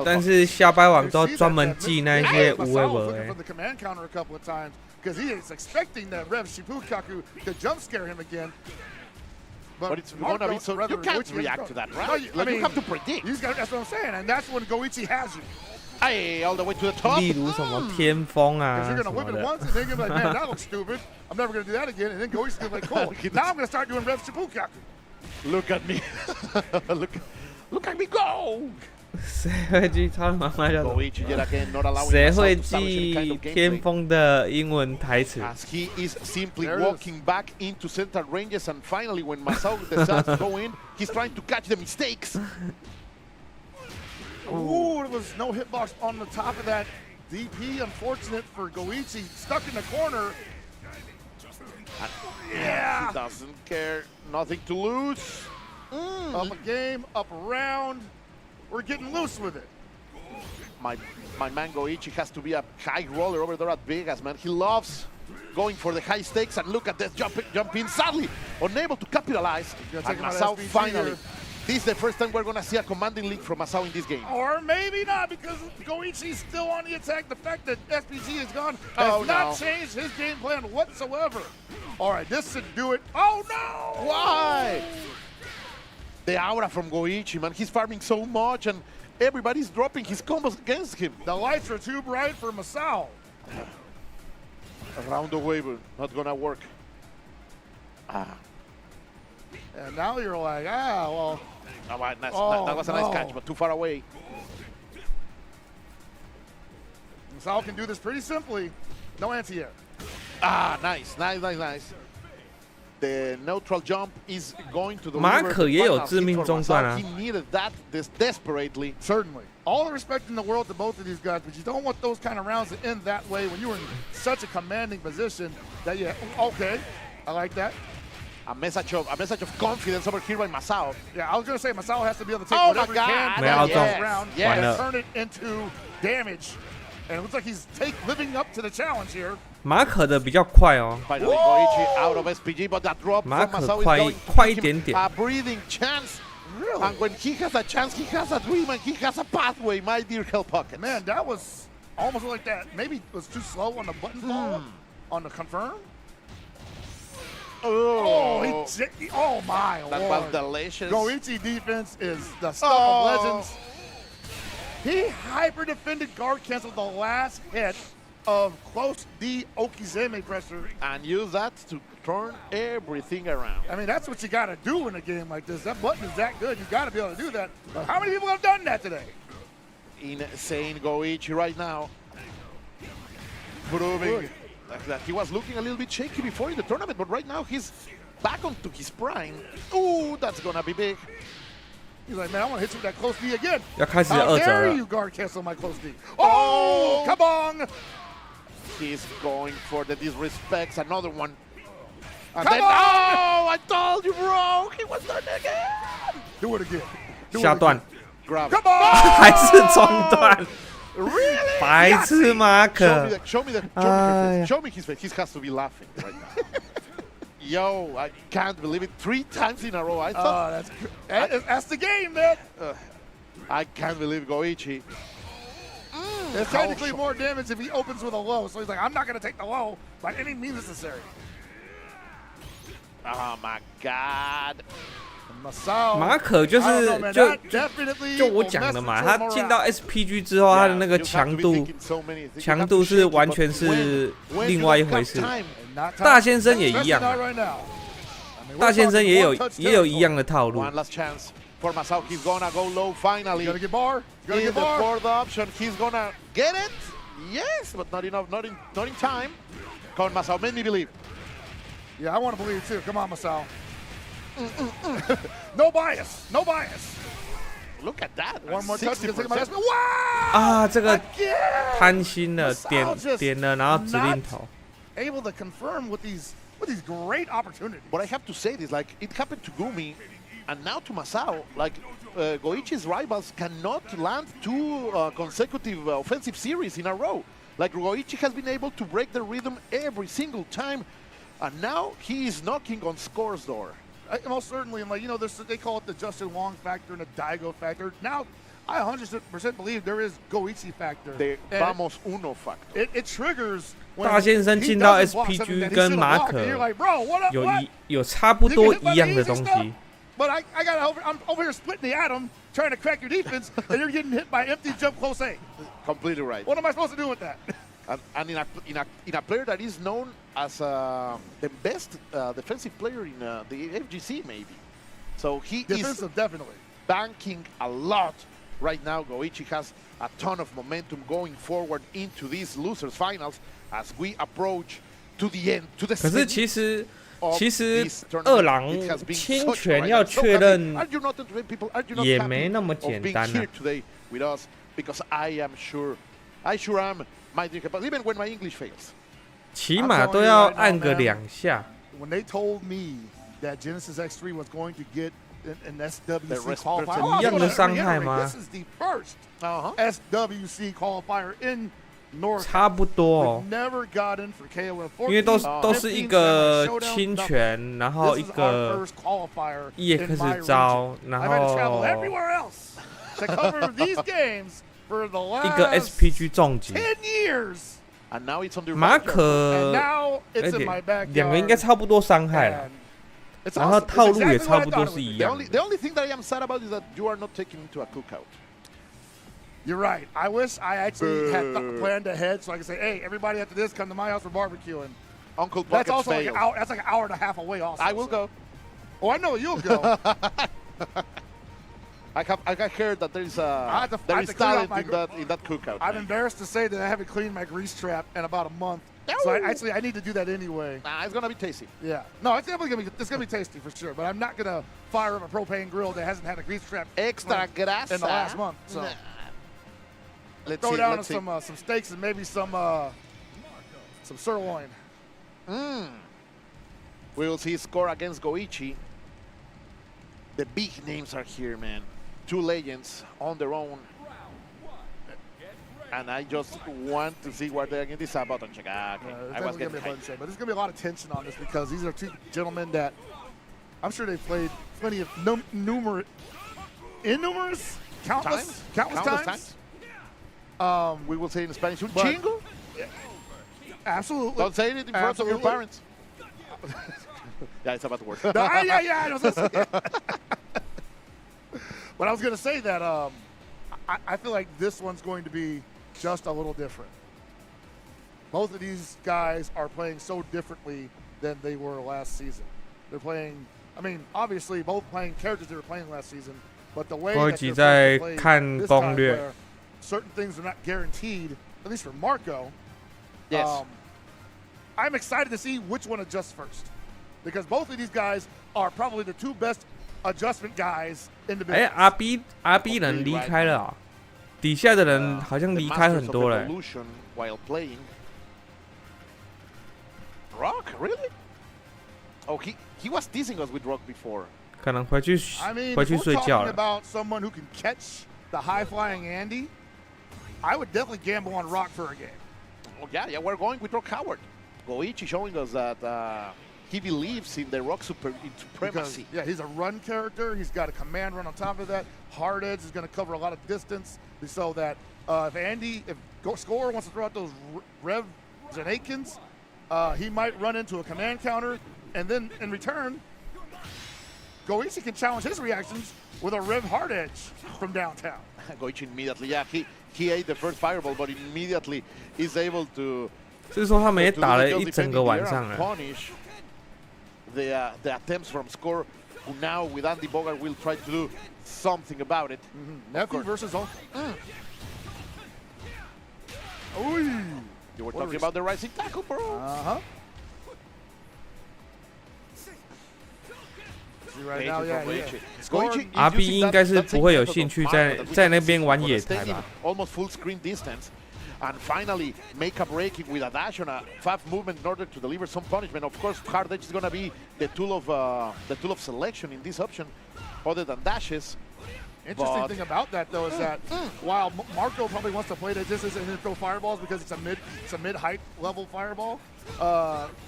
C: 但是下班网都专门记那些无为不为。
I: the command counter a couple of times because he is expecting that Rev Shippukaku to jump scare him again.
B: But it's gonna be so you can't react to that, right?
I: No,
B: you have to predict.
I: That's what I'm saying, and that's when Goichi has you.
B: Hey, all the way to the top.
C: 例如什么天风啊
I: You're
C: 什
I: gonna
C: 么
I: whip it
C: 的。
I: once, and then you're like, man, that looks stupid. I'm never gonna do that again. And then Goichi's gonna be like, cool. Now I'm gonna start doing Rev Shippukaku.
B: Look at me. look at me go.
C: 谁会记超人妈妈叫什么？
B: Goichi yet again not allowing
C: 谁会
B: Masao to establish any kind
C: 记
B: of
C: 天
B: gameplay.
C: 风的英文台词？
B: As he is simply
I: There it is.
B: walking back into center ranges, and finally when Masao decides to go in, he's trying to catch the mistakes.
I: Ooh, there was no hitbox on the top of that DP. Unfortunate for Goichi. Stuck in the corner. Yeah.
B: He doesn't care. Nothing to lose.
I: Up a game, up a round. We're getting loose with it.
B: My man Goichi has to be a high roller over there at Vegas, man. He loves going for the high stakes, and look at this jump in. Sadly, unable to capitalize.
I: Gonna
B: And
I: take him out
B: Masao
I: of SPG
B: finally.
I: here.
B: This is the first time we're gonna see a commanding lead from Masao in this game.
I: Or maybe not, because Goichi's still on the attack. The fact that SPG is gone has not changed his game plan whatsoever. All right, this should do it. Oh, no!
B: Why? The aura from Goichi, man. He's farming so much, and everybody's dropping his combos against him.
I: The lights are too bright for Masao.
B: Around the waiver, not gonna work.
I: And now you're like, well.
B: That was a nice catch, but too far away.
I: Masao can do this pretty simply. No anti-air.
B: Nice. The neutral jump is going to the
C: 马可也有致命中断啊。
B: He needed that desperately.
I: Certainly. All the respect in the world to both of these guys, but you don't want those kind of rounds to end that way when you're in such a commanding position that okay, I like that.
B: A message of confidence over here by Masao.
I: Yeah, I was going to say Masao has to be able to take whatever he can round and turn it into damage. And it looks like he's living up to the challenge here.
C: 马可的比较快哦。
B: Finally, Goichi out of SPG, but that drop from Masao is going to give him a breathing chance. Really? And when he has a chance, he has a dream, and he has a pathway, my dear Hell Pocket.
I: Man, that was almost like that. Maybe it was too slow on the button follow on the confirm. Oh, oh my
B: That
I: Lord.
B: was delicious.
I: Goichi defense is the stuff of legends. He hyper defended guard canceled the last hit of close D Okizeme pressure.
B: And use that to turn everything around.
I: I mean, that's what you got to do in a game like this. That button is that good. You got to be able to do that. But how many people have done that today?
B: Insane Goichi right now. Proving that he was looking a little bit shaky before in the tournament, but right now he's back onto his prime. Ooh, that's gonna be big.
I: He's like, man, I want to hit you with that close D again.
C: 要开始
I: How
C: 2折
I: dare
C: 了。
I: you guard cancel my close D? Oh, come on!
B: He's going for the disrespects. Another one. And
I: Come
B: then,
I: on!
B: oh, I told you, bro. He was done again.
I: Do it again. Do
C: 下
I: it
C: 段
I: again.
B: Grab.
I: Come on!
C: 还是中断，
B: Really?
C: 白痴马
B: Show
C: 可
B: me the, show me the, show me his face. He has to be laughing right now. Yo, I can't believe it. 3 times in a row. I thought.
I: That's the game, man.
B: I can't believe Goichi.
I: There's technically more damage if he opens with a low. So he's like, I'm not going to take the low by any means necessary.
B: Oh my God.
I: Masau.
C: 马可就
I: I don't
C: 是
I: know, man.
C: 就
I: That definitely
C: 就我
I: will
C: 讲
I: mess
C: 的
I: with
C: 嘛，
I: your
C: 他
I: morale.
C: 进到 SPG 之后，他的那个
B: You have to
C: 强
B: be
C: 度
B: thinking so many things. You
C: 强
B: have
C: 度
B: to
C: 是
B: shake it,
C: 完
B: but
C: 全是
B: when
C: 另
B: you
C: 外一
B: don't
C: 回
B: have
C: 事。
B: time,
I: Not time.
C: 大先生也一
I: Especially
C: 样
I: not
C: 啊，
I: right now. I mean,
C: 大
I: we're
C: 先生
I: talking
C: 也有
I: one touch
C: 也有
I: territory.
C: 一样的套路
B: one。last chance for Masau. He's gonna go low finally.
I: You gotta get bar. You gotta
B: In
I: get
B: the
I: bar.
B: 4th option, he's gonna get it. Yes, but not enough. Not in time. Come on, Masau. Make me believe.
I: Yeah, I want to believe too. Come on, Masau. No bias. No bias.
B: Look at that.
I: One more touch.
B: 60%.
I: Wow!
C: 啊，这个
I: Again!
C: 贪心了，
I: Masau just
C: 点了，然后指令头。
I: Able to confirm with these great opportunities.
B: But I have to say this, like, it happened to Gummy, and now to Masau. Like, Goichi's rivals cannot land 2 consecutive offensive series in a row. Like, Goichi has been able to break the rhythm every single time, and now he is knocking on Score's door.
I: Most certainly, and like, you know, they call it the Justin Long factor and the Daigo factor. Now, I 100% believe there is Goichi factor.
B: The
I: And
B: Vamos Uno factor.
I: it triggers when
C: 大先生
I: he
C: 进到
I: doesn't block something
C: SPG
I: that he
C: 跟
I: should've
C: 马
I: blocked,
C: 可
I: and you're like, bro, what up,
C: 有
I: what?
C: 有差不
I: You
C: 多
I: can hit
C: 一样
I: my
C: 的
I: easy
C: 东
I: stuff,
C: 西。
I: but I'm over here splitting the atom, trying to crack your defense, and you're getting hit by empty jump close A.
B: Completely right.
I: What am I supposed to do with that?
B: And in a player that is known as the best defensive player in the FGC, maybe. So he is
I: Defensive, definitely.
B: banking a lot right now. Goichi has a ton of momentum going forward into these losers finals as we approach to the end, to the
C: 可是
B: city
C: 其实
B: of this
C: 二
B: tournament.
C: 狼
B: It has been
C: 侵
B: such a
C: 权
B: ride.
C: 要
B: I'm so
C: 确
B: happy.
C: 认
B: Are you not people? Are you not
C: 也
B: happy
C: 没那么
B: of
C: 简
B: being
C: 单
B: here
C: 啊。
B: today with us? Because I sure am. My dream, but even when my English fails.
C: 起码都要按个2下。
I: When they told me that Genesis X3 was going to get an SWC qualifier,
C: 一样的伤害吗？
I: This is the first SWC qualifier in North.
C: 差不多哦，
I: Never got in for KOF 14.
C: 因为都是一个侵权，然后一
I: This is
C: 个
I: our first qualifier in my
C: EX 招，
I: region.
C: 然
I: I've had to travel
C: 后
I: everywhere else to cover these games for the
C: 一个
I: last
C: SPG 重击。
I: 10 years.
B: And now it's on the
C: 马
B: backyard.
I: And
C: 可
I: now it's in my
C: 两个应该
I: backyard.
C: 差不多伤害了，
I: It's
C: 然后
I: awesome.
C: 套
I: It's
C: 路也
I: exactly
C: 差
I: what I
C: 不
I: thought
C: 多
I: it
C: 是
I: would
C: 一
I: be.
C: 样的。
B: The only thing that I am sad about is that you are not taking into a cookout.
I: You're right. I wish I actually had planned ahead so I could say, hey, everybody after this, come to my house for barbecuing.
B: Uncle
I: That's
B: Buckets
I: also like
B: failed.
I: an hour. That's like an hour and a half away. Also,
B: I will go.
I: Oh, I know you'll go.
B: I heard that there is
I: I have to clean out
B: talent
I: my
B: in that cookout.
I: I'm
B: man.
I: embarrassed to say that I haven't cleaned my grease trap in about a month. So I need to do that anyway.
B: Nah, it's gonna be tasty.
I: Yeah. No, it's definitely gonna be tasty for sure. But I'm not gonna fire up a propane grill that hasn't had a grease trap
B: Extra grasa
I: in the last month. So
B: Let's
I: throw
B: see.
I: down
B: Let's see.
I: some steaks and maybe some sirloin.
B: We will see score against Goichi. The big names are here, man. 2 legends on their own. And I just want to see what they're going to do about on Chicago. I was
I: Definitely gonna
B: getting
I: be a fun
B: hyped.
I: show, but there's gonna be a lot of tension on this because these are 2 gentlemen that I'm sure they've played plenty of countless times.
B: We will say in Spanish, un
I: But-
B: chingo.
I: Absolutely.
B: Don't say it in front of your
I: Absolutely.
B: parents. Yeah, it's about to work.
I: Yeah. I know. But I was gonna say that I feel like this one's going to be just a little different. Both of these guys are playing so differently than they were last season. They're playing. I mean, obviously, both playing characters they were playing last season, but the way that
C: Koji
I: they're
C: 在
I: supposed to play
C: 看
I: this
C: 攻
I: time
C: 略
I: where certain things are not guaranteed, at least for Marco.
B: Yes.
I: I'm excited to see which one adjusts first, because both of these guys are probably the 2 best adjustment guys in the
C: 哎
I: business.
C: ，RB 人离开了啊，底下的人好像
B: The
C: 离开
B: masters
C: 很
B: of
C: 多了。
B: evolution while playing. Rock? Really? Oh, he was teasing us with Rock before.
C: 可能回去
I: I mean,
C: 回去
I: if
C: 睡
I: we're
C: 觉
I: talking
C: 了。
I: about someone who can catch the high-flying Andy, I would definitely gamble on Rock for a game.
B: Oh, yeah, we're going with Rock Howard. Goichi showing us that he believes in the Rock supremacy.
I: Because, yeah, he's a run character. He's got a command run on top of that. Hard edge is going to cover a lot of distance, so that if Score wants to throw out those Rev Janakins, he might run into a command counter, and then in return, Goichi can challenge his reactions with a Rev Hard Edge from downtown.
B: Goichi immediately, yeah, he ate the first fireball, but immediately is able to.
C: 所以说他们也打了一整个晚上了。
B: Punish the attempts from Score, who now with Andy Bogart will try to do something about it.
I: Nephew versus uncle.
B: You were talking about the rising tackle, bro.
I: Right now, yeah,
C: RB 应该是不会有兴趣在那边玩野台吧。
B: Almost full screen distance, and finally make a breaking with a dash and a fast movement in order to deliver some punishment. Of course, hard edge is gonna be the tool of selection in this option, other than dashes.
I: Interesting thing about that though is that while Marco probably wants to play the distance and then throw fireballs because it's a mid height level fireball,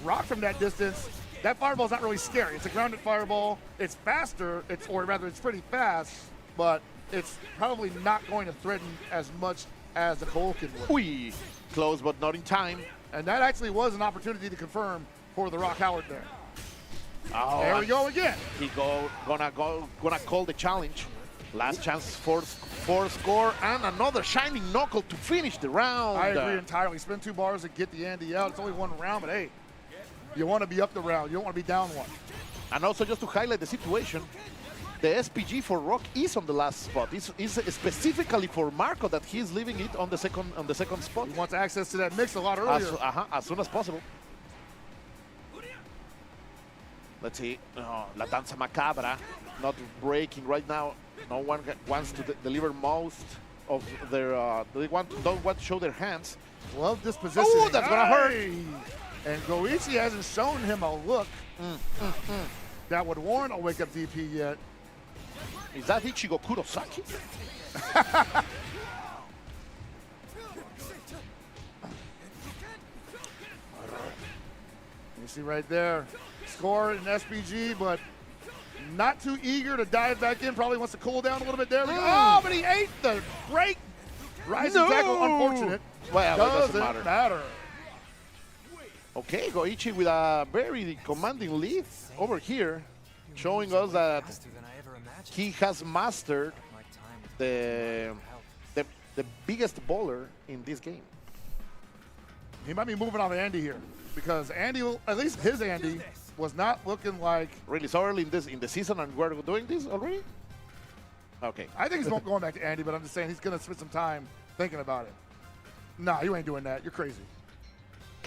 I: Rock from that distance. That fireball's not really scary. It's a grounded fireball. It's faster, or rather it's pretty fast, but it's probably not going to threaten as much as the Colkin would.
B: Close, but not in time.
I: And that actually was an opportunity to confirm for the Rock Howard there.
B: Oh,
I: there we go again.
B: Gonna call the challenge. Last chance for Score, and another shining knuckle to finish the round.
I: I agree entirely. Spend 2 bars and get the Andy out. It's only 1 round, but hey, you want to be up the round. You don't want to be down 1.
B: And also, just to highlight the situation, the SPG for Rock is on the last spot. It's specifically for Marco that he's leaving it on the second spot.
I: He wants access to that mix a lot earlier.
B: As soon as possible. Let's see. Oh, La Danza Macabra not breaking right now. No one wants to deliver most of their. They don't want to show their hands.
I: Love this position.
B: Oh, that's gonna hurt.
I: And Goichi hasn't shown him a look that would warrant a wake-up DP yet.
B: Is that Ichigo Kurosaki?
I: You see right there, Score in SPG, but not too eager to dive back in. Probably wants to cool down a little bit there. Oh, but he ate the break. Rising tackle, unfortunate.
B: Well,
I: doesn't
B: matter. Okay, Goichi with a very commanding lead over here, showing us that he has mastered the biggest bowler in this game.
I: He might be moving off Andy here because Andy, at least his Andy, was not looking like
B: really so early in the season, and we're doing this already. Okay,
I: I think he's going back to Andy, but I'm just saying he's gonna spend some time thinking about it. Nah, you ain't doing that. You're crazy.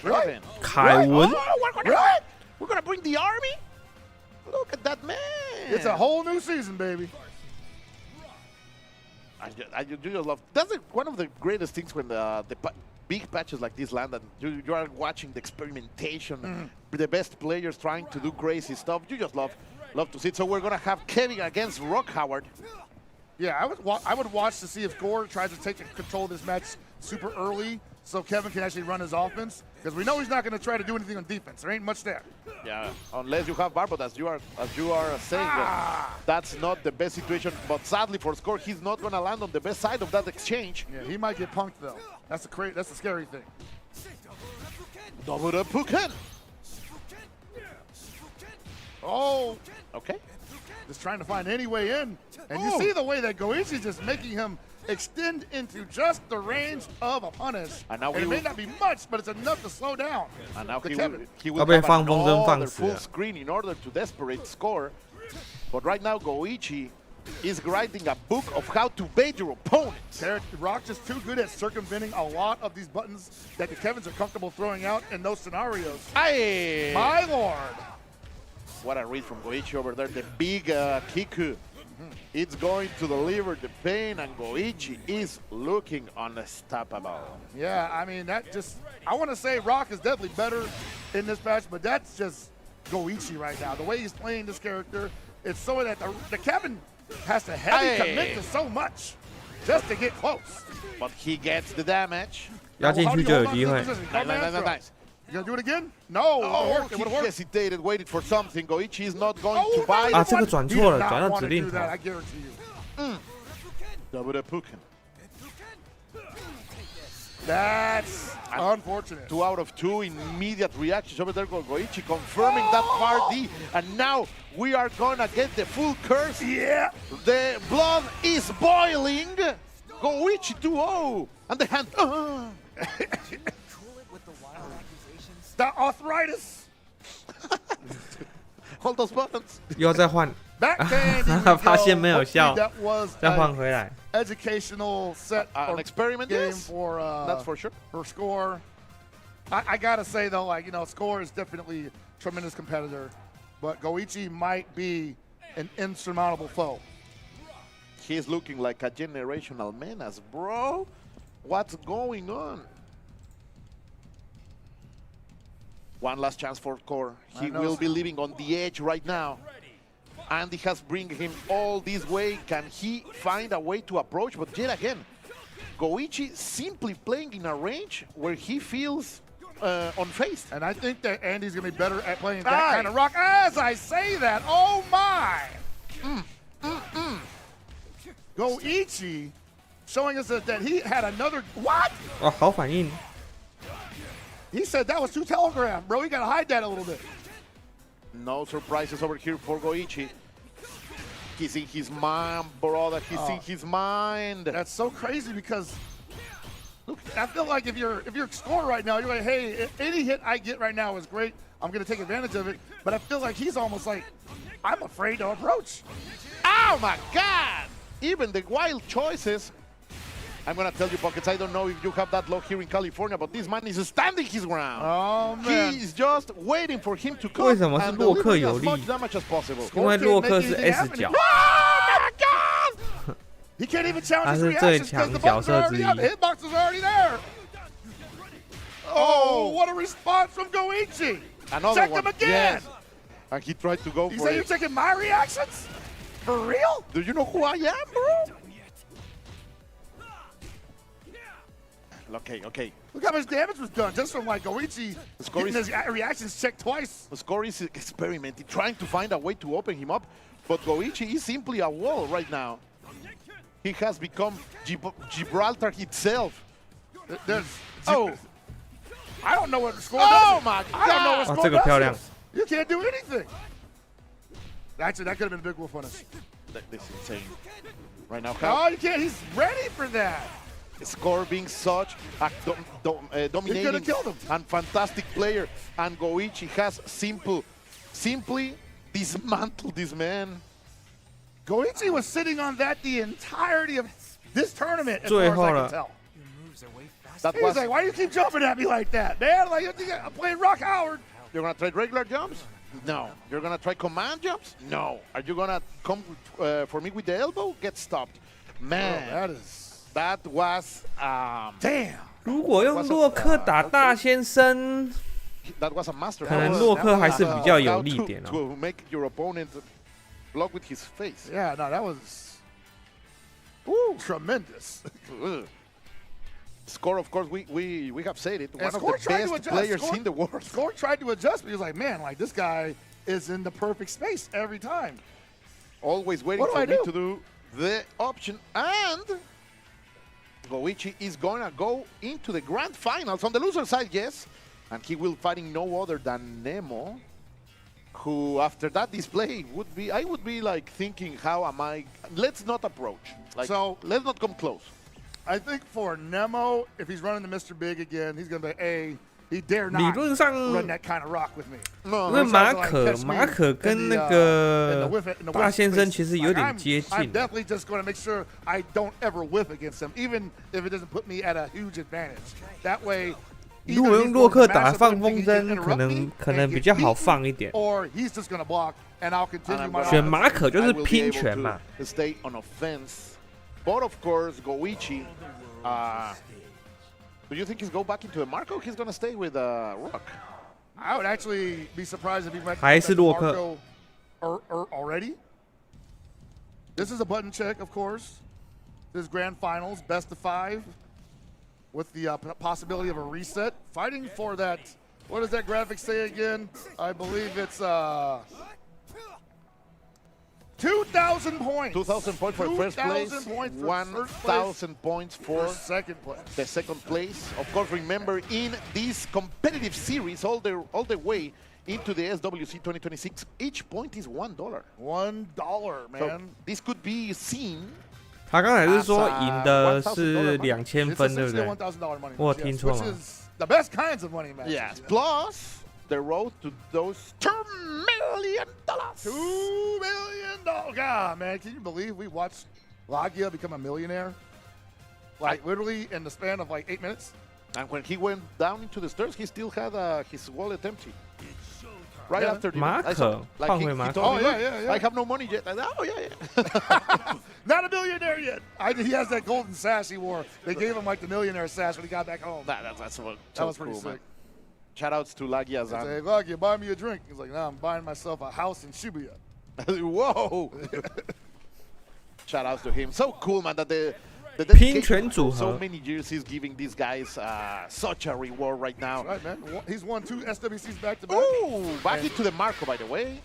B: Really?
C: Kaiwood?
B: Oh, we're gonna bring the army. Look at that man.
I: It's a whole new season, baby.
B: I do love. That's one of the greatest things when the big patches like this land, and you are watching the experimentation, the best players trying to do crazy stuff. You just love to see it. So we're gonna have Kevin against Rock Howard.
I: Yeah, I would watch to see if Gore tries to take control of this match super early, so Kevin can actually run his offense. Because we know he's not going to try to do anything on defense. There ain't much there.
B: Yeah, unless you have Barbot, as you are saying. That's not the best situation. But sadly for Score, he's not going to land on the best side of that exchange.
I: Yeah, he might get punked though. That's the scary thing.
B: Double up Puken.
I: Oh.
B: Okay.
I: Just trying to find any way in. And you see the way that Goichi's just making him extend into just the range of a punish. And now it may not be much, but it's enough to slow down.
B: And now he will have another full screen in order to desperate Score. But right now Goichi is writing a book of how to bait your opponents.
I: Rock just too good at circumventing a lot of these buttons that the Kevins are comfortable throwing out in those scenarios.
B: Aye.
I: My lord.
B: What a read from Goichi over there. The big Kiku It's going to deliver the pain, and Goichi is looking unstoppable.
I: Yeah, I mean, that just, I want to say Rock is definitely better in this match, but that's just Goichi right now. The way he's playing this character, it's so that the Kevin has to heavy commit to so much just to get close.
B: But he gets the damage.
C: 要进去就有机会。
B: Nice.
I: You gonna do it again? No.
B: Oh, he hesitated, waited for something. Goichi is not going to buy.
C: 啊，这个转错了，转到指令头。
I: I guarantee you.
B: Double Puken.
I: That's unfortunate.
B: 2 out of 2 immediate reactions over there. Goichi confirming that far D, and now we are gonna get the full curse.
I: Yeah.
B: The blood is boiling. Goichi 2-0, and the hand.
I: The arthritis.
B: Hold those buttons.
C: 又要再换， 发现没有效，再换回来。
I: Educational set
B: an experiment
I: game
B: yes.
I: for
B: that's for sure.
I: For Score. I gotta say though, like, you know, Score is definitely a tremendous competitor, but Goichi might be an insurmountable foe.
B: He's looking like a generational menace, bro. What's going on? One last chance for Core. He will be living on the edge right now. Andy has bring him all this way. Can he find a way to approach? But yet again, Goichi simply playing in a range where he feels unfazed.
I: And I think that Andy's gonna be better at playing that kind of rock. As I say that, oh my! Goichi showing us that he had another, what?
C: 哇，好反应。
I: He said that was too telegram, bro. You gotta hide that a little bit.
B: No surprises over here for Goichi. He's in his mind, brother. He's in his mind.
I: That's so crazy because look, I feel like if you're Score right now, you're like, hey, any hit I get right now is great. I'm gonna take advantage of it. But I feel like he's almost like, I'm afraid to approach.
B: Oh my God! Even the wild choices. I'm gonna tell you, Pockets, I don't know if you have that luck here in California, but this man is standing his ground.
I: Oh man!
B: He's just waiting for him to come
C: 为什么是
B: and
C: 洛克
B: deliver
C: 有
B: as
C: 利？
B: much damage as possible.
C: 因为洛克是 S 角。
I: Oh my God! He can't even challenge his
C: 他是最
I: reactions because
C: 强
I: the
C: 角
I: buttons
C: 色
I: are
C: 之
I: already
C: 一
I: up. The hitbox is already there. Oh, what a response from Goichi!
B: Another
I: Check
B: one.
I: him again.
B: Yes. And he tried to go
I: You
B: for
I: say you're
B: it.
I: taking my reactions? For real?
B: Do you know who I am, bro? Okay.
I: Look how much damage was done just from like Goichi getting his reactions checked twice.
B: Score is experimenting, trying to find a way to open him up, but Goichi is simply a wall right now. He has become Gibraltar itself.
I: I don't know what the Score
B: Oh
I: does.
B: my God!
I: I don't know what Score
C: 这个漂亮。
I: does. You can't do anything. Actually, that could have been a big wolf punish.
B: This is insane. Right now,
I: Oh, you can't. He's ready for that.
B: Score being such a dominating and fantastic player, and Goichi has simply dismantled this man.
I: Goichi was sitting on that the entirety of this tournament, as far as I can tell.
B: That
I: He's
B: was,
I: like, why do you keep jumping at me like that, man? Like, I'm playing Rock Howard.
B: you're gonna try regular jumps? No. You're gonna try command jumps? No. Are you gonna come for me with the elbow? Get stopped. Man, that was
I: damn.
C: 如果用洛克打大先生，
B: that was a master.
C: 可能洛克还是比较有利点哦。
B: To make your opponent block with his face.
I: Yeah, no, that was tremendous.
B: Score, of course, we have said it.
I: And
B: One of
I: Score
B: the best players in the world.
I: Score tried to adjust, but he was like, man, like this guy is in the perfect space every time.
B: Always waiting for me to do the option. And Goichi is going to go into the grand finals on the loser side, yes. And he will fighting no other than Nemo, who after that display would be, I would be like thinking, how am I? Let's not approach. Like, so let's not come close.
I: I think for Nemo, if he's running the Mr. Big again, he's going to be he dare not
C: 理论上
I: run that kind of rock with me.
C: 因为马可跟那个大先生其实有点接近。
I: I'm definitely just going to make sure I don't ever whiff against him, even if it doesn't put me at a huge advantage. That way,
C: 如果用洛克打放风筝，可能比较好放一点。
I: Or he's just going to block and I'll continue my.
C: 选马可就是拼拳嘛。
B: Stay on offense, but of course Goichi. Do you think he's go back into the Marco? He's gonna stay with Rock.
I: I would actually be surprised if he went
C: 还是洛克
I: Marco already. This is a button check, of course. This is grand finals, best of 5, with the possibility of a reset. Fighting for that. What does that graphic say again? I believe it's 2,000 points.
B: 2,000 points for first place. 1,000 points for
I: second place.
B: The second place. Of course, remember in this competitive series, all the way into the SWC 2026, each point is $1.
I: $1, man.
B: So this could be seen.
C: 他刚才是说赢的是2000分，对不对？我听错吗
I: The best kinds of money, man.
B: Yes. Plus the road to those $2 million.
I: $2 million. God, man, can you believe we watched Lagia become a millionaire? Like literally in the span of like 8 minutes.
B: And when he went down into the stairs, he still had his wallet empty. Right after the
C: Marco.
B: Like he told me, yeah. I have no money yet. I said, oh, yeah.
I: Not a millionaire yet. He has that golden sash he wore. They gave him like the millionaire sash when he got back home.
B: That
I: was pretty
B: cool,
I: sick.
B: Man. Shout outs to Lagia-san.
I: Hey, Lagia, buy me a drink. He's like, nah, I'm buying myself a house in Shibuya.
B: Whoa. Shout outs to him. So cool, man, that the
C: dedication for
B: so many years he's giving these guys such a reward right now.
I: That's right, man. He's won 2 SWCs back-to-back.
B: Ooh, back into the Marco, by the way.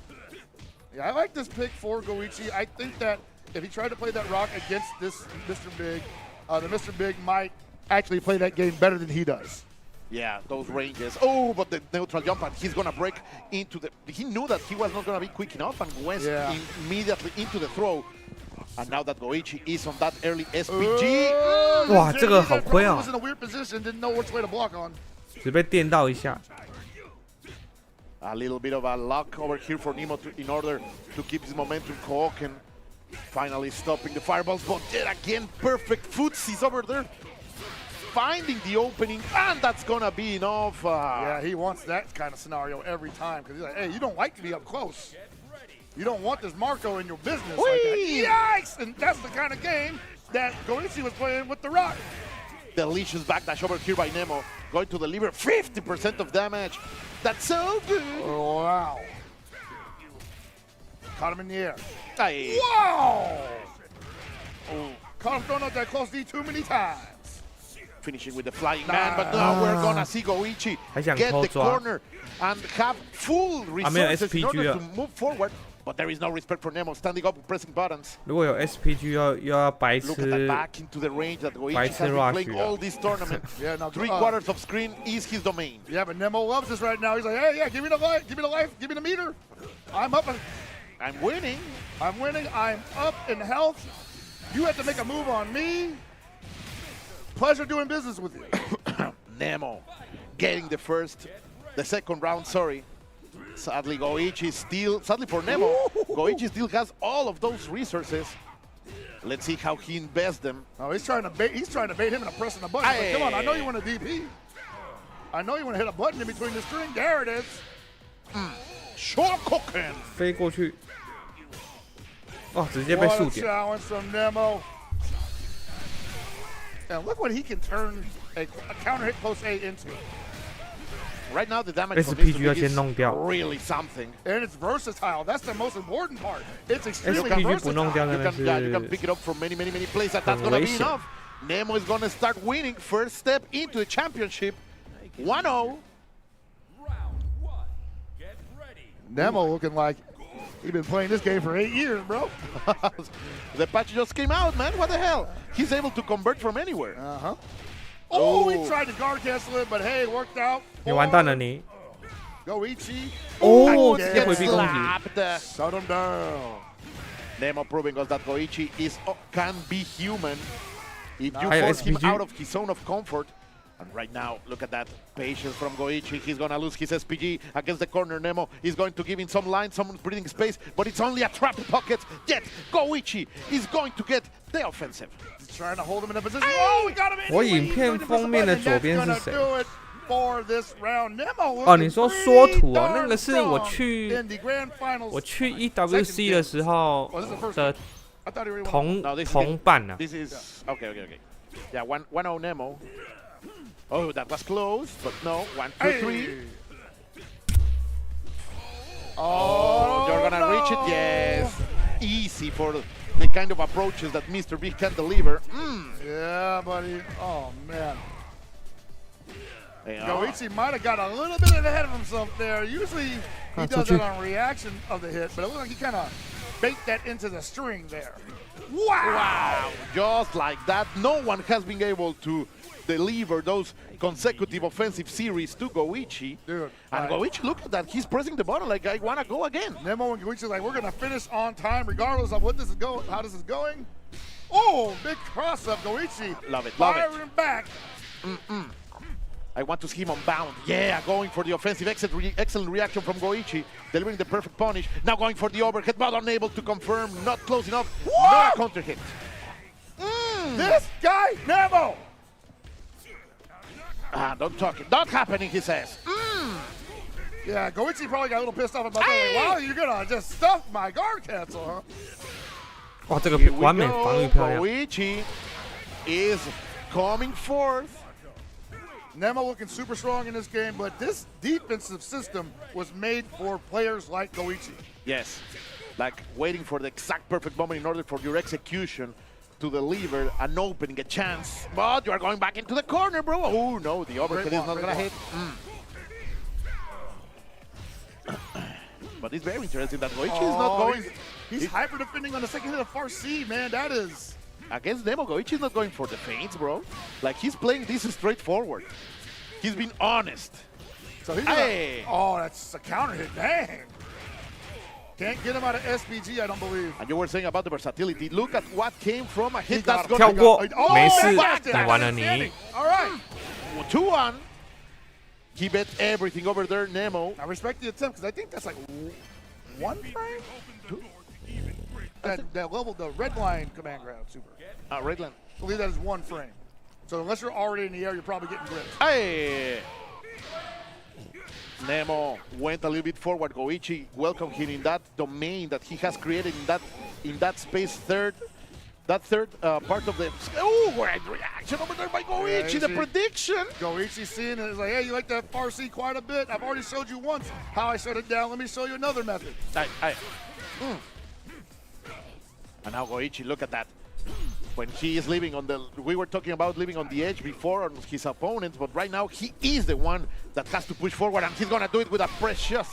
I: Yeah, I like this pick for Goichi. I think that if he tried to play that rock against this Mr. Big, the Mr. Big might actually play that game better than he does.
B: Yeah, those ranges. Oh, but the neutral jump, and he's going to break into the... He knew that he was not going to be quick enough and went immediately into the throw. And now that Goichi is on that early SPG.
C: 哇，这个好亏啊！
I: Was in a weird position, didn't know which way to block on.
C: 只被电到一下。
B: A little bit of a luck over here for Nemo in order to keep his momentum. Koken finally stopping the fireballs, but yet again, perfect footsies over there. Finding the opening, and that's gonna be enough.
I: Yeah, he wants that kind of scenario every time because he's like, hey, you don't like to be up close. You don't want this Marco in your business like that. Yikes! And that's the kind of game that Goichi was playing with the rock.
B: Delicious backdash over here by Nemo. Going to deliver 50% of damage. That's so good.
I: Oh, wow. Caught him in the air.
B: Aye.
I: Wow! Oh, caught him throwing out that close D too many times.
B: Finishing with the flying man, but now we're gonna see Goichi get the corner and have full resources in order to move forward. But there is no respect for Nemo standing up and pressing buttons.
C: 如果有 SPG 要白痴
B: Look at that back into the range that Goichi has been playing all this tournament.
I: Yeah, now
B: 3/4 of screen is his domain.
I: Yeah, but Nemo loves this right now. He's like, hey, yeah, give me the life, give me the life, give me the meter. I'm up.
B: I'm winning.
I: I'm winning. I'm up in health. You have to make a move on me. Pleasure doing business with you.
B: Nemo getting the second round, sorry. Sadly, Goichi sadly for Nemo, Goichi still has all of those resources. Let's see how he invests them.
I: Oh, he's trying to bait him into pressing a button. Like, come on, I know you want a DP. I know you want to hit a button in between the string. There it is.
B: Shokoken.
C: 飞过去。哦，直接被速点。
I: What a challenge from Nemo. And look what he can turn a counter hit close A into.
B: Right now, the damage from
C: SPG
B: this is really something.
I: And it's versatile. That's the most important part. It's extremely
C: SPG
I: versatile.
B: You can pick it up from many places. That's going to be enough. Nemo is going to start winning. First step into the championship. 1-0.
I: Nemo looking like he's been playing this game for 8 years, bro.
B: The patch just came out, man. What the hell? He's able to convert from anywhere.
I: Uh-huh. Oh, he tried to guard cancel it, but hey, it worked out.
C: 你完蛋了你。
I: Goichi.
C: Oh,
B: gets
C: 回避攻击。
I: Shut him down.
B: Nemo proving us that Goichi can be human if you
C: Hay
B: force him
C: SPG.
B: out of his zone of comfort. And right now, look at that patience from Goichi. He's going to lose his SPG against the corner. Nemo is going to give him some lines, some breathing space, but it's only a trap pocket. Yet, Goichi is going to get the offensive.
I: He's trying to hold him in a position. Oh, we got him in.
C: 我影片封面的左边是谁？
I: for this round. Nemo
C: 哦，你说缩图哦，那个是
I: strong
C: 我去
I: in the grand finals
C: 1WC 的时候
I: Oh, this is the first
C: 的
I: I thought he already won.
C: 同
B: No, this is
C: 同伴啊。
B: This is okay. Yeah, 1-0 Nemo. Oh, that was close, but no. 1-2-3. Oh, you're gonna reach it? Yes. Easy for the kind of approaches that Mr. B can deliver.
I: Yeah, buddy. Oh, man.
B: Yeah.
I: Goichi might have got a little bit ahead of himself there. Usually he does that on reaction of the hit, but it looked like he kind of baked that into the string there.
B: Wow! Just like that, no one has been able to deliver those consecutive offensive series to Goichi.
I: Dude.
B: And Goichi, look at that. He's pressing the button like, I want to go again.
I: Nemo and Goichi like, we're going to finish on time regardless of what this is going, how this is going. Oh, big cross-up, Goichi.
B: Love it.
I: Firing back.
B: I want to see him on bound. Yeah, going for the offensive. Excellent reaction from Goichi. Delivering the perfect punish. Now going for the overhead, but unable to confirm. Not close enough. Not a counter hit.
I: This guy, Nemo.
B: Don't talk it. Not happening, he says.
I: Yeah, Goichi probably got a little pissed off about that. Like, wow, you're going to just stuff my guard cancel, huh?
C: 哇，这个
B: Here we
C: 完美防御漂亮。
B: Goichi is coming forth.
I: Nemo looking super strong in this game, but this defensive system was made for players like Goichi.
B: Yes, like waiting for the exact perfect moment in order for your execution to deliver an opening, a chance. But you are going back into the corner, bro. Oh, no, the overhead is not going to hit. But it's very interesting that Goichi is not going.
I: He's hyper defending on the second hit of far C, man. That is.
B: Against Nemo, Goichi is not going for the feints, bro. Like, he's playing this straightforward. He's been honest.
I: So he's oh, that's a counter hit. Dang. Can't get him out of SPG, I don't believe.
B: And you were saying about the versatility. Look at what came from a hit that's going
C: 跳
B: to
C: 过
B: go.
C: 没事，
I: backed it.
C: 你完了你。
I: All right.
B: 2-1. He bet everything over there, Nemo.
I: I respect the attempt because I think that's like one frame? That level, the red line command grab, super.
B: Redland.
I: I believe that is one frame. So unless you're already in the air, you're probably getting gripped.
B: Hey! Nemo went a little bit forward. Goichi welcomed him in that domain that he has created in that space that third part of the. Oh, great reaction over there by Goichi. The prediction.
I: Goichi seeing it is like, hey, you like that far C quite a bit. I've already showed you once how I shut it down. Let me show you another method.
B: And now Goichi, look at that. When he is living on the, we were talking about living on the edge before on his opponents, but right now he is the one that has to push forward, and he's gonna do it with a precious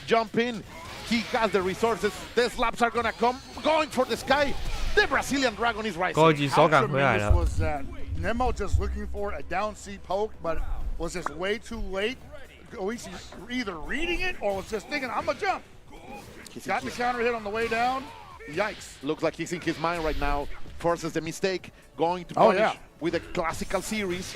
B: jump in. He has the resources. The slaps are gonna come, going for the sky. The Brazilian Dragon is rising.
C: Koji 手感回来
I: How
C: 了。
I: tremendous was that? Nemo just looking for a down C poke, but was just way too late. Goichi either reading it or was just thinking, I'm gonna jump. Got the counter hit on the way down. Yikes.
B: Looks like he's in his mind right now. Forces the mistake, going to punish with a classical series.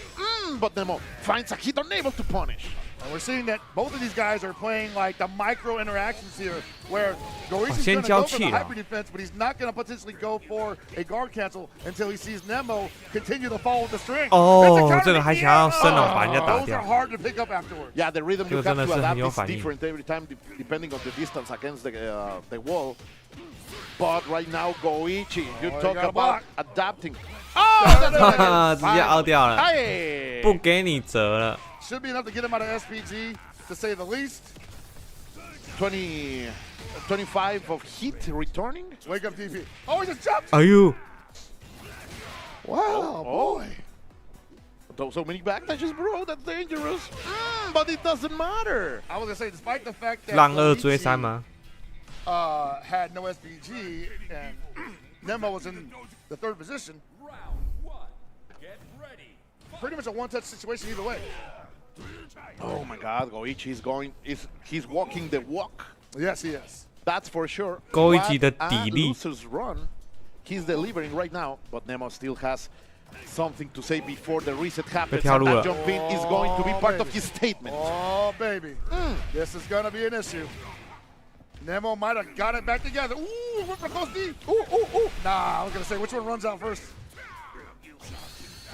B: But Nemo finds a hit, unable to punish.
I: And we're seeing that both of these guys are playing like the micro interactions here, where Goichi's
C: 先
I: going to go
C: 交
I: for
C: 气
I: the
C: 了。
I: hyper defense, but he's not going to potentially go for a guard cancel until he sees Nemo continue to follow the string.
C: 哦，这个还想要升了，把人家打
I: Those
C: 掉
I: are。hard to pick up afterwards.
B: Yeah, the rhythm you
C: 这个
B: have
C: 真的
B: to
C: 是很
B: adapt
C: 有
B: is
C: 反应。
B: different every time, depending on the distance against the wall. But right now, Goichi, you talk about adapting.
C: 直接凹掉了，不给你折了。
I: Should be enough to get him out of SPG, to say the least.
B: 25 of hit returning.
I: Wake up, DP. Oh, he just jumped.
C: 哎呦，
I: Wow, boy.
B: So many backdashes, bro. That's dangerous. But it doesn't matter.
I: I was going to say, despite the fact that
C: 让2追
I: Goichi,
C: 3吗？
I: had no SPG and Nemo was in the third position. Pretty much a one-touch situation either way.
B: Oh my God, Goichi is he's walking the walk.
I: Yes, he is.
B: That's for sure.
C: Goichi 的
B: What
C: 底
B: a
C: 力。
B: loser's run. He's delivering right now, but Nemo still has something to say before the reset happens. And that jump in is going to be part of his statement.
I: Oh, baby. This is going to be an issue. Nemo might have got it back together. Ooh, went for close D. Ooh. Nah, I was going to say, which one runs out first?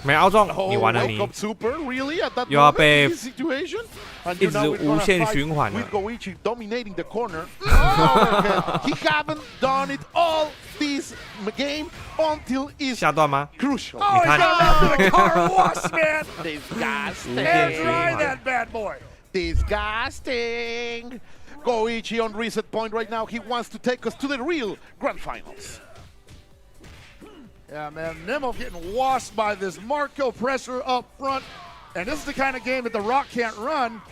C: 没凹中，你完了你，又要被一直无限循环了。
B: He haven't done it all this game until it's
C: 下段吗？
B: crucial.
C: 你看
I: car wash, man.
B: Disgusting.
I: And try that bad boy.
B: Disgusting. Koji on reset point right now. He wants to take us to the real grand finals.
I: Yeah, man, Nemo getting washed by this Marco pressure up front. And this is the kind of game that the Rock can't run.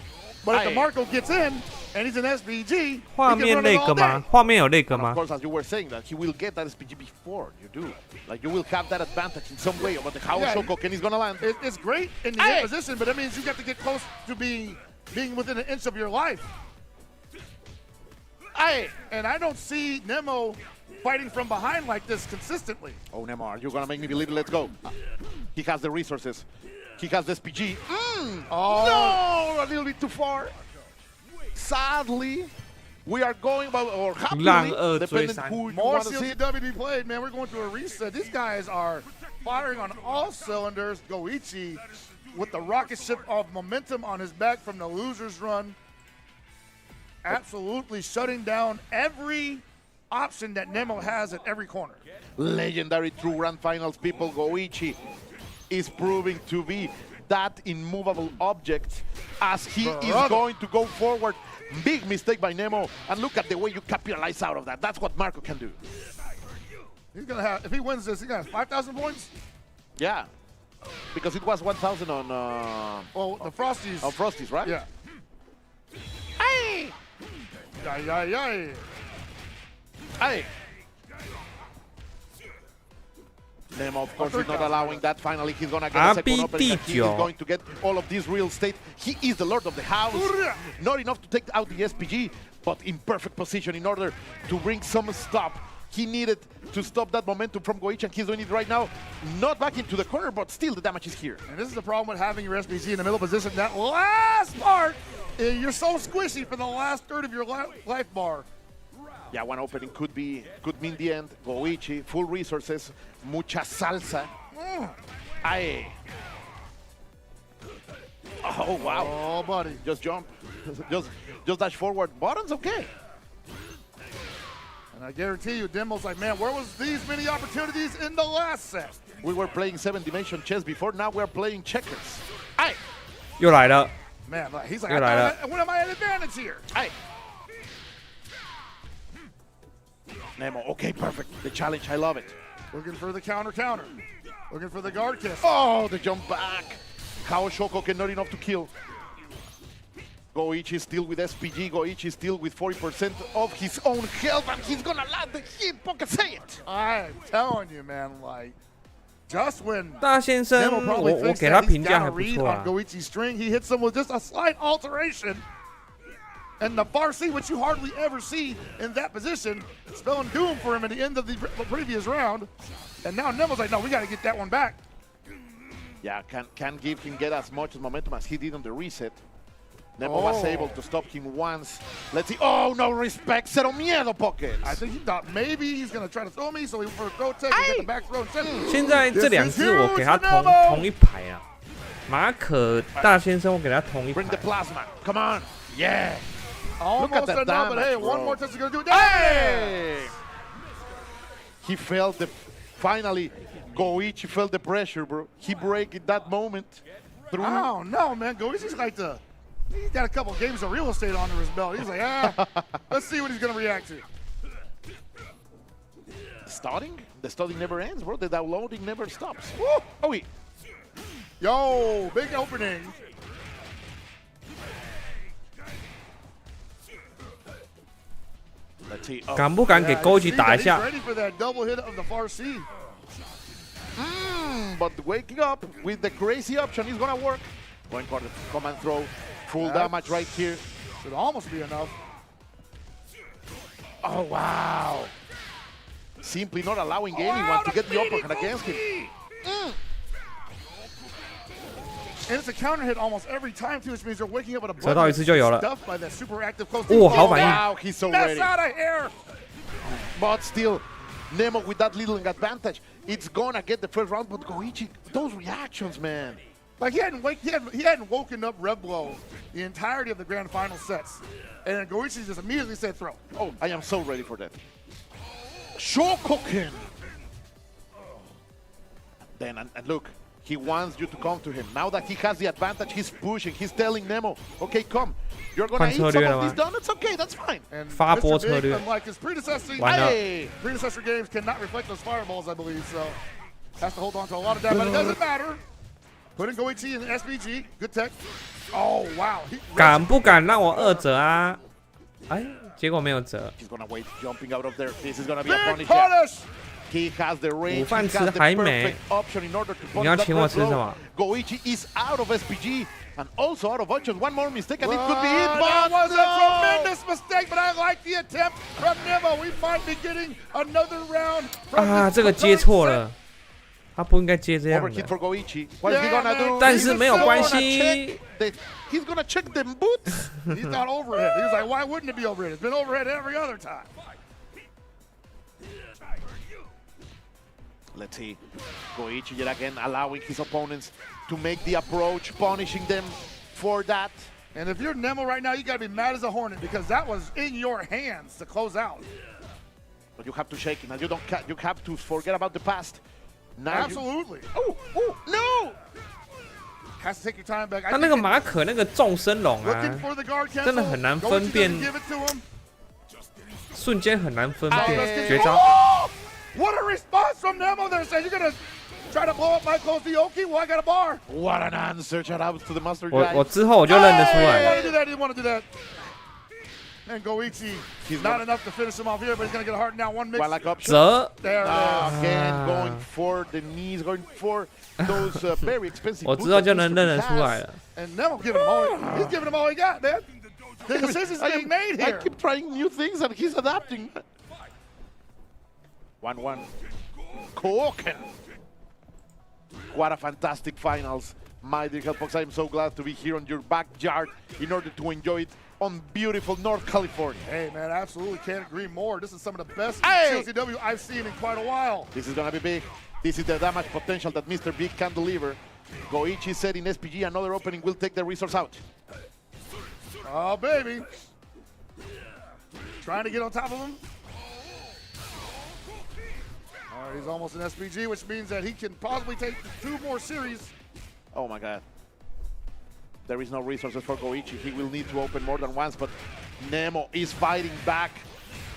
I: But if the Marco gets in, and he's an SPG,
C: 画面那个吗？画面有那个吗
B: Of course, as you were saying, that he will get that SPG before you do. Like, you will have that advantage in some way about how Shokoken is going to land.
I: It's great in the air position, but that means you got to get close to being within an inch of your life. And I don't see Nemo fighting from behind like this consistently.
B: Oh, Nemo, are you going to make me believe it? Let's go. He has the resources. He has the SPG. No, a little bit too far. Sadly, we are going, or happily, depending who you
I: more
B: want to see.
I: COTW to be played, man. We're going through a reset. These guys are firing on all cylinders. Goichi with the rocket ship of momentum on his back from the loser's run. Absolutely shutting down every option that Nemo has at every corner.
B: Legendary true grand finals people. Goichi is proving to be that immovable object as he is going to go forward. Big mistake by Nemo, and look at the way you capitalize out of that. That's what Marco can do.
I: He's gonna have, if he wins this, he got 5,000 points.
B: Yeah, because it was 1,000 on.
I: Well, the Frosties.
B: On Frosties, right?
I: Yeah.
B: Hey! Hey! Nemo, of course, is not allowing that. Finally, he's going to get a second opening. He is going to get all of this real estate. He is the lord of the house. Not enough to take out the SPG, but in perfect position in order to bring some stop. He needed to stop that momentum from Goichi, and he's doing it right now. Not back into the corner, but still the damage is here.
I: And this is the problem with having your SPG in the middle position. That last part, you're so squishy for the last third of your life bar.
B: Yeah, one opening could mean the end. Goichi, full resources, mucha salsa. Aye. Oh, wow.
I: Oh, buddy.
B: Just jump. just dash forward. Bottom's okay.
I: And I guarantee you, Nemo's like, man, where was these many opportunities in the last set?
B: We were playing 7-dimension chess before. Now we're playing checkers. Aye.
C: 又来了。
I: Man, he's like, when am I at advantage here?
B: Aye. Nemo, okay, perfect. The challenge, I love it.
I: Looking for the counter. Looking for the guard kiss.
B: Oh, the jump back. How Shokoken not enough to kill. Goichi still with SPG. Goichi still with 40% of his own health, and he's gonna land the hit. Pocket, say it.
I: I'm telling you, man, like, just when
C: 大先生，
I: Nemo probably
C: 我
I: thinks
C: 给他
I: that
C: 评
I: he's
C: 价
I: got
C: 还
I: a
C: 不
I: read
C: 错
I: on
C: 啊。
I: Goichi's string, he hits him with just a slight alteration. And the Farsi, which you hardly ever see in that position, spelling doom for him at the end of the previous round. And now Nemo's like, no, we got to get that one back.
B: Yeah, can give him get as much momentum as he did on the reset. Nemo was able to stop him once. Let's see. Oh, no respect. Cero miedo, Pocket.
I: I think he thought maybe he's going to try to throw me, so he for a throw tech and get the back throw.
C: 现在这两只我给他同一排啊。马可大先生我给他同一排。
B: Bring the plasma. Come on. Yeah.
I: Almost
B: enough,
I: but hey,
B: bro.
I: one more touch is going to do it.
B: Hey! He felt finally, Goichi felt the pressure, bro. He broke at that moment. Through.
I: Oh, no, man. Goichi's like he's got a couple games of real estate under his belt. He's like, let's see what he's going to react to.
B: Starting? The starting never ends, bro. The downloading never stops. Woo! Oh, wait.
I: Yo, big opening.
B: Let's see.
C: 敢不敢给 Koji 打一下？
I: Ready for that double hit of the far C.
B: But waking up with the crazy option is gonna work. Going for the command throw, full damage right here.
I: Should almost be enough.
B: Oh wow! Simply not allowing anyone to get the uppercut against him.
I: And it's a counter hit almost every time too, which means they're waking up with a
C: 折到一次就有了。
I: stuffed by that super active close.
C: 好反应。
B: Wow, he's so ready.
I: That's out of here.
B: But still, Nemo with that little advantage. it's gonna get the first round, but Goichi, those reactions, man.
I: Like he hadn't woken up Reblo the entirety of the grand final sets. And then Goichi just immediately said throw.
B: Oh, I am so ready for that. Shokoken. Then, and look, he wants you to come to him. Now that he has the advantage, he's pushing. He's telling Nemo, okay, come. You're going to eat some of these donuts? Okay, that's fine.
I: And
C: 发波策略
I: unlike his predecessor, predecessor games cannot reflect those fireballs, I believe, so has to hold on to a lot of that, but it doesn't matter. Putting Goichi in the SBG, good tech. Oh, wow.
C: 敢不敢让我2折啊？哎，结果没有折。
B: He's going to wait, jumping out of there. This is going to be a punish. He has the range, he has the perfect option in order to punish that blow. Goichi is out of SPG and also out of options. One more mistake and it could be it, but
I: that was a tremendous mistake, but I like the attempt from Nemo. We might be getting another round from
C: 啊，这个接错了，他不应该接这样的。
B: Overhit for Goichi. What is he gonna do?
C: 但是没有关系。
B: He's gonna check them boots.
I: He's not overhead. He was like, why wouldn't it be overhead? It's been overhead every other time.
B: Let's see. Goichi yet again allowing his opponents to make the approach, punishing them for that.
I: And if you're Nemo right now, you got to be mad as a hornet because that was in your hands to close out.
B: But you have to shake it, and you have to forget about the past. Now
I: Absolutely.
B: Oh, no!
I: Has to take your time back.
C: 他那个马可那个纵升龙啊， 真的很难分辨，瞬间很难分辨绝招。
I: What a response from Nemo there, saying you're gonna try to blow up my Kozioki? Well, I got a bar.
B: What an answer! Shout out to the master guy.
C: 我之后我就认得出来。
I: Didn't want to do that. And Goichi, he's not enough to finish him off here, but he's gonna get a heart now. One mix.
C: There
B: again, going for the knees, going for those very expensive.
C: 我知道就能认得出来了。
I: And Nemo giving him all. He's giving him all he got, man. The decision's being made here.
B: I keep trying new things, and he's adapting. 1-1. Koken. What a fantastic finals, my dear Hellfox. I'm so glad to be here on your backyard in order to enjoy it on beautiful North California.
I: Hey, man, I absolutely can't agree more. This is some of the best CLCW I've seen in quite a while.
B: This is going to be big. This is the damage potential that Mr. Big can deliver. Goichi said in SPG another opening will take the resource out.
I: Oh, baby. Trying to get on top of him. All right, he's almost an SPG, which means that he can possibly take 2 more series.
B: Oh, my God. There is no resources for Goichi. He will need to open more than once, but Nemo is fighting back.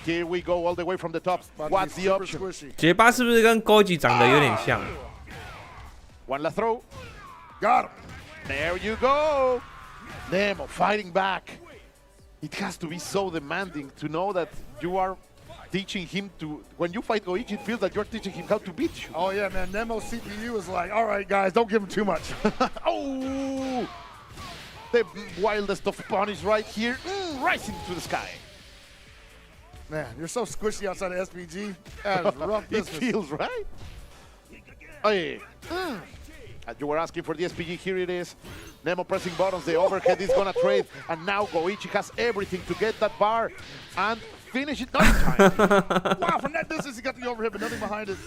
B: Here we go all the way from the top. What's the option?
C: 结巴是不是跟 Koji 长得有点像
B: One last throw.
I: Got him.
B: There you go. Nemo fighting back. It has to be so demanding to know that you are teaching him to, when you fight Goichi, it feels like you're teaching him how to beat you.
I: Oh yeah, man, Nemo's CPU is like, all right, guys, don't give him too much.
B: Oh, the wildest of punish right here, rising to the sky.
I: Man, you're so squishy outside of SPG. That is rough business.
B: It feels right. Oh, yeah. You were asking for the SPG, here it is. Nemo pressing buttons, the overhead is gonna trade, and now Goichi has everything to get that bar and finish it on time.
I: Wow, from that distance he got the overhead, but nothing behind it.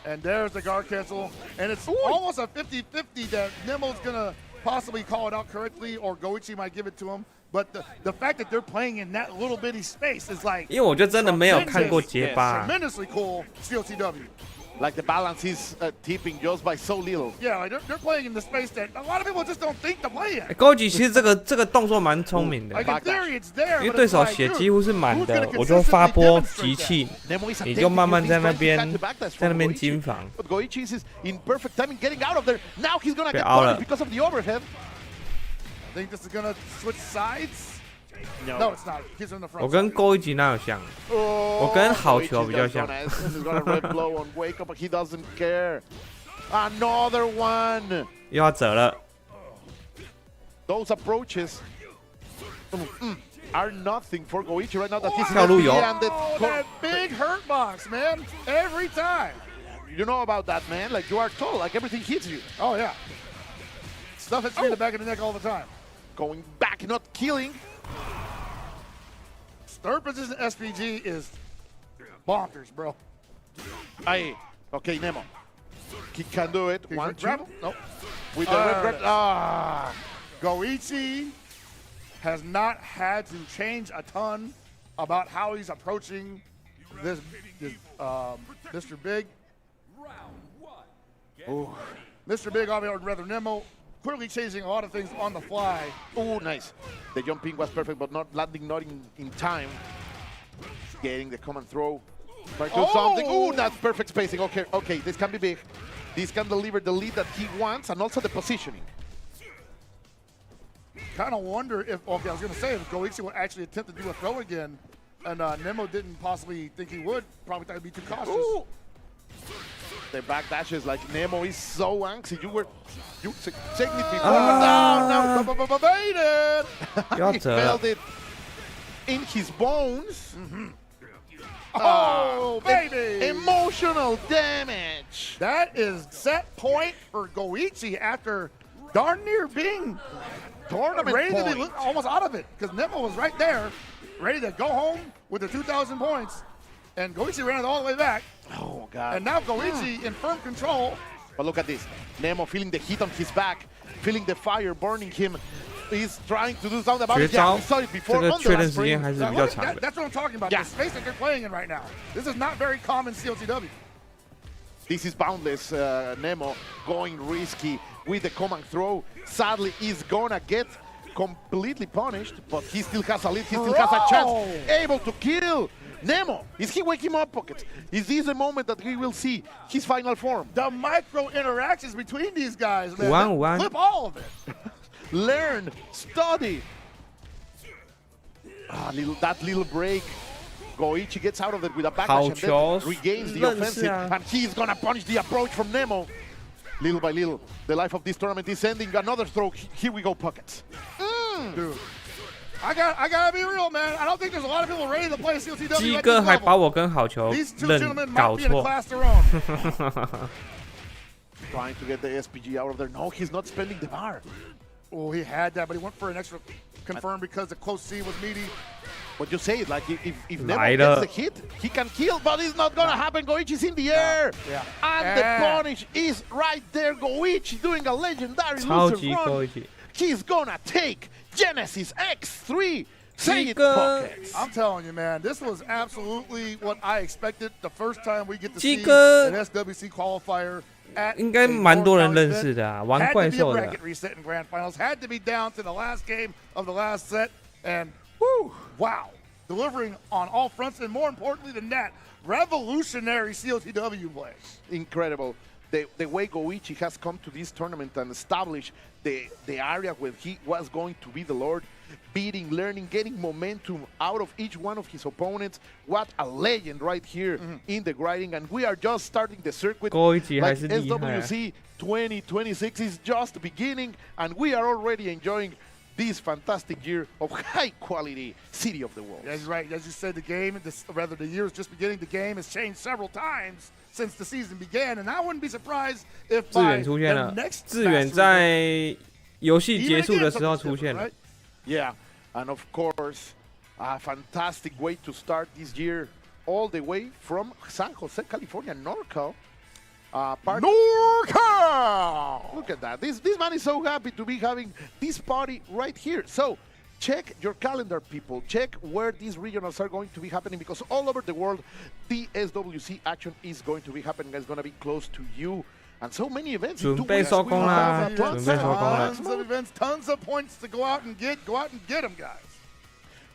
I: And there's the guard cancel, and it's almost a 50-50 that Nemo's gonna possibly call it out correctly, or Goichi might give it to him. But the fact that they're playing in that little bitty space is like,
C: 因为我就真的没有看过结巴
I: tremendously cool COTW.
B: Like the balance is tipping just by so little.
I: Yeah, like they're playing in the space that a lot of people just don't think to play in.
C: Koji 其实这个动作蛮聪明的，
I: Like in theory it's there,
C: 因为对手血几乎是满的，我就发波集气，你就慢慢在那边金防。
B: But Goichi is in perfect timing getting out of there. Now he's gonna get punished because of the overhead.
I: I think this is gonna switch sides. No, it's not. He's in the front.
C: 我跟Koji 哪有像？我跟好球比较像。
B: He's gonna red blow on wake up, but he doesn't care. Another one.
C: 又要折了。
B: Those approaches are nothing for Goichi right now. That he's
C: 跳路游。
I: That big hurt box, man. Every time.
B: You know about that, man. Like you are tall. Like everything hits you.
I: Oh yeah. Stuff hits me in the back of the neck all the time.
B: Going back, not killing.
I: Third position SPG is bonkers, bro.
B: Hey, Okay, Nemo. He can do it. One, two.
I: Nope.
B: With the red.
I: Goichi has not had to change a ton about how he's approaching this Mr. Big.
B: Ooh.
I: Mr. Big, or rather Nemo, clearly changing a lot of things on the fly.
B: Oh, nice. The jumping was perfect, but not landing not in time. Getting the command throw. Trying to do something. Oh, that's perfect spacing. Okay, okay, this can be big. This can deliver the lead that he wants and also the positioning.
I: Kind of wonder if, okay, I was going to say, if Goichi would actually attempt to do a throw again, and Nemo didn't possibly think he would, probably thought he'd be too cautious.
B: Ooh. The back dashes, like Nemo is so anxious. You saying it before. No,
I: baited.
B: He felt it in his bones.
I: Oh, baby!
B: Emotional damage.
I: That is set point for Goichi after darn near being
B: tournament
I: ready
B: point.
I: to be almost out of it, because Nemo was right there, ready to go home with the 2,000 points, and Goichi ran it all the way back.
B: Oh, God.
I: And now Goichi in firm control.
B: But look at this. Nemo feeling the heat on his back, feeling the fire burning him. He's trying to do something about it. Yeah, we saw it before on the last frame.
I: That's what I'm talking about.
B: Yeah.
I: The space that they're playing in right now. This is not very common COTW.
B: This is boundless. Nemo going risky with the command throw. Sadly, he's gonna get completely punished, but he still has a lead. He still has a chance. Able to kill. Nemo, is he waking up, Pockets? Is this the moment that we will see his final form?
I: The micro interactions between these guys, man.
C: 1-1.
I: Flip all of it.
B: Learn, study. That little break. Goichi gets out of it with a backlash and then regains the offensive. And he's going to punish the approach from Nemo. Little by little, the life of this tournament is ending. Another throw. Here we go, Pockets.
I: Dude, I gotta be real, man. I don't think there's a lot of people ready to play COTW
C: 鸡哥还把我跟好球
I: These two
C: 认
I: gentlemen
C: 搞
I: might be in a
C: 错。
I: class their own.
B: Trying to get the SPG out of there. No, he's not spending the bar.
I: Oh, he had that, but he went for an extra confirm because the close C was meaty.
B: What you say is like if Nemo gets the hit, he can kill, but it's not gonna happen. Goichi's in the air, and the punish is right there. Goichi doing a legendary loser run. He's gonna take Genesis X3. Say it, Pockets.
I: I'm telling you, man, this was absolutely what I expected the first time we get to see an SWC qualifier.
C: 应该蛮多人认识的啊，玩怪兽的。
I: Had to be a bracket reset in grand finals. Had to be down to the last game of the last set, and whoo, wow, delivering on all fronts, and more importantly than that, revolutionary COTW play.
B: Incredible. The way Goichi has come to this tournament and established the area where he was going to be the Lord, beating, learning, getting momentum out of each one of his opponents. What a legend right here in the grinding. And we are just starting the circuit. Like SWC 2026 is just beginning, and we are already enjoying this fantastic year of high-quality City of the World.
I: That's right. As you said, the game, rather the year is just beginning. The game has changed several times since the season began, and I wouldn't be surprised if by the next
C: 志远在游戏结束的时候出现了。
B: Yeah, and of course, a fantastic way to start this year, all the way from San Jose, California, NorCal.
I: NorCal!
B: Look at that. This man is so happy to be having this party right here. So check your calendar, people. Check where these regionals are going to be happening, because all over the world, the SWC action is going to be happening. It's going to be close to you. And so many events.
C: 准备收工啦！
I: Tons of events, tons of points to go out and get. Go out and get them, guys.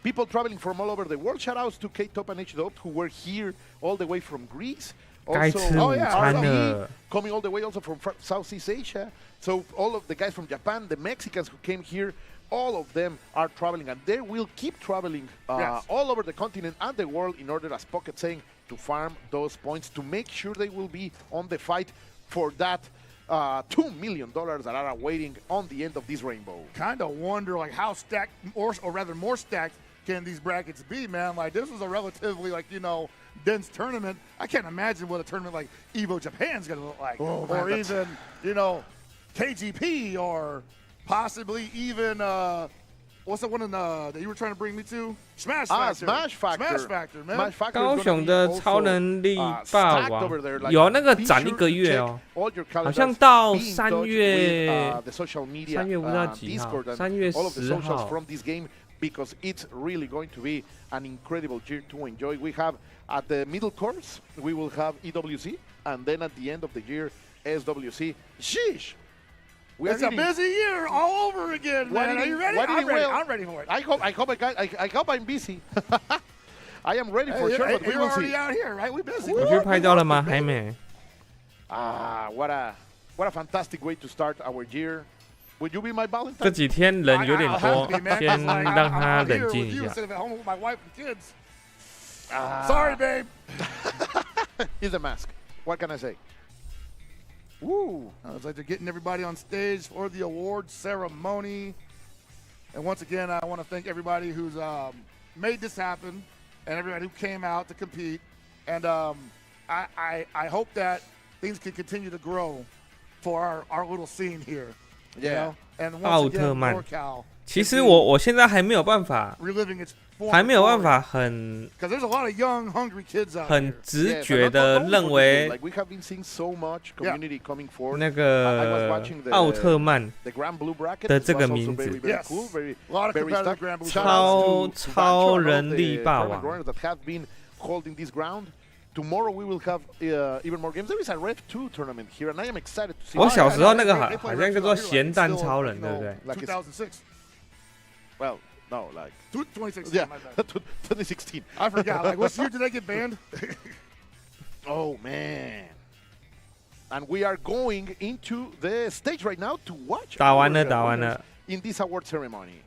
B: People traveling from all over the world. Shout outs to K-Top and H-Dop, who were here all the way from Greece. Also, RB, coming all the way also from Southeast Asia. So all of the guys from Japan, the Mexicans who came here, all of them are traveling, and they will keep traveling all over the continent and the world in order, as Pocket saying, to farm those points, to make sure they will be on the fight for that $2 million that are awaiting on the end of this rainbow.
I: Kind of wonder like how stacked, or rather more stacked, can these brackets be, man? Like this is a relatively dense tournament. I can't imagine what a tournament like Evo Japan's gonna look like, or even KGP, or possibly even what's the one that you were trying to bring me to? Smash Factor.
B: Smash Factor.
I: Smash Factor, man.
B: Smash Factor
C: 高
B: is
C: 雄
B: gonna
C: 的
B: be
C: 超
B: also,
C: 能力霸
B: stacked
C: 王
B: over there, like,
C: 有那个
B: be
C: 展
B: sure
C: 一个
B: to
C: 月
B: check
C: 哦，
B: all your
C: 好
B: calendars,
C: 像到
B: be in
C: 3
B: touch
C: 月
B: with, the social media,
C: 3月不知道几号
B: Discord and
C: 3月
B: all of the
C: 10
B: socials
C: 号
B: from this game because it's really going to be an incredible year to enjoy. We have at the middle course, we will have EWC, and then at the end of the year, SWC. Sheesh!
I: It's a busy year all over again, man. Are you ready? I'm ready. I'm ready for it.
B: I hope I'm busy. I am ready for sure, but we
I: we're
B: will
I: already
B: see.
I: out here, right? We busy.
C: 我去拍照了吗？还没。
B: What a fantastic way to start our year. Would you be my
C: 这
B: Valentine?
C: 几天人有点
I: I'll have
C: 多
I: to be, man.
C: 先
I: It's like,
C: 让他
I: I'm
C: 冷
I: here
C: 静
I: with
C: 一
I: you
C: 下。
I: instead of at home with my wife and kids. Sorry, babe.
B: It's a mask. What can I say? Woo!
I: It's like they're getting everybody on stage for the awards ceremony. And once again, I want to thank everybody who's made this happen and everybody who came out to compete. And I hope that things can continue to grow for our little scene here. You
B: Yeah.
I: know? And
C: 奥
I: once
C: 特
I: again,
C: 曼
I: NorCal
C: 其实我现在还没有办法，
I: reliving its former
C: 还没有办
I: glory.
C: 法很
I: Because there's a lot of young, hungry kids out
C: 很
I: here.
C: 直觉的
B: but not
C: 认
B: only for the game.
C: 为
B: Like we have been seeing so much community coming forward.
C: 那
B: I was
C: 个
B: watching the
C: 奥特曼
B: the Grand Blue Bracket
C: 的
B: was
C: 这个
B: also
C: 名字
B: very, very
I: Yes.
B: cool, very
I: A lot of
B: very
I: competitive
B: stuck.
I: Grand Blue
B: Shout
I: Brackets.
B: outs to
C: 超
B: Bancho and all
C: 人力
B: the
C: 霸
B: tournament
C: 王
B: runners that have been holding this ground. Tomorrow we will have even more games. There is a Rev 2 tournament here, and I am excited to see.
C: 我小时候那个
I: They
C: 好
I: play
C: 像叫
I: Retro
C: 做
I: Hero,
C: 咸
I: like
C: 蛋
I: still,
C: 超人，
I: you
C: 对
I: know,
C: 不对？
B: Like it's-
I: 2006.
B: Well, no, like
I: 2016.
B: yeah,
I: My bad.
B: 2016.
I: I forgot. Like, what year did they get banned?
B: Oh man. And we are going into the stage right now to watch
C: 打完了
B: our
C: 打完
B: winners
C: 了
B: in this award ceremony.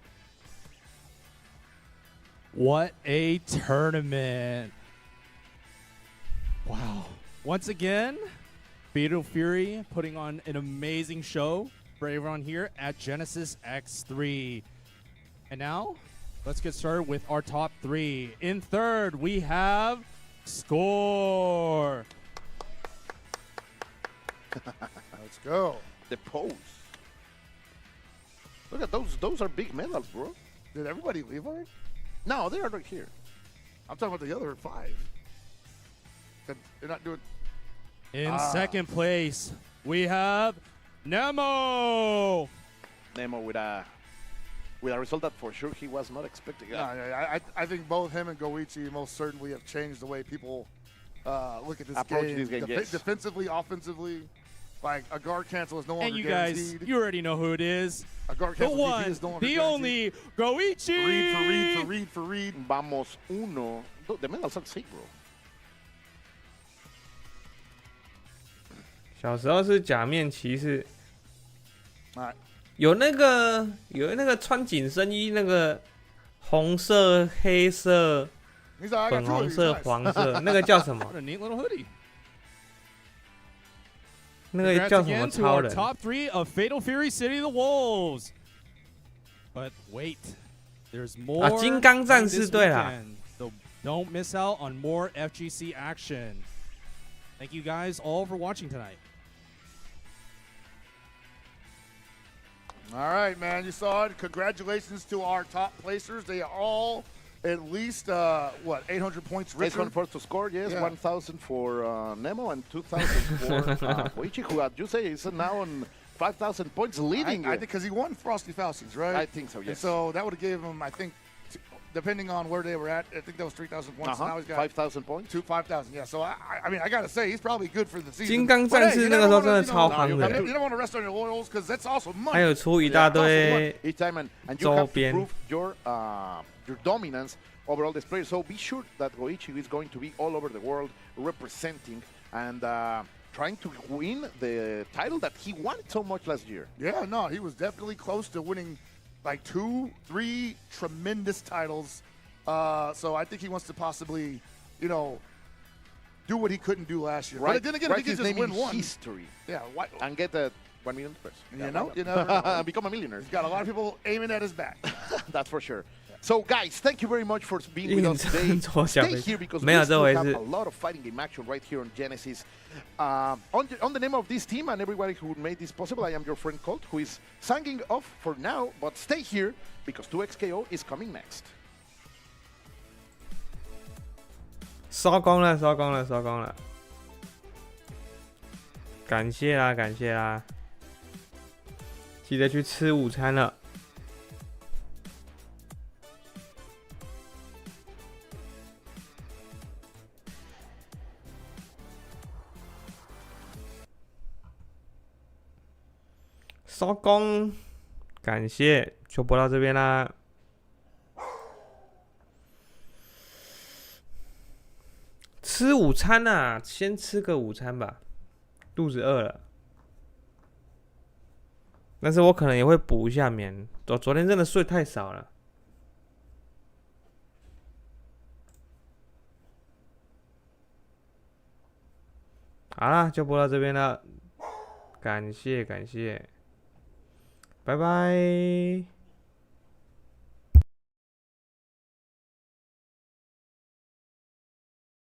E: What a tournament. Wow. Once again, Fatal Fury putting on an amazing show for everyone here at Genesis X3. And now, let's get started with our top 3. In third, we have Score.
I: Let's go.
B: The pose. Look at those. Those are big medals, bro.
I: Did everybody leave already?
B: No, they are right here.
I: I'm talking about the other 5. They're not doing.
E: In second place, we have Nemo.
B: Nemo with a result that for sure he was not expecting.
I: I think both him and Goichi most certainly have changed the way people look at this
B: Approach
I: game.
B: this game, yes.
I: Defensively, offensively. Like, a guard cancel is no longer
E: And you
I: guaranteed.
E: guys, you already know who it is.
I: A guard
E: The
I: cancel DP
E: one,
I: is no longer
E: the
I: guaranteed.
E: only, Goichi.
I: Read for read.
B: Vamos uno. The medals are sick, bro.
C: 小时候是假面骑士，
I: 哎
C: 有那个穿紧身衣，那个红色、黑色、
I: He's like, I
C: 粉
I: got 2 of
C: 红
I: these.
C: 色、
I: Nice.
C: 黄色，那个叫什么
E: What？a neat little hoodie.
C: 那个
E: Congrats
C: 叫什么
E: again to
C: 超
E: our
C: 人？
E: top 3 of Fatal Fury City of the Wolves. But wait, there's more.
C: 啊，金刚战士
E: this
C: 对啦。
E: weekend, so don't miss out on more FGC action. Thank you guys all for watching tonight.
I: All right, man. You saw it. Congratulations to our top placers. They are all at least, 800 points richer.
B: 800 points to score, yes.
I: Yeah.
B: 1,000 for Nemo and 2,000 for Koichi, who, as you say, is now on 5,000 points leading.
I: I think because he won Frosty Fauci's, right?
B: I think so, yes.
I: And so that would have gave him, I think, depending on where they were at, I think that was 3,000 points. Now he's got
B: 5,000 points.
I: 5,000. Yeah. So I mean, I gotta say, he's probably good for the season.
C: 金刚
I: But
C: 战
I: hey,
C: 士
I: you
C: 那
I: never
C: 个时候
I: wanna,
C: 真的
I: you know,
C: 超夯
I: you
C: 的，
I: don't want to rest on your laurels because that's also
C: 还
I: money.
C: 有出一大堆
B: Each time, and you
C: 周
B: have to
C: 边
B: prove your dominance over all these players. So be sure that Goichi is going to be all over the world representing and trying to win the title that he wanted so much last year.
I: Yeah, no, he was definitely close to winning like 2, 3 tremendous titles. So I think he wants to possibly, you know, do what he couldn't do last year. But then again, if he
B: his
I: could just
B: name
I: win
B: in
I: one,
B: history
I: yeah, why,
B: and get the 1 million first.
I: you know, you know,
B: Become a millionaire.
I: he's got a lot of people aiming at his back.
B: That's for sure. So guys, thank you very much for being with us today. Stay here because we still have a lot of fighting game action right here on Genesis. On the name of this team and everybody who made this possible, I am your friend Colt, who is signing off for now, but stay here because 2XKO is coming next.
C: 收工了，收工了，收工了！感谢啦，感谢啦！记得去吃午餐了。收工，感谢，就播到这边啦。吃午餐啊，先吃个午餐吧，肚子饿了。但是我可能也会补一下眠，昨天真的睡太少了。好啦，就播到这边了，感谢感谢，拜拜。